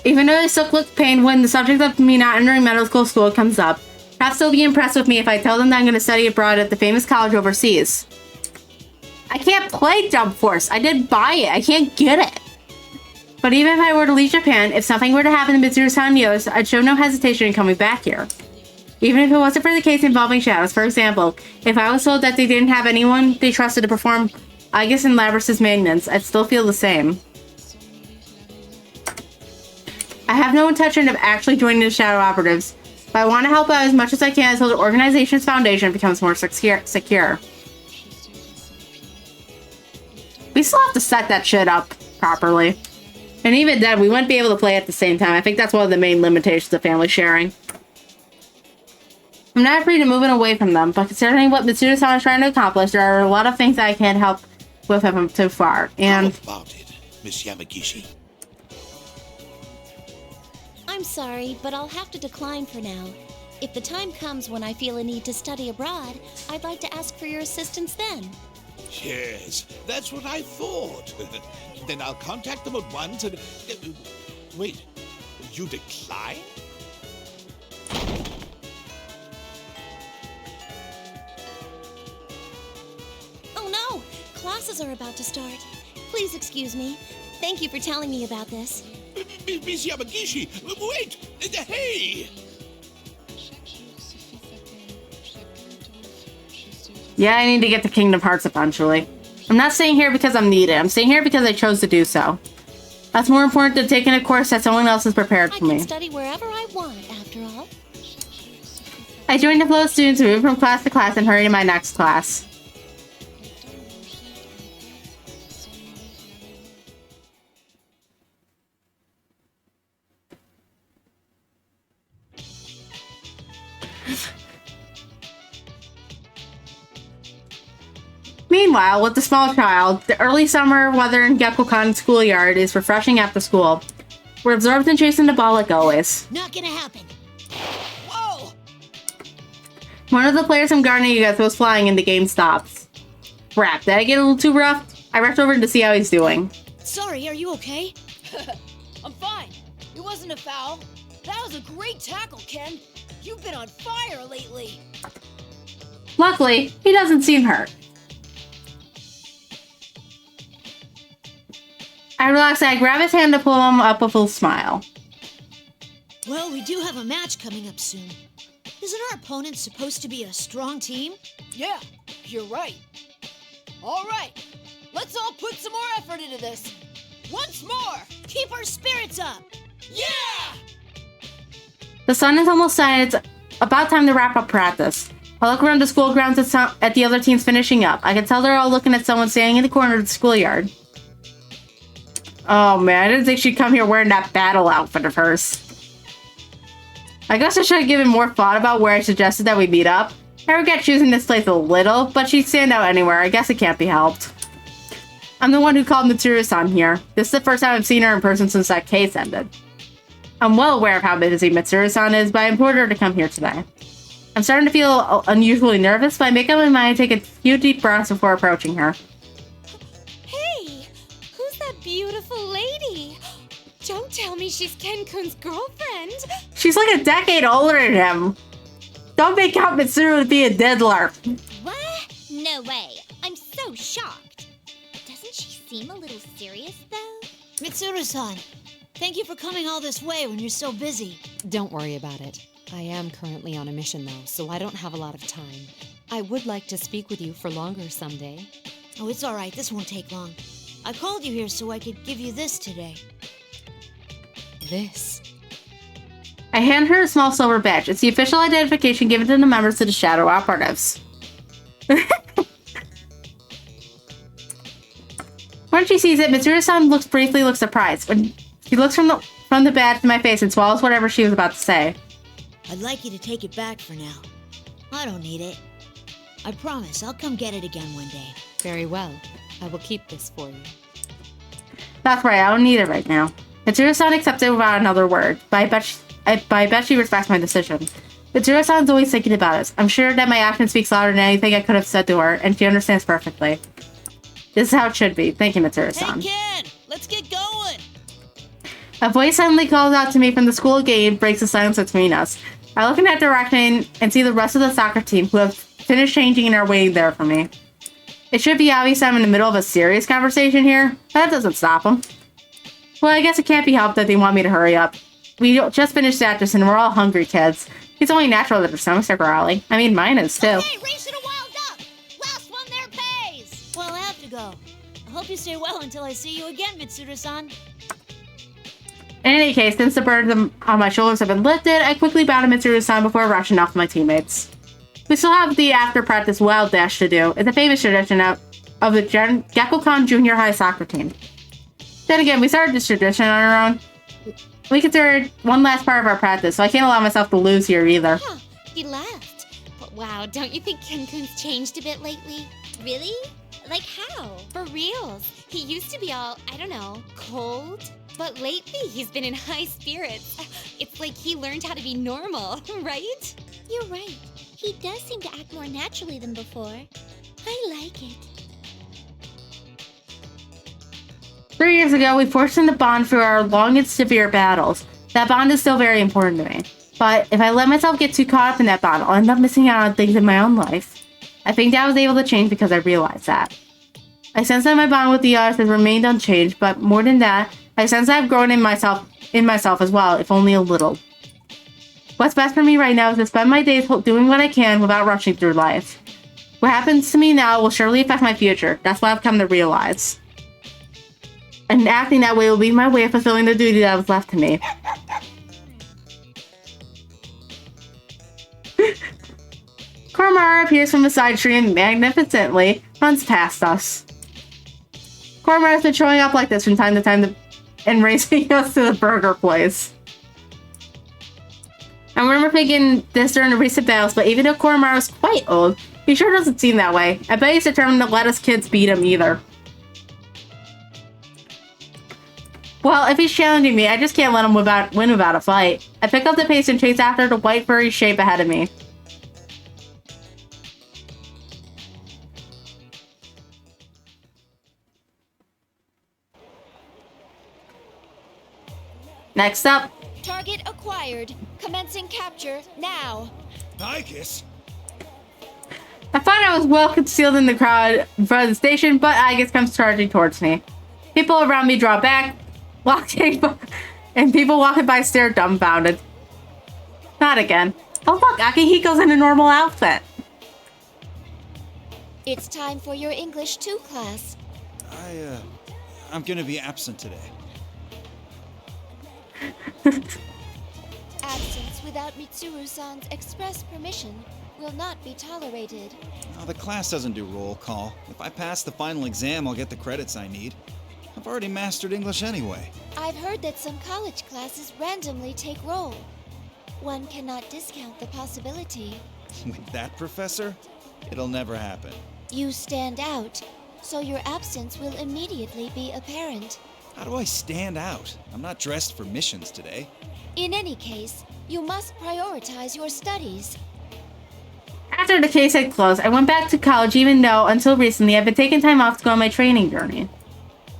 Even though I still look pain when the subject of me not entering medical school comes up, perhaps they'll be impressed with me if I tell them that I'm going to study abroad at the famous college overseas. I can't play Jump Force. I did buy it. I can't get it. But even if I were to leave Japan, if something were to happen to Mitsuru-san and the others, I'd show no hesitation in coming back here. Even if it wasn't for the case involving shadows, for example, if I was told that they didn't have anyone they trusted to perform Aegis and Labrys's maintenance, I'd still feel the same. I have no intention of actually joining the Shadow Operatives, but I want to help out as much as I can until the organization's foundation becomes more secure. We still have to set that shit up properly. And even then, we wouldn't be able to play at the same time. I think that's one of the main limitations of family sharing. I'm not free to moving away from them, but considering what Mitsuru-san is trying to accomplish, there are a lot of things that I can't help with him too far. And How about it, Miss Yamagishi? I'm sorry, but I'll have to decline for now. If the time comes when I feel a need to study abroad, I'd like to ask for your assistance then. Yes, that's what I thought. Then I'll contact them at once and... wait, you decline? Oh no! Classes are about to start. Please excuse me. Thank you for telling me about this. Miss Yamagishi, wait! Hey! yeah, I need to get to Kingdom Hearts eventually. I'm not staying here because I'm needed. I'm staying here because I chose to do so. That's more important than taking a course that someone else has prepared for me. I can study wherever I want, after all. I joined the flow of students who move from class to class and hurry to my next class. Meanwhile, with the small child, the early summer weather in Gekkokan schoolyard is refreshing after school. We're absorbed in chasing the ball like always. Not gonna happen. One of the players from Garniga goes flying and the game stops. Crap, did I get a little too rough? I rushed over to see how he's doing. Sorry, are you okay? I'm fine. It wasn't a foul. That was a great tackle, Ken. You've been on fire lately. Luckily, he doesn't seem hurt. I relax and I grab his hand to pull him up with a smile. Well, we do have a match coming up soon. Isn't our opponent supposed to be a strong team? Yeah, you're right. All right, let's all put some more effort into this. Once more! Keep our spirits up! Yeah! The sun is almost set. It's about time to wrap up practice. I look around the school grounds at the other teams finishing up. I can tell they're all looking at someone standing in the corner of the schoolyard. Oh man, I didn't think she'd come here wearing that battle outfit of hers. I guess I should have given more thought about where I suggested that we meet up. I regret choosing this place a little, but she'd stand out anywhere. I guess it can't be helped. I'm the one who called Mitsuru-san here. This is the first time I've seen her in person since that case ended. I'm well aware of how busy Mitsuru-san is, but I implored her to come here today. I'm starting to feel unusually nervous, but I make up my mind to take a few deep breaths before approaching her. Hey, who's that beautiful lady? Don't tell me she's Ken-kun's girlfriend. She's like a decade older than him. Don't make out Mitsuru to be a diddler. What? No way. I'm so shocked. Doesn't she seem a little serious, though? Mitsuru-san, thank you for coming all this way when you're so busy. Don't worry about it. I am currently on a mission, though, so I don't have a lot of time. I would like to speak with you for longer someday. Oh, it's all right. This won't take long. I called you here so I could give you this today. This? I hand her a small silver badge. It's the official identification given to the members of the Shadow Operatives. When she sees it, Mitsuru-san briefly looks surprised. When she looks from the badge to my face and swallows whatever she was about to say. I'd like you to take it back for now. I don't need it. I promise I'll come get it again one day. Very well. I will keep this for you. That's right, I don't need it right now. Mitsuru-san accepts it without another word, but I bet she respects my decision. Mitsuru-san's always thinking about us. I'm sure that my action speaks louder than anything I could have said to her, and she understands perfectly. This is how it should be. Thank you, Mitsuru-san. Hey, Ken! Let's get going! A voice suddenly calls out to me from the school gate and breaks the silence between us. I look in that direction and see the rest of the soccer team who have finished changing and are waiting there for me. It should be obvious I'm in the middle of a serious conversation here, but that doesn't stop them. Well, I guess it can't be helped that they want me to hurry up. We just finished Atlas and we're all hungry kids. It's only natural that their stomachs are growling. I mean, mine is too. Hey, race to the wild duck! Last one there pays! Well, I have to go. I hope you stay well until I see you again, Mitsuru-san. In any case, since the burdens on my shoulders have been lifted, I quickly bow to Mitsuru-san before rushing off my teammates. We still have the after-practice wild dash to do. It's a famous tradition of the Gekkokan Junior High soccer team. Then again, we started this tradition on our own. We consider it one last part of our practice, so I can't allow myself to lose here either. Huh, he left. But wow, don't you think Ken-kun's changed a bit lately? Really? Like how? For reals. He used to be all, I don't know, cold. But lately, he's been in high spirits. It's like he learned how to be normal, right? You're right. He does seem to act more naturally than before. I like it. 3 years ago, we forged in the bond through our long and severe battles. That bond is still very important to me. But if I let myself get too caught up in that bond, I'll end up missing out on things in my own life. I think that I was able to change because I realized that. I sense that my bond with the others has remained unchanged, but more than that, I sense that I've grown in myself as well, if only a little. What's best for me right now is to spend my days doing what I can without rushing through life. What happens to me now will surely affect my future. That's what I've come to realize. And acting that way will be my way of fulfilling the duty that was left to me. Koromara appears from the side street and magnificently runs past us. Koromara has been showing up like this from time to time and racing us to the burger place. I remember thinking this during the recent battles, but even though Koromaru is quite old, he sure doesn't seem that way. I bet he's determined to let us kids beat him either. Well, if he's challenging me, I just can't let him win without a fight. I pick up the pace and chase after the white furry shape ahead of me. Next up. Target acquired. Commencing capture now. Igus? I thought I was well concealed in the crowd in front of the station, but Igus comes charging towards me. People around me draw back, and people walking by stare dumbfounded. Not again. Oh look, Akihiko's in a normal outfit. It's time for your English 2 class. I'm gonna be absent today. Absence without Mitsuru-san's express permission will not be tolerated. The class doesn't do roll call. If I pass the final exam, I'll get the credits I need. I've already mastered English anyway. I've heard that some college classes randomly take roll. One cannot discount the possibility. With that professor, it'll never happen. You stand out, so your absence will immediately be apparent. How do I stand out? I'm not dressed for missions today. In any case, you must prioritize your studies. After the case had closed, I went back to college even though, until recently, I've been taking time off to go on my training journey.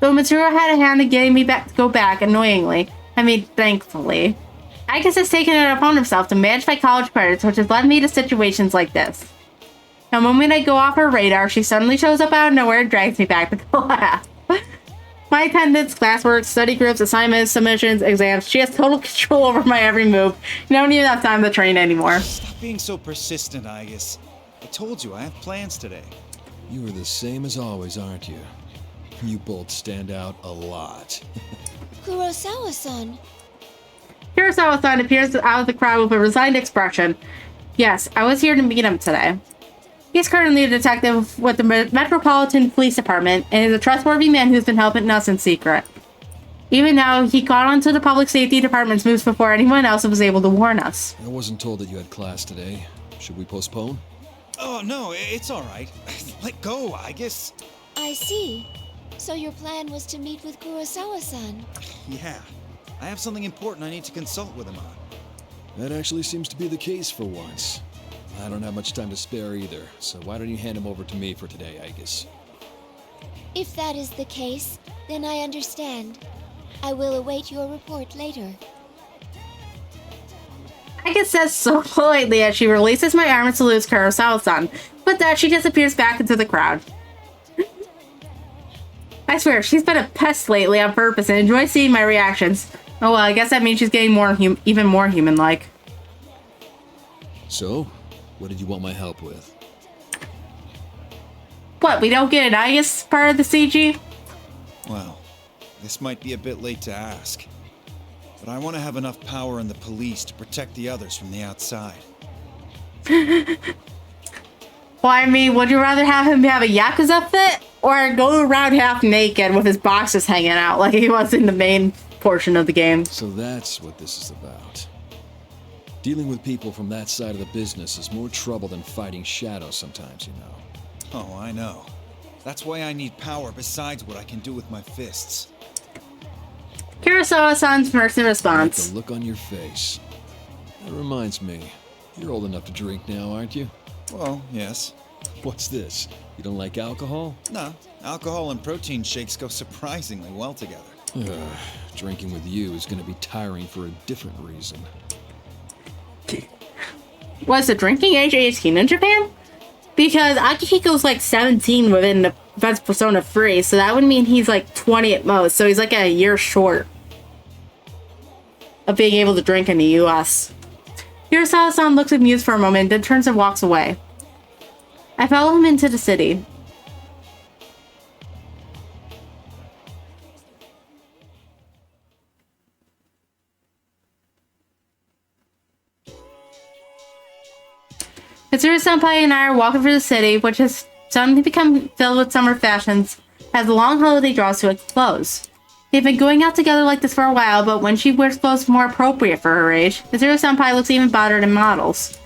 Though Mitsuru had a hand in getting me back to go back, annoyingly. I mean, thankfully. Igus has taken it upon himself to manage my college credits, which has led me to situations like this. The moment I go off her radar, she suddenly shows up out of nowhere and drags me back to class. My attendance, classwork, study groups, assignments, submissions, exams, she has total control over my every move. You don't even have time to train anymore. Stop being so persistent, Igus. I told you I have plans today. You are the same as always, aren't you? You both stand out a lot. Kurosawa-san. Kurosawa-san appears out of the crowd with a resigned expression. Yes, I was here to meet him today. He's currently a detective with the Metropolitan Police Department and is a trustworthy man who's been helping us in secret. Even now, he caught on to the Public Safety Department's moves before anyone else was able to warn us. I wasn't told that you had class today. Should we postpone? Oh, no, it's all right. Let go, Igus. I see. So your plan was to meet with Kurosawa-san? Yeah. I have something important I need to consult with him on. That actually seems to be the case for once. I don't have much time to spare either, so why don't you hand him over to me for today, Igus? If that is the case, then I understand. I will await your report later. Igus says so politely as she releases my arm and salutes Kurosawa-san. With that, she disappears back into the crowd. I swear, she's been a pest lately on purpose and enjoys seeing my reactions. Oh well, I guess that means she's getting even more human-like. So, what did you want my help with? What, we don't get an Igus part of the CG? Well, this might be a bit late to ask. But I want to have enough power in the police to protect the others from the outside. Well, I mean, would you rather have him have a Yakuza fit? Or go around half naked with his boxes hanging out like he was in the main portion of the game? So that's what this is about. Dealing with people from that side of the business is more trouble than fighting shadows sometimes, you know. Oh, I know. That's why I need power besides what I can do with my fists. Kurosawa-san's mercy response. The look on your face. That reminds me, you're old enough to drink now, aren't you? Well, yes. What's this? You don't like alcohol? No. Alcohol and protein shakes go surprisingly well together. Drinking with you is going to be tiring for a different reason. Was the drinking age 18 in Japan? Because Akihiko's like 17 within the Defense Persona 3, so that would mean he's like 20 at most, so he's like a year short of being able to drink in the US. Kurosawa-san looks amused for a moment, then turns and walks away. I follow him into the city. Mitsuru-senpai and I are walking through the city, which has suddenly become filled with summer fashions as the long holiday draws to a close. They've been going out together like this for a while, but when she wears clothes more appropriate for her age, Mizuru-senpai looks even better than models.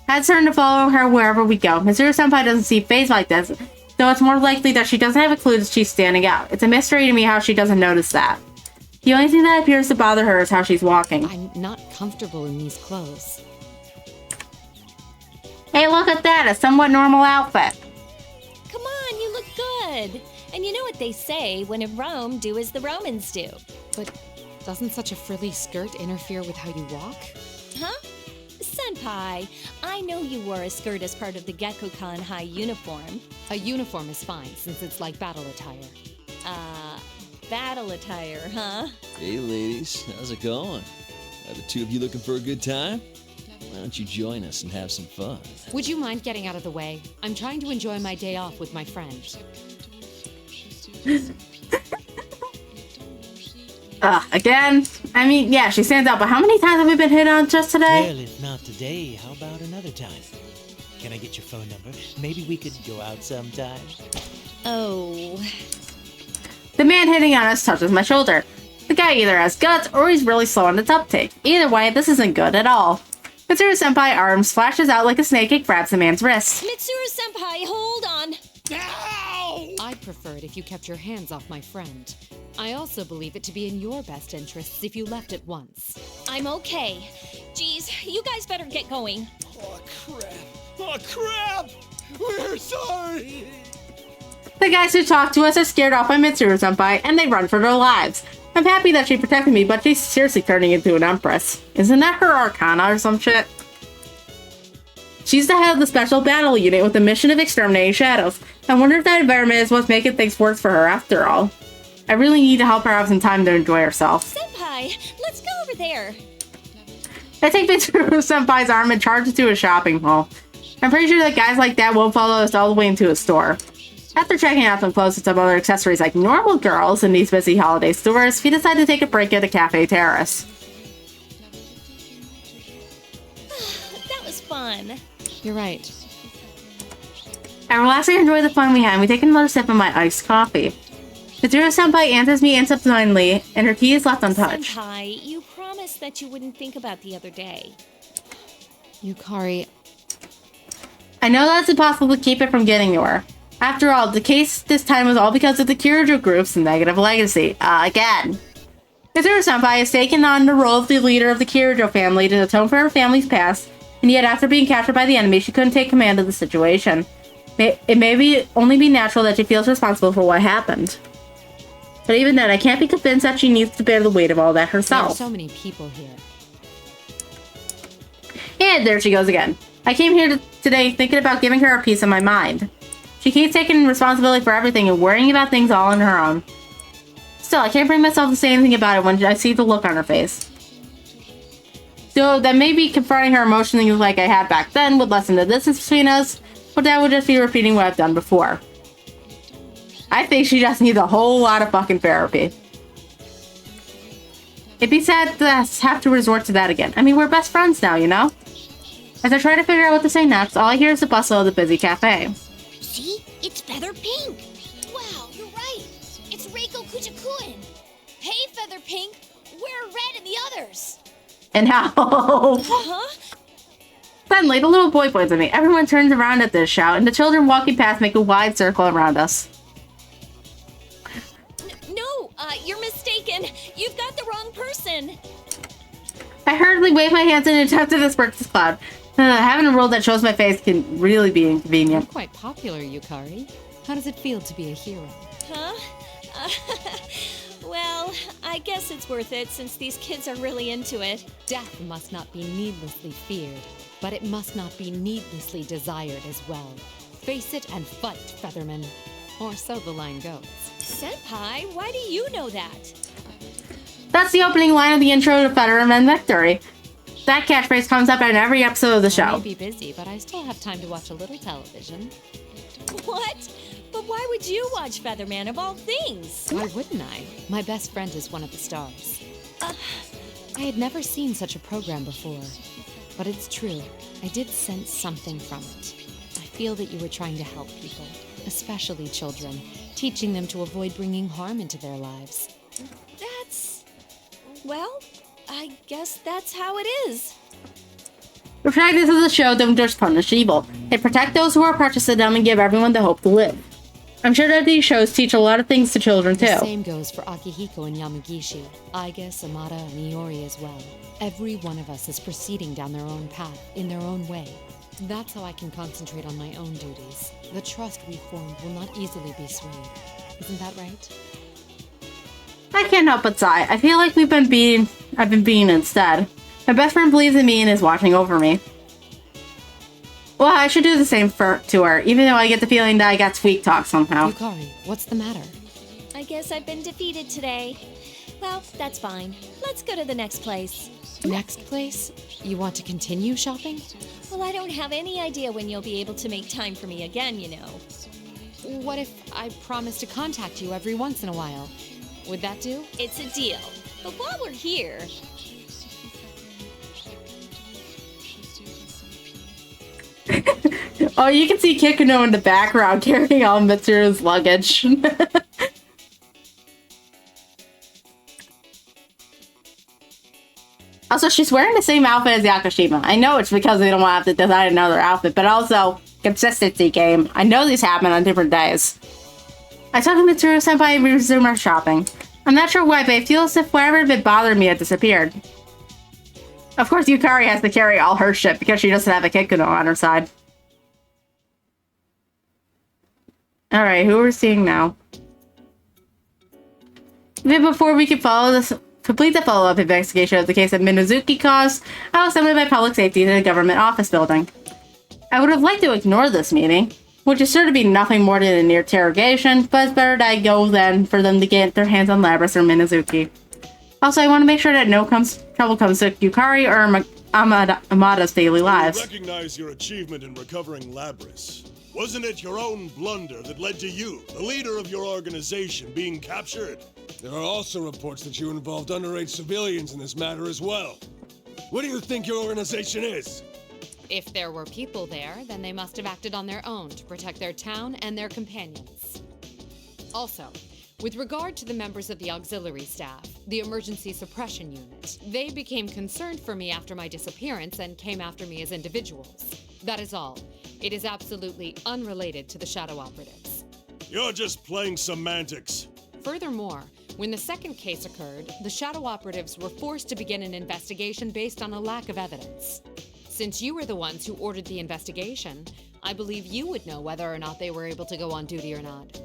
I turn to follow her wherever we go. Mizuru-senpai doesn't seem phased like this, though it's more likely that she doesn't have a clue that she's standing out. It's a mystery to me how she doesn't notice that. The only thing that appears to bother her is how she's walking. I'm not comfortable in these clothes. Hey, look at that! A somewhat normal outfit. Come on, you look good. And you know what they say, when in Rome, do as the Romans do. But doesn't such a frilly skirt interfere with how you walk? Huh? Senpai, I know you wore a skirt as part of the Gekkokan High uniform. A uniform is fine, since it's like battle attire. Battle attire, huh? Hey, ladies. How's it going? Are the two of you looking for a good time? Why don't you join us and have some fun? Would you mind getting out of the way? I'm trying to enjoy my day off with my friend. Again? I mean, yeah, she stands out, but how many times have we been hit on just today? Well, if not today, how about another time? Can I get your phone number? Maybe we could go out sometime. Oh. The man hitting on us touches my shoulder. The guy either has guts or he's really slow on its uptake. Either way, this isn't good at all. Mitsuru-senpai arms flashes out like a snake and grabs the man's wrist. Mitsuru-senpai, hold on. Ow! I'd prefer it if you kept your hands off my friend. I also believe it to be in your best interests if you left at once. I'm okay. Geez, you guys better get going. Oh, crap. Oh, crap! We're sorry! The guys who talk to us are scared off by Mitsuru-senpai, and they run for their lives. I'm happy that she protected me, but she's seriously turning into an empress. Isn't that her arcana or some shit? She's the head of the special battle unit with the mission of exterminating shadows. I wonder if that environment is what's making things worse for her after all. I really need to help her have some time to enjoy herself. Senpai, let's go over there. I take Mitsuru-senpai's arm and charge to a shopping mall. I'm pretty sure that guys like that won't follow us all the way into a store. After checking out some clothes and some other accessories like normal girls in these busy holiday stores, we decide to take a break at a cafe terrace. That was fun. You're right. I relax and enjoy the fun we had, and we take another sip of my iced coffee. Mitsuru-senpai answers me insubordinately, and her tea is left untouched. Senpai, you promised that you wouldn't think about the other day. Yukari, I know that it's impossible to keep it from getting to her. After all, the case this time was all because of the Kirijo group's negative legacy. Again. Mitsuru-senpai has taken on the role of the leader of the Kirijo family to atone for her family's past, and yet after being captured by the enemy, she couldn't take command of the situation. It may only be natural that she feels responsible for what happened. But even then, I can't be convinced that she needs to bear the weight of all that herself. there are so many people here. And there she goes again. I came here today thinking about giving her a piece of my mind. She keeps taking responsibility for everything and worrying about things all on her own. Still, I can't bring myself to say anything about it when I see the look on her face. So that may be confronting her emotionally like I had back then would lessen the distance between us, but that would just be repeating what I've done before. I think she just needs a whole lot of fucking therapy. It'd be sad to have to resort to that again. I mean, we're best friends now, you know? As I try to figure out what to say next, all I hear is the bustle of the busy cafe. See? It's Feather Pink. Wow, you're right. It's Reiko Kujakuen. Hey, Feather Pink, where are Red and the others? And how? Huh? Suddenly, the little boy points at me. Everyone turns around at this shout, and the children walking past make a wide circle around us. No, you're mistaken. You've got the wrong person. I hurriedly wave my hands in an attempt to disperse this cloud. Having a role that shows my face can really be inconvenient. You're quite popular, Yukari. How does it feel to be a hero? Huh? Well, I guess it's worth it since these kids are really into it. Death must not be needlessly feared, but it must not be needlessly desired as well. Face it and fight, Featherman. Or so the line goes. Senpai, why do you know that? That's the opening line of the intro to Featherman Victory. That catchphrase comes up in every episode of the show. I may be busy, but I still have time to watch a little television. What? But why would you watch Featherman of all things? Why wouldn't I? My best friend is one of the stars. I had never seen such a program before. But it's true. I did sense something from it. I feel that you were trying to help people, especially children, teaching them to avoid bringing harm into their lives. Well, I guess that's how it is. The protagonists of the show don't just punish evil. They protect those who are precious to them and give everyone the hope to live. I'm sure that these shows teach a lot of things to children, too. The same goes for Akihiko and Yamagishi, Aiga, Samada, and Iori as well. Every one of us is proceeding down their own path, in their own way. That's how I can concentrate on my own duties. The trust we formed will not easily be swayed. Isn't that right? I can't help but sigh. I feel like I've been being instead. My best friend believes in me and is watching over me. Well, I should do the same to her, even though I get the feeling that I got sweet talk somehow. Yukari, what's the matter? I guess I've been defeated today. Well, that's fine. Let's go to the next place. Next place? You want to continue shopping? Well, I don't have any idea when you'll be able to make time for me again, you know. What if I promise to contact you every once in a while? Would that do? It's a deal. But while we're here... Oh, you can see Kikuno in the background carrying all Mitsuru's luggage. Also, she's wearing the same outfit as Yakushima. I know it's because they don't want to have to design another outfit, but also, consistency game. I know these happen on different days. I talked to Mitsuru-senpai and we resumed our shopping. I'm not sure why, but I feel as if whatever had been bothering me had disappeared. Of course, Yukari has to carry all her shit because she doesn't have a Kikuno on her side. Alright, who are we seeing now? Even before we could complete the follow-up investigation of the case of Minazuki caused, I was summoned by public safety to the government office building. I would have liked to ignore this meeting, which is sure to be nothing more than an interrogation, but it's better that I go then for them to get their hands on Labras or Minazuki. Also, I want to make sure that no trouble comes to Yukari or Amada's daily lives. I recognize your achievement in recovering Labras. Wasn't it your own blunder that led to you, the leader of your organization, being captured? There are also reports that you involved underage civilians in this matter as well. What do you think your organization is? If there were people there, then they must have acted on their own to protect their town and their companions. Also, with regard to the members of the auxiliary staff, the emergency suppression unit, they became concerned for me after my disappearance and came after me as individuals. That is all. It is absolutely unrelated to the Shadow Operatives. You're just playing semantics. Furthermore, when the second case occurred, the Shadow Operatives were forced to begin an investigation based on a lack of evidence. Since you were the ones who ordered the investigation, I believe you would know whether or not they were able to go on duty or not.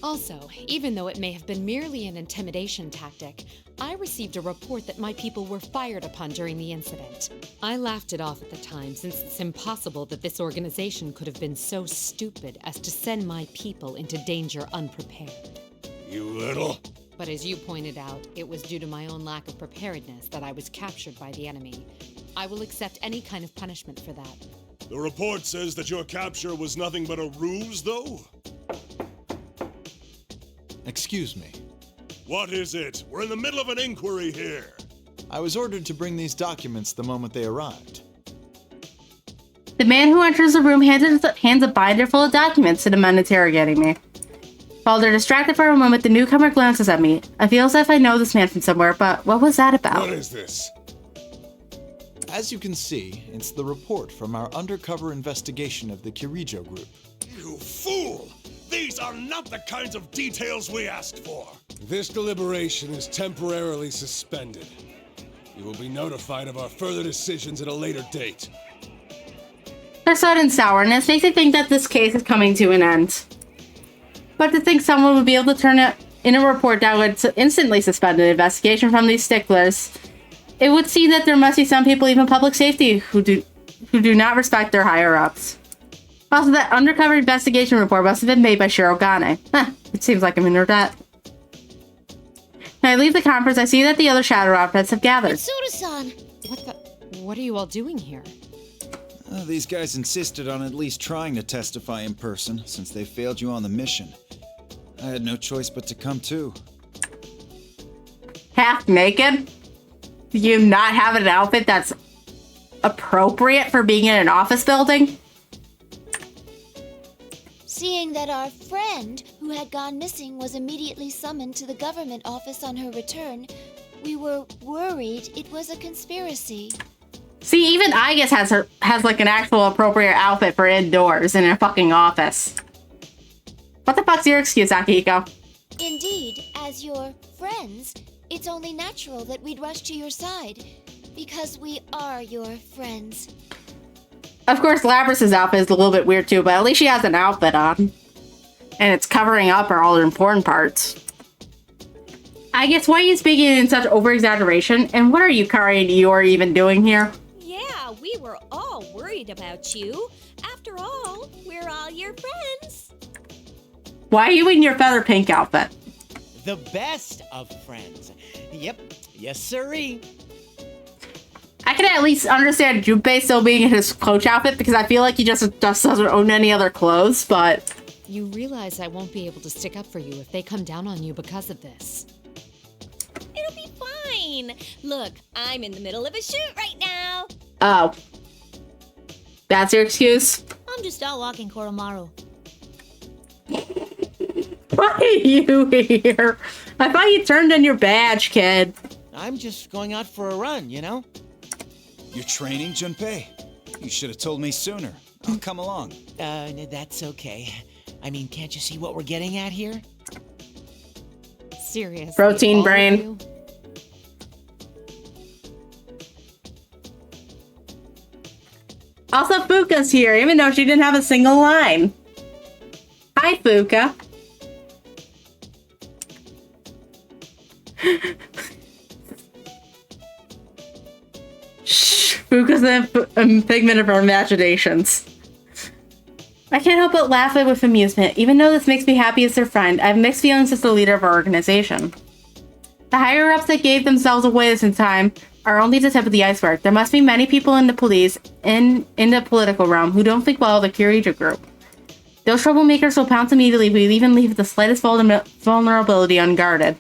Also, even though it may have been merely an intimidation tactic, I received a report that my people were fired upon during the incident. I laughed it off at the time, since it's impossible that this organization could have been so stupid as to send my people into danger unprepared. You little... But as you pointed out, it was due to my own lack of preparedness that I was captured by the enemy. I will accept any kind of punishment for that. The report says that your capture was nothing but a ruse, though? Excuse me. What is it? We're in the middle of an inquiry here. I was ordered to bring these documents the moment they arrived. The man who enters the room hands a binder full of documents to the men interrogating me. While they're distracted for a moment, the newcomer glances at me. I feel as if I know this man from somewhere, but what was that about? What is this? As you can see, it's the report from our undercover investigation of the Kirijo group. You fool! These are not the kinds of details we asked for! This deliberation is temporarily suspended. You will be notified of our further decisions at a later date. Their sudden sourness makes me think that this case is coming to an end. But to think someone would be able to turn in a report that would instantly suspend an investigation from these sticklers, it would seem that there must be some people, even public safety, who do not respect their higher-ups. Also, that undercover investigation report must have been made by Shirogane. It seems like I'm in her debt. When I leave the conference, I see that the other Shadow Operatives have gathered. Mitsuru-san! What are you all doing here? These guys insisted on at least trying to testify in person, since they failed you on the mission. I had no choice but to come too. Half naked? Do you not have an outfit that's appropriate for being in an office building? Seeing that our friend who had gone missing was immediately summoned to the government office on her return, we were worried it was a conspiracy. See, even I guess has like an actual appropriate outfit for indoors in a fucking office. What the fuck's your excuse, Akihiko? Indeed, as your friends, it's only natural that we'd rush to your side, because we are your friends. Of course, Labrys's outfit is a little bit weird too, but at least she has an outfit on. And it's covering up all the important parts. I guess, why are you speaking in such over-exaggeration? And what are you, Kari and Eeyore, even doing here? Yeah, we were all worried about you. After all, we're all your friends. Why are you in your feather pink outfit? The best of friends. Yep, yes sirree. I can at least understand Junpei still being in his coach outfit because I feel like he just doesn't own any other clothes, but... You realize I won't be able to stick up for you if they come down on you because of this. It'll be fine. Look, I'm in the middle of a shoot right now. Oh. That's your excuse? I'm just out walking Koromaru. Why are you here? I thought you turned in your badge, kid. I'm just going out for a run, you know? You're training, Junpei? You should have told me sooner. I'll come along. That's okay. I mean, can't you see what we're getting at here? Seriously. Protein brain. Also, Fuka's here, even though she didn't have a single line. Hi, Fuka. Shh, Fuka's a figment of our imaginations. I can't help but laugh at with amusement. Even though this makes me happy as their friend, I have mixed feelings as the leader of our organization. The higher-ups that gave themselves away this in time are only the tip of the iceberg. There must be many people in the police, in the political realm, who don't think well of the Kiriju group. Those troublemakers will pounce immediately if we even leave the slightest vulnerability unguarded.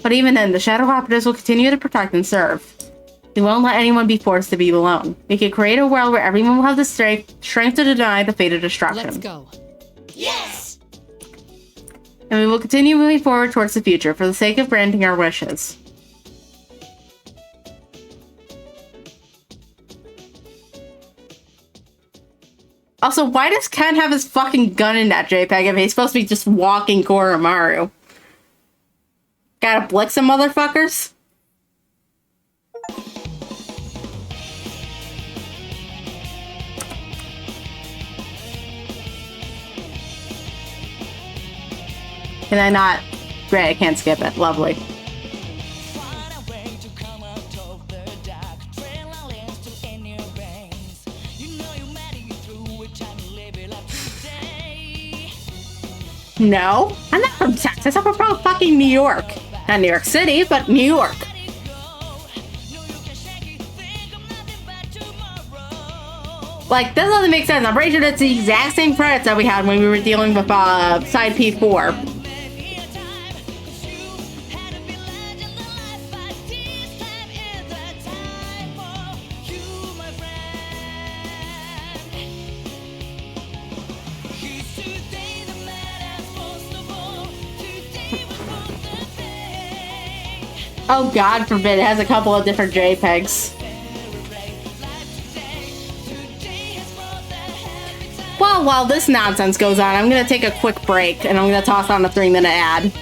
But even then, the Shadow Operatives will continue to protect and serve. We won't let anyone be forced to be alone. We can create a world where everyone will have the strength to deny the fate of destruction. Let's go. Yes! And we will continue moving forward towards the future for the sake of granting our wishes. Also, why does Ken have his fucking gun in that JPEG if he's supposed to be just walking Koromaru? Gotta blick some motherfuckers? Can I not? Great, I can't skip it. Lovely. No, I'm not from Texas. I'm from fucking New York. Not New York City, but New York. Like, this doesn't make sense. I'm pretty sure that's the exact same credits that we had when we were dealing with side P4. Oh, God forbid, it has a couple of different JPEGs. Well, while this nonsense goes on, I'm gonna take a quick break and I'm gonna toss on a 3-minute ad.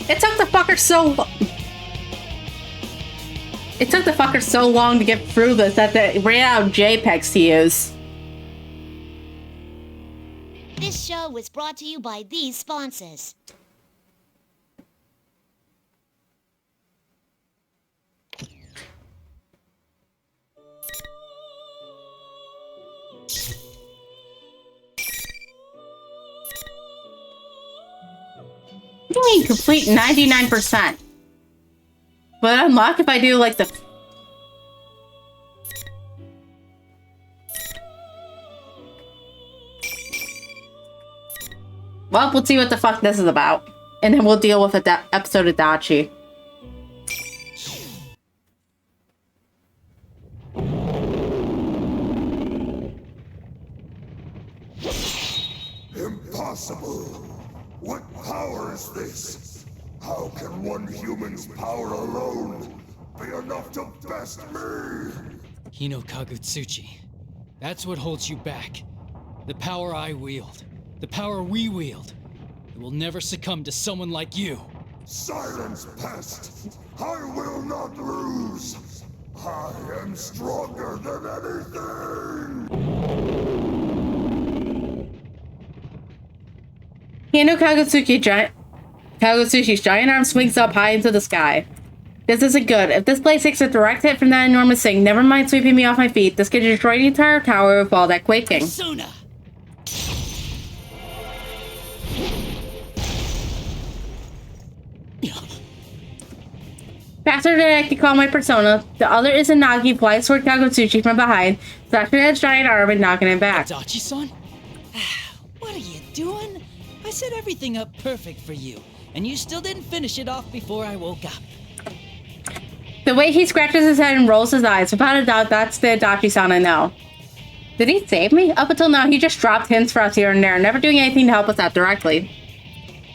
It took the fucker so long to get through this that they ran out of JPEGs to use. This show was brought to you by these sponsors. What do you mean complete 99%? But unlock if I do like the... Well, we'll see what the fuck this is about. And then we'll deal with an episode of Adachi. Impossible! What power is this? How can one human's power alone be enough to best me? Hino Kagutsuchi. That's what holds you back. The power I wield. The power we wield. It will never succumb to someone like you. Silence, pest! I will not lose! I am stronger than anything! Hino Kagutsushi's giant arm swings up high into the sky. This isn't good. If this place takes a direct hit from that enormous thing, never mind sweeping me off my feet, this could destroy the entire tower with all that quaking. Persona! Faster than I can call my persona, the other Izanagi flies toward Kagutsuchi from behind, slashing at his giant arm and knocking him back. Adachi-san? What are you doing? I set everything up perfect for you, and you still didn't finish it off before I woke up. The way he scratches his head and rolls his eyes, without a doubt, that's the Adachi-san I know. Did he save me? Up until now, he just dropped hints for us here and there, never doing anything to help us out directly.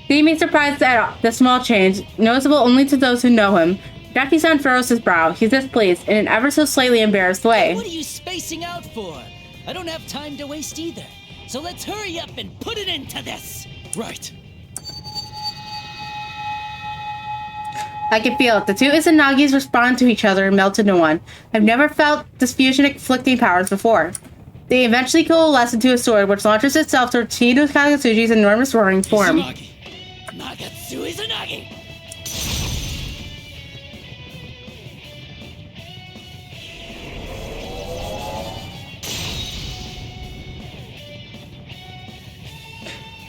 Seeming surprised at the small change, noticeable only to those who know him, Adachi-san furrows his brow. He's displeased in an ever so slightly embarrassed way. What are you spacing out for? I don't have time to waste either. So let's hurry up and put it into this. Right. I can feel it. The two Izanagis respond to each other and melt into one. I've never felt this fusion of conflicting powers before. They eventually coalesce into a sword which launches itself towards Hino Kagutsushi's enormous roaring form. Izanagi. Nagatsu Izanagi!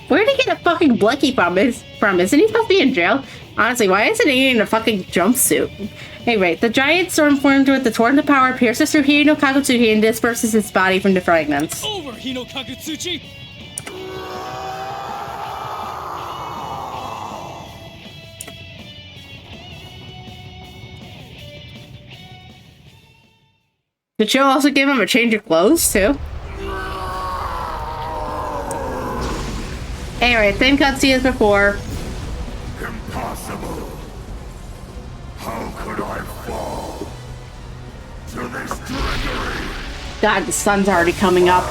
Where'd he get a fucking blicky from? Isn't he supposed to be in jail? Honestly, why isn't he in a fucking jumpsuit? Anyway, the giant storm formed with the torrent of power pierces through Hino Kagutsuchi and disperses his body from the fragments. Over, Hino Kagutsuchi! Did you also give him a change of clothes, too? Anyway, same cutscene as before. Impossible! How could I fall to this drudgery? God, the sun's already coming up.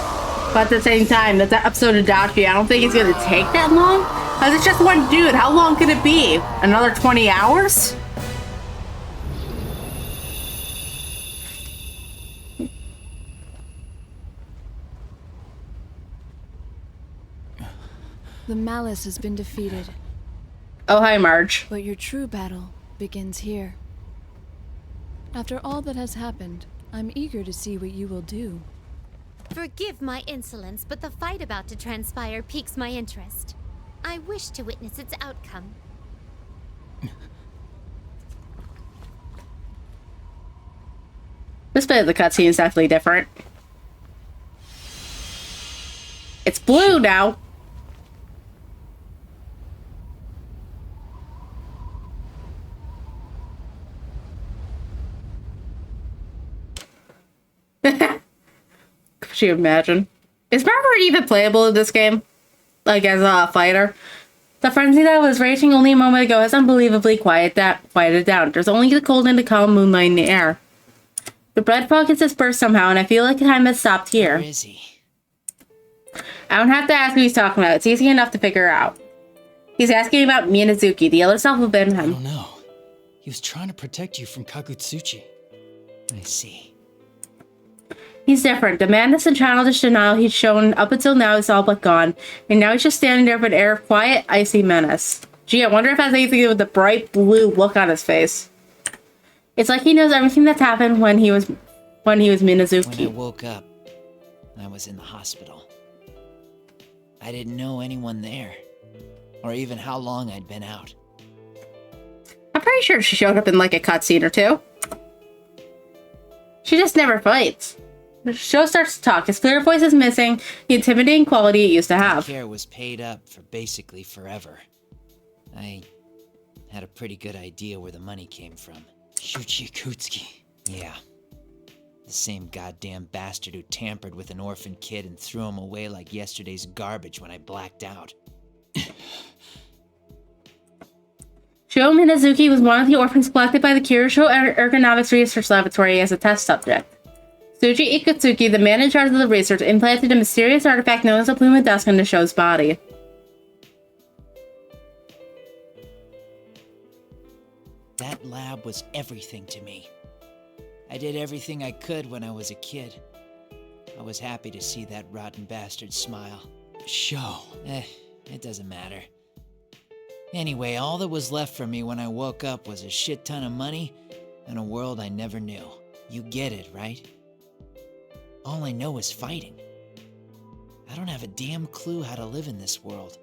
But at the same time, that's that episode of Adachi. I don't think it's gonna take that long. Because it's just one dude. How long could it be? Another 20 hours? The malice has been defeated. Oh, hi, Marge. But your true battle begins here. After all that has happened, I'm eager to see what you will do. Forgive my insolence, but the fight about to transpire piques my interest. I wish to witness its outcome. This bit of the cutscene is definitely different. It's blue now. Could you imagine? Is Margaret even playable in this game? Like, as a fighter? The frenzy that was raging only a moment ago has unbelievably quieted down. There's only the cold and the calm moonlight in the air. The blood fog has dispersed somehow, and I feel like time has stopped here. Where is he? I don't have to ask who he's talking about. It's easy enough to figure out. He's asking about Minazuki, the other self within him. I don't know. He was trying to protect you from Kagutsuchi. I see. He's different. The madness and childish denial he's shown up until now is all but gone, and now he's just standing there with an air of quiet, icy menace. Gee, I wonder if it has anything to do with the bright blue look on his face. It's like he knows everything that's happened when he was Minazuki. When I woke up, I was in the hospital. I didn't know anyone there, or even how long I'd been out. I'm pretty sure she showed up in like a cutscene or two. She just never fights. The show starts to talk. His clear voice is missing the intimidating quality it used to have. Care was paid up for basically forever. I had a pretty good idea where the money came from. Shuji Ikutsuki. Yeah. The same goddamn bastard who tampered with an orphan kid and threw him away like yesterday's garbage when I blacked out. Sho Minazuki was one of the orphans collected by the Kirishou Ergonomics Research Laboratory as a test subject. Shuji Ikutsuki, the man in charge of the research, implanted a mysterious artifact known as a plume of dust into Sho's body. That lab was everything to me. I did everything I could when I was a kid. I was happy to see that rotten bastard smile. Sho. It doesn't matter. Anyway, all that was left for me when I woke up was a shit ton of money and a world I never knew. You get it, right? All I know is fighting. I don't have a damn clue how to live in this world.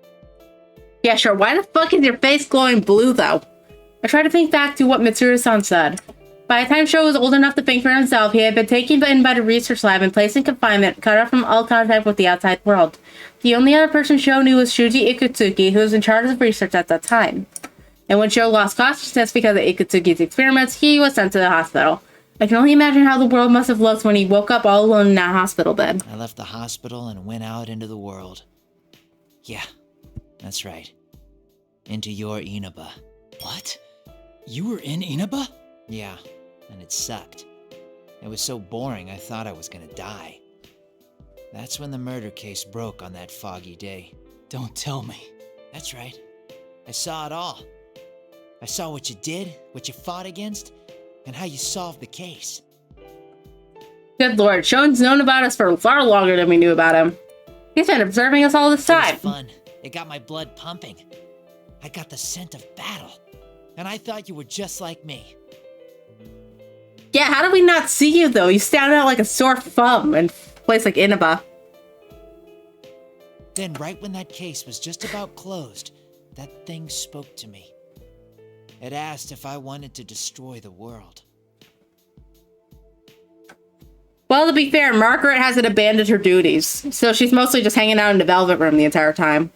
Yeah, sure. Why the fuck is your face glowing blue, though? I tried to think back to what Mitsuru-san said. By the time Sho was old enough to think for himself, he had been taken in by the research lab and placed in confinement, cut off from all contact with the outside world. The only other person Sho knew was Shuji Ikutsuki, who was in charge of research at that time. And when Sho lost consciousness because of Ikutsuki's experiments, he was sent to the hospital. I can only imagine how the world must have looked when he woke up all alone in that hospital bed. I left the hospital and went out into the world. Yeah, that's right. Into your Inaba. What? You were in Inaba? Yeah, and it sucked. It was so boring I thought I was gonna die. That's when the murder case broke on that foggy day. Don't tell me. That's right. I saw it all. I saw what you did, what you fought against, and how you solved the case. Good lord, Sho's known about us for far longer than we knew about him. He's been observing us all this time. It was fun. It got my blood pumping. I got the scent of battle. And I thought you were just like me. Yeah, how did we not see you, though? You stand out like a sore thumb in a place like Inaba. Then, right when that case was just about closed, that thing spoke to me. It asked if I wanted to destroy the world. Well, to be fair, Margaret hasn't abandoned her duties, so she's mostly just hanging out in the Velvet Room the entire time.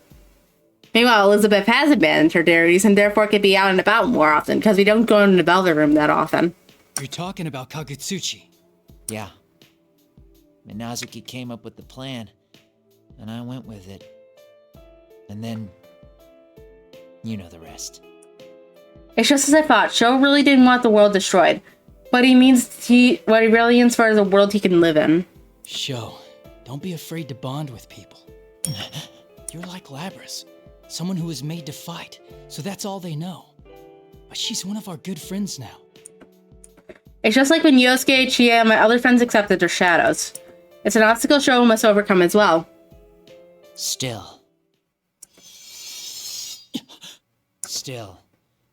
Meanwhile, Elizabeth has abandoned her duties and therefore could be out and about more often, because we don't go in the Velvet Room that often. You're talking about Kagutsuchi. Yeah. Minazuki came up with the plan, and I went with it. And then, you know the rest. It's just as I thought. Sho really didn't want the world destroyed. What he really means for is a world he can live in. Sho, don't be afraid to bond with people. You're like Labris, someone who was made to fight, so that's all they know. But she's one of our good friends now. It's just like when Yosuke, Chie, and my other friends accepted their shadows. It's an obstacle Sho must overcome as well. Still,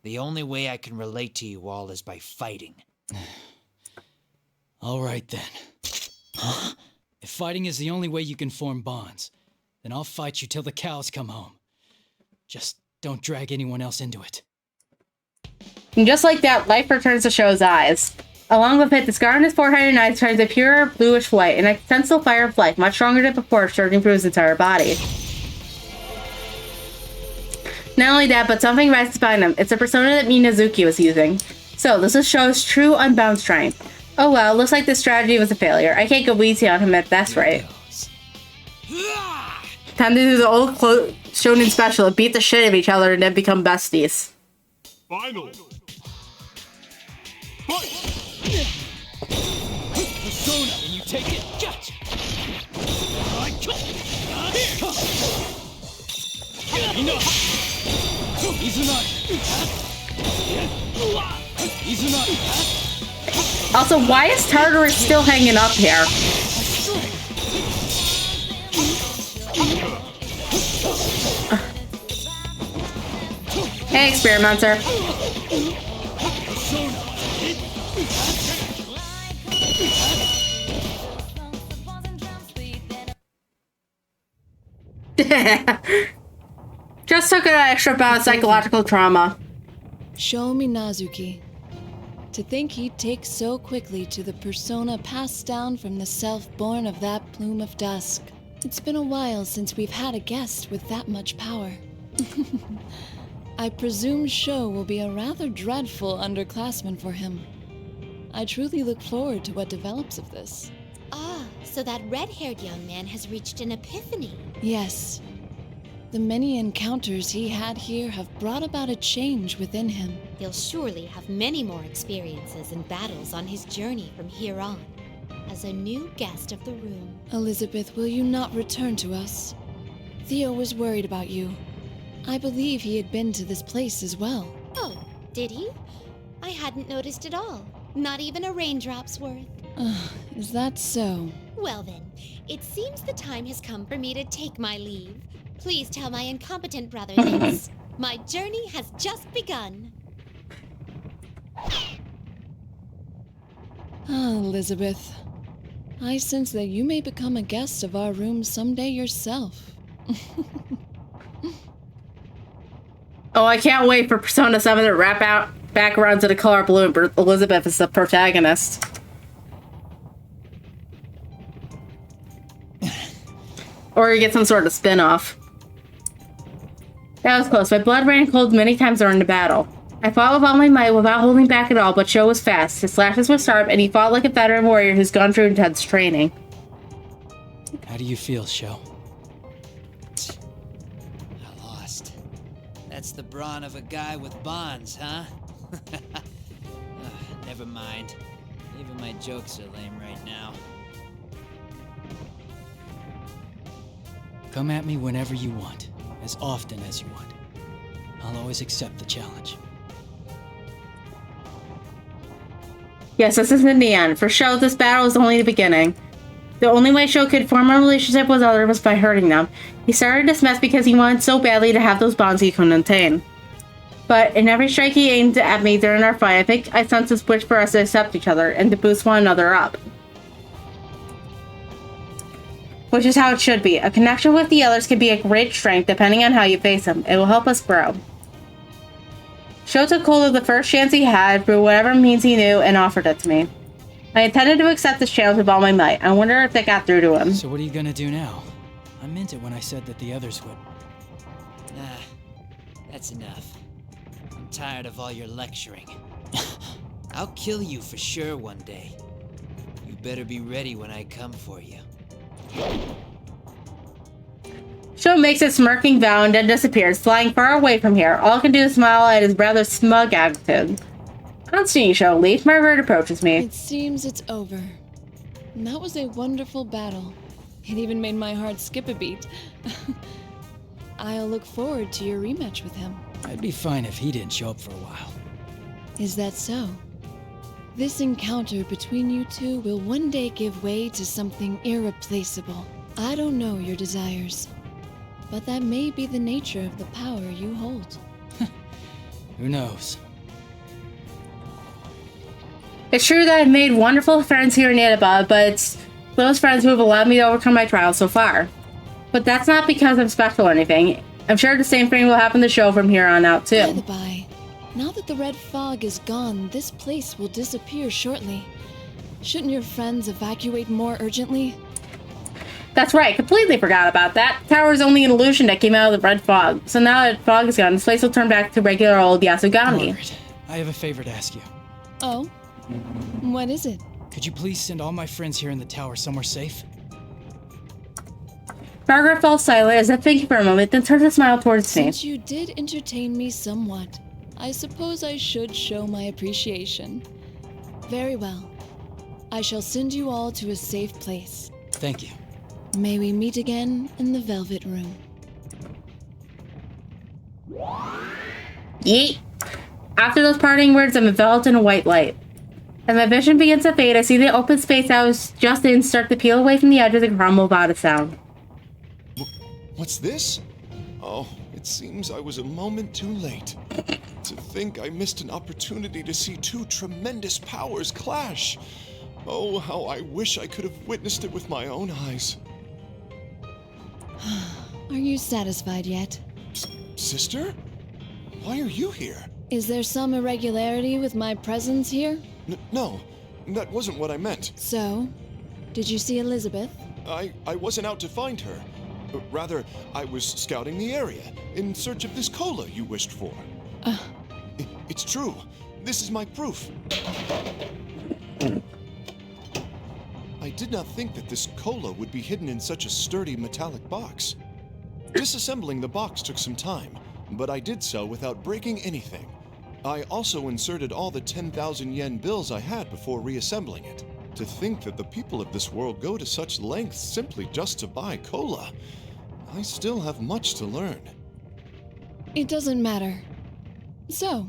the only way I can relate to you all is by fighting. All right then. If fighting is the only way you can form bonds, then I'll fight you till the cows come home. Just don't drag anyone else into it. And just like that, life returns to Sho's eyes. Along with it, the scar on his forehead and eyes turns a pure bluish white, an extensive fire of life, much stronger than before, surging through his entire body. Not only that, but something rises behind him. It's a persona that Minazuki was using. So, this is Sho's true unbound strength. Oh well, looks like this strategy was a failure. I can't go easy on him at this rate. Time to do the old shonen special and beat the shit out of each other and then become besties. Final. Persona, and you take it. Gotcha. You know. Also, why is Tartarus still hanging up here? Hey, experimenter. Just took an extra bout of psychological trauma. Show me Nazuki. To think he'd take so quickly to the persona passed down from the self born of that plume of dusk. It's been a while since we've had a guest with that much power. I presume Sho will be a rather dreadful underclassman for him. I truly look forward to what develops of this. Ah, so that red-haired young man has reached an epiphany. Yes. The many encounters he had here have brought about a change within him. He'll surely have many more experiences and battles on his journey from here on, as a new guest of the room. Elizabeth, will you not return to us? Theo was worried about you. I believe he had been to this place as well. Oh, did he? I hadn't noticed at all. Not even a raindrop's worth. Is that so? Well then, it seems the time has come for me to take my leave. Please tell my incompetent brother this. My journey has just begun. Elizabeth. I sense that you may become a guest of our room someday yourself. Oh, I can't wait for Persona 7 to wrap out back around to the color blue and Elizabeth is the protagonist. Or you get some sort of spin-off. That was close. My blood ran cold many times during the battle. I fought with all my might without holding back at all, but Sho was fast. His slashes were sharp, and he fought like a veteran warrior who's gone through intense training. How do you feel, Sho? I lost. That's the brawn of a guy with bonds, huh? Never mind. Even my jokes are lame right now. Come at me whenever you want, as often as you want. I'll always accept the challenge. Yes, this isn't the end. For Sho, this battle is only the beginning. The only way Sho could form a relationship with others was by hurting them. He started this mess because he wanted so badly to have those bonds he couldn't attain. But in every strike he aimed at me during our fight, I think I sensed this wish for us to accept each other and to boost one another up. Which is how it should be. A connection with the others can be a great strength depending on how you face them. It will help us grow. Sho took hold of the first chance he had through whatever means he knew and offered it to me. I intended to accept this challenge with all my might. I wonder if that got through to him. So what are you gonna do now? I meant it when I said that the others would. Nah, that's enough. I'm tired of all your lecturing. I'll kill you for sure one day. You better be ready when I come for you. Sho makes a smirking bow and then disappears, flying far away from here. All I can do is smile at his rather smug attitude. I don't see you, Sho. Leaf, my bird approaches me. It seems it's over. And that was a wonderful battle. It even made my heart skip a beat. I'll look forward to your rematch with him. I'd be fine if he didn't show up for a while. Is that so? This encounter between you two will one day give way to something irreplaceable. I don't know your desires, but that may be the nature of the power you hold. Who knows? It's true that I've made wonderful friends here in Adachi, but it's those friends who have allowed me to overcome my trials so far. But that's not because I'm special or anything. I'm sure the same thing will happen to Sho from here on out, too. By the by, now that the red fog is gone, this place will disappear shortly. Shouldn't your friends evacuate more urgently? That's right, completely forgot about that. The tower is only an illusion that came out of the red fog. So now that fog is gone, this place will turn back to regular old Yasugami. Margaret, I have a favor to ask you. Oh? What is it? Could you please send all my friends here in the tower somewhere safe? Margaret fell silent as if thinking for a moment, then turned to smile towards me. Since you did entertain me somewhat, I suppose I should show my appreciation. Very well. I shall send you all to a safe place. Thank you. May we meet again in the Velvet Room. Yeet. After those parting words, I'm enveloped in a white light. As my vision begins to fade, I see the open space I was just in start to peel away from the edges and crumble without a sound. What's this? Oh, it seems I was a moment too late. To think I missed an opportunity to see two tremendous powers clash. Oh, how I wish I could have witnessed it with my own eyes. Are you satisfied yet? Sister? Why are you here? Is there some irregularity with my presence here? No, that wasn't what I meant. So, did you see Elizabeth? I wasn't out to find her. Rather, I was scouting the area in search of this cola you wished for. It's true. This is my proof. I did not think that this cola would be hidden in such a sturdy metallic box. Disassembling the box took some time, but I did so without breaking anything. I also inserted all the 10,000 yen bills I had before reassembling it. To think that the people of this world go to such lengths simply just to buy cola. I still have much to learn. It doesn't matter. So,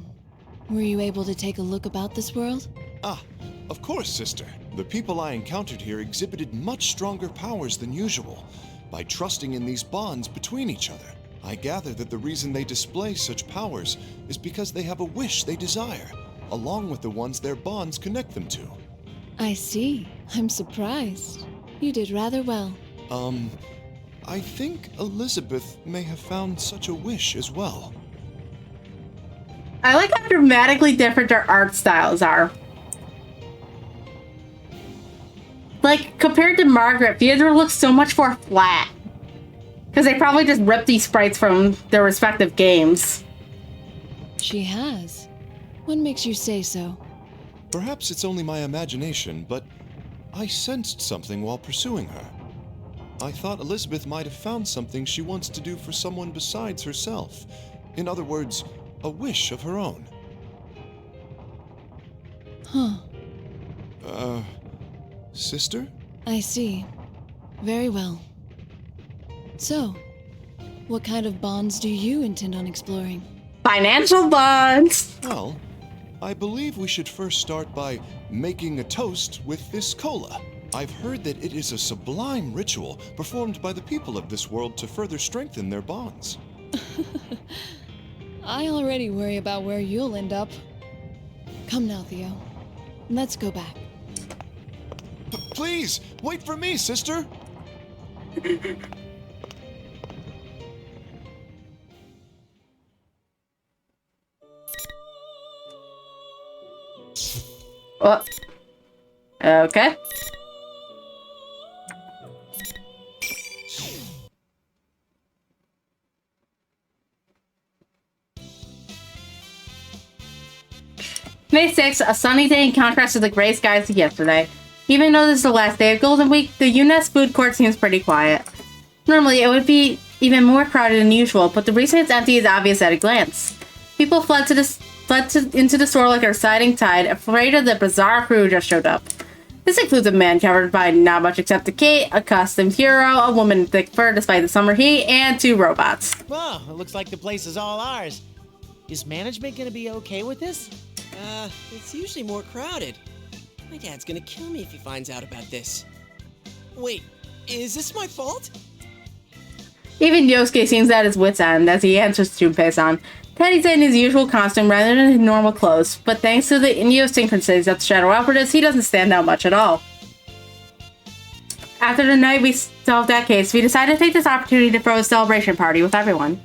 were you able to take a look about this world? Ah, of course, sister. The people I encountered here exhibited much stronger powers than usual. By trusting in these bonds between each other, I gather that the reason they display such powers is because they have a wish they desire, along with the ones their bonds connect them to. I see. I'm surprised. You did rather well. I think Elizabeth may have found such a wish as well. I like how dramatically different their art styles are. Like, compared to Margaret, Theodore looks so much more flat. Because they probably just ripped these sprites from their respective games. She has. What makes you say so? Perhaps it's only my imagination, but I sensed something while pursuing her. I thought Elizabeth might have found something she wants to do for someone besides herself. In other words, a wish of her own. Huh. Sister? I see. Very well. So, what kind of bonds do you intend on exploring? Financial bonds! Well, I believe we should first start by making a toast with this cola. I've heard that it is a sublime ritual performed by the people of this world to further strengthen their bonds. I already worry about where you'll end up. Come now, Theo. Let's go back. Please, wait for me, sister! Oh. Okay. May 6th, a sunny day in contrast to the gray skies of yesterday. Even though this is the last day of Golden Week, the UNES food court seems pretty quiet. Normally, it would be even more crowded than usual, but the reason it's empty is obvious at a glance. People fled into the store like a receding tide, afraid of the bizarre crew who just showed up. This includes a man covered by not much except a cape, a costumed hero, a woman in thick fur despite the summer heat, and 2 robots. Well, it looks like the place is all ours. Is management gonna be okay with this? It's usually more crowded. My dad's gonna kill me if he finds out about this. Wait, is this my fault? Even Yosuke seems at his wit's end as he answers to Junpei-san. Teddy's in his usual costume rather than his normal clothes, but thanks to the idiosyncrasies of the Shadow Operatives, he doesn't stand out much at all. After the night we solved that case, we decided to take this opportunity to throw a celebration party with everyone.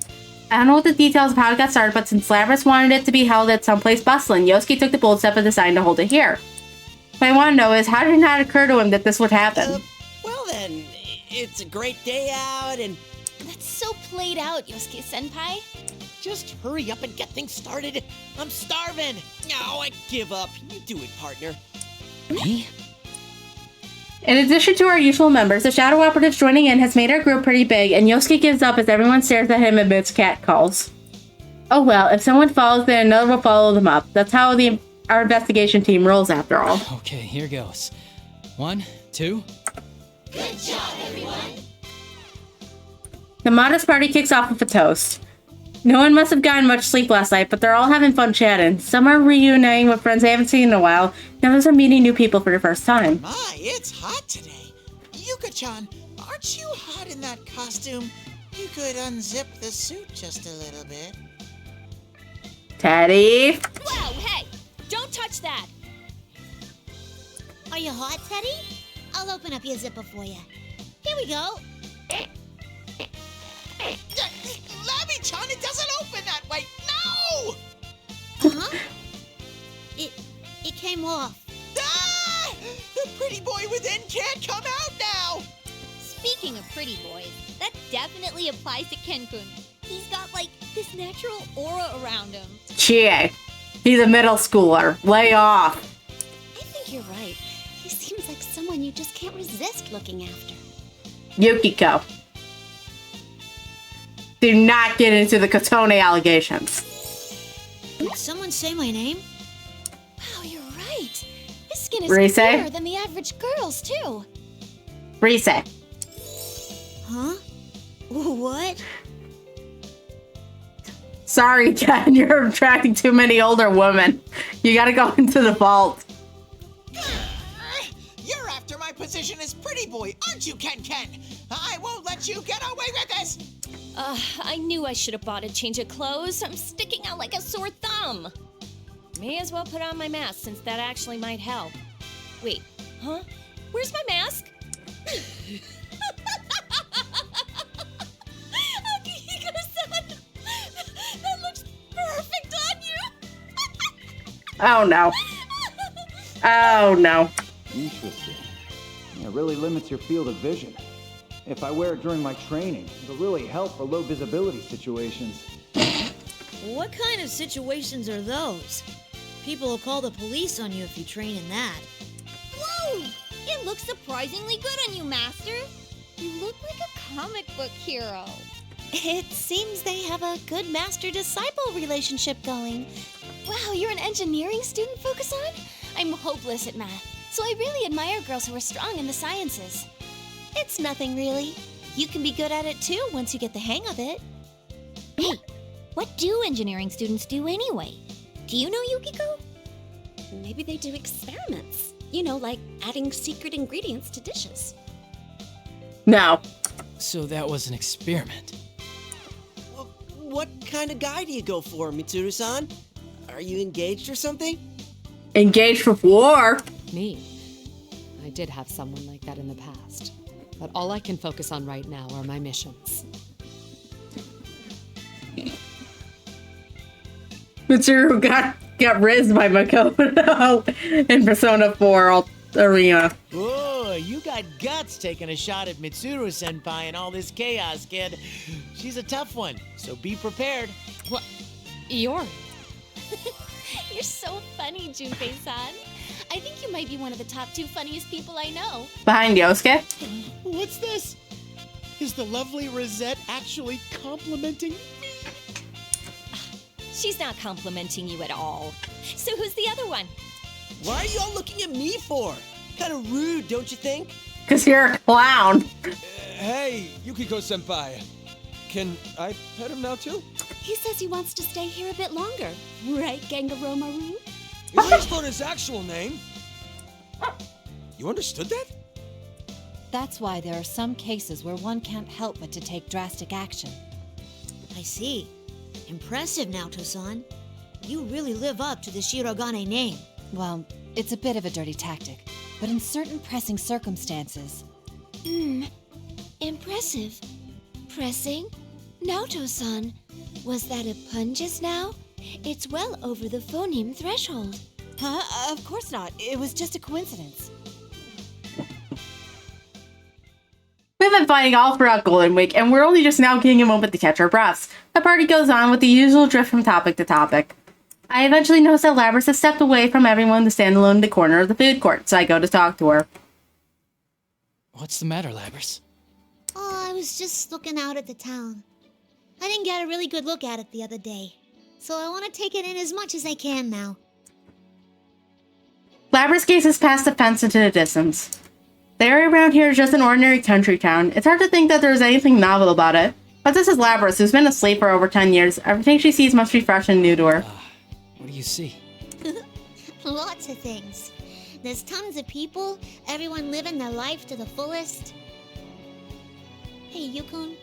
I don't know what the details of how it got started, but since Labras wanted it to be held at someplace bustling, Yosuke took the bold step of deciding to hold it here. What I want to know is, how did it not occur to him that this would happen? Well then, it's a great day out and... That's so played out, Yosuke-senpai. Just hurry up and get things started. I'm starving. No, I give up. You do it, partner. Me? In addition to our usual members, the Shadow Operatives joining in has made our group pretty big, and Yosuke gives up as everyone stares at him amidst cat calls. Oh well, if someone follows, then another will follow them up. That's how our investigation team rolls, after all. Okay, here goes. 1, 2. Good job, everyone. The modest party kicks off with a toast. No one must have gotten much sleep last night, but they're all having fun chatting. Some are reuniting with friends they haven't seen in a while, and others are meeting new people for the first time. My, it's hot today. Yuka-chan, aren't you hot in that costume? You could unzip the suit just a little bit. Teddy? Whoa, hey! Don't touch that! Are you hot, Teddy? I'll open up your zipper for you. Here we go. Labby-chan, it doesn't open that way! No! Huh? It came off. Ah! The pretty boy within can't come out now! Speaking of pretty boys, that definitely applies to Ken-kun. He's got, like, this natural aura around him. Chie. He's a middle schooler. Lay off. I think you're right. He seems like someone you just can't resist looking after. Yukiko. Do not get into the Kotone allegations. Did someone say my name? Wow, you're right. His skin is Rise? clearer than the average girl's, too. Rise. Huh? What? Sorry, Ken. You're attracting too many older women. You gotta go into the vault. You're after my position as pretty boy, aren't you, Ken? I won't let you get away with this! I knew I should have bought a change of clothes. I'm sticking out like a sore thumb. May as well put on my mask since that actually might help. Wait, huh? Where's my mask? Akihiko-san! That looks perfect on you! Oh, no. Oh, no. Interesting. It really limits your field of vision. If I wear it during my training, it'll really help for low visibility situations. What kind of situations are those? People will call the police on you if you train in that. Whoa! It looks surprisingly good on you, Master. You look like a comic book hero. It seems they have a good master-disciple relationship going. Wow, you're an engineering student, Fukusan? I'm hopeless at math, so I really admire girls who are strong in the sciences. It's nothing, really. You can be good at it, too, once you get the hang of it. Hey, what do engineering students do anyway? Do you know, Yukiko? Maybe they do experiments. You know, like adding secret ingredients to dishes. No. So that was an experiment. Well, what kind of guy do you go for, Mitsuru-san? Are you engaged or something? Engaged with war? Me? I did have someone like that in the past. But all I can focus on right now are my missions. Mitsuru got rizzed by Makoto in Persona 4 Arena. Oh, you got guts taking a shot at Mitsuru-senpai and all this chaos, kid. She's a tough one, so be prepared. What? You're so funny, Junpei-san. I think you might be one of the top 2 funniest people I know. Behind Yosuke? What's this? Is the lovely Rosette actually complimenting me? She's not complimenting you at all. So who's the other one? Why are you all looking at me for? Kind of rude, don't you think? Because you're a clown. Hey, Yukiko-senpai. Can I pet him now, too? He says he wants to stay here a bit longer. Right, Gengaromaru? At least on his actual name. You understood that? That's why there are some cases where one can't help but to take drastic action. I see. Impressive, Naoto-san. You really live up to the Shirogane name. Well, it's a bit of a dirty tactic, but in certain pressing circumstances... Impressive. Pressing? Naoto-san, was that a pun just now? It's well over the phoneme threshold. Huh? Of course not. It was just a coincidence. We've been fighting all throughout Golden Week, and we're only just now getting a moment to catch our breaths. The party goes on with the usual drift from topic to topic. I eventually notice that Labrys has stepped away from everyone to stand alone in the corner of the food court, so I go to talk to her. What's the matter, Labrys? Oh, I was just looking out at the town. I didn't get a really good look at it the other day, so I want to take it in as much as I can now. Labrys gazes past the fence into the distance. The area around here is just an ordinary country town. It's hard to think that there's anything novel about it. But this is Labras, who's been asleep for over 10 years. Everything she sees must be fresh and new to her. What do you see? Lots of things. There's tons of people, everyone living their life to the fullest. Hey, Yukon.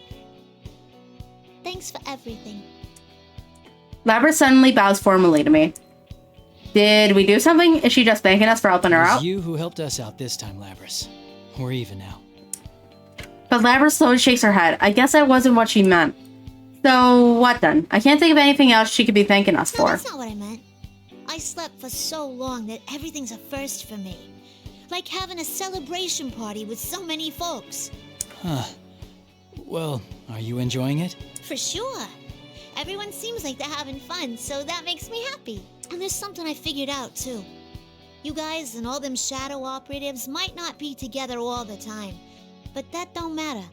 Thanks for everything. Labras suddenly bows formally to me. Did we do something? Is she just thanking us for helping her It was out? you who helped us out this time, Labras. We're even now. But Labras slowly shakes her head. I guess that wasn't what she meant. So, what then? I can't think of anything else she could be thanking us No, for. that's not what I meant. I slept for so long that everything's a first for me. Like having a celebration party with so many folks. Huh. Well, are you enjoying it? For sure. Everyone seems like they're having fun, so that makes me happy. And there's something I figured out, too. You guys and all them shadow operatives might not be together all the time, but that don't matter.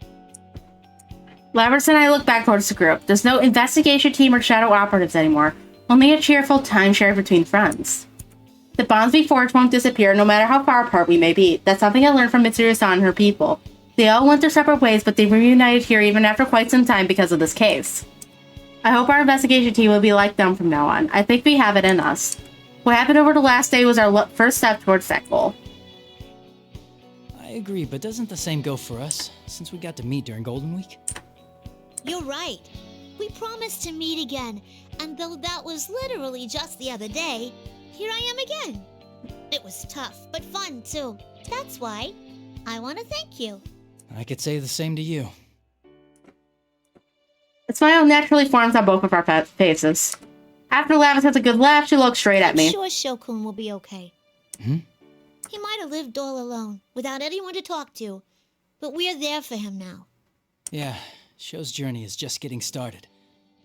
Labras and I look back towards the group. There's no investigation team or shadow operatives anymore. Only a cheerful time shared between friends. The bonds we forge won't disappear no matter how far apart we may be. That's something I learned from Mitsuru-san and her people. They all went their separate ways, but they reunited here even after quite some time because of this case. I hope our investigation team will be like them from now on. I think we have it in us. What happened over the last day was our first step towards that goal. I agree, but doesn't the same go for us, since we got to meet during Golden Week? You're right. We promised to meet again, and though that was literally just the other day, here I am again. It was tough, but fun too. That's why I want to thank you. I could say the same to you. A smile naturally forms on both of our faces. After Labras has a good laugh, she looks straight at me. I'm sure Shokun will be okay. He might have lived all alone, without anyone to talk to, but we are there for him now. Yeah, Sho's journey is just getting started.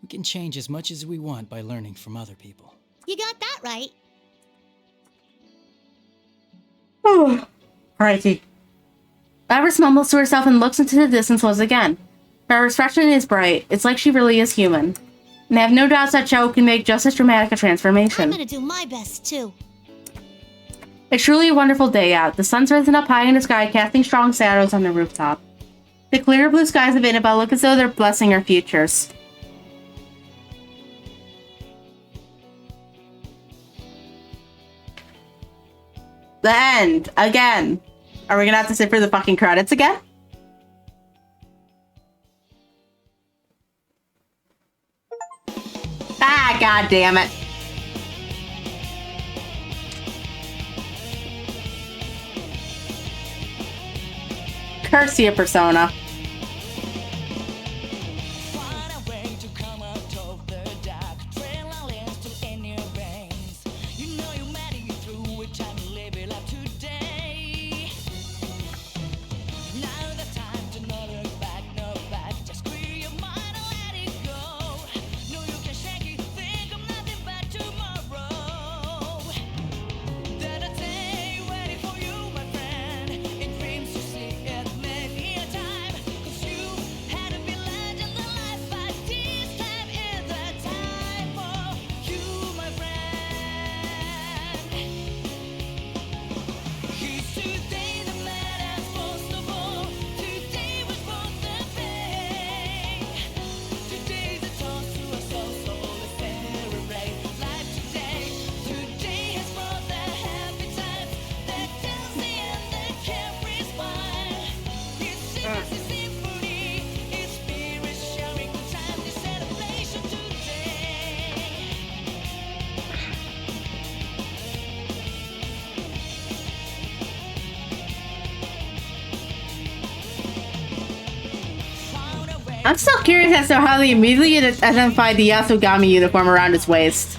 We can change as much as we want by learning from other people. You got that right. Crikey. Labras mumbles to herself and looks into the distance once again. Her expression is bright. It's like she really is human. And I have no doubts that Cho can make just as dramatic a transformation. I'm gonna do my best, too. It's truly a wonderful day out. The sun's risen up high in the sky, casting strong shadows on the rooftop. The clear blue skies of Inaba look as though they're blessing our futures. The end. Again. Are we gonna have to sit for the fucking credits again? Ah, god damn it. Curse you, Persona. I'm still curious as to how they immediately identified the Yasogami uniform around his waist.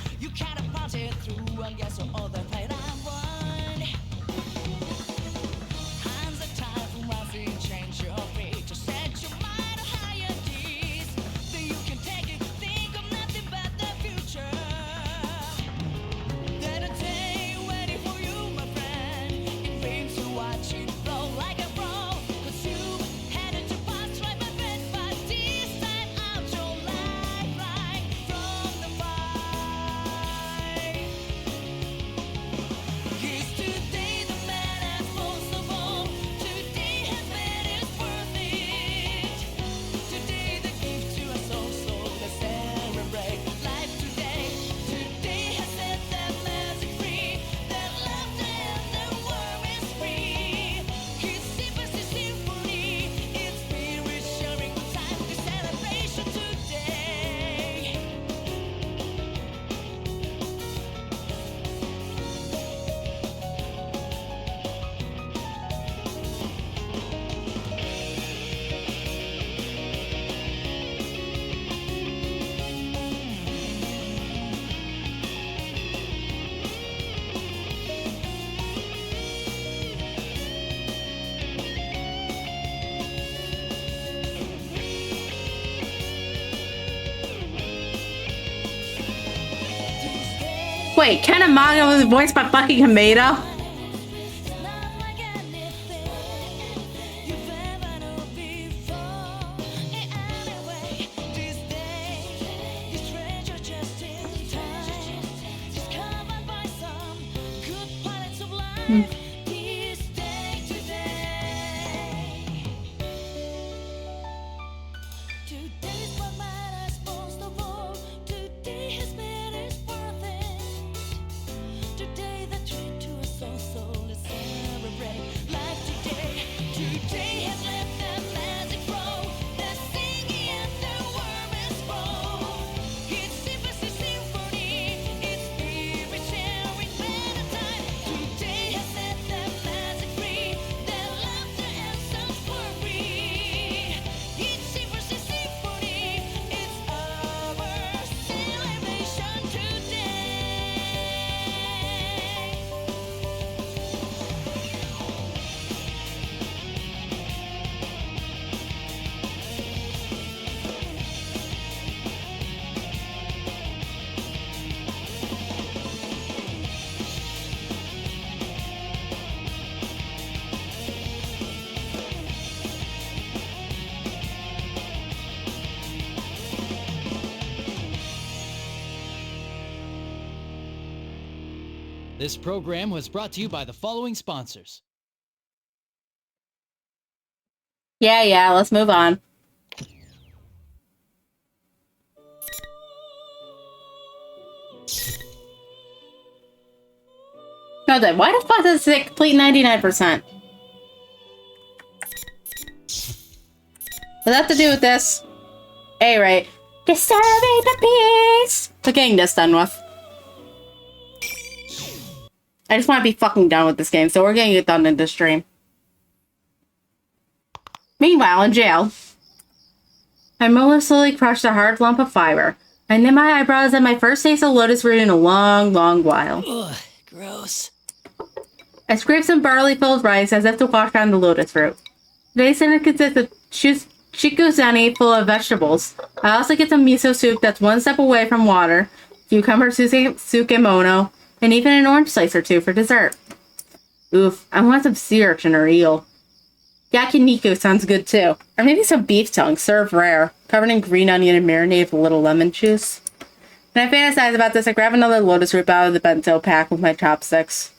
Wait, Ken Amaga was voiced by fucking Hameda? This program was brought to you by the following sponsors. Yeah, let's move on. No, then why the fuck does it complete 99%? What's that to do with this? A right. Disturbing the peace! So getting this done with. I just want to be fucking done with this game, so we're getting it done in this stream. Meanwhile, in jail, my molar slowly crushed a hard lump of fiber. I knit my eyebrows at my first taste of lotus root in a long, long while. Ugh, gross. I scraped some barley-filled rice as if to wash down the lotus root. Today's dinner consists of chikuseni full of vegetables. I also get some miso soup that's one step away from water, cucumber sukemono, and even an orange slice or two for dessert. Oof, I want some sea urchin or eel. Yakiniku sounds good too. Or maybe some beef tongue, served rare, covered in green onion and marinated with a little lemon juice. When I fantasize about this, I grab another lotus root out of the bento pack with my chopsticks.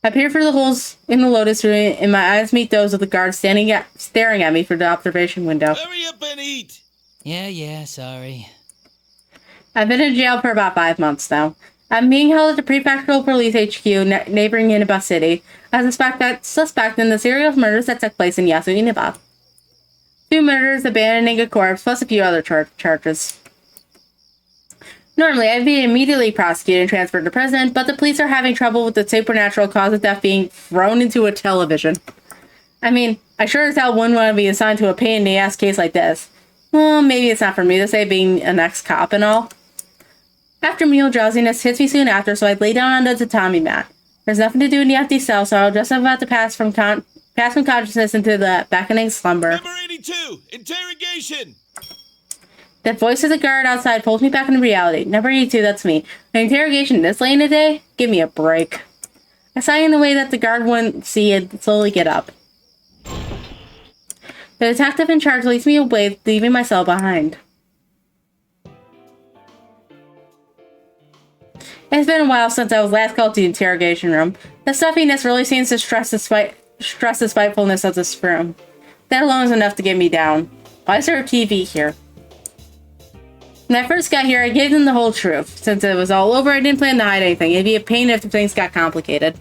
I peer through the holes in the lotus root, and my eyes meet those of the guards staring at me through the observation window. Hurry up and eat! Yeah, sorry. I've been in jail for about 5 months now. I'm being held at the Prefectural Police HQ neighboring Inaba City as a suspect in the serial murders that took place in Yasu Inaba. 2 murders, abandoning a corpse, plus a few other charges. Normally, I'd be immediately prosecuted and transferred to prison, but the police are having trouble with the supernatural cause of death being thrown into a television. I mean, I sure as hell wouldn't want to be assigned to a pain-in-the-ass case like this. Well, maybe it's not for me to say, being an ex-cop and all. After-meal drowsiness hits me soon after, so I lay down on the tatami mat. There's nothing to do in the empty cell, so I'm just about to pass from consciousness into the beckoning slumber. Number 82, interrogation! That voice of the guard outside pulls me back into reality. Number 82, that's me. An interrogation this late in the day? Give me a break. I sigh in a way that the guard wouldn't see and slowly get up. The detective in charge leads me away, leaving my cell behind. It's been a while since I was last called to the interrogation room. The stuffiness really seems to stress the spitefulness of this room. That alone is enough to get me down. Why is there a TV here? When I first got here, I gave them the whole truth. Since it was all over, I didn't plan to hide anything. It'd be a pain if things got complicated.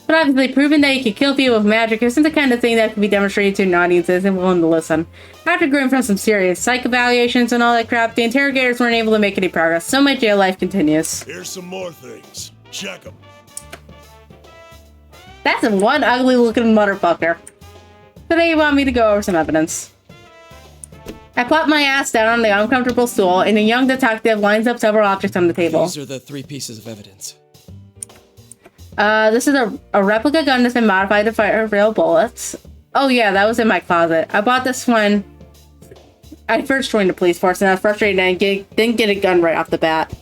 But obviously, proving that you can kill people with magic isn't the kind of thing that can be demonstrated to an audience that isn't willing to listen. After going from some serious psych evaluations and all that crap, the interrogators weren't able to make any progress, so my jail life continues. Here's some more things. Check them. That's one ugly-looking motherfucker. Today you want me to go over some evidence. I plop my ass down on the uncomfortable stool, and a young detective lines up several objects on the table. These are the 3 pieces of evidence. This is a replica gun that's been modified to fire real bullets. Oh yeah, that was in my closet. I bought this when I first joined the police force, and I was frustrated and I didn't get a gun right off the bat.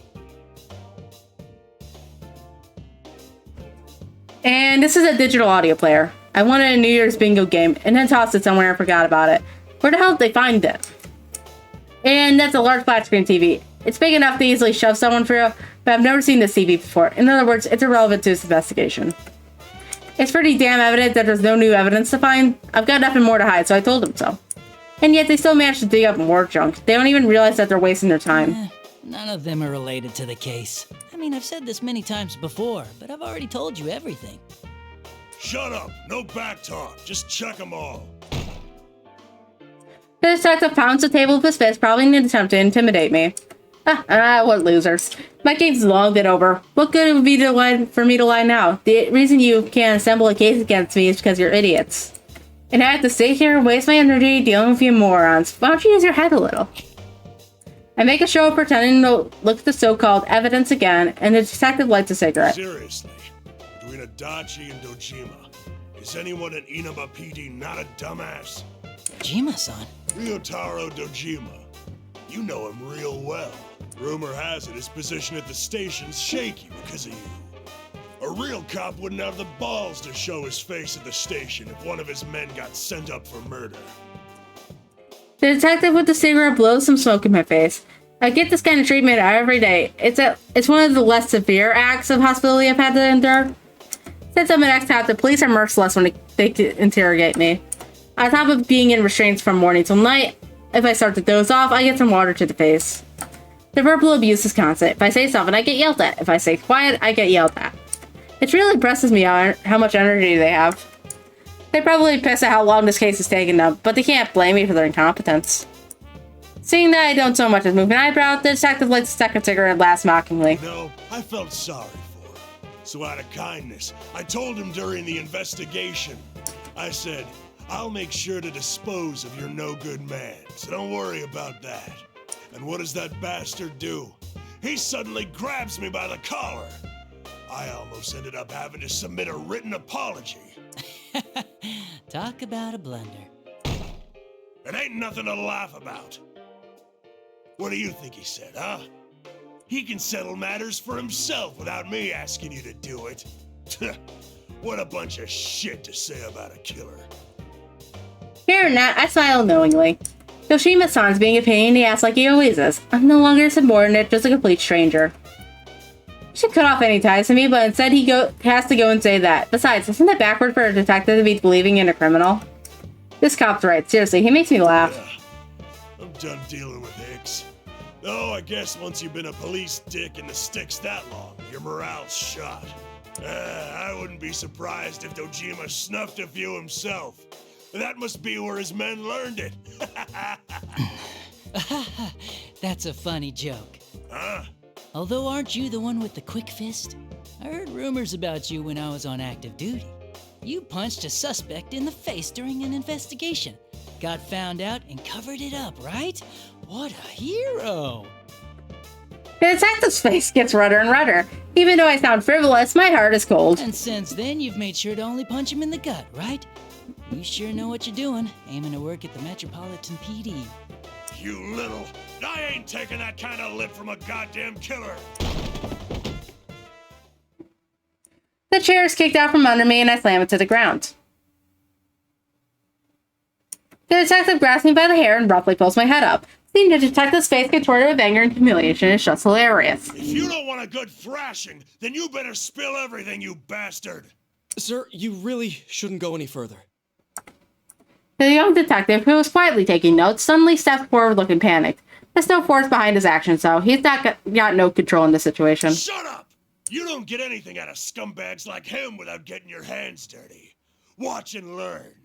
And this is a digital audio player. I wanted a New Year's bingo game and then tossed it somewhere and forgot about it. Where the hell did they find it? And that's a large flat screen TV. It's big enough to easily shove someone through, but I've never seen this TV before. In other words, it's irrelevant to this investigation. It's pretty damn evident that there's no new evidence to find. I've got nothing more to hide, so I told them so. And yet they still manage to dig up more junk. They don't even realize that they're wasting their time. None of them are related to the case. I mean, I've said this many times before, but I've already told you everything. Shut up! No back talk. Just check them all. The detective pounds the table with his fist, probably in an attempt to intimidate me. What losers. My game's long been over. What good it would be to lie for me to lie now? The reason you can't assemble a case against me is because you're idiots. And I have to sit here and waste my energy dealing with you morons. Why don't you use your head a little? I make a show of pretending to look at the so-called evidence again, and the detective lights a cigarette. Seriously, between Adachi and Dojima, is anyone in Inaba PD not a dumbass? Dojima-san? Ryotaro Dojima. You know him real well. Rumor has it his position at the station's shaky because of you. A real cop wouldn't have the balls to show his face at the station if one of his men got sent up for murder. The detective with the cigarette blows some smoke in my face. I get this kind of treatment every day. It's one of the less severe acts of hostility I've had to endure. Since I'm an ex-cop, the police are merciless when they interrogate me. On top of being in restraints from morning till night, if I start to doze off, I get some water to the face. The verbal abuse is constant. If I say something, I get yelled at. If I stay quiet, I get yelled at. It really impresses me how much energy they have. They're probably pissed at how long this case is taking them, but they can't blame me for their incompetence. Seeing that I don't so much as move an eyebrow, the detective lights a second cigarette and laughs mockingly. No, I felt sorry for him. So out of kindness, I told him during the investigation. I said, I'll make sure to dispose of your no-good man, so don't worry about that. And what does that bastard do? He suddenly grabs me by the collar. I almost ended up having to submit a written apology. Talk about a blunder. It ain't nothing to laugh about. What do you think he said, huh? He can settle matters for himself without me asking you to do it. What a bunch of shit to say about a killer. Hearing that, I smile knowingly. Yoshima-san's being a pain in the ass like he always is. I'm no longer a subordinate, just a complete stranger. He should cut off any ties to me, but instead he has to go and say that. Besides, isn't it backward for a detective to be believing in a criminal? This cop's right. Seriously, he makes me laugh. Yeah, I'm done dealing with Hicks. Oh, I guess once you've been a police dick in the sticks that long, your morale's shot. I wouldn't be surprised if Dojima snuffed a few himself. That must be where his men learned it. That's a funny joke. Huh? Although aren't you the one with the quick fist? I heard rumors about you when I was on active duty. You punched a suspect in the face during an investigation. Got found out and covered it up, right? What a hero! The detective's face gets redder and redder. Even though I sound frivolous, my heart is cold. And since then, you've made sure to only punch him in the gut, right? You sure know what you're doing, aiming to work at the Metropolitan PD. You little... I ain't taking that kind of lip from a goddamn killer! The chair is kicked out from under me and I slam it to the ground. The detective grabs me by the hair and roughly pulls my head up. Seeing the detective's face contorted with anger and humiliation is just hilarious. If you don't want a good thrashing, then you better spill everything, you bastard! Sir, you really shouldn't go any further. The young detective, who was quietly taking notes, suddenly stepped forward looking panicked. There's no force behind his actions, though. He's got no control in the situation. Shut up! You don't get anything out of scumbags like him without getting your hands dirty. Watch and learn.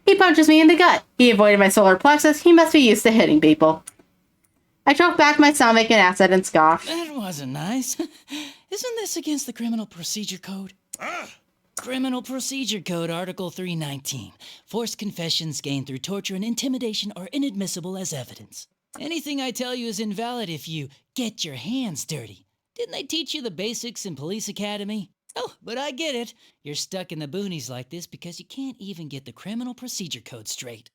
He punches me in the gut. He avoided my solar plexus. He must be used to hitting people. I choke back my stomach and acid and scoff. That wasn't nice. Isn't this against the Criminal Procedure Code? Criminal Procedure Code, Article 319. Forced confessions gained through torture and intimidation are inadmissible as evidence. Anything I tell you is invalid if you get your hands dirty. Didn't they teach you the basics in Police Academy? Oh, but I get it. You're stuck in the boonies like this because you can't even get the Criminal Procedure Code straight.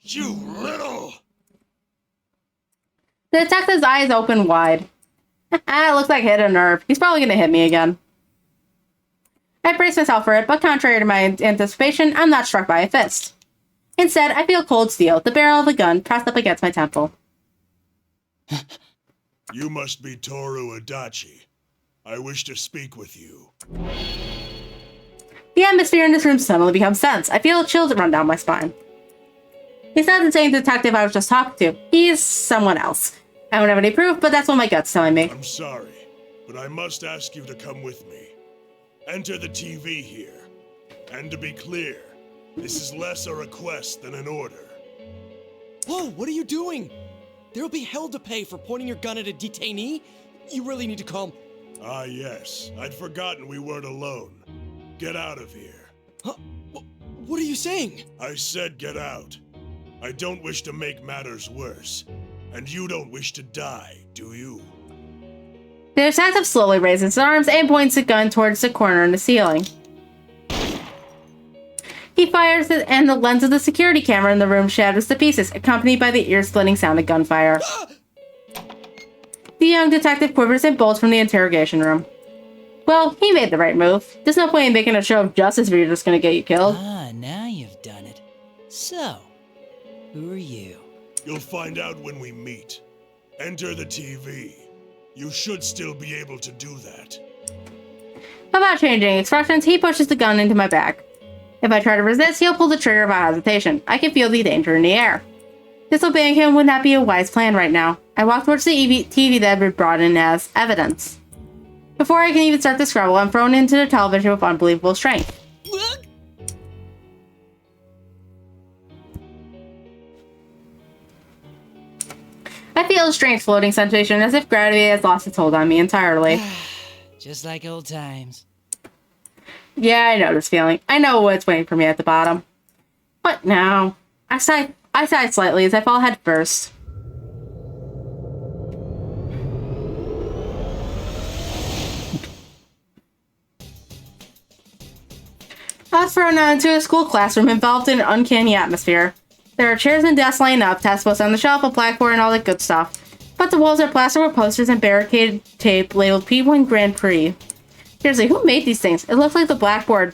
You little... The detective's eyes open wide. Looks like I hit a nerve. He's probably gonna hit me again. I brace myself for it, but contrary to my anticipation, I'm not struck by a fist. Instead, I feel cold steel, the barrel of a gun, pressed up against my temple. You must be Toru Adachi. I wish to speak with you. The atmosphere in this room suddenly becomes tense. I feel chills run down my spine. He's not the same detective I was just talking to. He's someone else. I don't have any proof, but that's what my gut's telling me. I'm sorry, but I must ask you to come with me. Enter the TV here. And to be clear, this is less a request than an order. Whoa, what are you doing? There'll be hell to pay for pointing your gun at a detainee. You really need to calm... Ah, yes. I'd forgotten we weren't alone. Get out of here. Huh? What are you saying? I said get out. I don't wish to make matters worse. And you don't wish to die, do you? The detective slowly raises his arms and points the gun towards the corner in the ceiling. He fires it, and the lens of the security camera in the room shatters to pieces, accompanied by the ear-splitting sound of gunfire. The young detective quivers and bolts from the interrogation room. Well, he made the right move. There's no point in making a show of justice if you're just gonna get you killed. Ah, now you've done it. So, who are you? You'll find out when we meet. Enter the TV. You should still be able to do that. Without changing expressions, he pushes the gun into my back. If I try to resist, he'll pull the trigger without hesitation. I can feel the danger in the air. Disobeying him would not be a wise plan right now. I walk towards the TV that had been brought in as evidence. Before I can even start the scrabble, I'm thrown into the television with unbelievable strength. I feel a strange floating sensation, as if gravity has lost its hold on me entirely. Just like old times. Yeah, I know this feeling. I know what's waiting for me at the bottom. What now? I sigh slightly as I fall head first. I was thrown out into a school classroom involved in an uncanny atmosphere. There are chairs and desks lined up, textbooks on the shelf, a blackboard, and all that good stuff. But the walls are plastered with posters and barricaded tape labeled P1 Grand Prix. Seriously, who made these things? It looks like the blackboard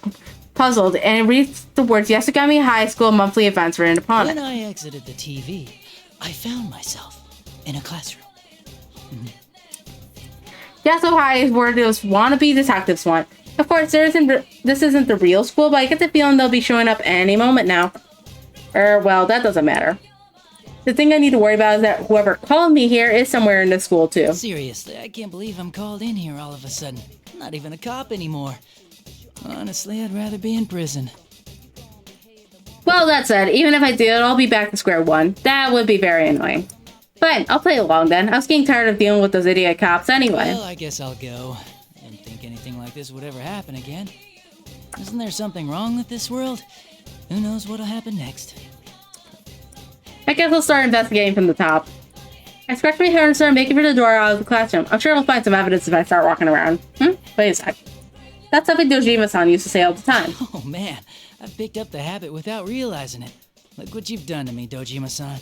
puzzled, and it reads the words Yasugami High School monthly events written upon it. When I exited the TV, I found myself in a classroom. Yasu High is where those wannabe detectives want. Of course, this isn't the real school, but I get the feeling they'll be showing up any moment now. Well, that doesn't matter. The thing I need to worry about is that whoever called me here is somewhere in the school, too. Seriously, I can't believe I'm called in here all of a sudden. I'm not even a cop anymore. Honestly, I'd rather be in prison. Well, that said, even if I did, I'll be back to square one. That would be very annoying. Fine, I'll play along then. I was getting tired of dealing with those idiot cops anyway. Well, I guess I'll go. I didn't think anything like this would ever happen again. Isn't there something wrong with this world? Who knows what'll happen next? I guess I'll start investigating from the top. I scratch my hair and start making for the door out of the classroom. I'm sure I'll find some evidence if I start walking around. Wait a sec. That's something Dojima-san used to say all the time. Oh man, I've picked up the habit without realizing it. Look what you've done to me, Dojima-san.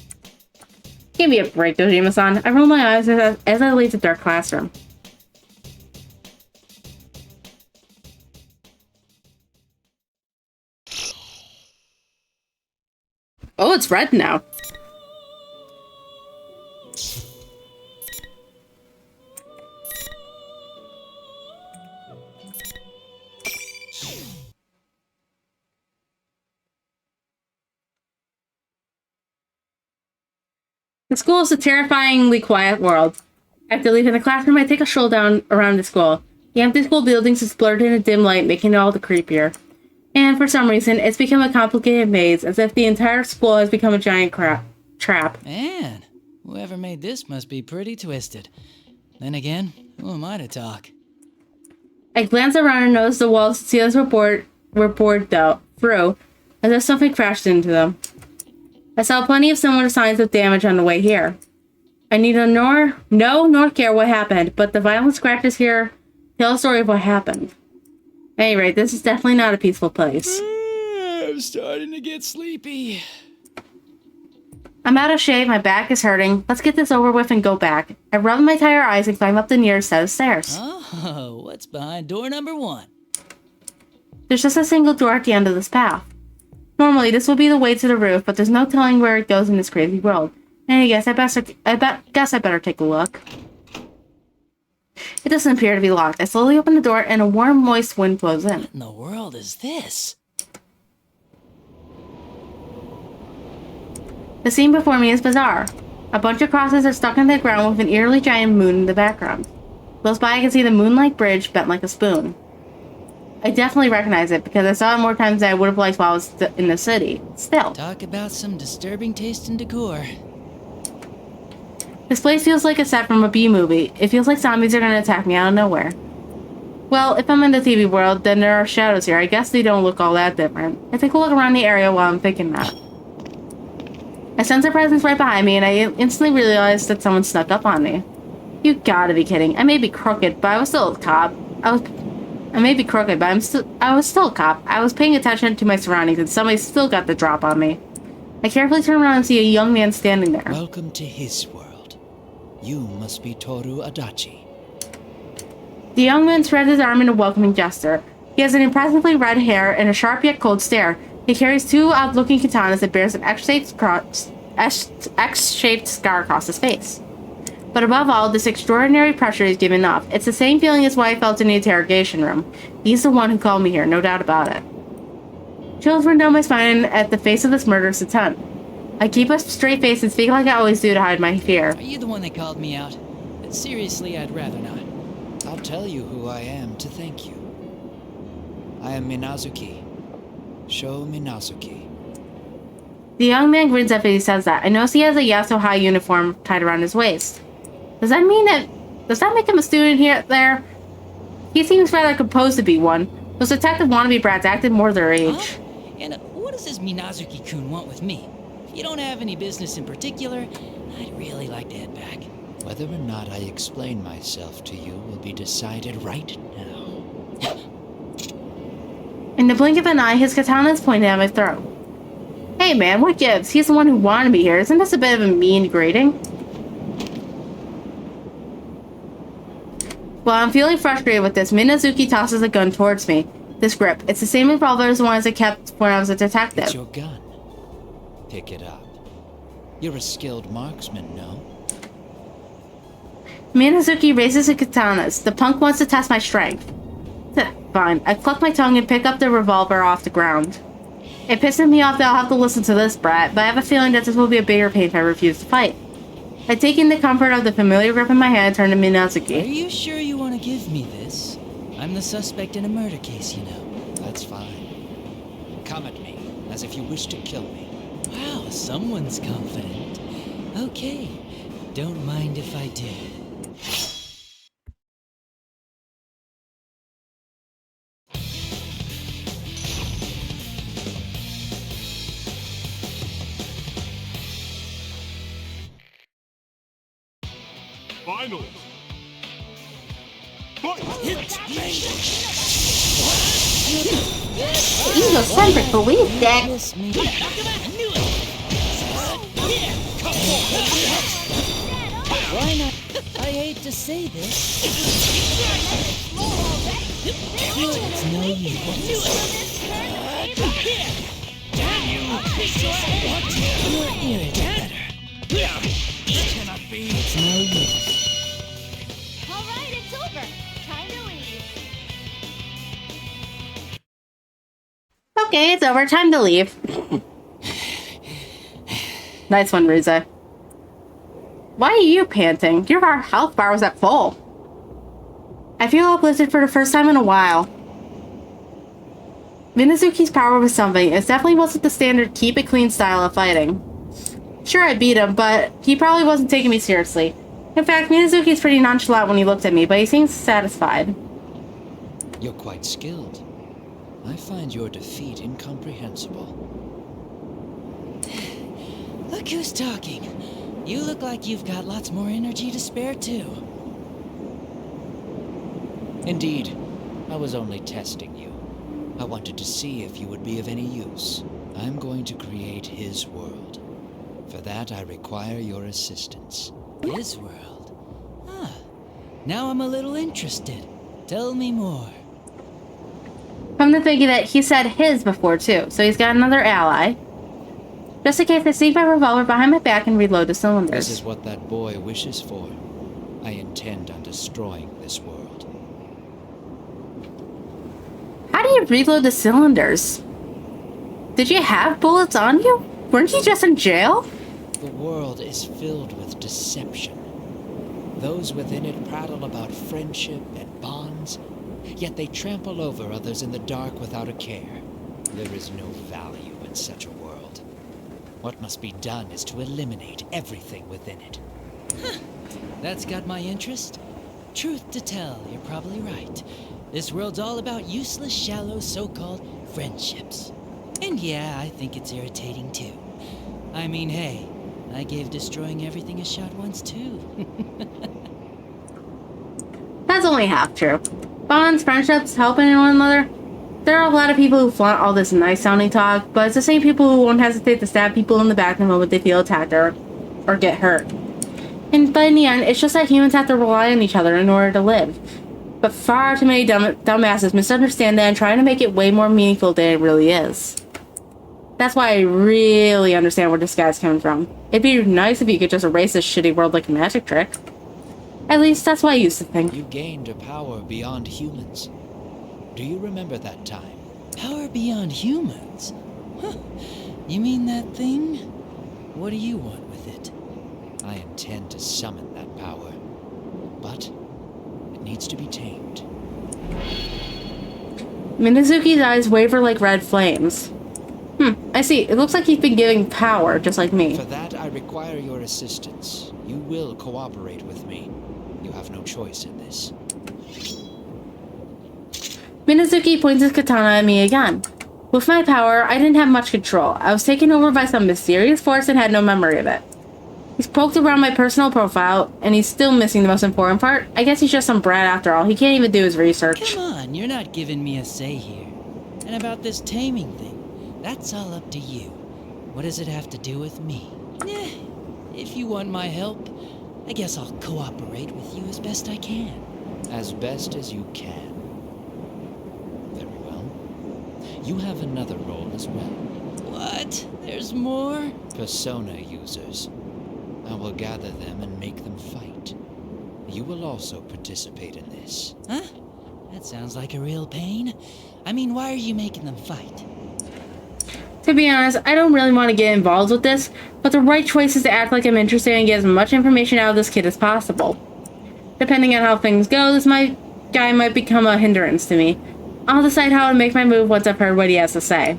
Give me a break, Dojima-san. I roll my eyes as I leave the dark classroom. Oh, it's red now. The school is a terrifyingly quiet world. After leaving the classroom, I take a stroll down around the school. The empty school buildings is blurred in a dim light, making it all the creepier. And for some reason, it's become a complicated maze, as if the entire school has become a giant trap. Man, whoever made this must be pretty twisted. Then again, who am I to talk? I glance around and notice the walls and ceilings were bored through, as if something crashed into them. I saw plenty of similar signs of damage on the way here. I neither know nor care what happened, but the violent scratches here tell a story of what happened. At any rate, this is definitely not a peaceful place. I'm starting to get sleepy. I'm out of shape, my back is hurting. Let's get this over with and go back. I rub my tired eyes and climb up the nearest set of stairs. Oh, what's behind door number 1? There's just a single door at the end of this path. Normally, this would be the way to the roof, but there's no telling where it goes in this crazy world. And I guess I better take a look. It doesn't appear to be locked. I slowly open the door, and a warm, moist wind blows in. What in the world is this? The scene before me is bizarre. A bunch of crosses are stuck in the ground with an eerily giant moon in the background. Close by, I can see the moonlight bridge bent like a spoon. I definitely recognize it because I saw it more times than I would have liked while I was in the city. Still. Talk about some disturbing taste in decor. This place feels like a set from a B movie. It feels like zombies are going to attack me out of nowhere. Well, if I'm in the TV world, then there are shadows here. I guess they don't look all that different. I take a look around the area while I'm thinking that. I sense a presence right behind me, and I instantly realize that someone snuck up on me. You gotta be kidding. I may be crooked, but I was still a cop. I was still a cop. I was paying attention to my surroundings, and somebody still got the drop on me. I carefully turn around and see a young man standing there. Welcome to his world. You must be Toru Adachi. The young man spread his arm in a welcoming gesture. He has an impressively red hair and a sharp yet cold stare. He carries 2 odd-looking katanas that bears an X-shaped scar across his face. But above all, this extraordinary pressure he's given off. It's the same feeling as what I felt in the interrogation room. He's the one who called me here, no doubt about it. Chills run down my spine at the face of this murderous attempt. I keep a straight face and speak like I always do to hide my fear. Are you the one that called me out? Seriously, I'd rather not. I'll tell you who I am to thank you. I am Minazuki. Sho Minazuki. The young man grins up as he says that. I notice he has a Yasuo High uniform tied around his waist. Does that make him a student there? He seems rather composed to be one. Those detective wannabe brats acted more their age. Huh? And what does this Minazuki-kun want with me? If you don't have any business in particular, I'd really like to head back. Whether or not I explain myself to you will be decided right now. In the blink of an eye, his katana is pointed at my throat. Hey man, what gives? He's the one who wanted me here. Isn't this a bit of a mean greeting? While I'm feeling frustrated with this, Minazuki tosses a gun towards me. This grip. It's the same revolver as the ones I kept when I was a detective. It's your gun. Pick it up. You're a skilled marksman, no? Minazuki raises his katanas. The punk wants to test my strength. Fine. I cluck my tongue and pick up the revolver off the ground. It pisses me off that I'll have to listen to this brat, but I have a feeling that this will be a bigger pain if I refuse to fight. I take in the comfort of the familiar grip in my hand and turn to Minazuki. Are you sure you want to give me this? I'm the suspect in a murder case, you know. That's fine. Come at me, as if you wish to kill me. Wow, someone's confident. Okay, don't mind if I do. Finally! Egocentric belief deck. Why not? I hate to say this. It's no use. Your ear is better. Cannot be. It's no use. All right, it's over. Time to leave. Okay, it's over. Time to leave. Nice one, Rize. Why are you panting? Your health bar was at full. I feel uplifted for the first time in a while. Minazuki's power was something. It definitely wasn't the standard keep it clean style of fighting. Sure, I beat him, but he probably wasn't taking me seriously. In fact, Minazuki's pretty nonchalant when he looked at me, but he seems satisfied. You're quite skilled. I find your defeat incomprehensible. Look who's talking. You look like you've got lots more energy to spare, too. Indeed. I was only testing you. I wanted to see if you would be of any use. I'm going to create his world. For that, I require your assistance. His world? Huh. Now I'm a little interested. Tell me more. Come to think of it, he said his before too, so he's got another ally. Just in case I sneak my revolver behind my back and reload the cylinders. This is what that boy wishes for. I intend on destroying this world. How do you reload the cylinders? Did you have bullets on you? Weren't you just in jail? The world is filled with deception. Those within it prattle about friendship and bonds, yet they trample over others in the dark without a care. There is no value in such a world. What must be done is to eliminate everything within it. Huh. That's got my interest. Truth to tell, you're probably right. This world's all about useless, shallow, so-called friendships. And yeah, I think it's irritating too. I mean, hey, I gave destroying everything a shot once too. That's only half true. Bonds, friendships, helping one another. There are a lot of people who flaunt all this nice-sounding talk, but it's the same people who won't hesitate to stab people in the back the moment they feel attacked or get hurt. But in the end, it's just that humans have to rely on each other in order to live. But far too many dumbasses misunderstand that and try to make it way more meaningful than it really is. That's why I really understand where this guy's coming from. It'd be nice if you could just erase this shitty world like a magic trick. At least that's what I used to think. You gained a power beyond humans. Do you remember that time? Power beyond humans? Huh. You mean that thing? What do you want with it? I intend to summon that power. But it needs to be tamed. Minazuki's eyes waver like red flames. I see. It looks like he's been giving power, just like me. For that, I require your assistance. You will cooperate with me. You have no choice in this. Minazuki points his katana at me again. With my power, I didn't have much control. I was taken over by some mysterious force and had no memory of it. He's poked around my personal profile, and he's still missing the most important part. I guess he's just some brat after all. He can't even do his research. Come on, you're not giving me a say here. And about this taming thing, that's all up to you. What does it have to do with me? If you want my help, I guess I'll cooperate with you as best I can. As best as you can. Very well. You have another role as well. What? There's more? Persona users. I will gather them and make them fight. You will also participate in this. Huh? That sounds like a real pain. I mean, why are you making them fight? To be honest, I don't really want to get involved with this, but the right choice is to act like I'm interested and get as much information out of this kid as possible. Depending on how things go, this guy might become a hindrance to me. I'll decide how to make my move once I've heard what he has to say.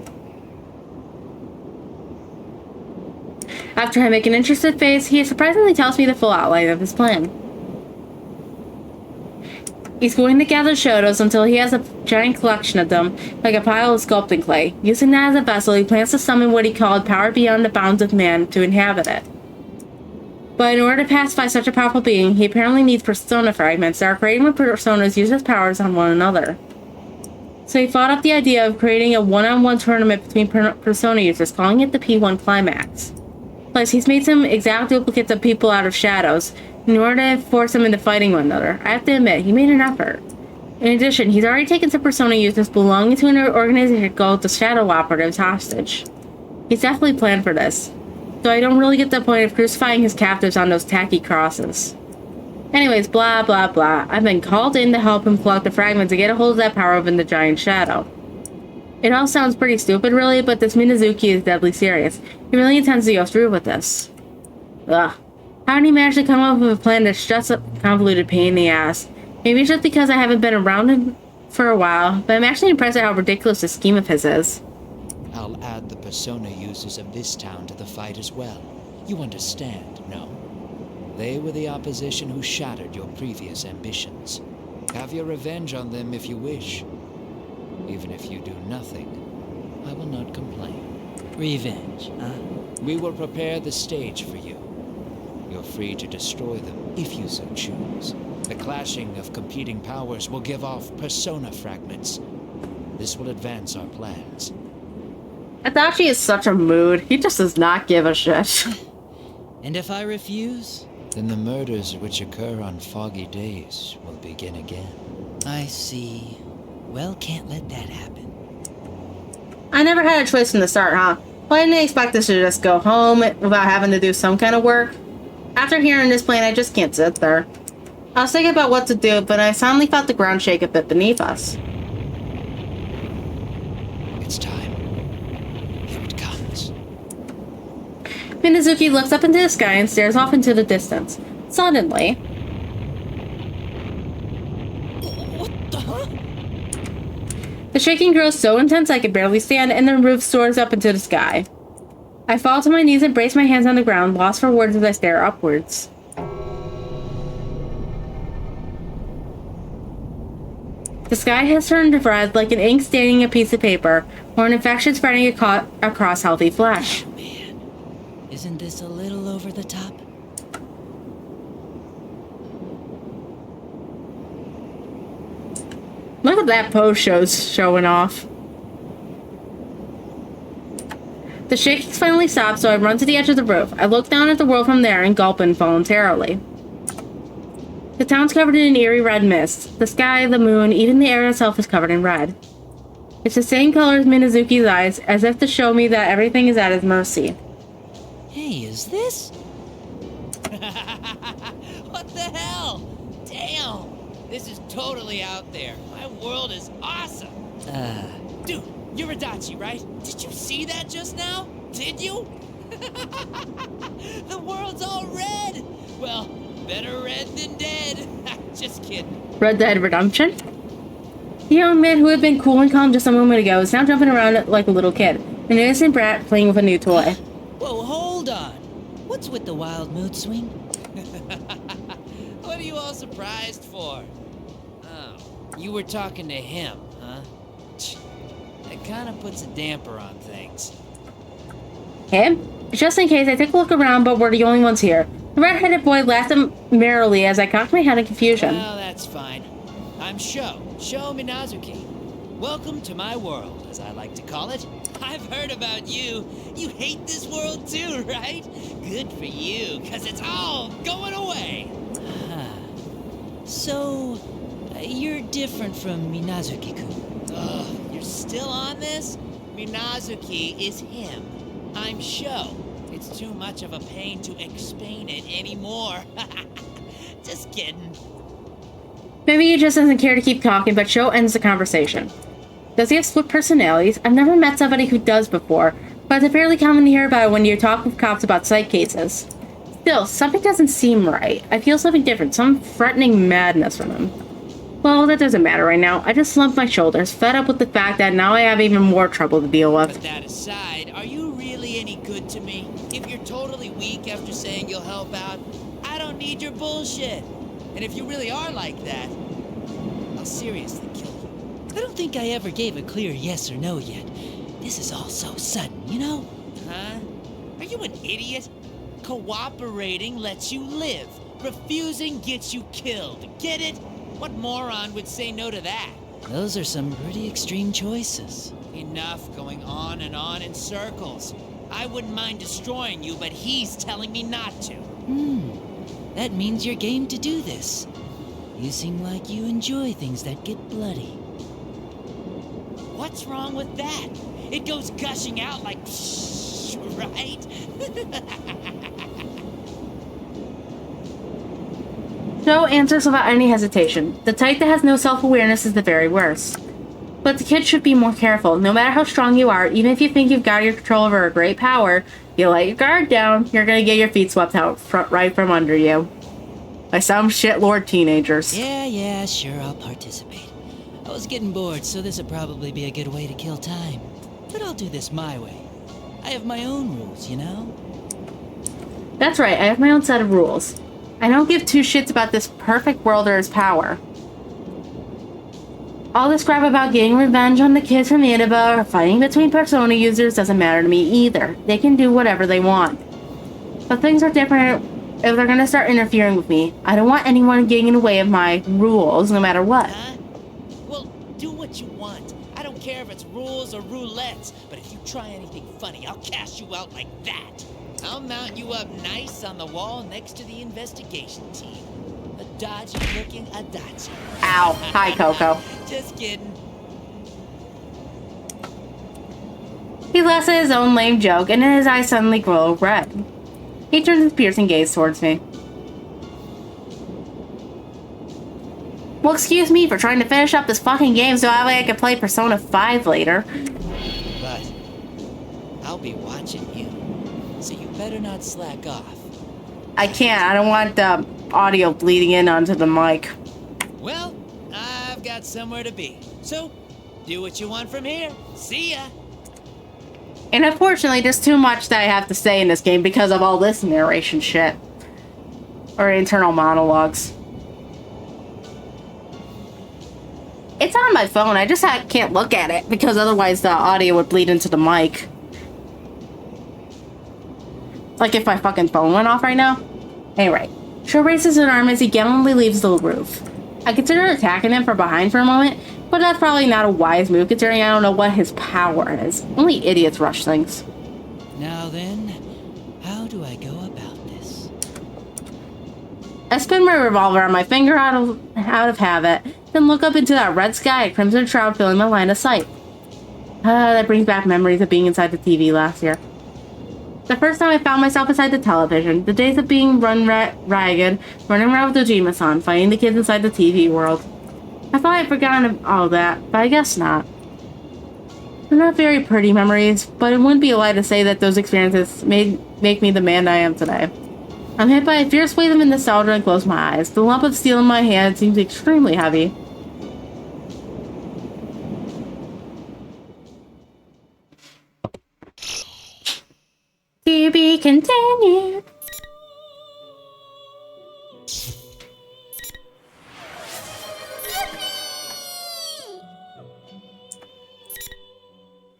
After I make an interested face, he surprisingly tells me the full outline of his plan. He's going to gather shadows until he has a giant collection of them, like a pile of sculpting clay. Using that as a vessel, he plans to summon what he called power beyond the bounds of man to inhabit it. But in order to pacify such a powerful being, he apparently needs persona fragments that are created when personas use his powers on one another. So he thought up the idea of creating a one-on-one tournament between persona users, calling it the P1 Climax. Plus, he's made some exact duplicates of people out of shadows in order to force them into fighting one another. I have to admit, he made an effort. In addition, he's already taken some persona users belonging to an organization called the Shadow Operatives hostage. He's definitely planned for this, so I don't really get the point of crucifying his captives on those tacky crosses. Anyways, blah blah blah. I've been called in to help him collect the fragments and get a hold of that power within the giant shadow. It all sounds pretty stupid, really, but this Minazuki is deadly serious. He really intends to go through with this. Ugh. How did he manage to come up with a plan that's just a convoluted pain in the ass? Maybe it's just because I haven't been around him for a while, but I'm actually impressed at how ridiculous this scheme of his is. I'll add the persona users of this town to the fight as well. You understand, no? They were the opposition who shattered your previous ambitions. Have your revenge on them if you wish. Even if you do nothing, I will not complain. Revenge, huh? We will prepare the stage for you. You're free to destroy them if you so choose. The clashing of competing powers will give off persona fragments. This will advance our plans. Adachi is such a mood. He just does not give a shit. And if I refuse? Then the murders which occur on foggy days will begin again. I see. Well, can't let that happen. I never had a choice from the start, huh? Why didn't I expect us to just go home without having to do some kind of work? After hearing this plan, I just can't sit there. I was thinking about what to do, but I suddenly felt the ground shake a bit beneath us. It's time. Here it comes. Minazuki looks up into the sky and stares off into the distance. Suddenly... What the huh? The shaking grows so intense I could barely stand, and the roof soars up into the sky. I fall to my knees and brace my hands on the ground, lost for words as I stare upwards. The sky has turned red like an ink staining a piece of paper, or an infection spreading across healthy flesh. Oh, man. Isn't this a little over the top? Look at that pose showing off. The shaking finally stops, so I run to the edge of the roof. I look down at the world from there and gulp involuntarily. The town's covered in an eerie red mist. The sky, the moon, even the air itself is covered in red. It's the same color as Minazuki's eyes, as if to show me that everything is at his mercy. Hey, is this? What the hell? Damn! This is totally out there. My world is awesome. Dude, you're Adachi, right? Did you see that just now? Did you? The world's all red. Well, better red than dead. Just kidding. Red Dead Redemption? The young man who had been cool and calm just a moment ago is now jumping around like a little kid, an innocent brat playing with a new toy. Whoa, hold on. What's with the wild mood swing? What are you all surprised for? Oh, you were talking to him, huh? That kind of puts a damper on things. Him? Just in case, I take a look around, but we're the only ones here. The red-headed boy laughed merrily as I cocked my head in confusion. Well, that's fine. I'm Sho Minazuki. Welcome to my world, as I like to call it. I've heard about you. You hate this world too, right? Good for you, because it's all going away. So, you're different from Minazuki-kun. Ugh, you're still on this? Minazuki is him. I'm Sho. It's too much of a pain to explain it anymore. Just kidding. Maybe he just doesn't care to keep talking, but Sho ends the conversation. Does he have split personalities? I've never met somebody who does before, but it's fairly common to hear about it when you talk with cops about psych cases. Still, something doesn't seem right. I feel something different, some threatening madness from him. Well, that doesn't matter right now. I just slumped my shoulders, fed up with the fact that now I have even more trouble to deal with. But that aside, are you really any good to me? If you're totally weak after saying you'll help out, I don't need your bullshit. And if you really are like that, I'll seriously kill you. I don't think I ever gave a clear yes or no yet. This is all so sudden, you know? Huh? Are you an idiot? Cooperating lets you live. Refusing gets you killed. Get it? What moron would say no to that? Those are some pretty extreme choices. Enough going on and on in circles. I wouldn't mind destroying you, but he's telling me not to. That means you're game to do this. You seem like you enjoy things that get bloody. What's wrong with that? It goes gushing out like psh, right? Sho answers without any hesitation. The type that has no self-awareness is the very worst. But the kid should be more careful. No matter how strong you are, even if you think you've got your control over a great power, you let your guard down, you're gonna get your feet swept out right from under you. By some shitlord teenagers. Yeah, sure, I'll participate. I was getting bored, so this'll probably be a good way to kill time. But I'll do this my way. I have my own rules, you know? That's right, I have my own set of rules. I don't give two shits about this perfect world or its power. All this crap about getting revenge on the kids from Inaba or fighting between Persona users doesn't matter to me either. They can do whatever they want. But things are different if they're gonna start interfering with me. I don't want anyone getting in the way of my rules, no matter what. Huh? Well, do what you want. I don't care if it's rules or roulettes, but if you try anything funny, I'll cash you out like that. I'll mount you up nice on the wall next to the investigation team. A dodgy-looking Adachi. Ow. Hi, Coco. Just kidding. He laughs at his own lame joke, and his eyes suddenly glow red. He turns his piercing gaze towards me. Well, excuse me for trying to finish up this fucking game so that way I can play Persona 5 later. But I'll be watching you, so you better not slack off. I can't. I don't want the audio bleeding in onto the mic. Well, I've got somewhere to be. So, do what you want from here. See ya! And unfortunately, there's too much that I have to say in this game because of all this narration shit. Or internal monologues. It's on my phone, I just can't look at it because otherwise the audio would bleed into the mic. Like if my fucking phone went off right now. Anyway, Sho raises an arm as he gallantly leaves the roof. I consider attacking him from behind for a moment, but that's probably not a wise move considering I don't know what his power is. Only idiots rush things. Now then, how do I go about this? I spin my revolver on my finger out of habit, then look up into that red sky, a crimson shroud filling my line of sight. That brings back memories of being inside the TV last year. The first time I found myself inside the television, the days of being ragged, running around with Ojima-san, fighting the kids inside the TV world. I thought I'd forgotten all that, but I guess not. They're not very pretty memories, but it wouldn't be a lie to say that those experiences make me the man I am today. I'm hit by a fierce wave of nostalgia and close my eyes. The lump of steel in my hand seems extremely heavy. To be continued.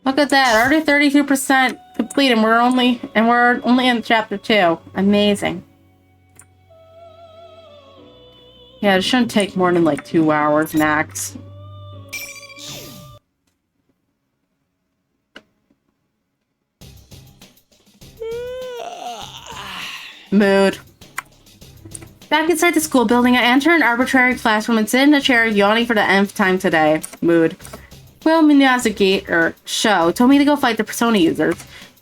Look at that, already 32% complete and we're only in chapter 2. Amazing. Yeah, it shouldn't take more than like 2 hours max. Mood. Back inside the school building, I enter an arbitrary classroom and sit in a chair yawning for the nth time today. Mood. Well, Minazuki, or Sho, told me to go fight the Persona users.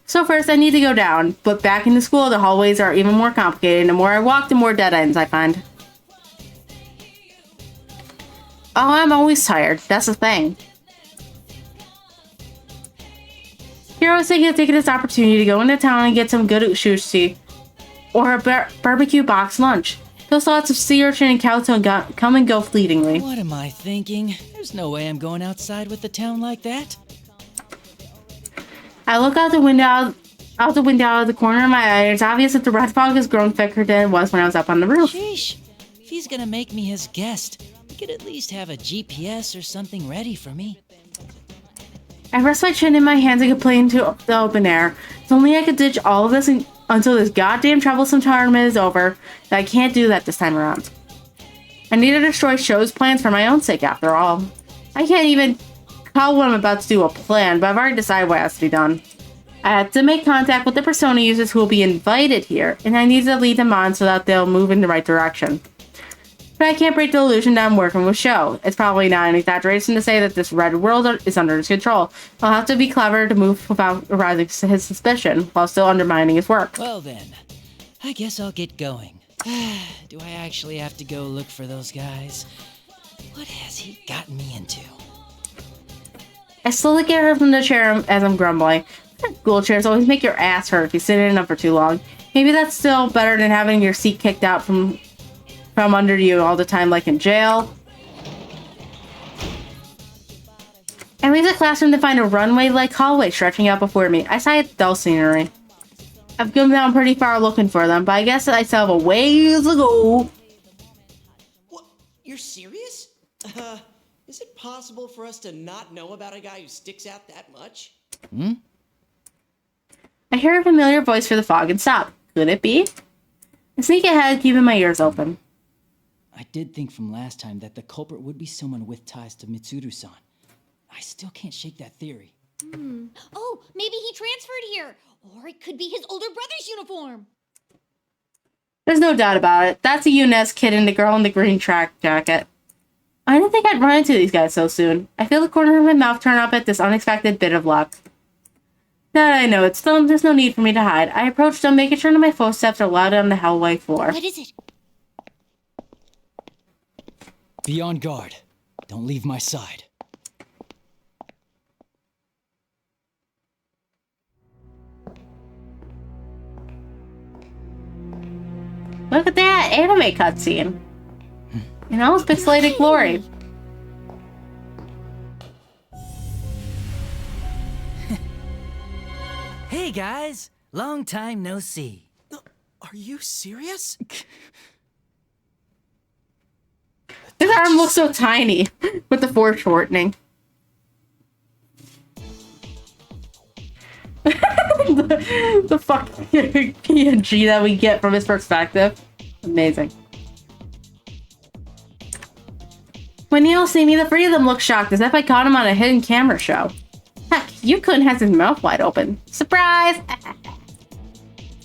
So first, I need to go down, but back in the school, the hallways are even more complicated, and the more I walk, the more dead ends I find. Oh, I'm always tired. That's the thing. Here I was thinking of taking this opportunity to go into town and get some good sushi, or a barbecue box lunch. Those thoughts of sea urchin and cowtown come and go fleetingly. What am I thinking? There's no way I'm going outside with the town like that. I look out the window of the corner of my eye. It's obvious that the red fog has grown thicker than it was when I was up on the roof. Sheesh. If he's gonna make me his guest, he could at least have a GPS or something ready for me. I rest my chin in my hands and complain to the open air. If only I could ditch all of this until this goddamn troublesome tournament is over, that I can't do that this time around. I need to destroy Sho's plans for my own sake, after all. I can't even call what I'm about to do a plan, but I've already decided what has to be done. I have to make contact with the Persona users who will be invited here, and I need to lead them on so that they'll move in the right direction. But I can't break the illusion that I'm working with Sho. It's probably not an exaggeration to say that this red world is under his control. I'll have to be clever to move without arousing his suspicion, while still undermining his work. Well then, I guess I'll get going. Do I actually have to go look for those guys? What has he gotten me into? I slowly get her from the chair as I'm grumbling. School chairs always make your ass hurt if you sit in them for too long. Maybe that's still better than having your seat kicked out from under you all the time, like in jail. I leave the classroom to find a runway-like hallway stretching out before me. I sigh at dull scenery. I've come down pretty far looking for them, but I guess I still have a ways to go. What? You're serious? Is it possible for us to not know about a guy who sticks out that much? I hear a familiar voice through the fog and stop. Could it be? I sneak ahead, keeping my ears open. I did think from last time that the culprit would be someone with ties to Mitsuru-san. I still can't shake that theory. Oh, maybe he transferred here. Or it could be his older brother's uniform. There's no doubt about it. That's a UNES kid and the girl in the green track jacket. I didn't think I'd run into these guys so soon. I feel the corner of my mouth turn up at this unexpected bit of luck. Now that I know it's still, there's no need for me to hide. I approached them, making sure that my footsteps are loud on the hallway floor. What is it? Be on guard. Don't leave my side. Look at that anime cutscene. In all its pixelated glory. Hey guys, long time no see. Are you serious? His arm looks so tiny with the foreshortening. the fucking PNG that we get from his perspective. Amazing. When Neil see me, the three of them look shocked as if I caught him on a hidden camera show. Heck, Yukun has his mouth wide open. Surprise!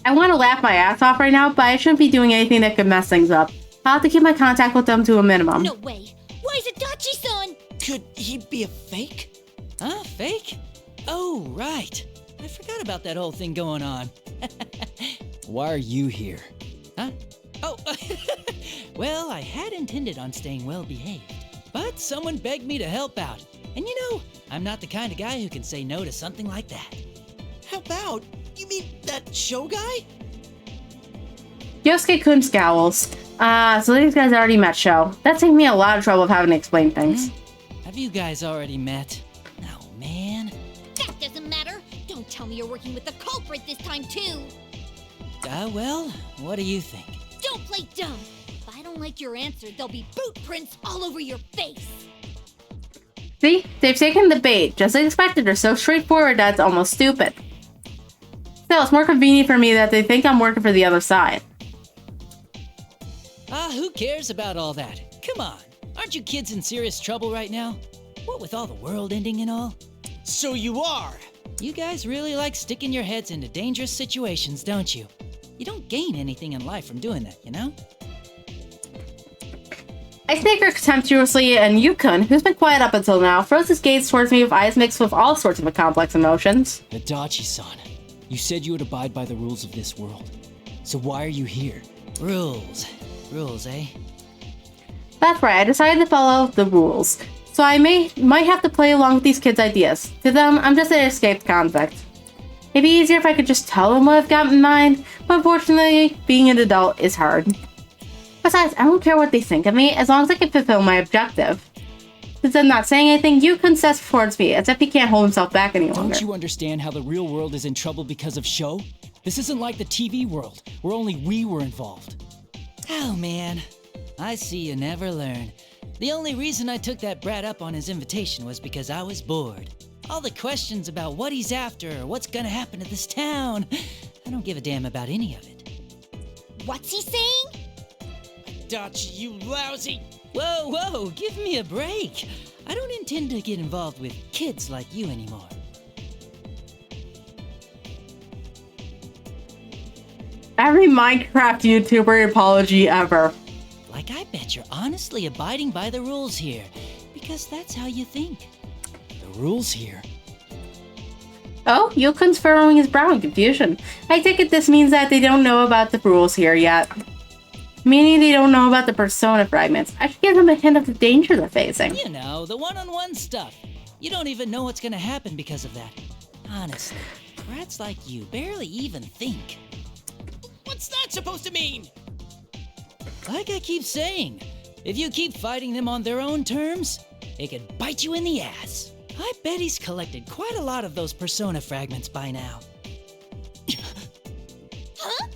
I want to laugh my ass off right now, but I shouldn't be doing anything that could mess things up. I'll have to keep my contact with them to a minimum. No way. Why is Adachi-san? Could he be a fake? Huh? Fake? Oh, right. I forgot about that whole thing going on. Why are you here? Huh? Oh, well, I had intended on staying well behaved, but someone begged me to help out. And you know, I'm not the kind of guy who can say no to something like that. Help out? You mean that show guy? Yosuke-kun scowls. So these guys already met Sho. That's taking me a lot of trouble of having to explain things. Have you guys already met? Oh, man. That doesn't matter. Don't tell me you're working with the culprit this time, too. Well, what do you think? Don't play dumb. If I don't like your answer, there'll be boot prints all over your face. See? They've taken the bait. Just as expected, they're so straightforward that's almost stupid. Still, it's more convenient for me that they think I'm working for the other side. Who cares about all that? Come on. Aren't you kids in serious trouble right now? What with all the world ending and all? So you are! You guys really like sticking your heads into dangerous situations, don't you? You don't gain anything in life from doing that, you know? I snicker contemptuously, and Yukun, who's been quiet up until now, throws his gaze towards me with eyes mixed with all sorts of complex emotions. Adachi-san, you said you would abide by the rules of this world. So why are you here? Rules. Rules, eh? That's right, I decided to follow the rules. So I might have to play along with these kids' ideas. To them, I'm just an escaped convict. It'd be easier if I could just tell them what I've got in mind, but unfortunately, being an adult is hard. Besides, I don't care what they think of me, as long as I can fulfill my objective. Since I'm not saying anything, Yukun says towards me, as if he can't hold himself back any longer. Don't you understand how the real world is in trouble because of Sho? This isn't like the TV world, where only we were involved. Oh, man. I see you never learn. The only reason I took that brat up on his invitation was because I was bored. All the questions about what he's after or what's gonna happen to this town, I don't give a damn about any of it. What's he saying? Adachi, you lousy... Whoa, whoa, give me a break. I don't intend to get involved with kids like you anymore. Every Minecraft YouTuber apology ever. Like, I bet you're honestly abiding by the rules here, because that's how you think. The rules here? Oh, Yukun's furrowing his brow in confusion. I take it this means that they don't know about the rules here yet. Meaning they don't know about the persona fragments. I should give them a hint of the danger they're facing. You know, the one-on-one stuff. You don't even know what's gonna happen because of that. Honestly, brats like you barely even think. What's that supposed to mean? Like I keep saying, if you keep fighting them on their own terms, it could bite you in the ass. I bet he's collected quite a lot of those persona fragments by now. Huh?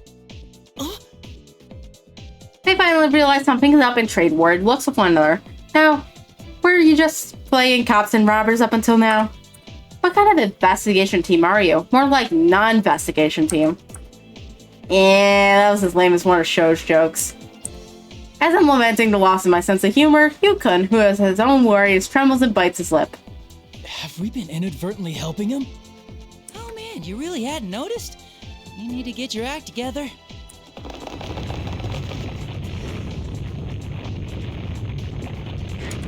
They finally realize something's up and trade ward looks with one another. Now, were you just playing cops and robbers up until now? What kind of investigation team are you? More like non-investigation team. Yeah, that was as lame as one of Sho's jokes. As I'm lamenting the loss of my sense of humor, Yukun, who has his own worries, trembles and bites his lip. Have we been inadvertently helping him? Oh man, you really hadn't noticed? You need to get your act together.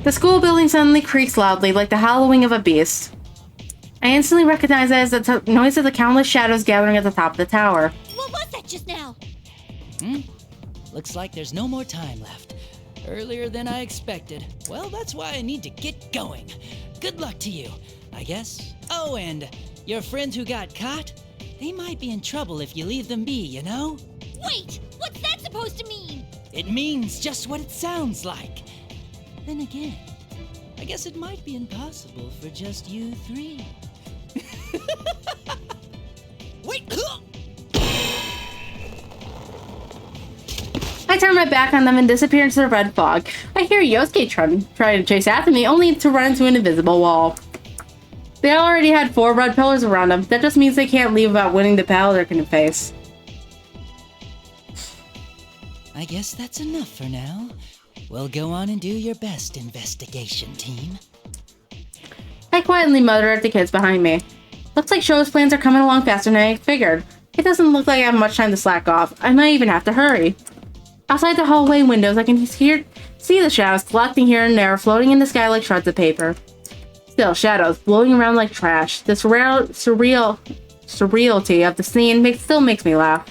The school building suddenly creaks loudly like the howling of a beast. I instantly recognize it as the noise of the countless shadows gathering at the top of the tower. What was that just now? Looks like there's no more time left. Earlier than I expected. Well, that's why I need to get going. Good luck to you, I guess. Oh, and your friends who got caught? They might be in trouble if you leave them be, you know? Wait, what's that supposed to mean? It means just what it sounds like. Then again, I guess it might be impossible for just you three. Wait! I turn my back on them and disappear into the red fog. I hear Yosuke try to chase after me, only to run into an invisible wall. They already had 4 red pillars around them. That just means they can't leave without winning the battle they're gonna face. I guess that's enough for now. Well, go on and do your best, investigation team. I quietly mutter at the kids behind me. Looks like Sho's plans are coming along faster than I figured. It doesn't look like I have much time to slack off. I might even have to hurry. Outside the hallway windows, I can see the shadows collecting here and there, floating in the sky like shards of paper. Still, shadows floating around like trash. The surreality of the scene still makes me laugh.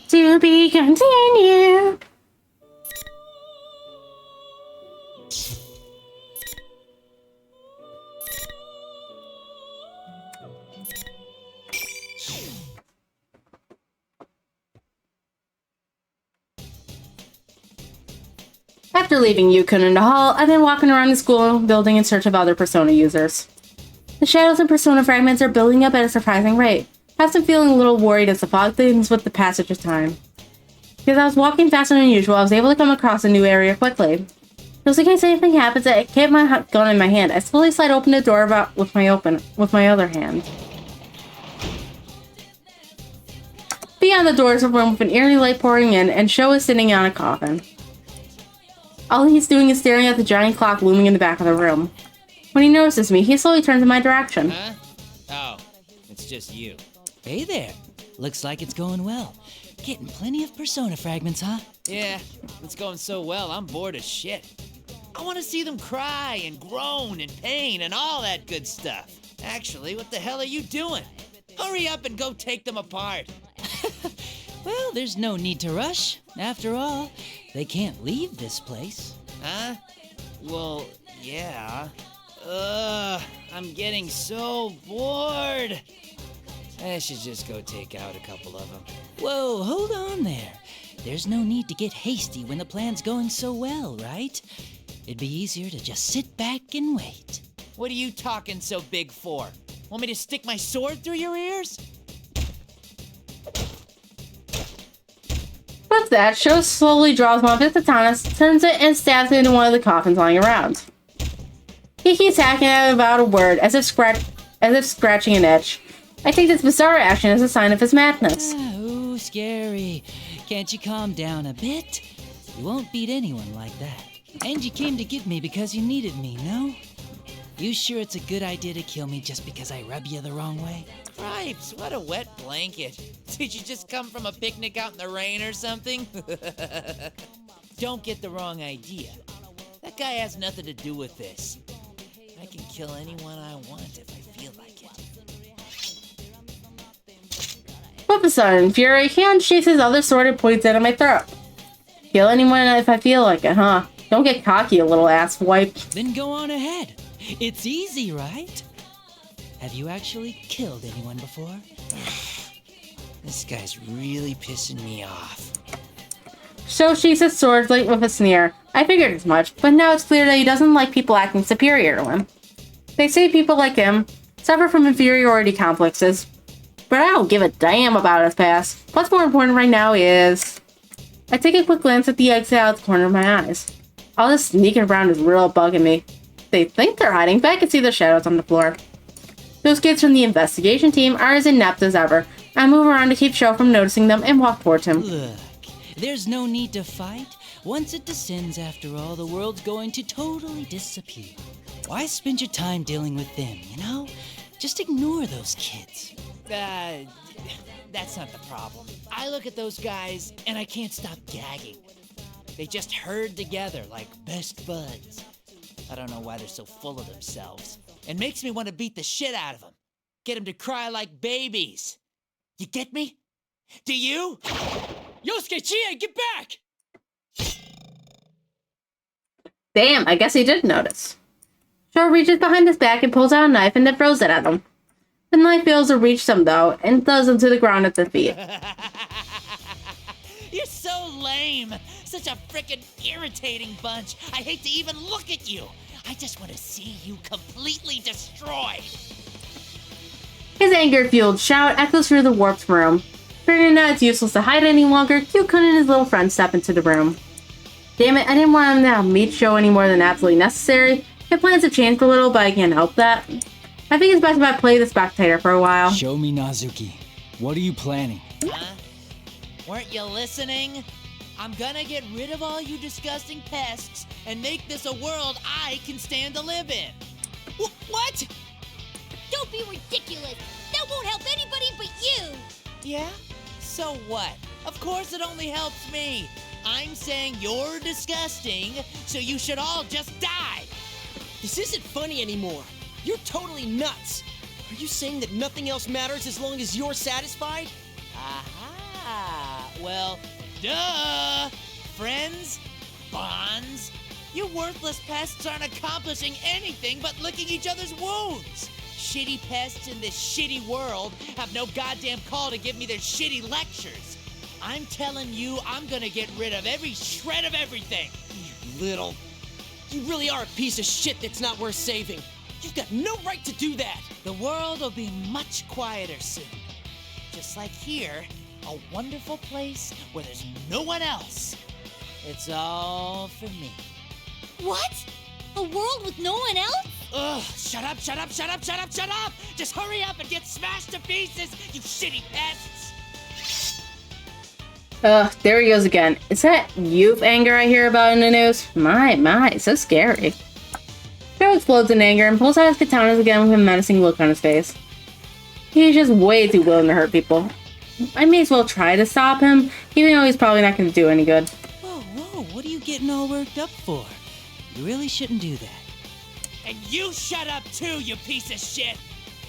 To be continued. After leaving Yukon in the hall, I've been walking around the school building in search of other Persona users. The shadows and Persona fragments are building up at a surprising rate. I've been feeling a little worried as the fog thins with the passage of time. Because I was walking faster than usual, I was able to come across a new area quickly. Just in case anything happens, I keep my gun in my hand. I slowly slide open the door with my other hand. Beyond the door is a room with an eerie light pouring in, and Sho is sitting on a coffin. All he's doing is staring at the giant clock looming in the back of the room. When he notices me, he slowly turns in my direction. Huh? Oh, it's just you. Hey there. Looks like it's going well. Getting plenty of Persona fragments, huh? Yeah, it's going so well, I'm bored as shit. I want to see them cry and groan in pain and all that good stuff. Actually, what the hell are you doing? Hurry up and go take them apart. Well, there's no need to rush. After all, they can't leave this place. Huh? Well, yeah. I'm getting so bored. I should just go take out a couple of them. Whoa, hold on there. There's no need to get hasty when the plan's going so well, right? It'd be easier to just sit back and wait. What are you talking so big for? Want me to stick my sword through your ears? With that, Sho slowly draws one of his katanas, turns it, and stabs it into one of the coffins lying around. He keeps hacking at it without a word, as if scratching an itch. I take this bizarre action as a sign of his madness. Ooh, scary. Can't you calm down a bit? You won't beat anyone like that. And you came to get me because you needed me, no? You sure it's a good idea to kill me just because I rub you the wrong way? Cripes, what a wet blanket. Did you just come from a picnic out in the rain or something? Don't get the wrong idea. That guy has nothing to do with this. I can kill anyone I want if I feel like it. With a sudden fury, he unsheaths his other sword and points it at my throat. Kill anyone if I feel like it, huh? Don't get cocky, you little ass wipe. Then go on ahead. It's easy, right? Have you actually killed anyone before? This guy's really pissing me off. Sho sheaths his sword with a sneer. I figured as much, but now it's clear that he doesn't like people acting superior to him. They say people like him suffer from inferiority complexes, but I don't give a damn about his past. What's more important right now is... I take a quick glance at the exit out of the corner of my eyes. All this sneaking around is real bugging me. They think they're hiding, but I can see the shadows on the floor. Those kids from the investigation team are as inept as ever. I move around to keep Sho from noticing them and walk towards him. Look, there's no need to fight. once it descends, after all, the world's going to totally disappear. Why spend your time dealing with them, you know? Just ignore those kids. That's not the problem. I look at those guys and I can't stop gagging. They just herd together like best buds. I don't know why they're so full of themselves. It makes me want to beat the shit out of them. Get them to cry like babies. You get me? Do you? Yosuke, Chie, get back! Damn, I guess he did notice. Sho reaches behind his back and pulls out a knife and then throws it at him. The knife fails to reach him, though, and throws him to the ground at their feet. You're so lame. Such a frickin' irritating bunch. I hate to even look at you. I just want to see you completely destroyed. His anger-fueled shout echoes through the warped room. Figuring that it's useless to hide any longer, Q-kun and his little friend step into the room. Damn it, I didn't want him to meet Sho any more than absolutely necessary. My plans have changed a little, but I can't help that. I think it's best if I play the spectator for a while. Show me, Nazuki. What are you planning? Huh? Weren't you listening? I'm gonna get rid of all you disgusting pests and make this a world I can stand to live in. What? Don't be ridiculous. That won't help anybody but you. Yeah? So what? Of course it only helps me. I'm saying you're disgusting, so you should all just die. This isn't funny anymore. You're totally nuts. Are you saying that nothing else matters as long as you're satisfied? Aha! Well, duh! Friends? Bonds? You worthless pests aren't accomplishing anything but licking each other's wounds. Shitty pests in this shitty world have no goddamn call to give me their shitty lectures. I'm telling you, I'm gonna get rid of every shred of everything. You really are a piece of shit that's not worth saving. You've got no right to do that. The world will be much quieter soon. Just like here, a wonderful place where there's no one else. It's all for me. What? A world with no one else? Ugh, shut up, shut up, shut up, shut up, shut up! Just hurry up and get smashed to pieces, you shitty pests! Ugh, there he goes again. Is that youth anger I hear about in the news? My, so scary. Sho explodes in anger and pulls out his katanas again with a menacing look on his face. He's just way too willing to hurt people. I may as well try to stop him, even though he's probably not going to do any good. Whoa, what are you getting all worked up for? You really shouldn't do that. And you shut up too, you piece of shit!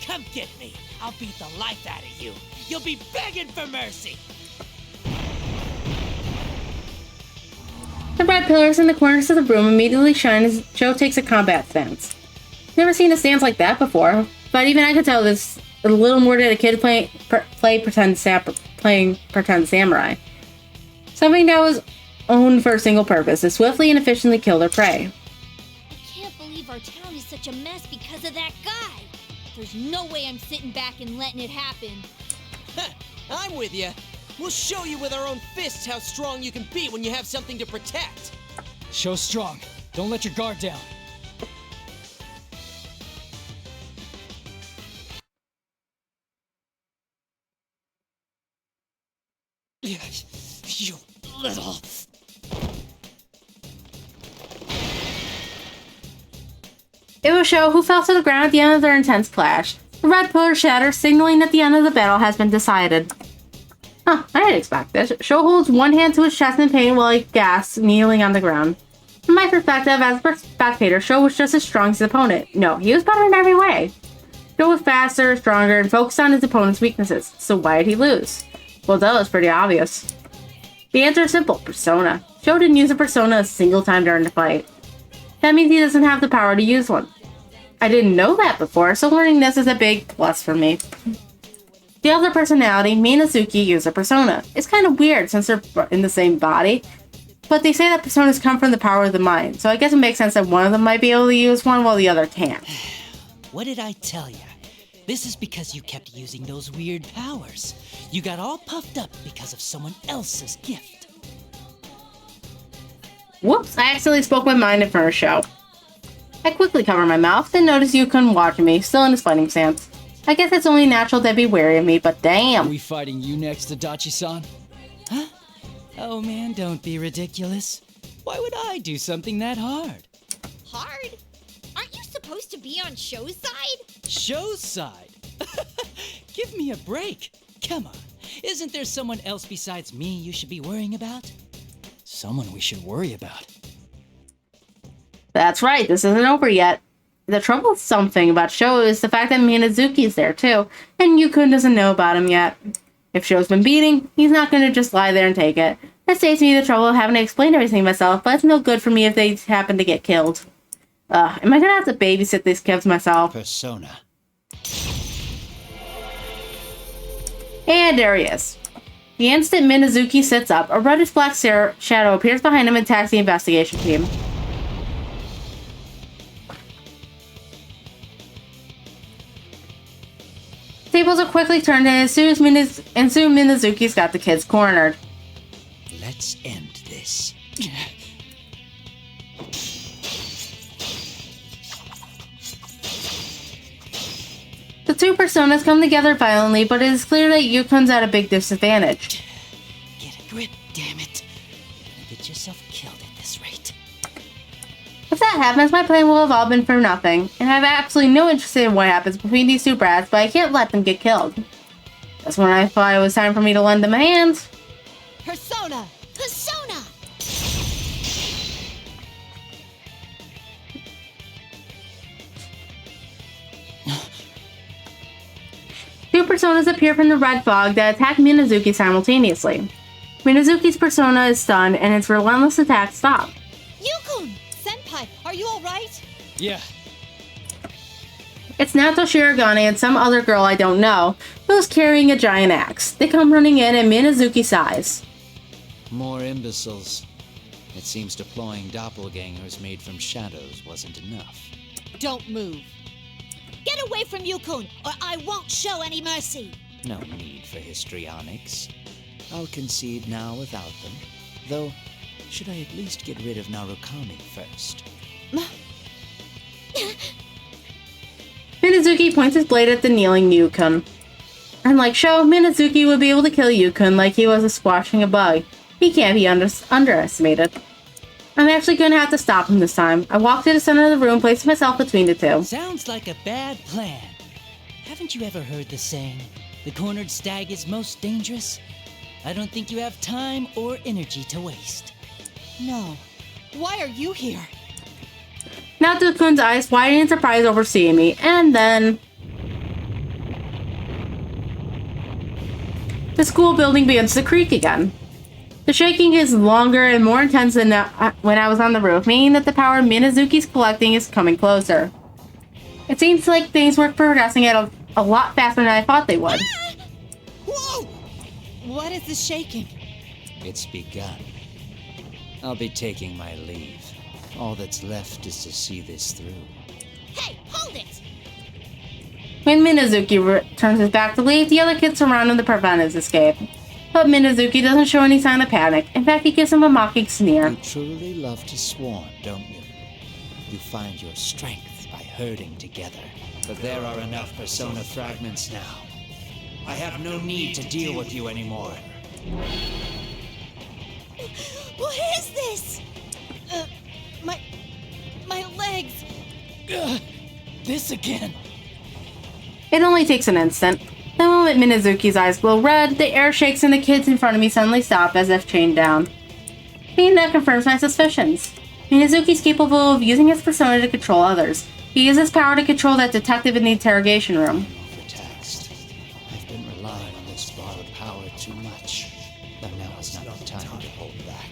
Come get me. I'll beat the life out of you. You'll be begging for mercy. The red pillars in the corners of the room immediately shine as Sho takes a combat stance. Never seen a stance like that before, but even I could tell this a little more than a kid playing pretend samurai. Something that was owned for a single purpose, to swiftly and efficiently kill their prey. I can't believe our town is such a mess because of that guy. There's no way I'm sitting back and letting it happen. I'm with you. We'll show you with our own fists how strong you can be when you have something to protect. Show strong. Don't let your guard down. You little... It will show who fell to the ground at the end of their intense clash. The red pillar shatters, signaling that the end of the battle has been decided. Huh, I didn't expect this. Sho holds one hand to his chest in pain while he gasps, kneeling on the ground. From my perspective, as a spectator, Sho was just as strong as his opponent. No, he was better in every way. Sho was faster, stronger, and focused on his opponent's weaknesses. So why did he lose? Well, that was pretty obvious. The answer is simple: persona. Sho didn't use a persona a single time during the fight. That means he doesn't have the power to use one. I didn't know that before, so learning this is a big plus for me. The other personality, me and Azuki, use a persona. It's kind of weird since they're in the same body, but they say that personas come from the power of the mind, so I guess it makes sense that one of them might be able to use one while the other can't. What did I tell ya? This is because you kept using those weird powers. You got all puffed up because of someone else's gift. Whoops, I accidentally spoke my mind in front of Sho. I quickly cover my mouth, then notice Yukon watching me, still in his fighting stance. I guess it's only natural to be wary of me, but damn! Are we fighting you next, Adachi-san? Huh? Oh man, don't be ridiculous. Why would I do something that hard? Hard? Aren't you supposed to be on show's side? Show's side? Give me a break. Come on. Isn't there someone else besides me you should be worrying about? Someone we should worry about. That's right, this isn't over yet. The troublesome thing about Sho is the fact that Minazuki's there too, and Yukun doesn't know about him yet. If Sho's been beating, he's not gonna just lie there and take it. That saves me the trouble of having to explain everything myself, but it's no good for me if they happen to get killed. Am I gonna have to babysit these kids myself? Persona. And there he is. The instant Minazuki sits up, a reddish-black shadow appears behind him and attacks the investigation team. Tables are quickly turned, and soon Minazuki's got the kids cornered. Let's end this. The two personas come together violently, but it is clear that Yukun's at a big disadvantage. Get a grip, damn it. You're gonna get yourself killed at this rate. If that happens, my plan will have all been for nothing, and I have absolutely no interest in what happens between these two brats, but I can't let them get killed. That's when I thought it was time for me to lend them a hand. Persona! Persona! Two personas appear from the red fog that attack Minazuki simultaneously. Minazuki's persona is stunned, and its relentless attacks stop. Yukun! Senpai, are you alright? Yeah. It's Nato Shirogane and some other girl I don't know, who's carrying a giant axe. They come running in, and Minazuki sighs. More imbeciles. It seems deploying doppelgangers made from shadows wasn't enough. Don't move. Get away from Yukun, or I won't show any mercy! No need for histrionics. I'll concede now without them. Though, should I at least get rid of Narukami first? Minazuki points his blade at the kneeling Yukun. Unlike Sho, Minazuki would be able to kill Yukun like he was squashing a bug. He can't be underestimated. I'm actually going to have to stop him this time. I walk to the center of the room, placing myself between the two. Sounds like a bad plan. Haven't you ever heard the saying, the cornered stag is most dangerous? I don't think you have time or energy to waste. No. Why are you here? Nato-kun's eyes widen in surprise over seeing me, and then... the school building begins to creak again. The shaking is longer and more intense than when I was on the roof, meaning that the power Minazuki's collecting is coming closer. It seems like things were progressing at a lot faster than I thought they would. Whoa! What is the shaking? It's begun. I'll be taking my leave. All that's left is to see this through. Hey, hold it! When Minazuki turns his back to leave, the other kids surround him to prevent his escape. But Minazuki doesn't show any sign of panic. In fact, he gives him a mocking sneer. You truly love to swarm, don't you? You find your strength by herding together. But there are enough persona fragments now. I have no need to deal with you anymore. What is this? My legs. This again. It only takes an instant. The moment Minazuki's eyes glow red, the air shakes and the kids in front of me suddenly stop as if chained down. Seeing that confirms my suspicions. Minazuki's capable of using his persona to control others. He uses his power to control that detective in the interrogation room. Overtaxed. I've been relying on this borrowed power too much. But now is not the time to hold back.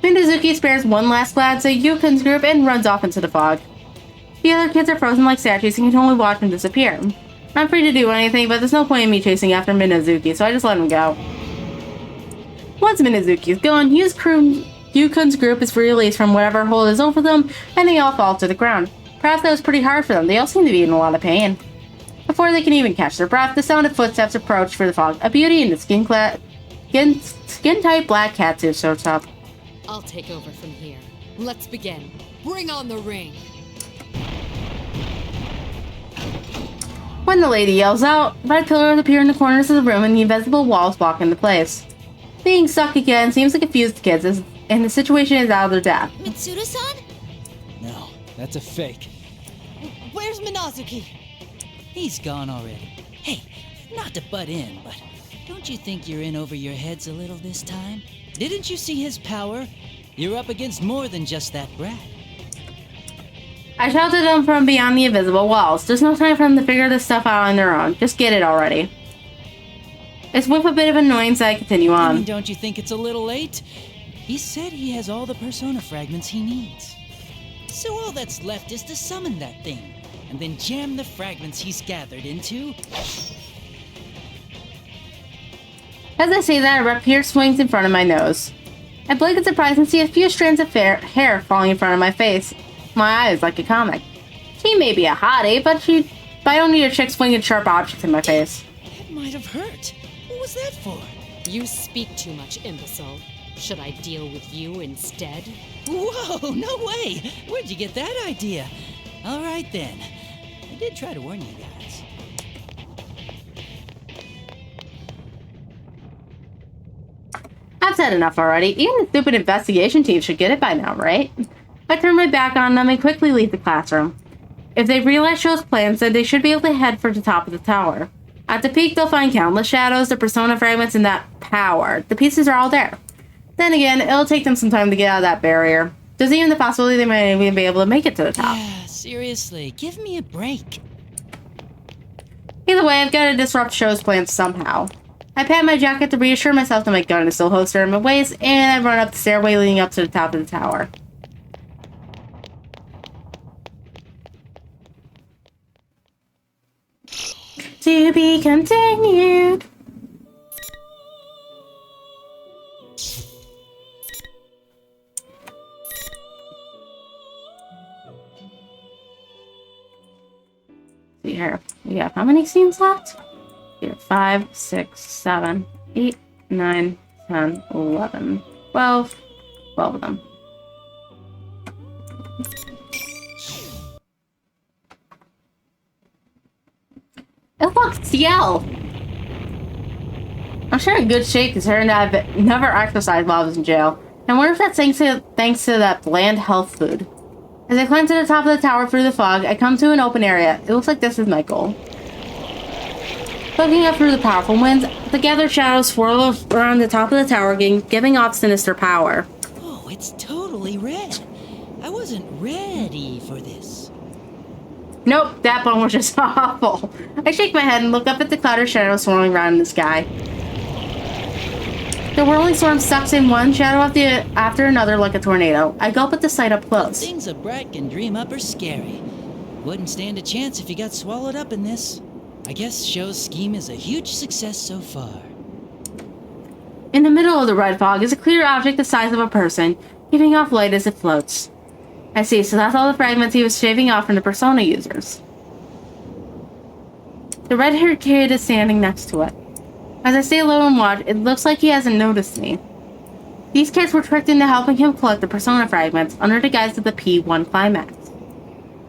Minazuki spares one last glance at Yukun's group and runs off into the fog. The other kids are frozen like statues and can only watch him disappear. I'm free to do anything, but there's no point in me chasing after Minazuki, so I just let him go. Once Minazuki is gone, Yukun's group is released from whatever hold is over them, and they all fall to the ground. Perhaps that was pretty hard for them. They all seem to be in a lot of pain. Before they can even catch their breath, the sound of footsteps approach through the fog. A beauty in a skin-tight black catsuit shows up. I'll take over from here. Let's begin. Bring on the ring. When the lady yells out, red pillars appear in the corners of the room and the invisible walls block into place. Being stuck again seems to confuse the kids, and the situation is out of their depth. Mitsuda-san? No, that's a fake. Where's Minazuki? He's gone already. Hey, not to butt in, but don't you think you're in over your heads a little this time? Didn't you see his power? You're up against more than just that brat. I shouted at them from beyond the invisible walls. There's no time for them to figure this stuff out on their own. Just get it already. It's with a bit of annoyance that I continue on. I mean, don't you think it's a little late? He said he has all the persona fragments he needs. So all that's left is to summon that thing, and then jam the fragments he's gathered into. As I say that, a rapier swings in front of my nose. I blink in surprise and see a few strands of hair falling in front of my face. My eyes like a comic. She may be a hottie, but I don't need a chick swinging sharp objects in my face. It might have hurt. What was that for? You speak too much, imbecile. Should I deal with you instead? Whoa, no way! Where'd you get that idea? All right then. I did try to warn you guys. I've said enough already. Even the stupid investigation team should get it by now, right? I turn my back on them and quickly leave the classroom. If they realize Sho's plans, then they should be able to head for the top of the tower. At the peak, they'll find countless shadows, the persona fragments, and that power. The pieces are all there. Then again, it'll take them some time to get out of that barrier. There's even the possibility they might even be able to make it to the top. Yeah, seriously, give me a break. Either way, I've got to disrupt Sho's plans somehow. I pat my jacket to reassure myself that my gun is still holstered in my waist, and I run up the stairway leading up to the top of the tower. To be continued. See here. We have how many scenes left? Here, 5, 6, 7, 8, 9, 10, 11, 12. 12 of them. Oh look, it's Ciel! I'm sure in good shape considering that I've never exercised while I was in jail. I wonder if that's thanks to that bland health food. As I climb to the top of the tower through the fog, I come to an open area. It looks like this is my goal. Looking up through the powerful winds, the gathered shadows swirl around the top of the tower, giving off sinister power. Oh, it's totally red. I wasn't ready for this. Nope, that bone was just awful. I shake my head and look up at the cloud of shadows swirling around in the sky. The whirling storm sucks in one shadow after another like a tornado. I gulp at the sight up close. Things a brat can dream up are scary. Wouldn't stand a chance if you got swallowed up in this. I guess Sho's scheme is a huge success so far. In the middle of the red fog is a clear object the size of a person, giving off light as it floats. I see, so that's all the fragments he was shaving off from the persona users. The red-haired kid is standing next to it. As I stay alone and watch, it looks like he hasn't noticed me. These kids were tricked into helping him collect the persona fragments under the guise of the P1 climax.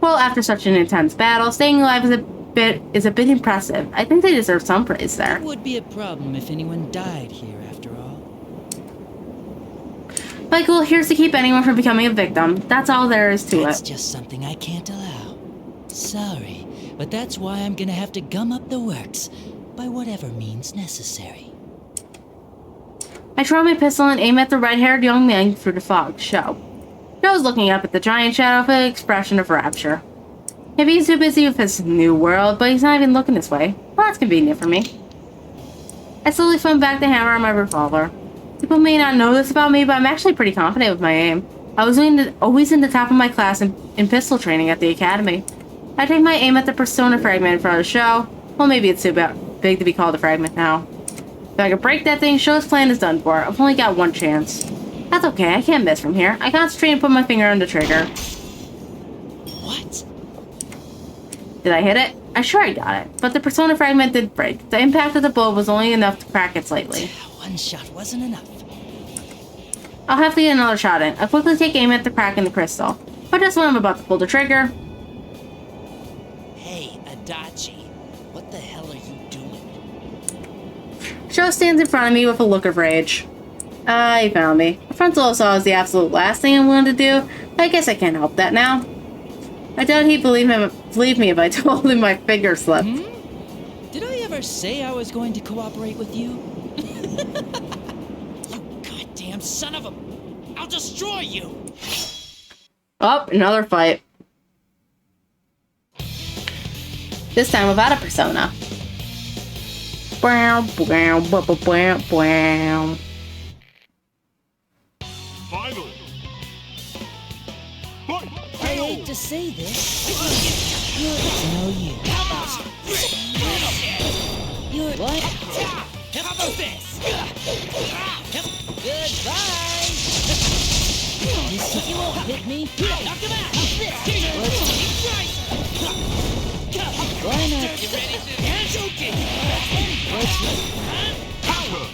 Well, after such an intense battle, staying alive is a bit impressive. I think they deserve some praise there. It would be a problem if anyone died here, after all. My goal here is to keep anyone from becoming a victim. That's all there is to it. That's just something I can't allow. Sorry, but that's why I'm gonna have to gum up the works, by whatever means necessary. I draw my pistol and aim at the red-haired young man through the fog. Sho's looking up at the giant shadow with an expression of rapture. Maybe he's too busy with his new world, but he's not even looking this way. Well, that's convenient for me. I slowly flung back the hammer on my revolver. People may not know this about me, but I'm actually pretty confident with my aim. I was always in the top of my class in pistol training at the academy. I take my aim at the persona fragment in front of Sho. Well, maybe it's too big to be called a fragment now. If I can break that thing, Sho's plan is done for. I've only got one chance. That's okay, I can't miss from here. I concentrate and put my finger on the trigger. What? Did I hit it? I'm sure I got it, but the persona fragment did break. The impact of the bullet was only enough to crack it slightly. One shot wasn't enough. I'll have to get another shot in. I quickly take aim at the crack in the crystal. But just when I'm about to pull the trigger... Hey, Adachi, what the hell are you doing? Sho stands in front of me with a look of rage. Ah, he found me. A frontal assault was the absolute last thing I wanted to do. I guess I can't help that now. I doubt he'd believe me if I told him my finger slipped. Did I ever say I was going to cooperate with you? You goddamn son of a... I'll destroy you! Oh, another fight. This time without a persona. Finally! I hate to say this. You're no use. You're what? How about this? Goodbye! You won't hit me. Knock him out! Why not? You ready for the Hadouken?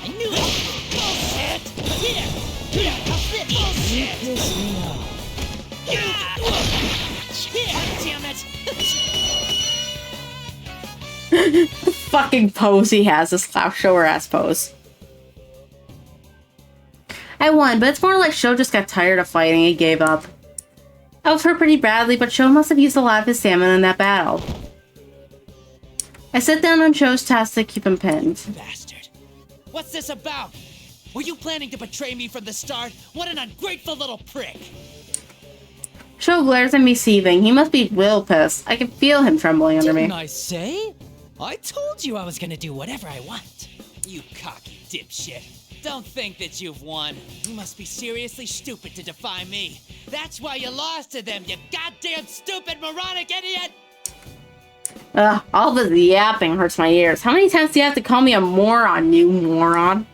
I knew it! Bullshit! Here! You piss me off. Damn it! The fucking pose he has, this Klaus shower ass pose. I won, but it's more like Sho just got tired of fighting and gave up. I was hurt pretty badly, but Sho must have used a lot of his stamina in that battle. I sit down on Sho's task to keep him pinned. Bastard! What's this about? Were you planning to betray me from the start? What an ungrateful little prick! Sho glares at me seething. He must be real pissed. I can feel him trembling under me. Didn't I say? I told you I was gonna do whatever I want. You cocky dipshit. Don't think that you've won. You must be seriously stupid to defy me. That's why you lost to them, you goddamn stupid moronic idiot! Ugh, all this yapping hurts my ears. How many times do you have to call me a moron, you moron?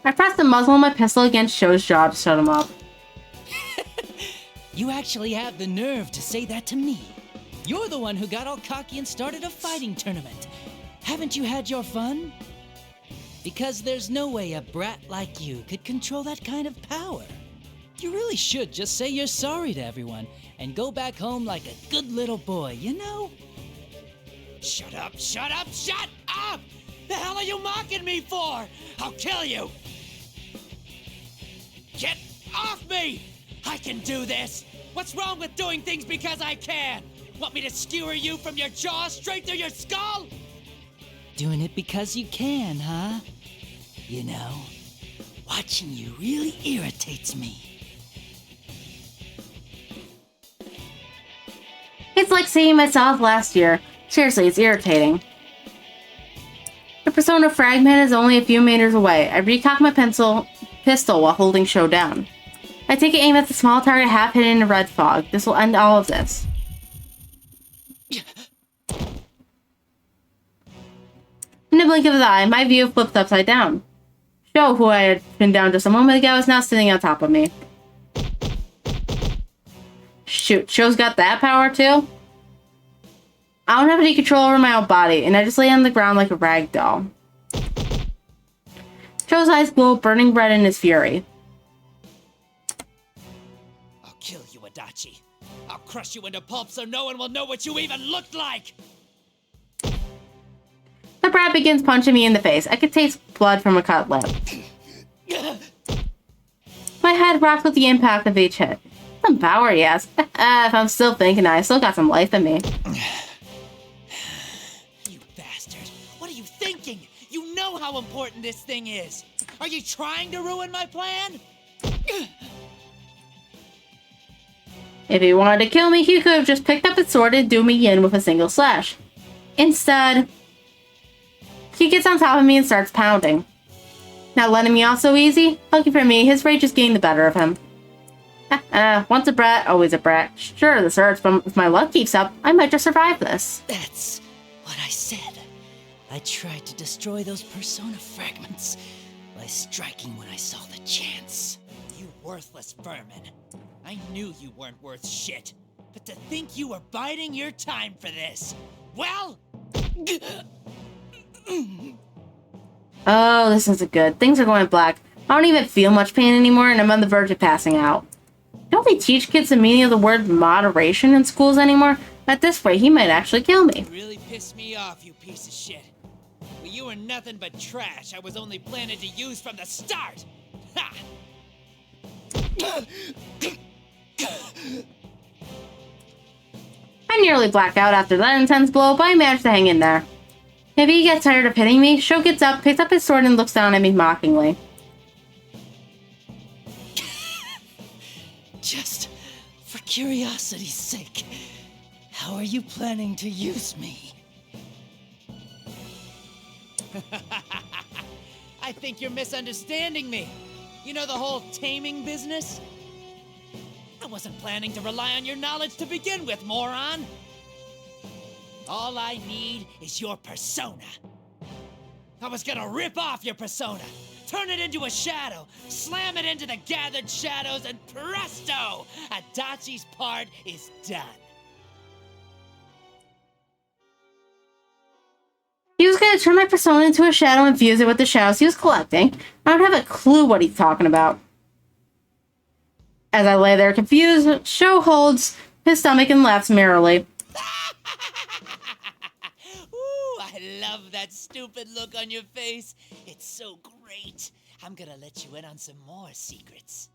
I pressed the muzzle of my pistol against Sho's jaw to shut him up. You actually have the nerve to say that to me. You're the one who got all cocky and started a fighting tournament. Haven't you had your fun? Because there's no way a brat like you could control that kind of power. You really should just say you're sorry to everyone and go back home like a good little boy, you know? Shut up, shut up, shut up! The hell are you mocking me for? I'll kill you! Get off me! I can do this! What's wrong with doing things because I can? Want me to skewer you from your jaw straight through your skull? Doing it because you can, huh? You know, watching you really irritates me. It's like seeing myself last year. Seriously, it's irritating. The Persona fragment is only a few meters away. I recock my pistol while holding Sho down. I take aim at the small target half hidden in the red fog. This will end all of this. In the blink of an eye, my view flipped upside down. Sho, who I had pinned down just a moment ago, is now sitting on top of me. Shoot, Sho's got that power too? I don't have any control over my own body, and I just lay on the ground like a rag doll. Sho's eyes glow burning red in his fury. I'll kill you, Adachi. I'll crush you into pulp so no one will know what you even looked like! The brat begins punching me in the face. I could taste blood from a cut lip. My head rocked with the impact of each hit. Some power, yes. If I'm still thinking, I still got some life in me. You bastard! What are you thinking? You know how important this thing is! Are you trying to ruin my plan? If he wanted to kill me, he could have just picked up his sword and do me in with a single slash. Instead, he gets on top of me and starts pounding. Not letting me off so easy? Lucky for me, his rage is getting the better of him. Once a brat, always a brat. Sure, this hurts, but if my luck keeps up, I might just survive this. That's what I said. I tried to destroy those Persona fragments by striking when I saw the chance. You worthless vermin. I knew you weren't worth shit. But to think you were biding your time for this. Well... Oh, this isn't good. Things are going black. I don't even feel much pain anymore, and I'm on the verge of passing out. Don't they teach kids the meaning of the word moderation in schools anymore? At this rate, he might actually kill me. You really pissed me off, you piece of shit. Well, you were nothing but trash I was only planning to use from the start. I nearly blacked out after that intense blow, but I managed to hang in there. If he gets tired of hitting me, Sho gets up, picks up his sword, and looks down at me mockingly. Just for curiosity's sake, how are you planning to use me? I think you're misunderstanding me. You know the whole taming business? I wasn't planning to rely on your knowledge to begin with, moron! All I need is your persona. I was gonna rip off your persona, turn it into a shadow, slam it into the gathered shadows, and presto! Adachi's part is done. He was gonna turn my persona into a shadow and fuse it with the shadows he was collecting. I don't have a clue what he's talking about. As I lay there confused, Sho holds his stomach and laughs merrily. Ooh, I love that stupid look on your face. It's so great. I'm gonna let you in on some more secrets.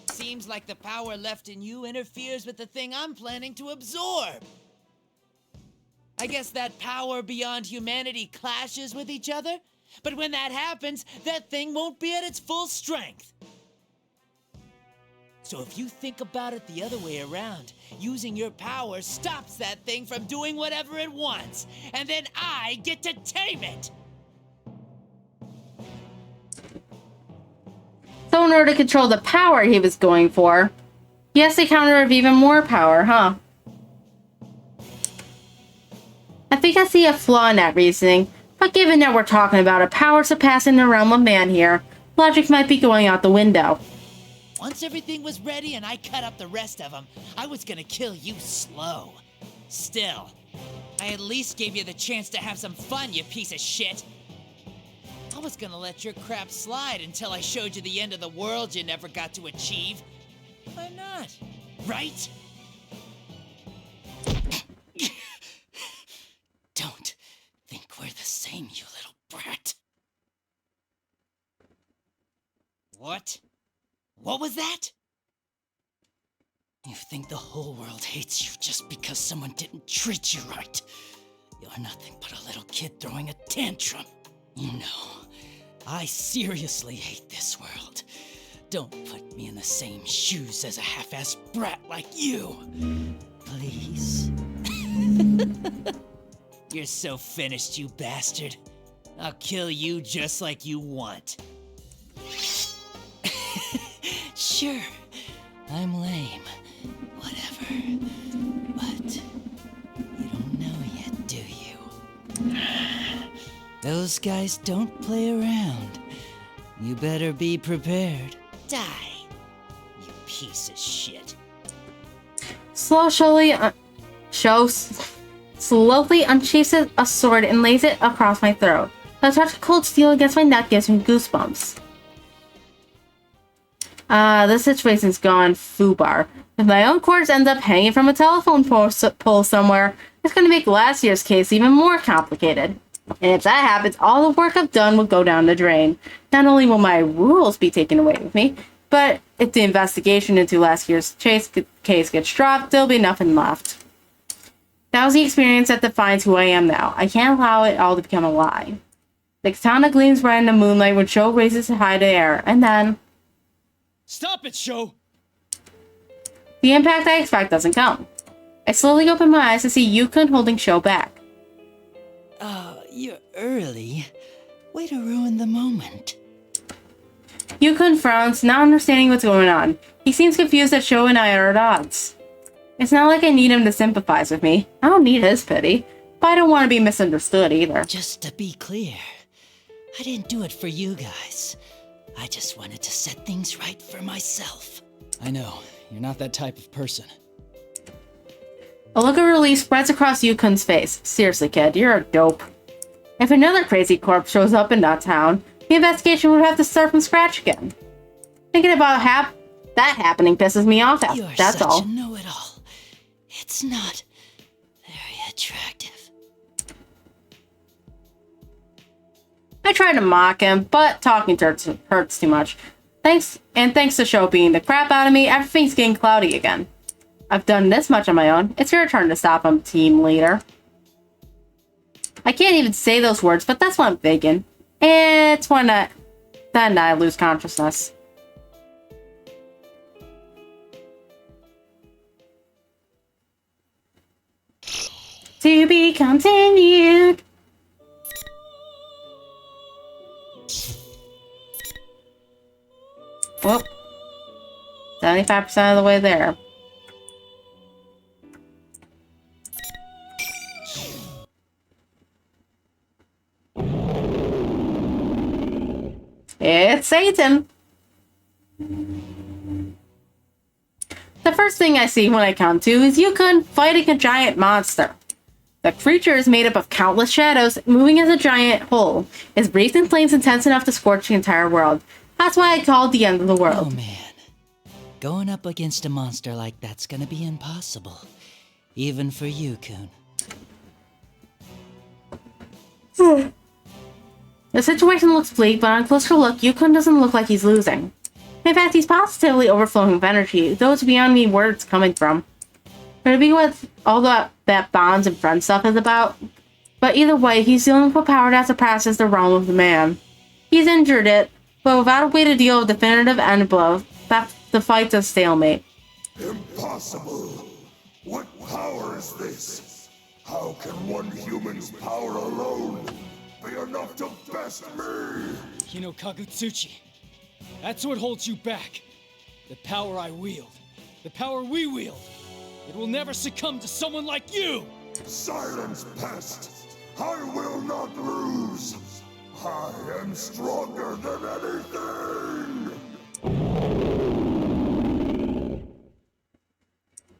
Seems like the power left in you interferes with the thing I'm planning to absorb. I guess that power beyond humanity clashes with each other, but when that happens, that thing won't be at its full strength. So if you think about it the other way around, using your power stops that thing from doing whatever it wants, and then I get to tame it! So in order to control the power he was going for, he has to counter with even more power, huh? I think I see a flaw in that reasoning, but given that we're talking about a power surpassing the realm of man here, logic might be going out the window. Once everything was ready and I cut up the rest of them, I was gonna kill you slow. Still, I at least gave you the chance to have some fun, you piece of shit. I was gonna let your crap slide until I showed you the end of the world you never got to achieve. Why not? Right? Don't think we're the same, you little brat. What? What was that? You think the whole world hates you just because someone didn't treat you right. You're nothing but a little kid throwing a tantrum. You know, I seriously hate this world. Don't put me in the same shoes as a half-assed brat like you. Please. You're so finished, you bastard. I'll kill you just like you want. Sure, I'm lame. Whatever. But you don't know yet, do you? Those guys don't play around. You better be prepared. Die, you piece of shit. Slowly unsheathes a sword and lays it across my throat. The touch of cold steel against my neck gives me goosebumps. This situation's gone foobar. If my own corpse ends up hanging from a telephone pole somewhere, it's going to make last year's case even more complicated. And if that happens, all the work I've done will go down the drain. Not only will my rules be taken away with me, but if the investigation into last year's case gets dropped, there'll be nothing left. That was the experience that defines who I am now. I can't allow it all to become a lie. The katana gleams bright in the moonlight when Sho raises it high to the air, and then... Stop it, Sho! The impact I expect doesn't come. I slowly open my eyes to see Yukon holding Sho back. You're early. Way to ruin the moment. Yukon frowns, not understanding what's going on. He seems confused that Sho and I are at odds. It's not like I need him to sympathize with me. I don't need his pity, but I don't want to be misunderstood either. Just to be clear, I didn't do it for you guys. I just wanted to set things right for myself. I know, you're not that type of person. A look of relief spreads across Yukon's face. Seriously, kid, you're a dope. If another crazy corpse shows up in that town, the investigation would have to start from scratch again. Thinking about that happening pisses me off. That's such all. a know-it-all. It's not very attractive. I try to mock him, but talking hurts too much. Thanks to Show being the crap out of me, everything's getting cloudy again. I've done this much on my own. It's your turn to stop him, team leader. I can't even say those words, but that's what I'm thinking. It's when then I lose consciousness. To be continued. Whoop. 75% of the way there. It's Satan! The first thing I see when I come to is Yukon fighting a giant monster. The creature is made up of countless shadows, moving as a giant whole. Its breathing flames intense enough to scorch the entire world. That's why I call it the end of the world. Oh man. Going up against a monster like that's gonna be impossible. Even for you, Kun. The situation looks bleak, but on closer look, Yukon doesn't look like he's losing. In fact, he's positively overflowing with energy, though it's beyond me where it's coming from. Could it be what all that bonds and friend stuff is about? But either way, he's dealing with power that surpasses the realm of the man. He's injured it, but without a way to deal with a definitive end blow, the fight's a stalemate. Impossible! What power is this? How can one human's power alone be enough to best me? Kagutsuchi. That's what holds you back. The power I wield. The power we wield. It will never succumb to someone like you! Silence, pest! I will not lose! I am stronger than anything!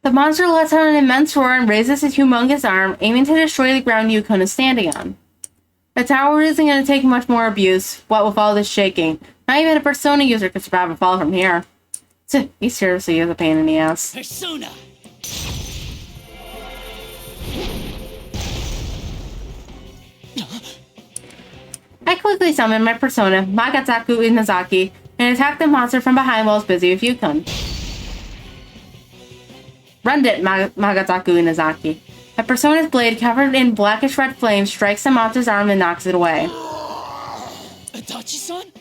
The monster lets out an immense roar and raises his humongous arm, aiming to destroy the ground Yukon is standing on. The tower isn't going to take much more abuse, what with all this shaking. Not even a Persona user could survive a fall from here. He seriously is a pain in the ass. Persona! I quickly summoned my Persona, Magataku Inazaki, and attacked the monster from behind while I was busy with Yukon. Run it, Magataku Inazaki. My Persona's blade, covered in blackish red flames, strikes the monster's arm and knocks it away. Adachi-san?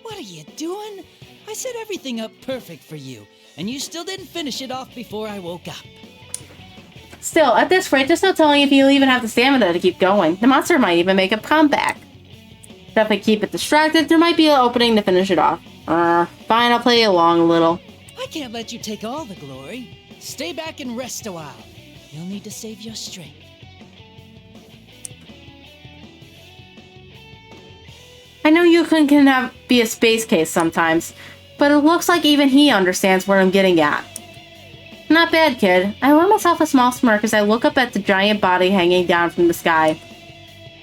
What are you doing? I set everything up perfect for you, and you still didn't finish it off before I woke up. Still, at this rate, there's no telling if you'll even have the stamina to keep going. The monster might even make a comeback. But if I keep it distracted, there might be an opening to finish it off. Fine, I'll play along a little. I can't let you take all the glory. Stay back and rest a while. You'll need to save your strength. I know Yukon can be a space case sometimes, but it looks like even he understands what I'm getting at. Not bad, kid. I allow myself a small smirk as I look up at the giant body hanging down from the sky.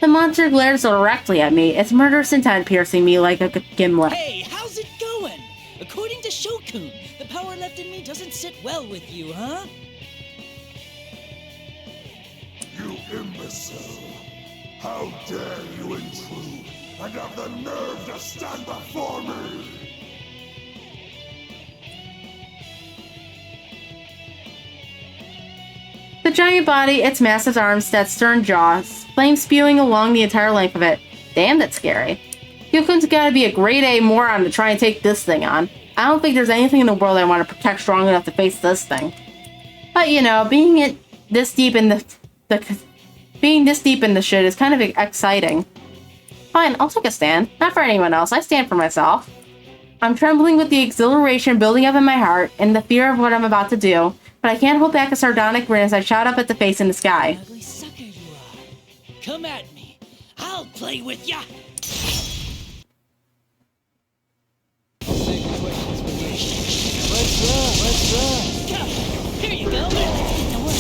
The monster glares directly at me, its murderous intent piercing me like a gimlet. Hey, how's it going? According to Shokun, the power left in me doesn't sit well with you, huh? You imbecile! How dare you intrude and have the nerve to stand before me! The giant body, its massive arms, that stern jaws, flames spewing along the entire length of it. Damn, that's scary. Yukon's gotta be a grade A moron to try and take this thing on. I don't think there's anything in the world I want to protect strong enough to face this thing. But you know, being this deep in the shit is kind of exciting. Fine, I'll take a stand. Not for anyone else, I stand for myself. I'm trembling with the exhilaration building up in my heart and the fear of what I'm about to do, but I can't hold back a sardonic grin as I shout up at the face in the sky. Ugly sucker you are. Come at me. I'll play with ya. Let's run. Come. Here you go. Get to work.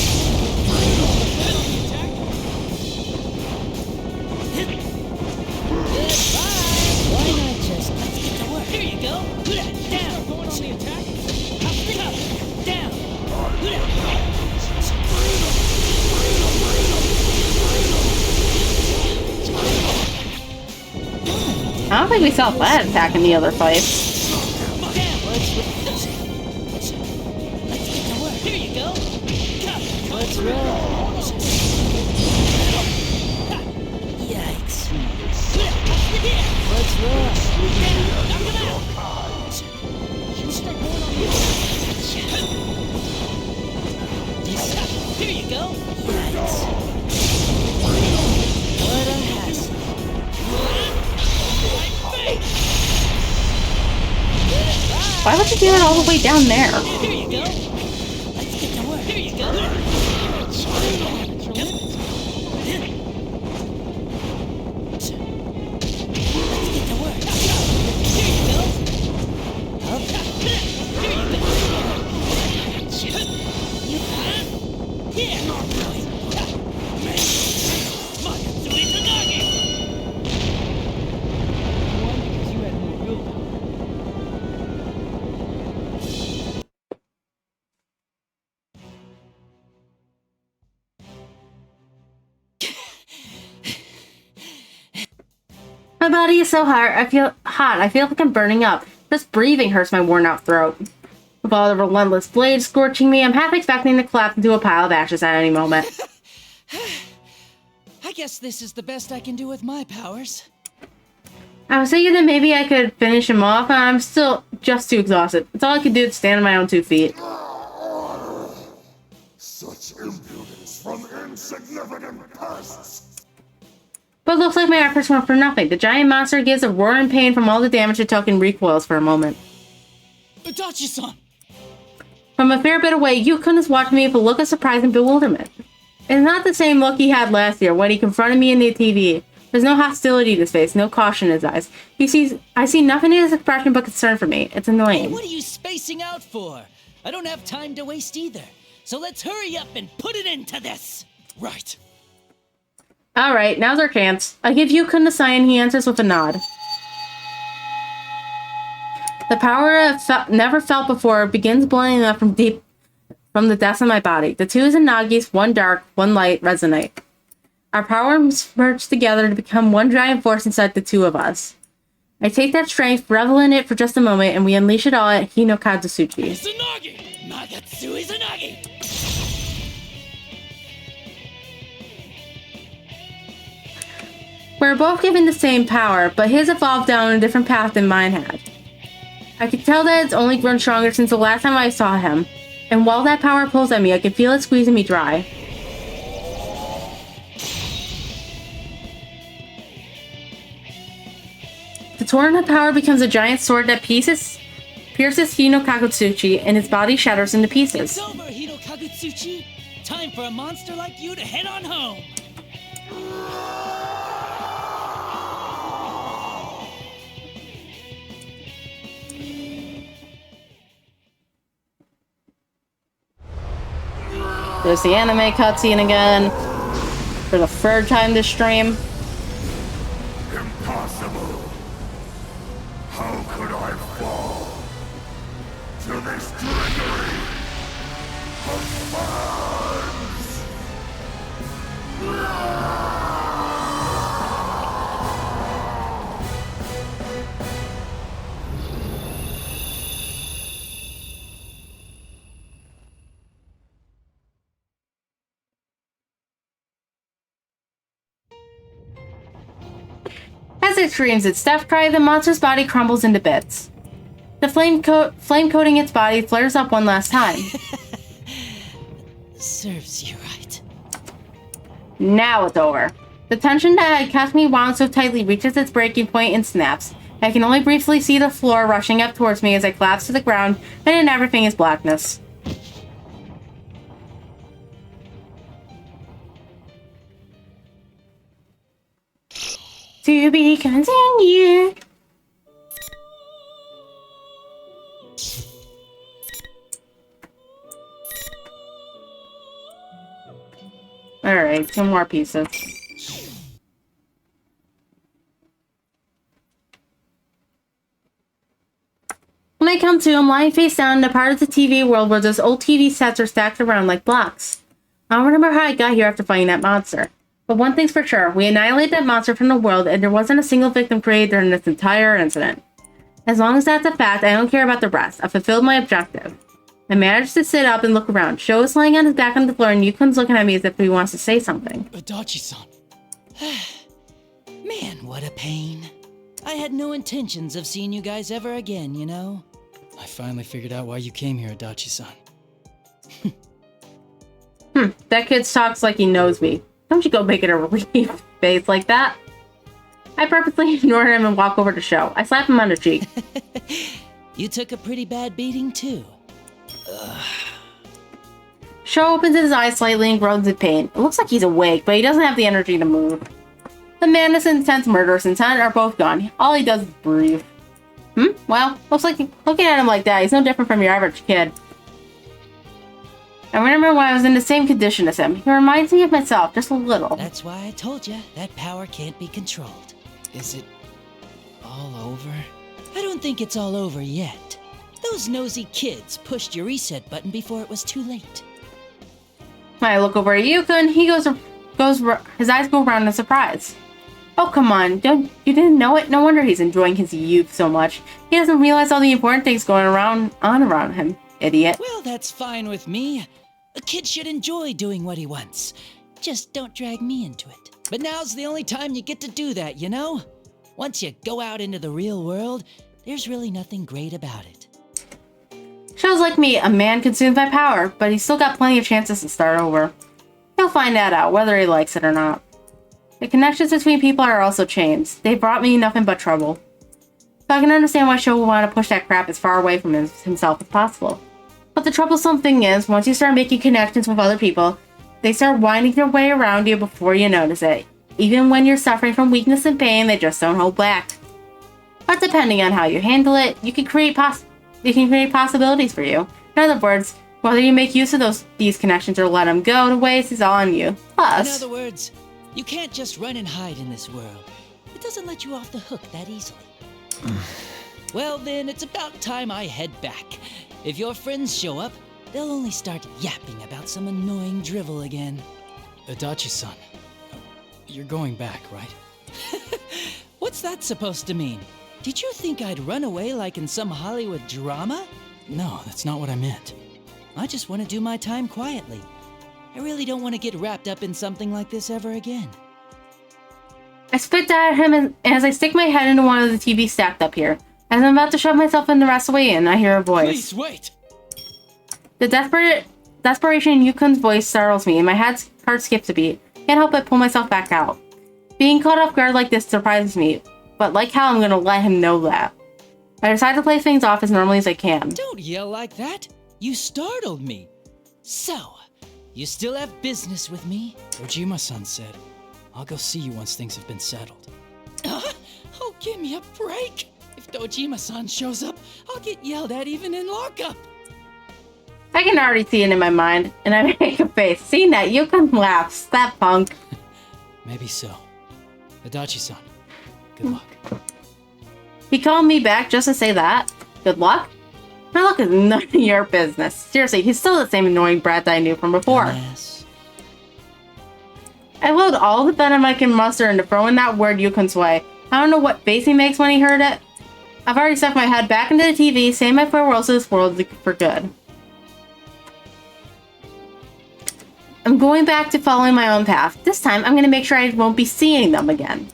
Goodbye. Why not just let's get to work? Here you go. Down. Going on the attack. Up. Down. I don't think we saw that attack in the other fights. Why would you do it all the way down there? Here you go. Let's get to work. Here you go. Let's get to work. Here you go. Up. Here you go. Here. Matsui Tsunagi. One, because you had more will. My body is so hot. I feel hot. I feel like I'm burning up. Just breathing hurts my worn out throat. With all the relentless blades scorching me, I'm half expecting to collapse into a pile of ashes at any moment. I guess this is the best I can do with my powers. I was thinking that maybe I could finish him off, and I'm still just too exhausted. It's all I can do to stand on my own 2 feet. Such impudence from insignificant pests! But it looks like my efforts went for nothing. The giant monster gives a roar in pain from all the damage it took and recoils for a moment. Adachi-san! From a fair bit away, Yukon is watching me with a look of surprise and bewilderment. It's not the same look he had last year when he confronted me in the TV. There's no hostility to his face, no caution in his eyes. I see nothing in his expression but concern for me. It's annoying. Hey, what are you spacing out for? I don't have time to waste either. So let's hurry up and put an end to this. Right. Alright, now's our chance. I give Yukon the sign, he answers with a nod. The power I've never felt before begins blowing up from the depths of my body. The 2 Izanagi's, one dark, one light, resonate. Our powers merge together to become one giant force inside the 2 of us. I take that strength, revel in it for just a moment, and we unleash it all at Hinokatsuchi. Izanagi! Nagatsu Izanagi! We're both given the same power, but his evolved down a different path than mine had. I can tell that it's only grown stronger since the last time I saw him, and while that power pulls at me, I can feel it squeezing me dry. The torrent of power becomes a giant sword that pierces Hinokatsuchi, and his body shatters into pieces. It's over, Hinokatsuchi! Time for a monster like you to head on home! There's the anime cutscene again. For the 3rd time this stream. Impossible! How could I fall to this trickery of fans? As it screams its death cry, the monster's body crumbles into bits. The flame coating its body flares up one last time. Serves you right. Now it's over. The tension that had kept me wound so tightly reaches its breaking point and snaps. I can only briefly see the floor rushing up towards me as I collapse to the ground, and then everything is blackness. To be continued. Alright, 2 more pieces. When I come to, I'm lying face down in a part of the TV world where those old TV sets are stacked around like blocks. I don't remember how I got here after fighting that monster. But one thing's for sure, we annihilated that monster from the world and there wasn't a single victim created during this entire incident. As long as that's a fact, I don't care about the rest. I fulfilled my objective. I managed to sit up and look around. Sho is laying on his back on the floor and Yukon's looking at me as if he wants to say something. Adachi-san. Man, what a pain. I had no intentions of seeing you guys ever again, you know? I finally figured out why you came here, Adachi-san. That kid talks like he knows me. Don't you go making a relieved face like that. I purposely ignore him and walk over to Sho. I slap him on the cheek. You took a pretty bad beating, too. Sho opens his eyes slightly and groans in pain. It looks like he's awake, but he doesn't have the energy to move. The madness and intense murderous intent are both gone. All he does is breathe. Well, looks like looking at him like that, he's no different from your average kid. I remember when I was in the same condition as him. He reminds me of myself, just a little. That's why I told you, that power can't be controlled. Is it all over? I don't think it's all over yet. Those nosy kids pushed your reset button before it was too late. When I look over at Yukon, his eyes go round in surprise. Oh, come on, you didn't know it? No wonder he's enjoying his youth so much. He doesn't realize all the important things going on around him, idiot. Well, that's fine with me. A kid should enjoy doing what he wants. Just don't drag me into it. But now's the only time you get to do that, you know? Once you go out into the real world, there's really nothing great about it. Shows like me, a man consumed by power, but he's still got plenty of chances to start over. He'll find that out, whether he likes it or not. The connections between people are also chains. They brought me nothing but trouble. So I can understand why Sho would want to push that crap as far away from himself as possible. But the troublesome thing is, once you start making connections with other people, they start winding their way around you before you notice it. Even when you're suffering from weakness and pain, they just don't hold back. But depending on how you handle it, you can create possibilities for you. In other words, whether you make use of these connections or let them go to waste is all on you. Plus, in other words, you can't just run and hide in this world. It doesn't let you off the hook that easily. Well then, it's about time I head back. If your friends show up, they'll only start yapping about some annoying drivel again. Adachi-san, you're going back, right? What's that supposed to mean? Did you think I'd run away like in some Hollywood drama? No, that's not what I meant. I just want to do my time quietly. I really don't want to get wrapped up in something like this ever again. I spit at him as I stick my head into one of the TVs stacked up here. As I'm about to shove myself in the rest of the way in, I hear a voice. Please wait! The desperation in Yukon's voice startles me, and my heart skips a beat. Can't help but pull myself back out. Being caught off guard like this surprises me, but like how I'm gonna let him know that. I decide to play things off as normally as I can. Don't yell like that! You startled me! So, you still have business with me? Ojima-san said, I'll go see you once things have been settled. Oh, give me a break! If Dojima-san shows up, I'll get yelled at even in lockup! I can already see it in my mind, and I make a face. Seeing that, Yukon laughs. That punk. Maybe so. Adachi-san, good luck. He called me back just to say that. Good luck? My luck is none of your business. Seriously, he's still the same annoying brat that I knew from before. Yes. I load all the venom I can muster into throwing that word Yukon's way. I don't know what face he makes when he heard it. I've already stuck my head back into the TV, saying my farewells to this world for good. I'm going back to following my own path. This time, I'm going to make sure I won't be seeing them again.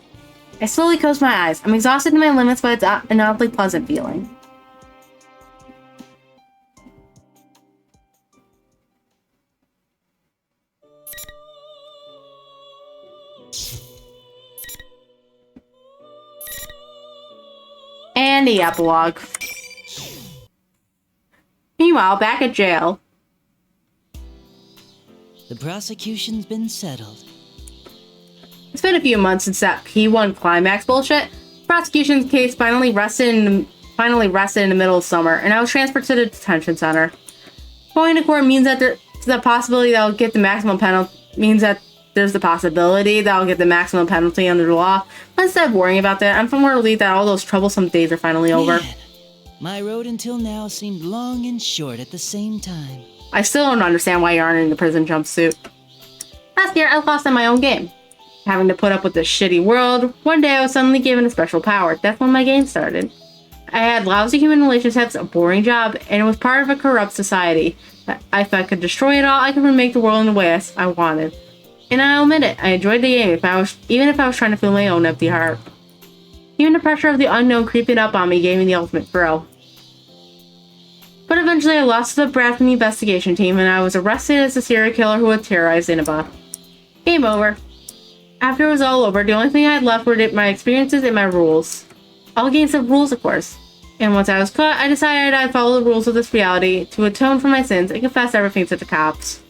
I slowly close my eyes. I'm exhausted to my limits, but it's an oddly pleasant feeling. And the epilogue. Meanwhile, back at jail. The prosecution's been settled. It's been a few months since that P1 climax bullshit. The prosecution's case finally rested in the middle of summer, and I was transferred to the detention center. Going to court means that there's the possibility that I'll get the maximum penalty. Means that there's the possibility that I'll get the maximum penalty under the law. But instead of worrying about that, I'm more relieved that all those troublesome days are finally over. My road until now seemed long and short at the same time. I still don't understand why you aren't in the prison jumpsuit. Last year, I lost in my own game. Having to put up with this shitty world, one day I was suddenly given a special power. That's when my game started. I had lousy human relationships, a boring job, and it was part of a corrupt society. If I could destroy it all, I could remake the world in the way I wanted. And I'll admit it, I enjoyed the game even if I was trying to fill my own empty heart. Even the pressure of the unknown creeping up on me gave me the ultimate thrill. But eventually I lost the breath from the investigation team and I was arrested as the serial killer who had terrorized Inaba. Game over. After it was all over, the only thing I had left were my experiences and my rules. All games have rules, of course. And once I was caught, I decided I'd follow the rules of this reality to atone for my sins and confess everything to the cops.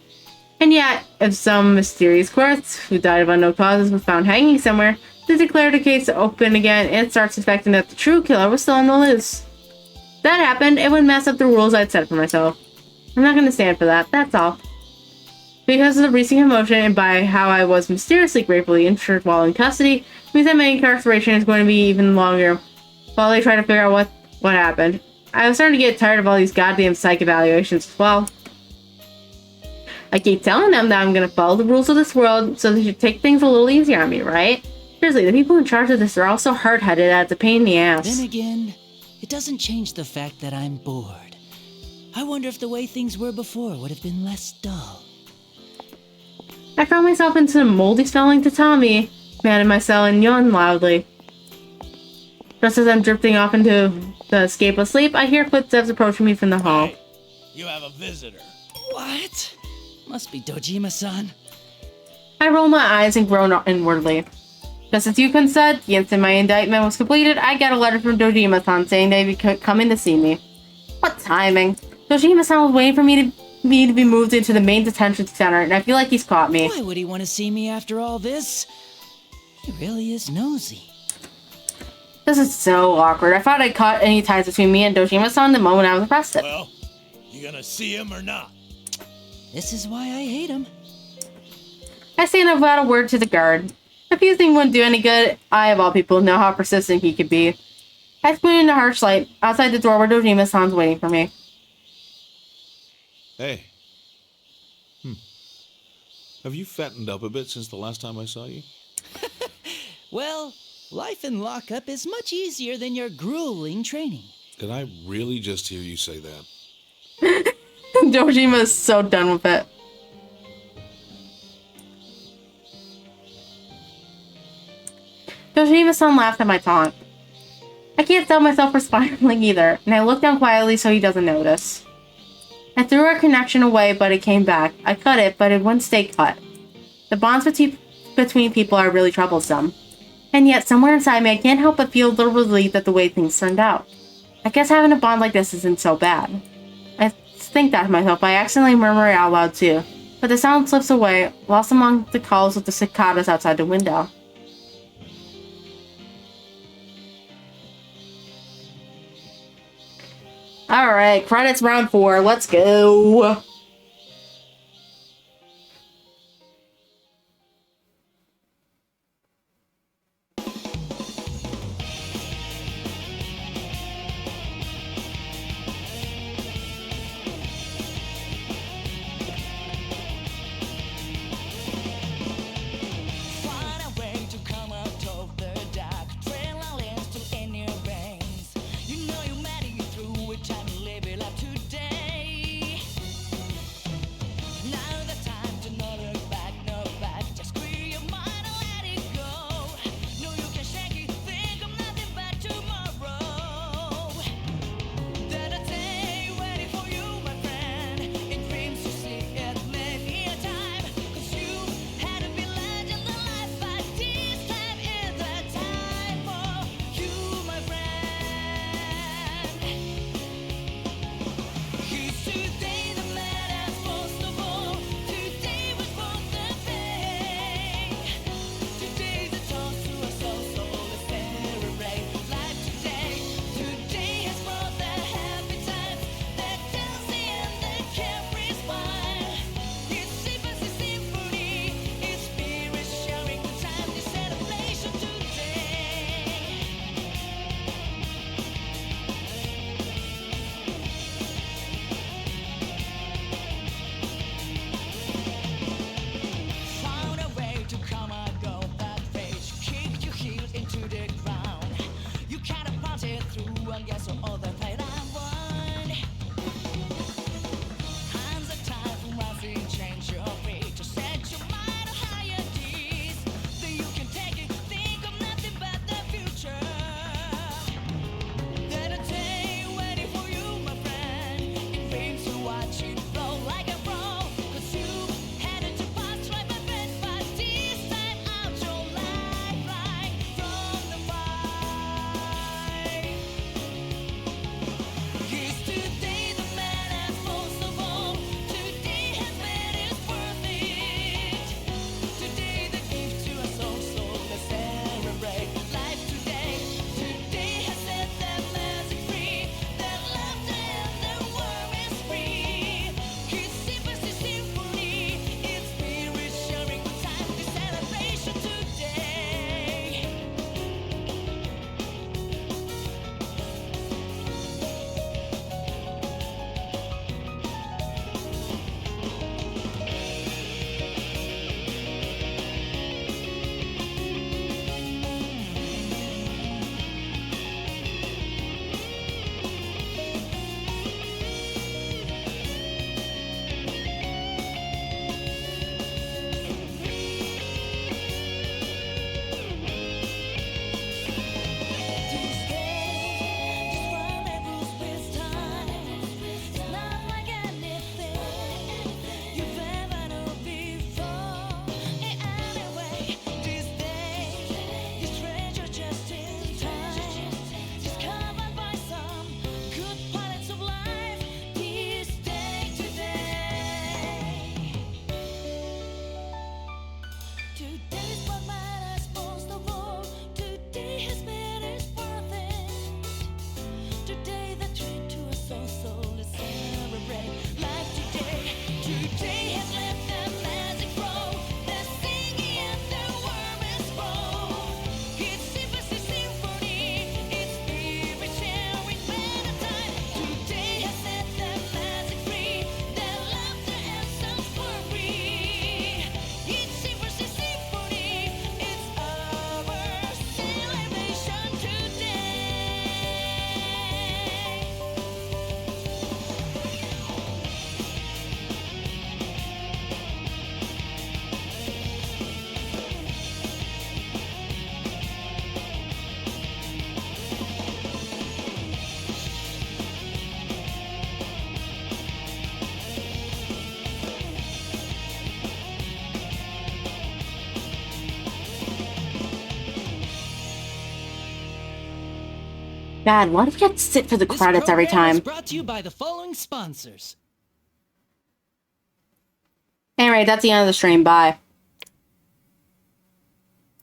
And yet, if some mysterious corpse who died of unknown causes was found hanging somewhere, they declared the case open again and start suspecting that the true killer was still on the loose. If that happened, it would mess up the rules I'd set for myself. I'm not going to stand for that, that's all. Because of the recent commotion and by how I was mysteriously gratefully injured while in custody, means that my incarceration is going to be even longer while they try to figure out what happened. I was starting to get tired of all these goddamn psych evaluations as well. I keep telling them that I'm going to follow the rules of this world, so they should take things a little easier on me, right? Seriously, the people in charge of this are all so hard-headed that it's a pain in the ass. Then again, it doesn't change the fact that I'm bored. I wonder if the way things were before would have been less dull. I found myself into a moldy smelling tatami, mad in my cell and yawned loudly. Just as I'm drifting off into the escape of sleep, I hear footsteps approaching me from the hall. Hey, you have a visitor. What? Must be Dojima-san. I roll my eyes and groan inwardly. Just as Yukon said, the instant my indictment was completed, I got a letter from Dojima-san saying they'd be coming to see me. What timing! Dojima-san was waiting for me to be moved into the main detention center, and I feel like he's caught me. Why would he want to see me after all this? He really is nosy. This is so awkward. I thought I'd cut any ties between me and Dojima-san the moment I was arrested. Well, you gonna see him or not? This is why I hate him. I stand up without a word to the guard. If his thing wouldn't do any good, I, of all people, know how persistent he could be. I squint in the harsh light outside the door where Dojima-san's waiting for me. Hey. Have you fattened up a bit since the last time I saw you? Well, life in lockup is much easier than your grueling training. Did I really just hear you say that? Dojima is so done with it. Dojima-san laughed at my taunt. I can't stop myself from smiling either, and I look down quietly so he doesn't notice. I threw our connection away, but it came back. I cut it, but it wouldn't stay cut. The bonds between people are really troublesome. And yet, somewhere inside me, I can't help but feel a little relieved at the way things turned out. I guess having a bond like this isn't so bad. I think that to myself, I accidentally murmur it out loud too. But the sound slips away, lost among the calls of the cicadas outside the window. Alright, credits round 4, let's go! Today's what matters most of all. Today has made it worth it. Today the treat to us all, let's celebrate life today. Today has let the magic flow. The singing and the worm is grown. It's Symphony Symphony. It's spirit sharing time. Today has set the magic free. The laughter and sounds were free. It's Symphony Symphony. It's our celebration today. God, why do we have to sit for the This credits every program is time? brought to you by the following sponsors. Anyway, that's the end of the stream. Bye.